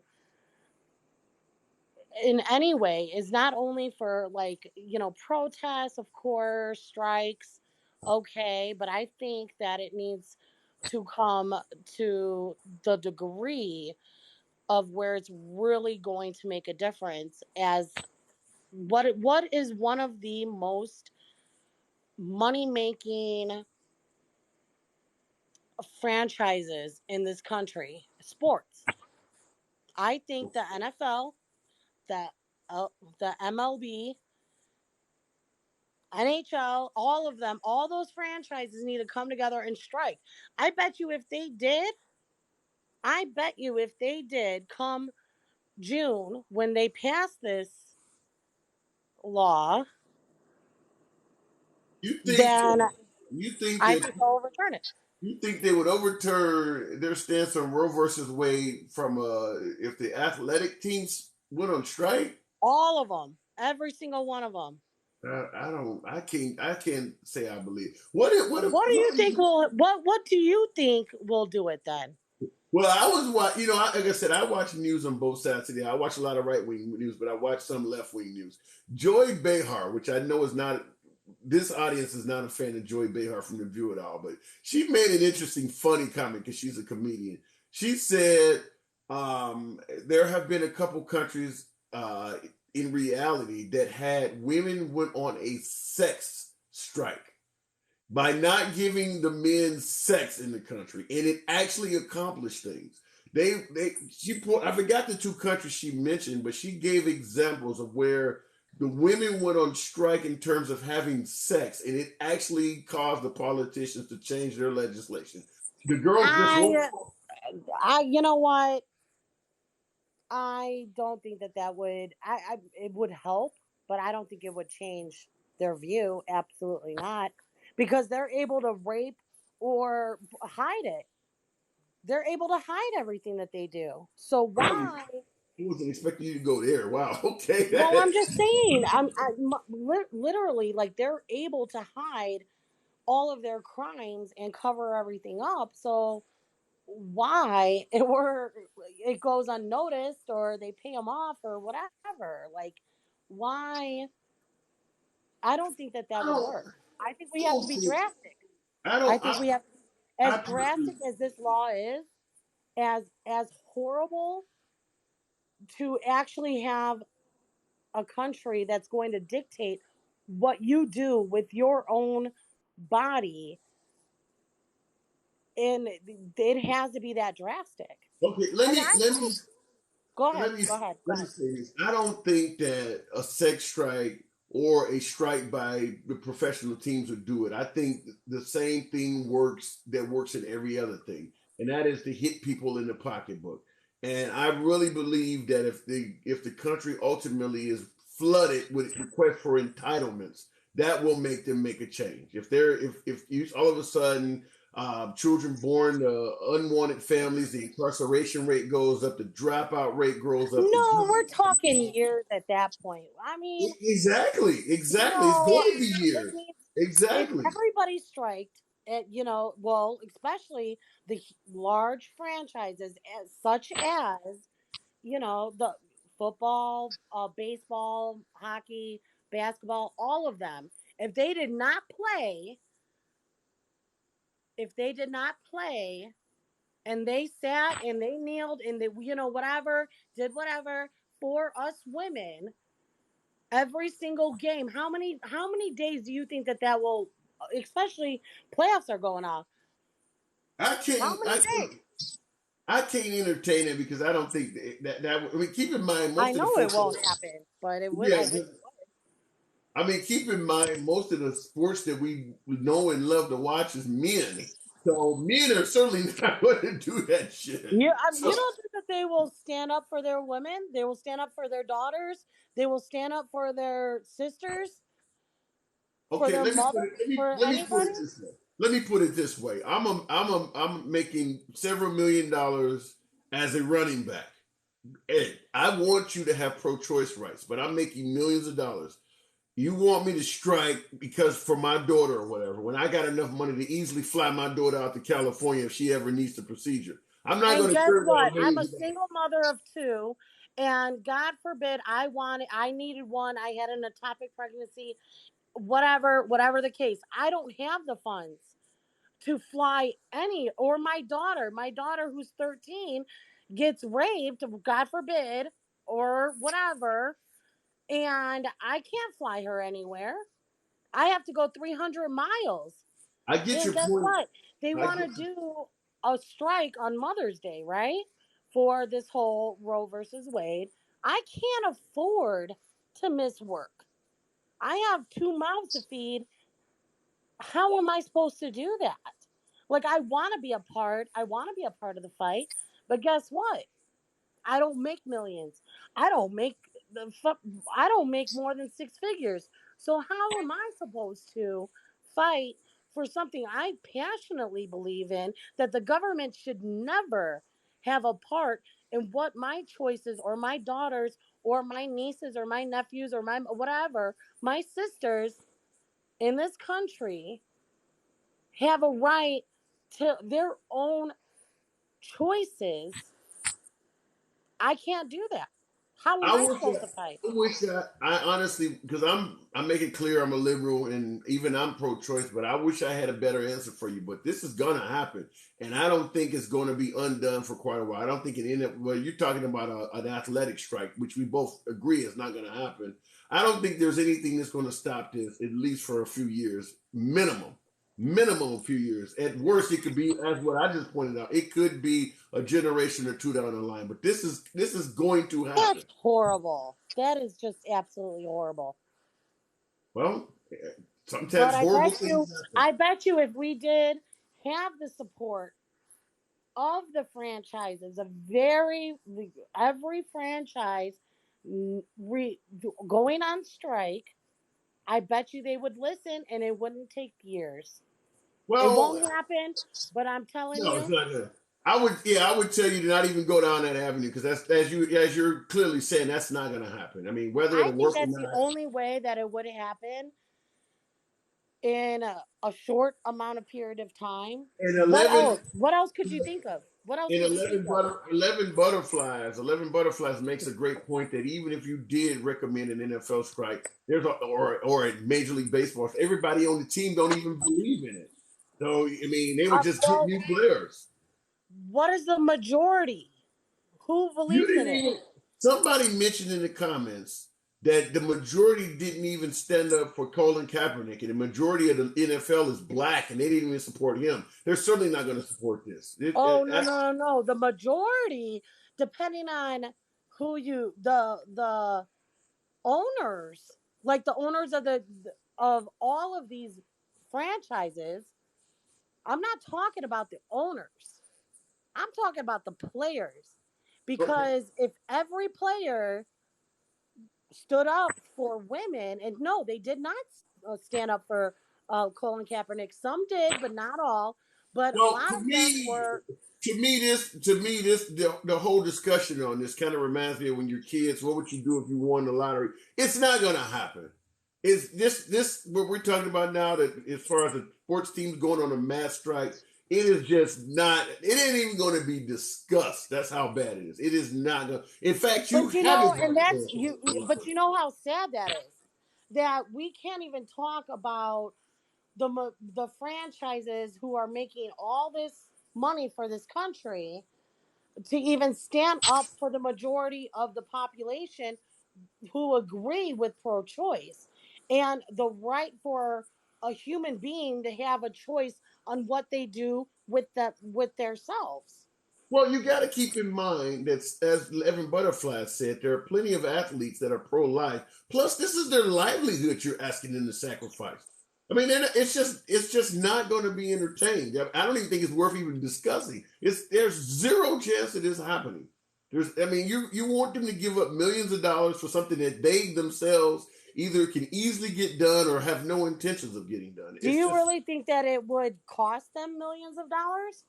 in any way is not only for, like, protests, of course, strikes, okay, but I think that it needs to come to the degree of where it's really going to make a difference. As what is one of the most money making franchises in this country? Sports. I think the NFL, the the MLB, NHL, all of them, all those franchises need to come together and strike. I bet you if they did, I bet you if they did come June when they pass this law, You think then you think I that think they'll overturn it. you think they would overturn their stance on Roe versus Wade from if the athletic teams went on strike? All of them, every single one of them. I don't. I can't say I believe. What do you think will? What do you think will do it then? Well, I was watching. Like I said, I watch news on both sides today. I watch a lot of right wing news, but I watch some left wing news. Joy Behar, which I know is not. This audience is not a fan of Joy Behar from The View at all, but she made an interesting, funny comment because she's a comedian. She said there have been a couple countries in reality that had women went on a sex strike by not giving the men sex in the country, and it actually accomplished things. I forgot the two countries she mentioned, but she gave examples of where the women went on strike in terms of having sex, and it actually caused the politicians to change their legislation. The girls just I, won't. you know what? I don't think that would. It would help, but I don't think it would change their view. Absolutely not, because they're able to rape or hide it. They're able to hide everything that they do. So why? I wasn't expecting you to go there. Wow. Okay. Well, I'm just saying. Literally like they're able to hide all of their crimes and cover everything up. So why it goes unnoticed or they pay them off or whatever? Like why? I don't think that I would don't. work. I think we I have to don't be think. drastic. I I don't. think we have, as I drastic personally. as this law is, as horrible, to actually have a country that's going to dictate what you do with your own body, and it has to be that drastic. Okay. And I go ahead, Let me go ahead, go let me ahead. say this. I don't think that a sex strike or a strike by the professional teams would do it. I think the same thing works in every other thing, and that is to hit people in the pocketbook. And I really believe that if the country ultimately is flooded with requests for entitlements, that will make them make a change. If you all of a sudden children born to unwanted families, the incarceration rate goes up, the dropout rate goes up. No, we're talking years at that point. I mean, Exactly. It's no, going to be it years. needs, if Exactly. everybody striked at, well, especially the large franchises such as, the football, baseball, hockey, basketball, all of them. If they did not play, if they did not play and they sat and they kneeled and they, whatever, did whatever for us women every single game, how many days do you think that will, especially playoffs are going off, I how can't. many days? I can't entertain it because I don't think I mean, keep in mind I most of the know it folks. won't happen, but it would. I Yeah, wish. I mean, keep in mind most of the sports that we know and love to watch is men. So men are certainly not going to do that shit. You So don't think that they will stand up for their women? They will stand up for their daughters. They will stand up for their sisters, for okay, their mothers, for let me put anybody. it this way. Let me put it this way. I'm making several $1 million as a running back. Ed, I want you to have pro-choice rights, but I'm making millions of dollars. You want me to strike because for my daughter or whatever, when I got enough money to easily fly my daughter out to California if she ever needs the procedure. I'm not And going to guess turn what? down I'm millions a of dollars. single mother of two, and God forbid I needed one. I had an ectopic pregnancy, whatever the case. I don't have the funds to fly or my daughter who's 13 gets raped, God forbid, or whatever, and I can't fly her anywhere. I have to go 300 miles. I get And your guess point. what? They I want to get, do a strike on Mother's Day, right? For this whole Roe versus Wade. I can't afford to miss work. I have two mouths to feed. How am I supposed to do that? Like, I want to be a part. I want to be a part of the fight. But guess what? I don't make millions. I don't make I don't make more than six figures. So how am I supposed to fight for something I passionately believe in, that the government should never have a part in what my choices or my daughters or my nieces or my nephews or my whatever, my sisters in this country have a right to their own choices. I can't do that. How am I I wish supposed to fight? I honestly, because I make it clear I'm a liberal and even I'm pro-choice, but I wish I had a better answer for you. But this is gonna happen, and I don't think it's going to be undone for quite a while. I don't think it ended up. Well, you're talking about an athletic strike, which we both agree is not going to happen. I don't think there's anything that's going to stop this, at least for a few years, minimum a few years. At worst, it could be, as what I just pointed out, it could be a generation or two down the line. But this is going to happen. That's horrible. That is just absolutely horrible. Well, But sometimes horrible things happen. I bet you if we did have the support of the franchises, every franchise going on strike, I bet you they would listen and it wouldn't take years. It Well, won't happen, but I'm telling no, it's you, not gonna. I would tell you to not even go down that avenue because that's as you're clearly saying that's not going to happen. I mean, whether I it'll think work or that's the not, only way that it would happen in a short amount of period of time. in 11, What else could you think of? What else in could you think of? 11 butterflies makes a great point that even if you did recommend an NFL strike, or a Major League Baseball, everybody on the team don't even believe in it. So I mean, they would just get Well, new players. what is the majority? Who You believes in didn't it? even. Somebody mentioned in the comments that the majority didn't even stand up for Colin Kaepernick, and the majority of the NFL is black, and they didn't even support him. They're certainly not going to support this. Oh, no, no, no, no. The majority, depending on the owners, like the owners of all of these franchises. I'm not talking about the owners. I'm talking about the players. Okay. Because if every player stood up for women, and no, they did not stand up for Colin Kaepernick. Some did, but not all. But a Well, lot of them were. the whole discussion on this kind of reminds me of when you're kids. What would you do if you won the lottery? It's not going to happen. Is this what we're talking about now? That as far as the sports teams going on a mass strike, it is just not. It ain't even going to be discussed. That's how bad it is. It is not going. In fact, you But haven't. and that's you. But you know how sad that is. That we can't even talk about the franchises who are making all this money for this country to even stand up for the majority of the population who agree with pro-choice and the right for a human being to have a choice on what they do with their selves. Well, you got to keep in mind that, as Evan Butterfly said, there are plenty of athletes that are pro-life. Plus, this is their livelihood you're asking them to sacrifice. I mean, it's just not going to be entertained. I don't even think it's worth even discussing. There's zero chance of this happening. I mean, you want them to give up millions of dollars for something that they themselves either can easily get done or have no intentions of getting done. Do It's you just really think that it would cost them millions of dollars,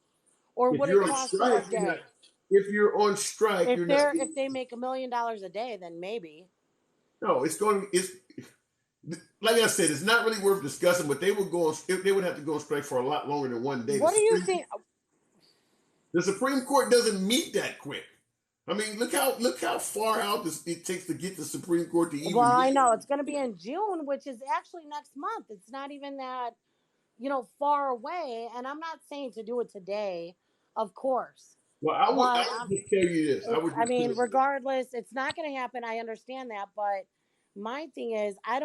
or if would it you're on cost them a strike, you're not. day? If you're on strike, you're not If getting. they make $1 million a day, then maybe. No, it's going. It's like I said, it's not really worth discussing. But they would go on. They would have to go on strike for a lot longer than one day. What do you think? The Supreme Court doesn't meet that quick. I mean, look how far out it takes to get the Supreme Court to Well, even I meet. know it's going to be in June, which is actually next month. It's not even that. far away. And I'm not saying to do it today, of course. Well, I But would just tell you this. I would I just tell mean, you this. regardless, it's not going to happen. I understand that. But my thing is, I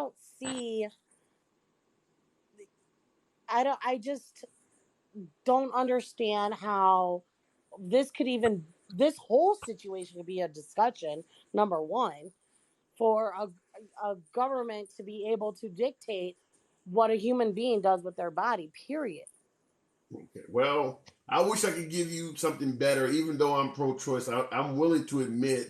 just don't understand how this whole situation could be a discussion, number one, for a government to be able to dictate what a human being does with their body, period. Okay. Well, I wish I could give you something better, even though I'm pro-choice. I'm willing to admit,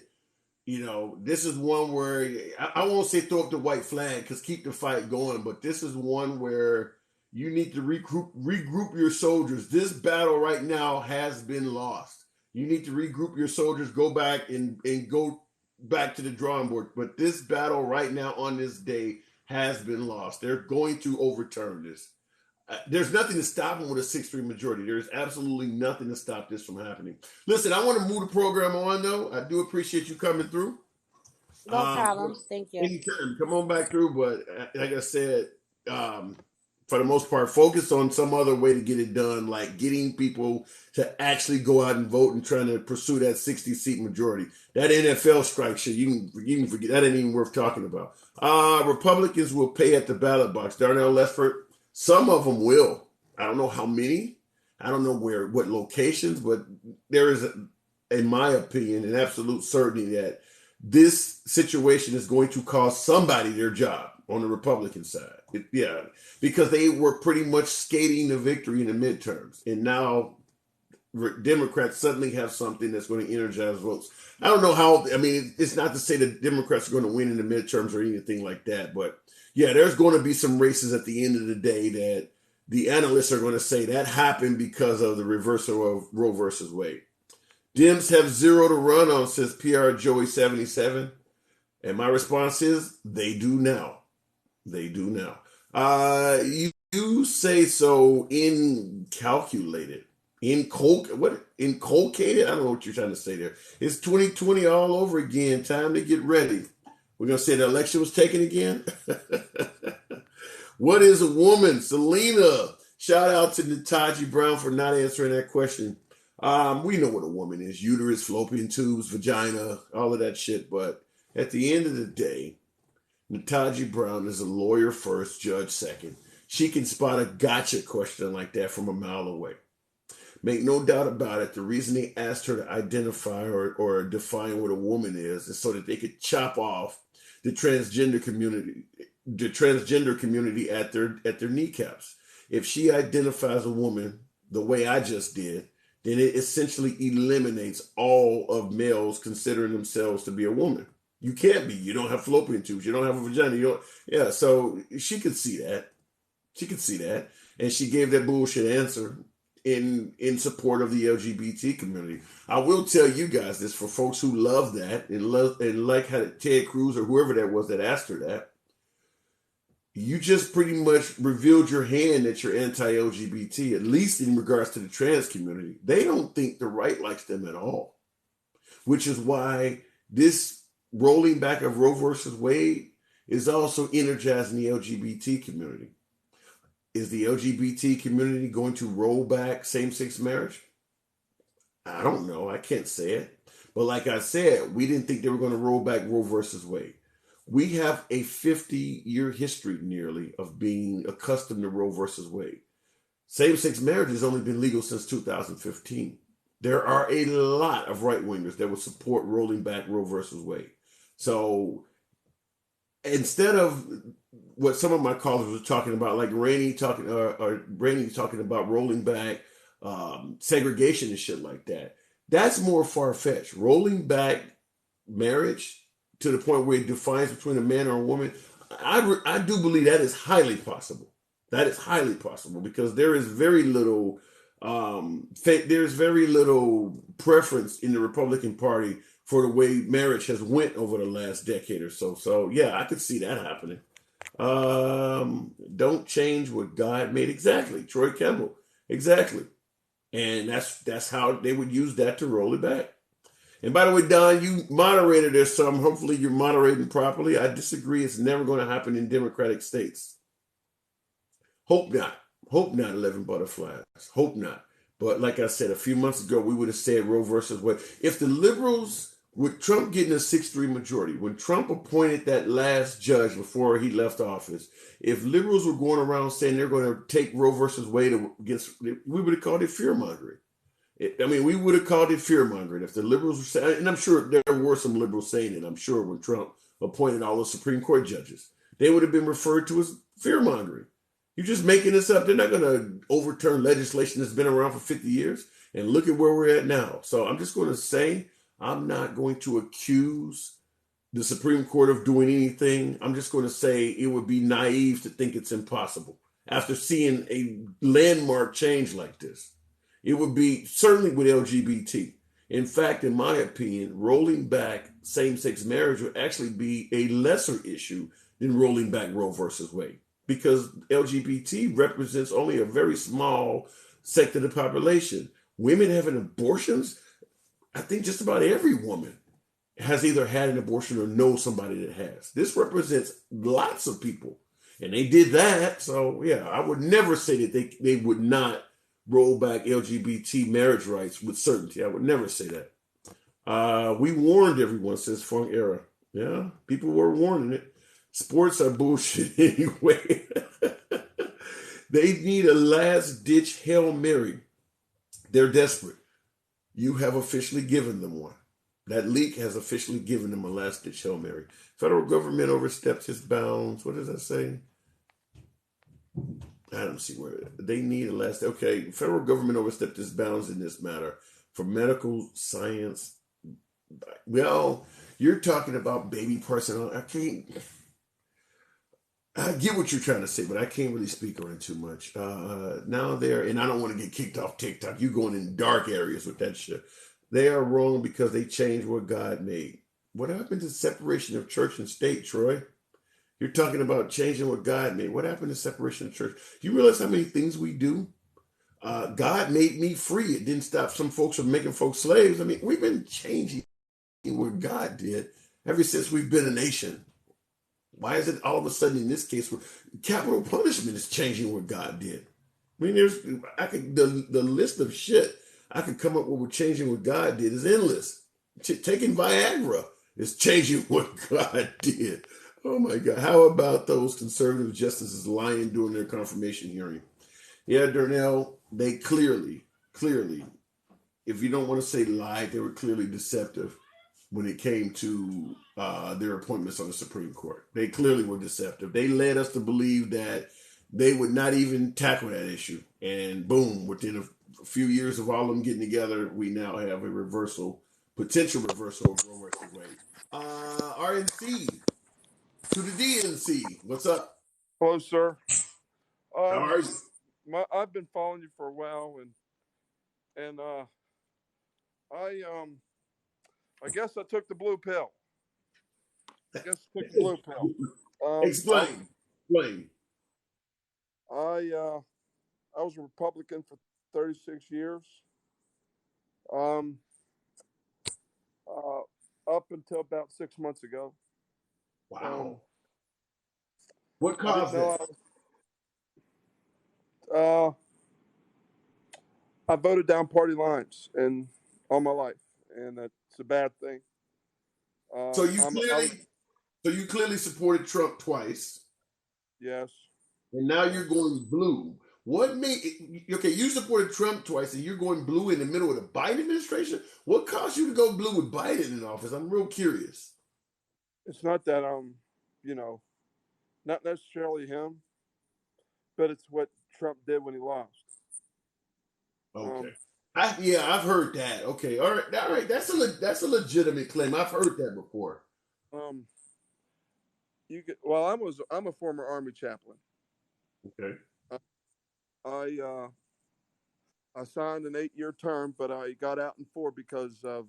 this is one where I won't say throw up the white flag because keep the fight going, but this is one where you need to regroup your soldiers. This battle right now has been lost. You need to regroup your soldiers, go back and go back to the drawing board. But this battle right now on this day has been lost. They're going to overturn this. There's nothing to stop them with a 6-3 majority. There's absolutely nothing to stop this from happening. Listen, I want to move the program on, though. I do appreciate you coming through. No problem. Thank you. Anytime, come on back through. But like I said, for the most part, focus on some other way to get it done, like getting people to actually go out and vote and trying to pursue that 60-seat majority. That NFL strike shit, you can forget. That ain't even worth talking about. Republicans will pay at the ballot box. Darnell Lessford, some of them will. I don't know how many. I don't know what locations, but there is, in my opinion, an absolute certainty that this situation is going to cost somebody their job on the Republican side. Because they were pretty much skating to victory in the midterms. And now Democrats suddenly have something that's going to energize votes. I don't know how, it's not to say that Democrats are going to win in the midterms or anything like that, but yeah, there's going to be some races at the end of the day that the analysts are going to say that happened because of the reversal of Roe versus Wade. Dems have 0 to run on, says PR Joey 77. And my response is, they do now. They do now. You say so incalculated. Inculcated? I don't know what you're trying to say there. It's 2020 all over again. Time to get ready. We're going to say the election was taken again? What is a woman? Selena. Shout out to Nataji Brown for not answering that question. We know what a woman is. Uterus, fallopian tubes, vagina, all of that shit. But at the end of the day, Nataji Brown is a lawyer first, judge second. She can spot a gotcha question like that from a mile away. Make no doubt about it, the reason they asked her to identify or define what a woman is so that they could chop off the transgender community at their kneecaps. If she identifies a woman the way I just did, then it essentially eliminates all of males considering themselves to be a woman. You can't be. You don't have fallopian tubes. You don't have a vagina. So she could see that. She could see that. And she gave that bullshit answer in support of the LGBT community. I will tell you guys this, for folks who love that and like how Ted Cruz or whoever that was that asked her that, you just pretty much revealed your hand that you're anti-LGBT, at least in regards to the trans community. They don't think the right likes them at all, which is why this rolling back of Roe versus Wade is also energizing the LGBT community. Is the LGBT community going to roll back same-sex marriage? I don't know. I can't say it. But like I said, we didn't think they were going to roll back Roe versus Wade. We have a 50-year history nearly of being accustomed to Roe versus Wade. Same-sex marriage has only been legal since 2015. There are a lot of right-wingers that would support rolling back Roe versus Wade. So instead of what some of my callers were talking about, like Rainey talking about rolling back segregation and shit like that, that's more far-fetched. Rolling back marriage to the point where it defines between a man or a woman, I do believe that is highly possible. That is highly possible because there is very little preference in the Republican Party for the way marriage has went over the last decade or so. So yeah, I could see that happening. Don't change what God made. Exactly. Troy Campbell. Exactly. And that's how they would use that to roll it back. And by the way, Don, you moderated this some. Hopefully you're moderating properly. I disagree. It's never going to happen in Democratic states. Hope not. Hope not 11 butterflies. Hope not. But like I said, a few months ago, we would have said Roe versus Wade. If the liberals, with Trump getting a 6-3 majority, when Trump appointed that last judge before he left office, if liberals were going around saying they're going to take Roe versus Wade against, we would have called it fear mongering. We would have called it fear mongering if the liberals were saying, and I'm sure there were some liberals saying it, I'm sure, when Trump appointed all the Supreme Court judges. They would have been referred to as fear mongering. You're just making this up. They're not going to overturn legislation that's been around for 50 years. And look at where we're at now. So I'm just going to say, I'm not going to accuse the Supreme Court of doing anything. I'm just going to say it would be naive to think it's impossible after seeing a landmark change like this. It would be certainly with LGBT. In fact, in my opinion, rolling back same-sex marriage would actually be a lesser issue than rolling back Roe versus Wade, because LGBT represents only a very small sect of the population. Women having abortions, I think just about every woman has either had an abortion or knows somebody that has. This represents lots of people. And they did that. So, yeah, I would never say that they would not roll back LGBT marriage rights with certainty. I would never say that. We warned everyone since Funk era. Yeah, people were warning it. Sports are bullshit anyway. They need a last-ditch Hail Mary. They're desperate. You have officially given them one. That leak has officially given them a last-ditch Hail Mary. Federal government oversteps its bounds. What does that say? I don't see where they need a last. Okay, federal government overstepped its bounds in this matter for medical science. Well, you're talking about baby personnel. I get what you're trying to say, but I can't really speak on it too much. Now and I don't want to get kicked off TikTok. You going in dark areas with that shit. They are wrong because they changed what God made. What happened to separation of church and state, Troy? You're talking about changing what God made. What happened to separation of church? You realize how many things we do? God made me free. It didn't stop some folks from making folks slaves. We've been changing what God did ever since we've been a nation. Why is it all of a sudden in this case capital punishment is changing what God did? The list of shit I could come up with changing what God did is endless. Taking Viagra is changing what God did. Oh my God. How about those conservative justices lying during their confirmation hearing? Yeah, Darnell, they clearly, if you don't want to say lied, they were clearly deceptive when it came to their appointments on the Supreme Court. They clearly were deceptive. They led us to believe that they would not even tackle that issue. And boom, within a few years of all of them getting together, we now have a potential reversal of Roe versus Wade. RNC to the DNC. What's up? Hello, sir. How are you? I've been following you for a while, and I guess I took the blue pill. Explain. I was a Republican for 36 years. Um, up until about 6 months ago. Wow. What I didn't caused know that? I voted down party lines and all my life, and that's a bad thing. So you clearly supported Trump twice. Yes. And now you're going blue. What made okay? You supported Trump twice, and you're going blue in the middle of the Biden administration. What caused you to go blue with Biden in office? I'm real curious. It's not that not necessarily him, but it's what Trump did when he lost. Okay. I've heard that. Okay, all right. That's a legitimate claim. I've heard that before. I'm a former Army chaplain. Okay. I signed an 8-year term, but I got out in 4 because of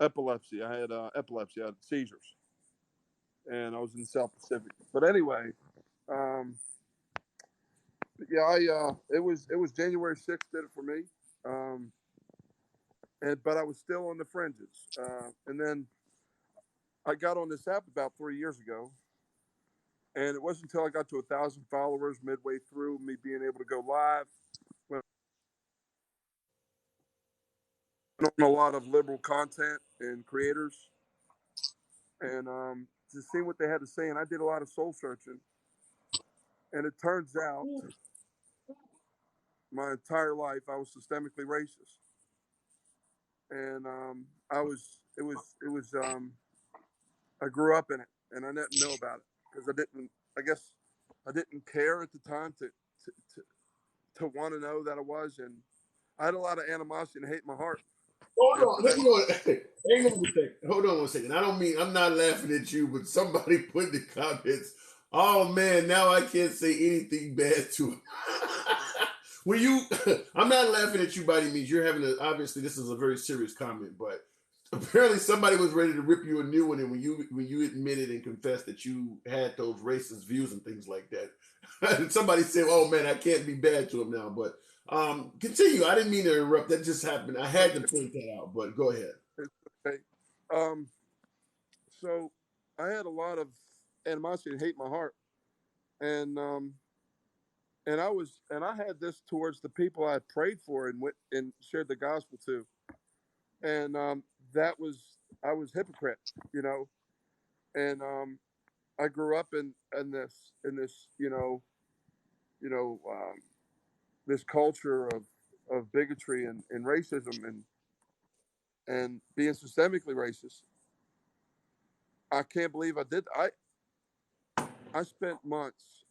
epilepsy. I had epilepsy. I had seizures, and I was in the South Pacific. But anyway, it was January 6th did it for me, but I was still on the fringes, and then I got on this app about 3 years ago, And it wasn't until I got to 1,000 followers midway through me being able to go live when on a lot of liberal content and creators, and just seeing what they had to say. And I did a lot of soul searching, and it turns out my entire life I was systemically racist, and I grew up in it, and I didn't know about it because I guess I didn't care at the time to want to know that I was, and I had a lot of animosity and hate in my heart. Hold on, After that, hang on, hang on a second. Hold on 1 second. I'm not laughing at you, but somebody put in the comments, "Oh man, now I can't say anything bad to him." When you, I'm not laughing at you by any means. You're having obviously this is a very serious comment, but apparently somebody was ready to rip you a new one, and when you admitted and confessed that you had those racist views and things like that, somebody said, "Oh man, I can't be bad to him now." But continue. I didn't mean to interrupt. That just happened. I had to point that out, but go ahead. it's okay. So I had a lot of animosity and hate in my heart, and I had this towards the people I prayed for and went and shared the gospel to, and I was hypocrite, you know, and I grew up in this you know this culture of bigotry and racism and being systemically racist. I can't believe I did. I spent months,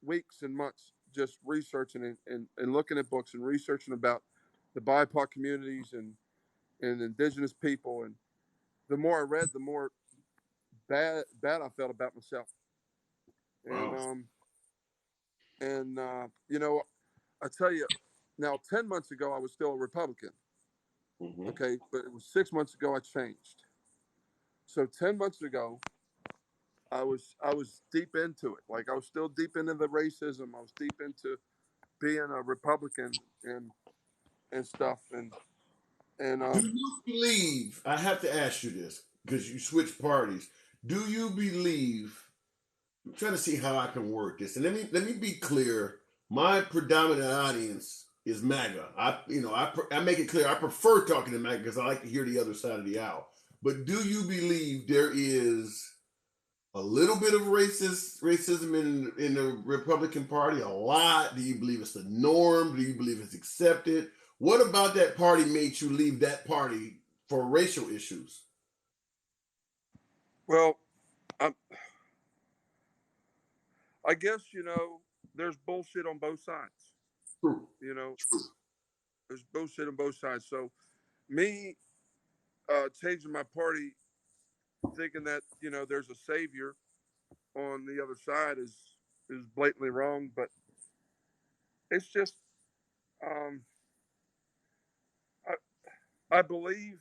weeks and months just researching and looking at books and researching about the BIPOC communities and indigenous people. And the more I read, the more bad I felt about myself. And Wow. you know, I tell you, now 10 months ago I was still a Republican. Mm-hmm. Okay, but it was 6 months ago I changed. So 10 months ago I was deep into it. Like I was still deep into the racism. I was deep into being a Republican and stuff. And Do you believe? I have to ask you this because you switched parties. Do you believe? I'm trying to see how I can work this, and let me be clear. My predominant audience is MAGA. I make it clear. I prefer talking to MAGA because I like to hear the other side of the aisle. But do you believe there is a little bit of racism in the Republican Party? A lot? Do you believe it's the norm? Do you believe it's accepted? What about that party made you leave that party for racial issues? well, I, I guess there's bullshit on both sides. True. You know, there's bullshit on both sides. So me changing my party, thinking that there's a savior on the other side is blatantly wrong. But it's just um, I believe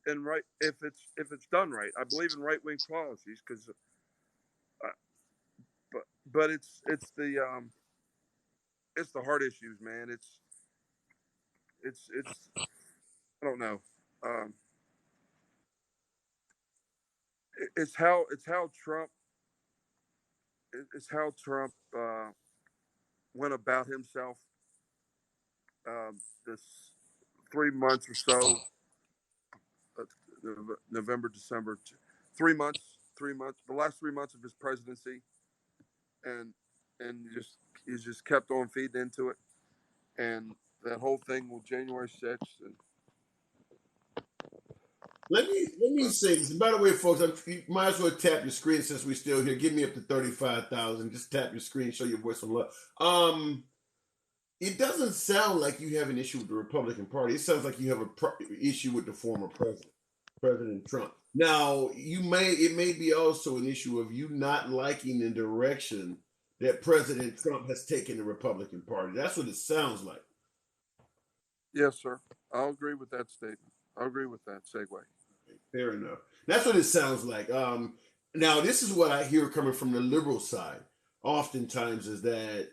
in right if it's done right. I believe in right wing policies because but it's the hard issues, man. It's I don't know. Um, it's how Trump went about himself this 3 months or so, uh, November, December, 3 months, the last 3 months of his presidency, and he just kept on feeding into it, and that whole thing with January 6th, and Let me say this. And by the way, folks, you might as well tap your screen since we're still here. Give me up to 35,000. Just tap your screen, show your voice some love. It doesn't sound like you have an issue with the Republican Party. It sounds like you have an issue with the former president, President Trump. Now, it may be also an issue of you not liking the direction that President Trump has taken the Republican Party. That's what it sounds like. yes, sir, I'll agree with that statement. I'll agree with that segue. Fair enough. That's what it sounds like. Now, this is what I hear coming from the liberal side. Oftentimes, is that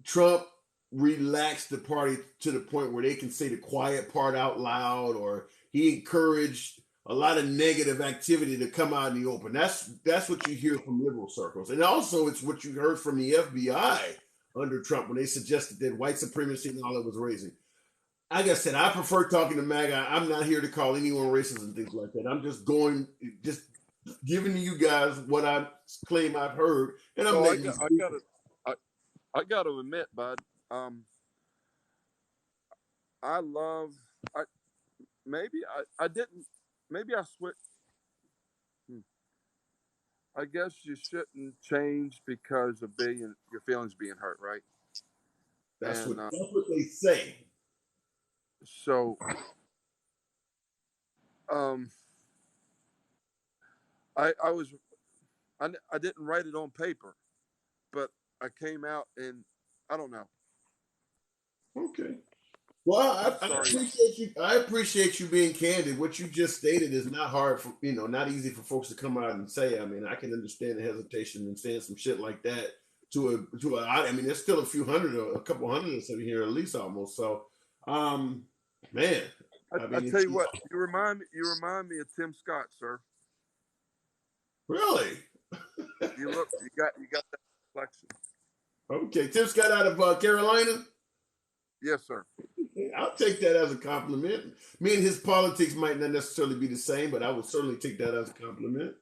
Trump relaxed the party to the point where they can say the quiet part out loud, or he encouraged a lot of negative activity to come out in the open. That's what you hear from liberal circles, and also it's what you heard from the FBI under Trump when they suggested that white supremacy and all that was raising. Like I said, I prefer talking to MAGA. I'm not here to call anyone racist and things like that. I'm just giving you guys what I claim I've heard, and I'm letting you speak. I got to admit, bud. I love. I didn't. Maybe I switched. I guess you shouldn't change because of your feelings being hurt, right? That's And what they say. so, I was I didn't write it on paper, but I came out and I don't know. Okay. Well, I Sorry. appreciate you. I appreciate you being candid. What you just stated is not hard for not easy for folks to come out and say. I mean, I can understand the hesitation in saying some shit like that I mean, there's still a couple hundred of us here at least almost. So, man, I I mean, tell you what, you remind me of Tim Scott, sir. Really? You got that reflection. Okay, Tim Scott out of Carolina. Yes, sir. I'll take that as a compliment. Me and his politics might not necessarily be the same, but I would certainly take that as a compliment.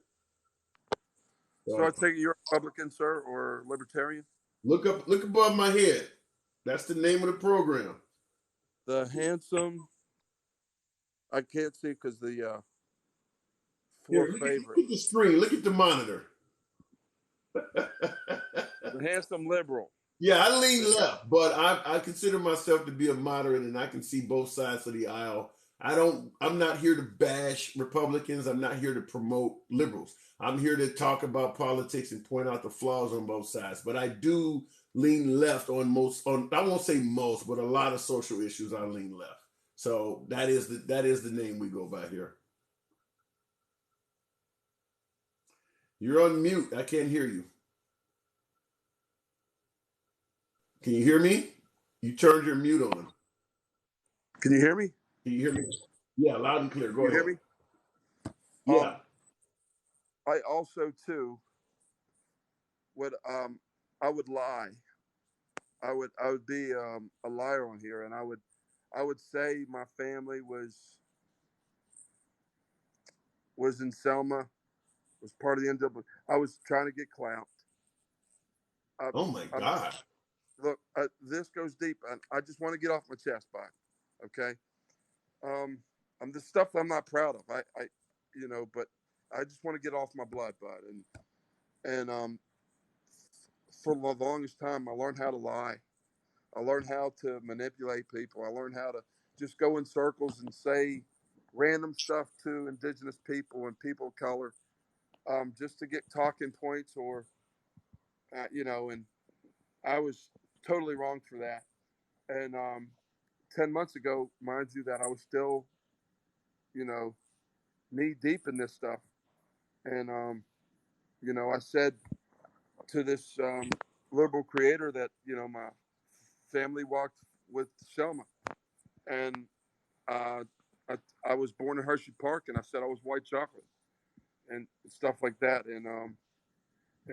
So I take it you're a Republican, sir, or libertarian? Look above my head. That's the name of the program. The handsome. I can't see because the four favorite. Look at the screen. Look at the monitor. The handsome liberal. Yeah, I lean left, but I consider myself to be a moderate, and I can see both sides of the aisle. I'm not here to bash Republicans. I'm not here to promote liberals. I'm here to talk about politics and point out the flaws on both sides. But I do lean left on I won't say most, but a lot of social issues I lean left. So that is the name we go by here. You're on mute. I can't hear you. Can you hear me? You turned your mute on. Can you hear me? Can you hear me? Yeah, loud and clear. Go ahead. Hear me? Yeah. I also too I would lie. I would be a liar on here, and I would say my family was in Selma, was part of the NWA. I was trying to get clout. Oh my God! Look, this goes deep, and I just want to get off my chest, bud. Okay, I'm the stuff I'm not proud of. I but I just want to get off my blood, bud, and for the longest time, I learned how to lie. I learned how to manipulate people. I learned how to just go in circles and say random stuff to indigenous people and people of color, just to get talking points or, and I was totally wrong for that. And 10 months ago, mind you, that I was still, knee deep in this stuff. And, I said to this liberal creator that, my family walked with Selma. And I was born in Hershey Park, and I said I was white chocolate and stuff like that. And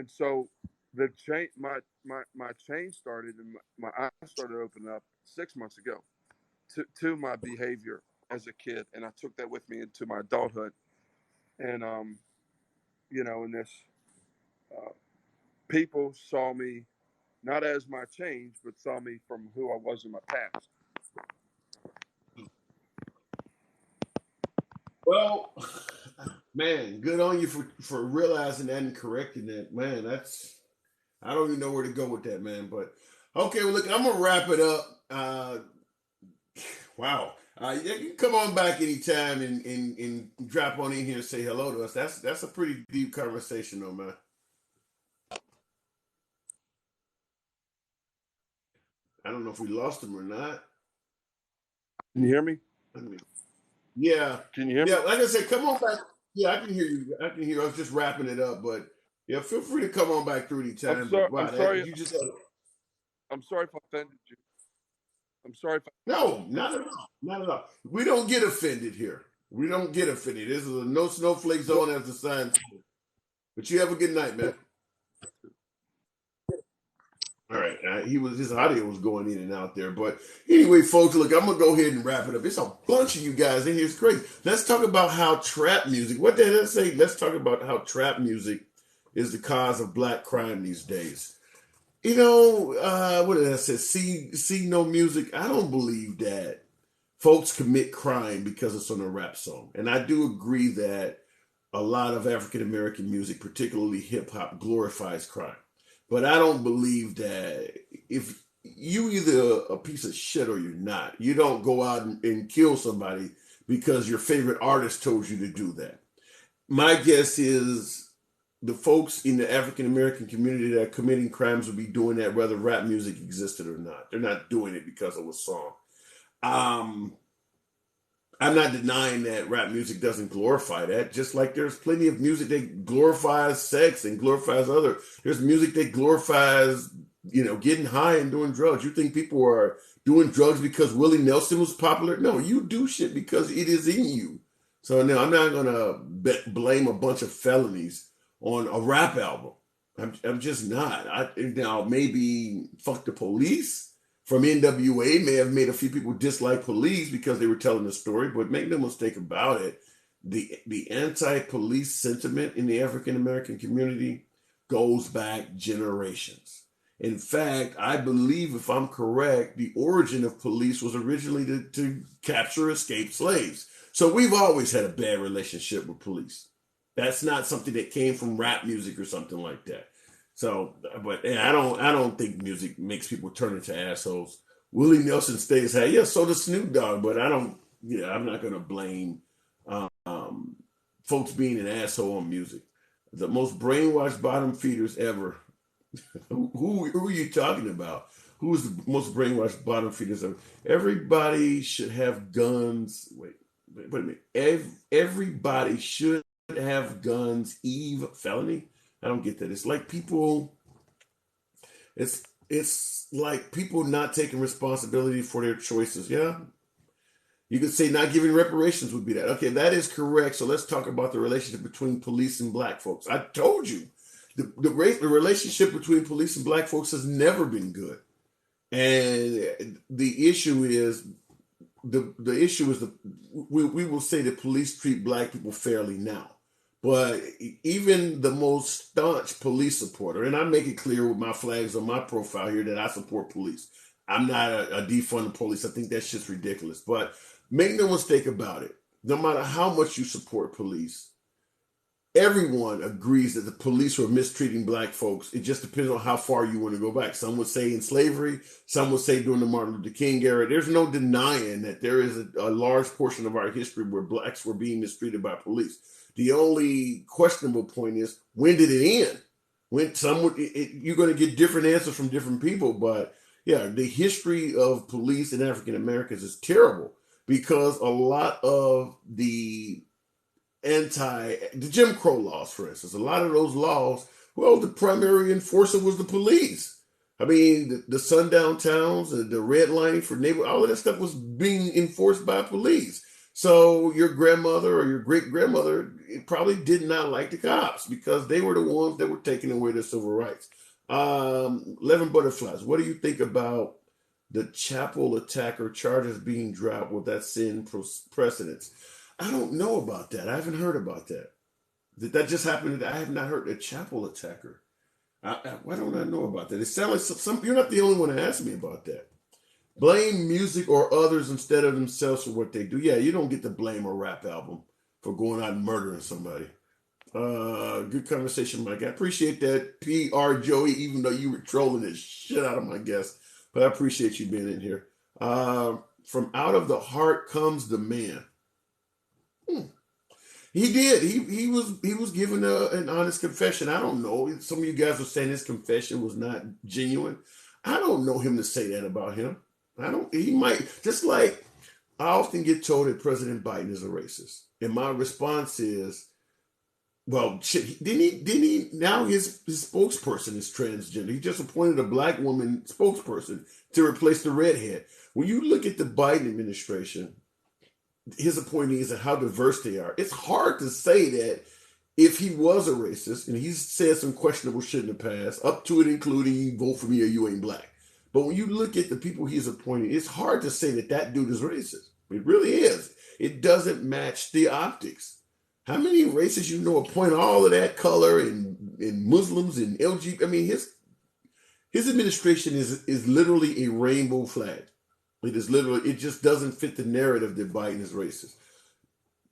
so the change, my change started, and my eyes started opening up 6 months ago to my behavior as a kid, and I took that with me into my adulthood. And in this, people saw me not as my change, but saw me from who I was in my past. Well, man, good on you for realizing that and correcting that. Man, I don't even know where to go with that, man. But okay, well, look, I'm gonna wrap it up. Wow. You can come on back anytime and drop on in here and say hello to us. That's a pretty deep conversation, though, man. I don't know if we lost him or not. Can you hear me? Yeah. Can you hear me? Yeah, like I said, come on back. Yeah, I can hear you. I can hear you. I was just wrapping it up, but yeah, feel free to come on back through anytime. I'm sorry. Wow, I'm sorry. You just I'm sorry if I offended you. I'm sorry if No, not at all. Not at all. We don't get offended here. We don't get offended. This is a no snowflake zone as the sign. But you have a good night, man. All right, his audio was going in and out there, but anyway, folks, look, I'm gonna go ahead and wrap it up. It's a bunch of you guys in here. It's great. Let's talk about how trap music. What did I say? Let's talk about how trap music is the cause of black crime these days. You know, what did I say? See no music. I don't believe that folks commit crime because it's on a rap song, and I do agree that a lot of African American music, particularly hip hop, glorifies crime. But I don't believe that if you either a piece of shit or you're not, you don't go out and kill somebody because your favorite artist told you to do that. My guess is the folks in the African American community that are committing crimes will be doing that whether rap music existed or not. They're not doing it because of a song. I'm not denying that rap music doesn't glorify that, just like there's plenty of music that glorifies sex and glorifies other. There's music that glorifies, getting high and doing drugs. You think people are doing drugs because Willie Nelson was popular? No, you do shit because it is in you. So no, I'm not gonna blame a bunch of felonies on a rap album. I'm just not. Now maybe fuck the police from NWA may have made a few people dislike police because they were telling the story, but make no mistake about it, the anti-police sentiment in the African American community goes back generations. In fact, I believe, if I'm correct, the origin of police was originally to capture escaped slaves. So we've always had a bad relationship with police. That's not something that came from rap music or something like that. So, but I don't think music makes people turn into assholes. Willie Nelson stays high. Yeah, so does Snoop Dogg, but I'm not going to blame folks being an asshole on music. The most brainwashed bottom feeders ever. Who are you talking about? Who's the most brainwashed bottom feeders ever? Everybody should have guns. Wait a minute. Everybody should have guns. Eve felony. I don't get that. It's like people. It's like people not taking responsibility for their choices. Yeah, you could say not giving reparations would be that. Okay, that is correct. So let's talk about the relationship between police and black folks. I told you, the relationship between police and black folks has never been good, and the issue is we will say that police treat black people fairly now. But even the most staunch police supporter, and I make it clear with my flags on my profile here that I support police. I'm not a defund the police. I think that shit's ridiculous. But make no mistake about it. No matter how much you support police, everyone agrees that the police were mistreating black folks. It just depends on how far you want to go back. Some would say in slavery. Some would say during the Martin Luther King era. There's no denying that there is a large portion of our history where blacks were being mistreated by police. The only questionable point is, when did it end? You're going to get different answers from different people, but yeah, the history of police and African Americans is terrible because a lot of the Jim Crow laws, for instance, a lot of those laws, well, the primary enforcer was the police. I mean, the sundown towns, the redlining for neighbor, all of that stuff was being enforced by police. So your grandmother or your great grandmother probably did not like the cops because they were the ones that were taking away their civil rights. 11 Butterflies, what do you think about the chapel attacker charges being dropped with that sin precedence? I don't know about that. I haven't heard about that. Did that just happen? I have not heard a chapel attacker. Why don't I know about that? It sounds like you're not the only one to ask me about that. Blame music or others instead of themselves for what they do. Yeah, you don't get to blame a rap album for going out and murdering somebody. Good conversation, Mike. I appreciate that, PR Joey, even though you were trolling the shit out of my guest. But I appreciate you being in here. From out of the heart comes the man. He did. He was giving an honest confession. I don't know. Some of you guys were saying his confession was not genuine. I don't know him to say that about him. He might, just like I often get told that President Biden is a racist. And my response is, well, shit, didn't he, now his spokesperson is transgender. He just appointed a black woman spokesperson to replace the redhead. When you look at the Biden administration, his appointees and how diverse they are. It's hard to say that if he was a racist, and he's said some questionable shit in the past, up to and including you vote for me or you ain't black. But when you look at the people he's appointing, it's hard to say that that dude is racist. It really is. It doesn't match the optics. How many races you know appoint all of that color and Muslims and LGBT? I mean, his administration is literally a rainbow flag. It is literally, it just doesn't fit the narrative that Biden is racist.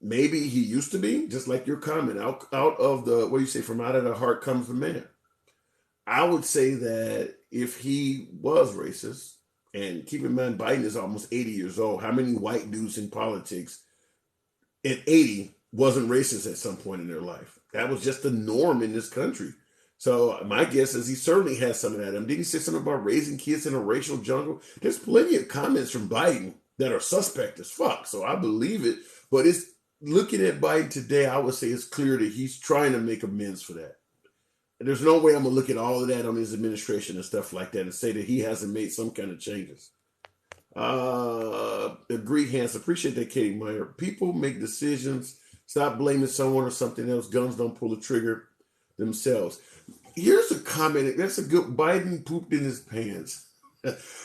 Maybe he used to be, just like your comment, out of the, what do you say, from out of the heart comes the man. I would say that if he was racist, and keep in mind, Biden is almost 80 years old. How many white dudes in politics at 80 wasn't racist at some point in their life? That was just the norm in this country. So my guess is he certainly has some of that. Didn't he say something about raising kids in a racial jungle? There's plenty of comments from Biden that are suspect as fuck. So I believe it. But it's looking at Biden today, I would say it's clear that he's trying to make amends for that. And there's no way I'm going to look at all of that on his administration and stuff like that and say that he hasn't made some kind of changes. Agree, Hans. Appreciate that, Katie Meyer. People make decisions. Stop blaming someone or something else. Guns don't pull the trigger themselves. Here's a comment. That's a good. Biden pooped in his pants.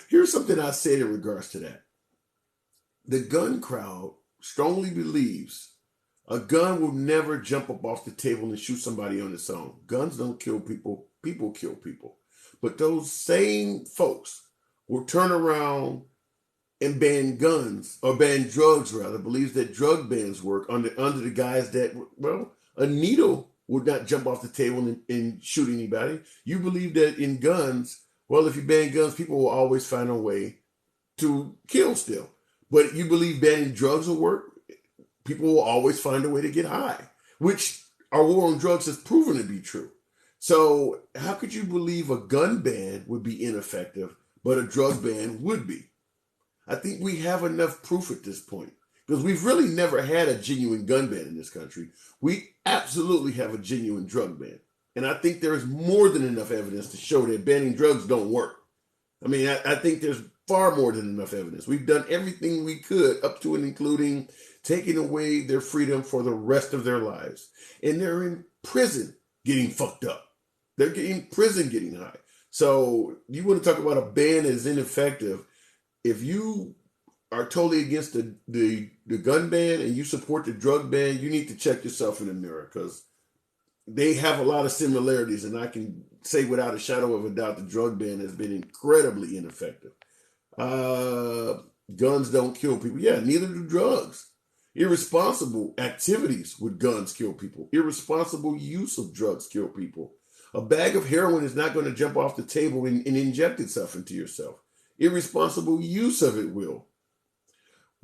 Here's something I said in regards to that. The gun crowd strongly believes a gun will never jump up off the table and shoot somebody on its own. Guns don't kill people. People kill people. But those same folks will turn around and ban guns, or ban drugs rather, believes that drug bans work under the guise that, well, a needle would not jump off the table and shoot anybody. You believe that in guns, well, if you ban guns, people will always find a way to kill still. But you believe banning drugs will work? People will always find a way to get high, which our war on drugs has proven to be true. So how could you believe a gun ban would be ineffective, but a drug ban would be? I think we have enough proof at this point, because we've really never had a genuine gun ban in this country. We absolutely have a genuine drug ban. And I think there is more than enough evidence to show that banning drugs don't work. I mean, I think there's far more than enough evidence. We've done everything we could, up to and including taking away their freedom for the rest of their lives. And they're in prison getting fucked up. They're in prison getting high. So you want to talk about a ban that is ineffective. If you are totally against the gun ban and you support the drug ban, you need to check yourself in the mirror, because they have a lot of similarities. And I can say without a shadow of a doubt, the drug ban has been incredibly ineffective. Guns don't kill people. Yeah, neither do drugs. Irresponsible activities with guns kill people. Irresponsible use of drugs kill people. A bag of heroin is not going to jump off the table and inject itself into yourself. Irresponsible use of it will.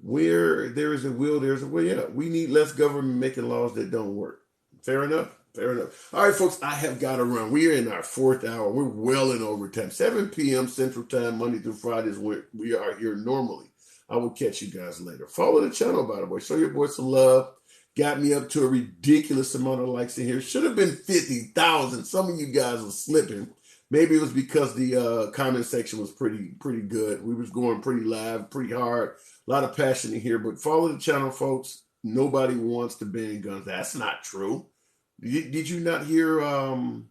Where there is a will, there's a way. Yeah, we need less government making laws that don't work. Fair enough? Fair enough. All right, folks, I have got to run. We are in our fourth hour. We're well in overtime. 7 p.m. Central Time, Monday through Friday is when we are here normally. I will catch you guys later. Follow the channel, by the way. Show your boy some love. Got me up to a ridiculous amount of likes in here. Should have been 50,000. Some of you guys were slipping. Maybe it was because the comment section was pretty good. We was going pretty live, pretty hard. A lot of passion in here. But follow the channel, folks. Nobody wants to ban guns. That's not true. Did you not hear Beto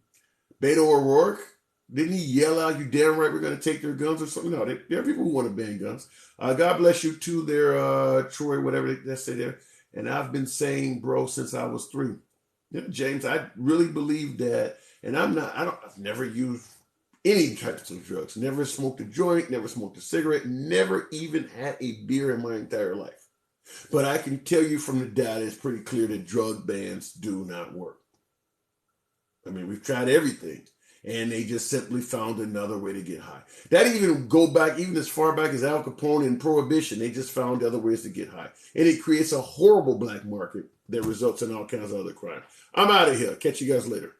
O'Rourke? Didn't he yell out, "You damn right we're going to take their guns," or something? No, there are people who want to ban guns. God bless you too there, Troy, whatever they say there. And I've been saying, bro, since I was 3. Yeah, James, I really believe that. And I've never used any types of drugs. Never smoked a joint, never smoked a cigarette, never even had a beer in my entire life. But I can tell you from the data, it's pretty clear that drug bans do not work. I mean, we've tried everything, and they just simply found another way to get high. That even go back, even as far back as Al Capone and Prohibition, they just found other ways to get high. And it creates a horrible black market that results in all kinds of other crime. I'm out of here. Catch you guys later.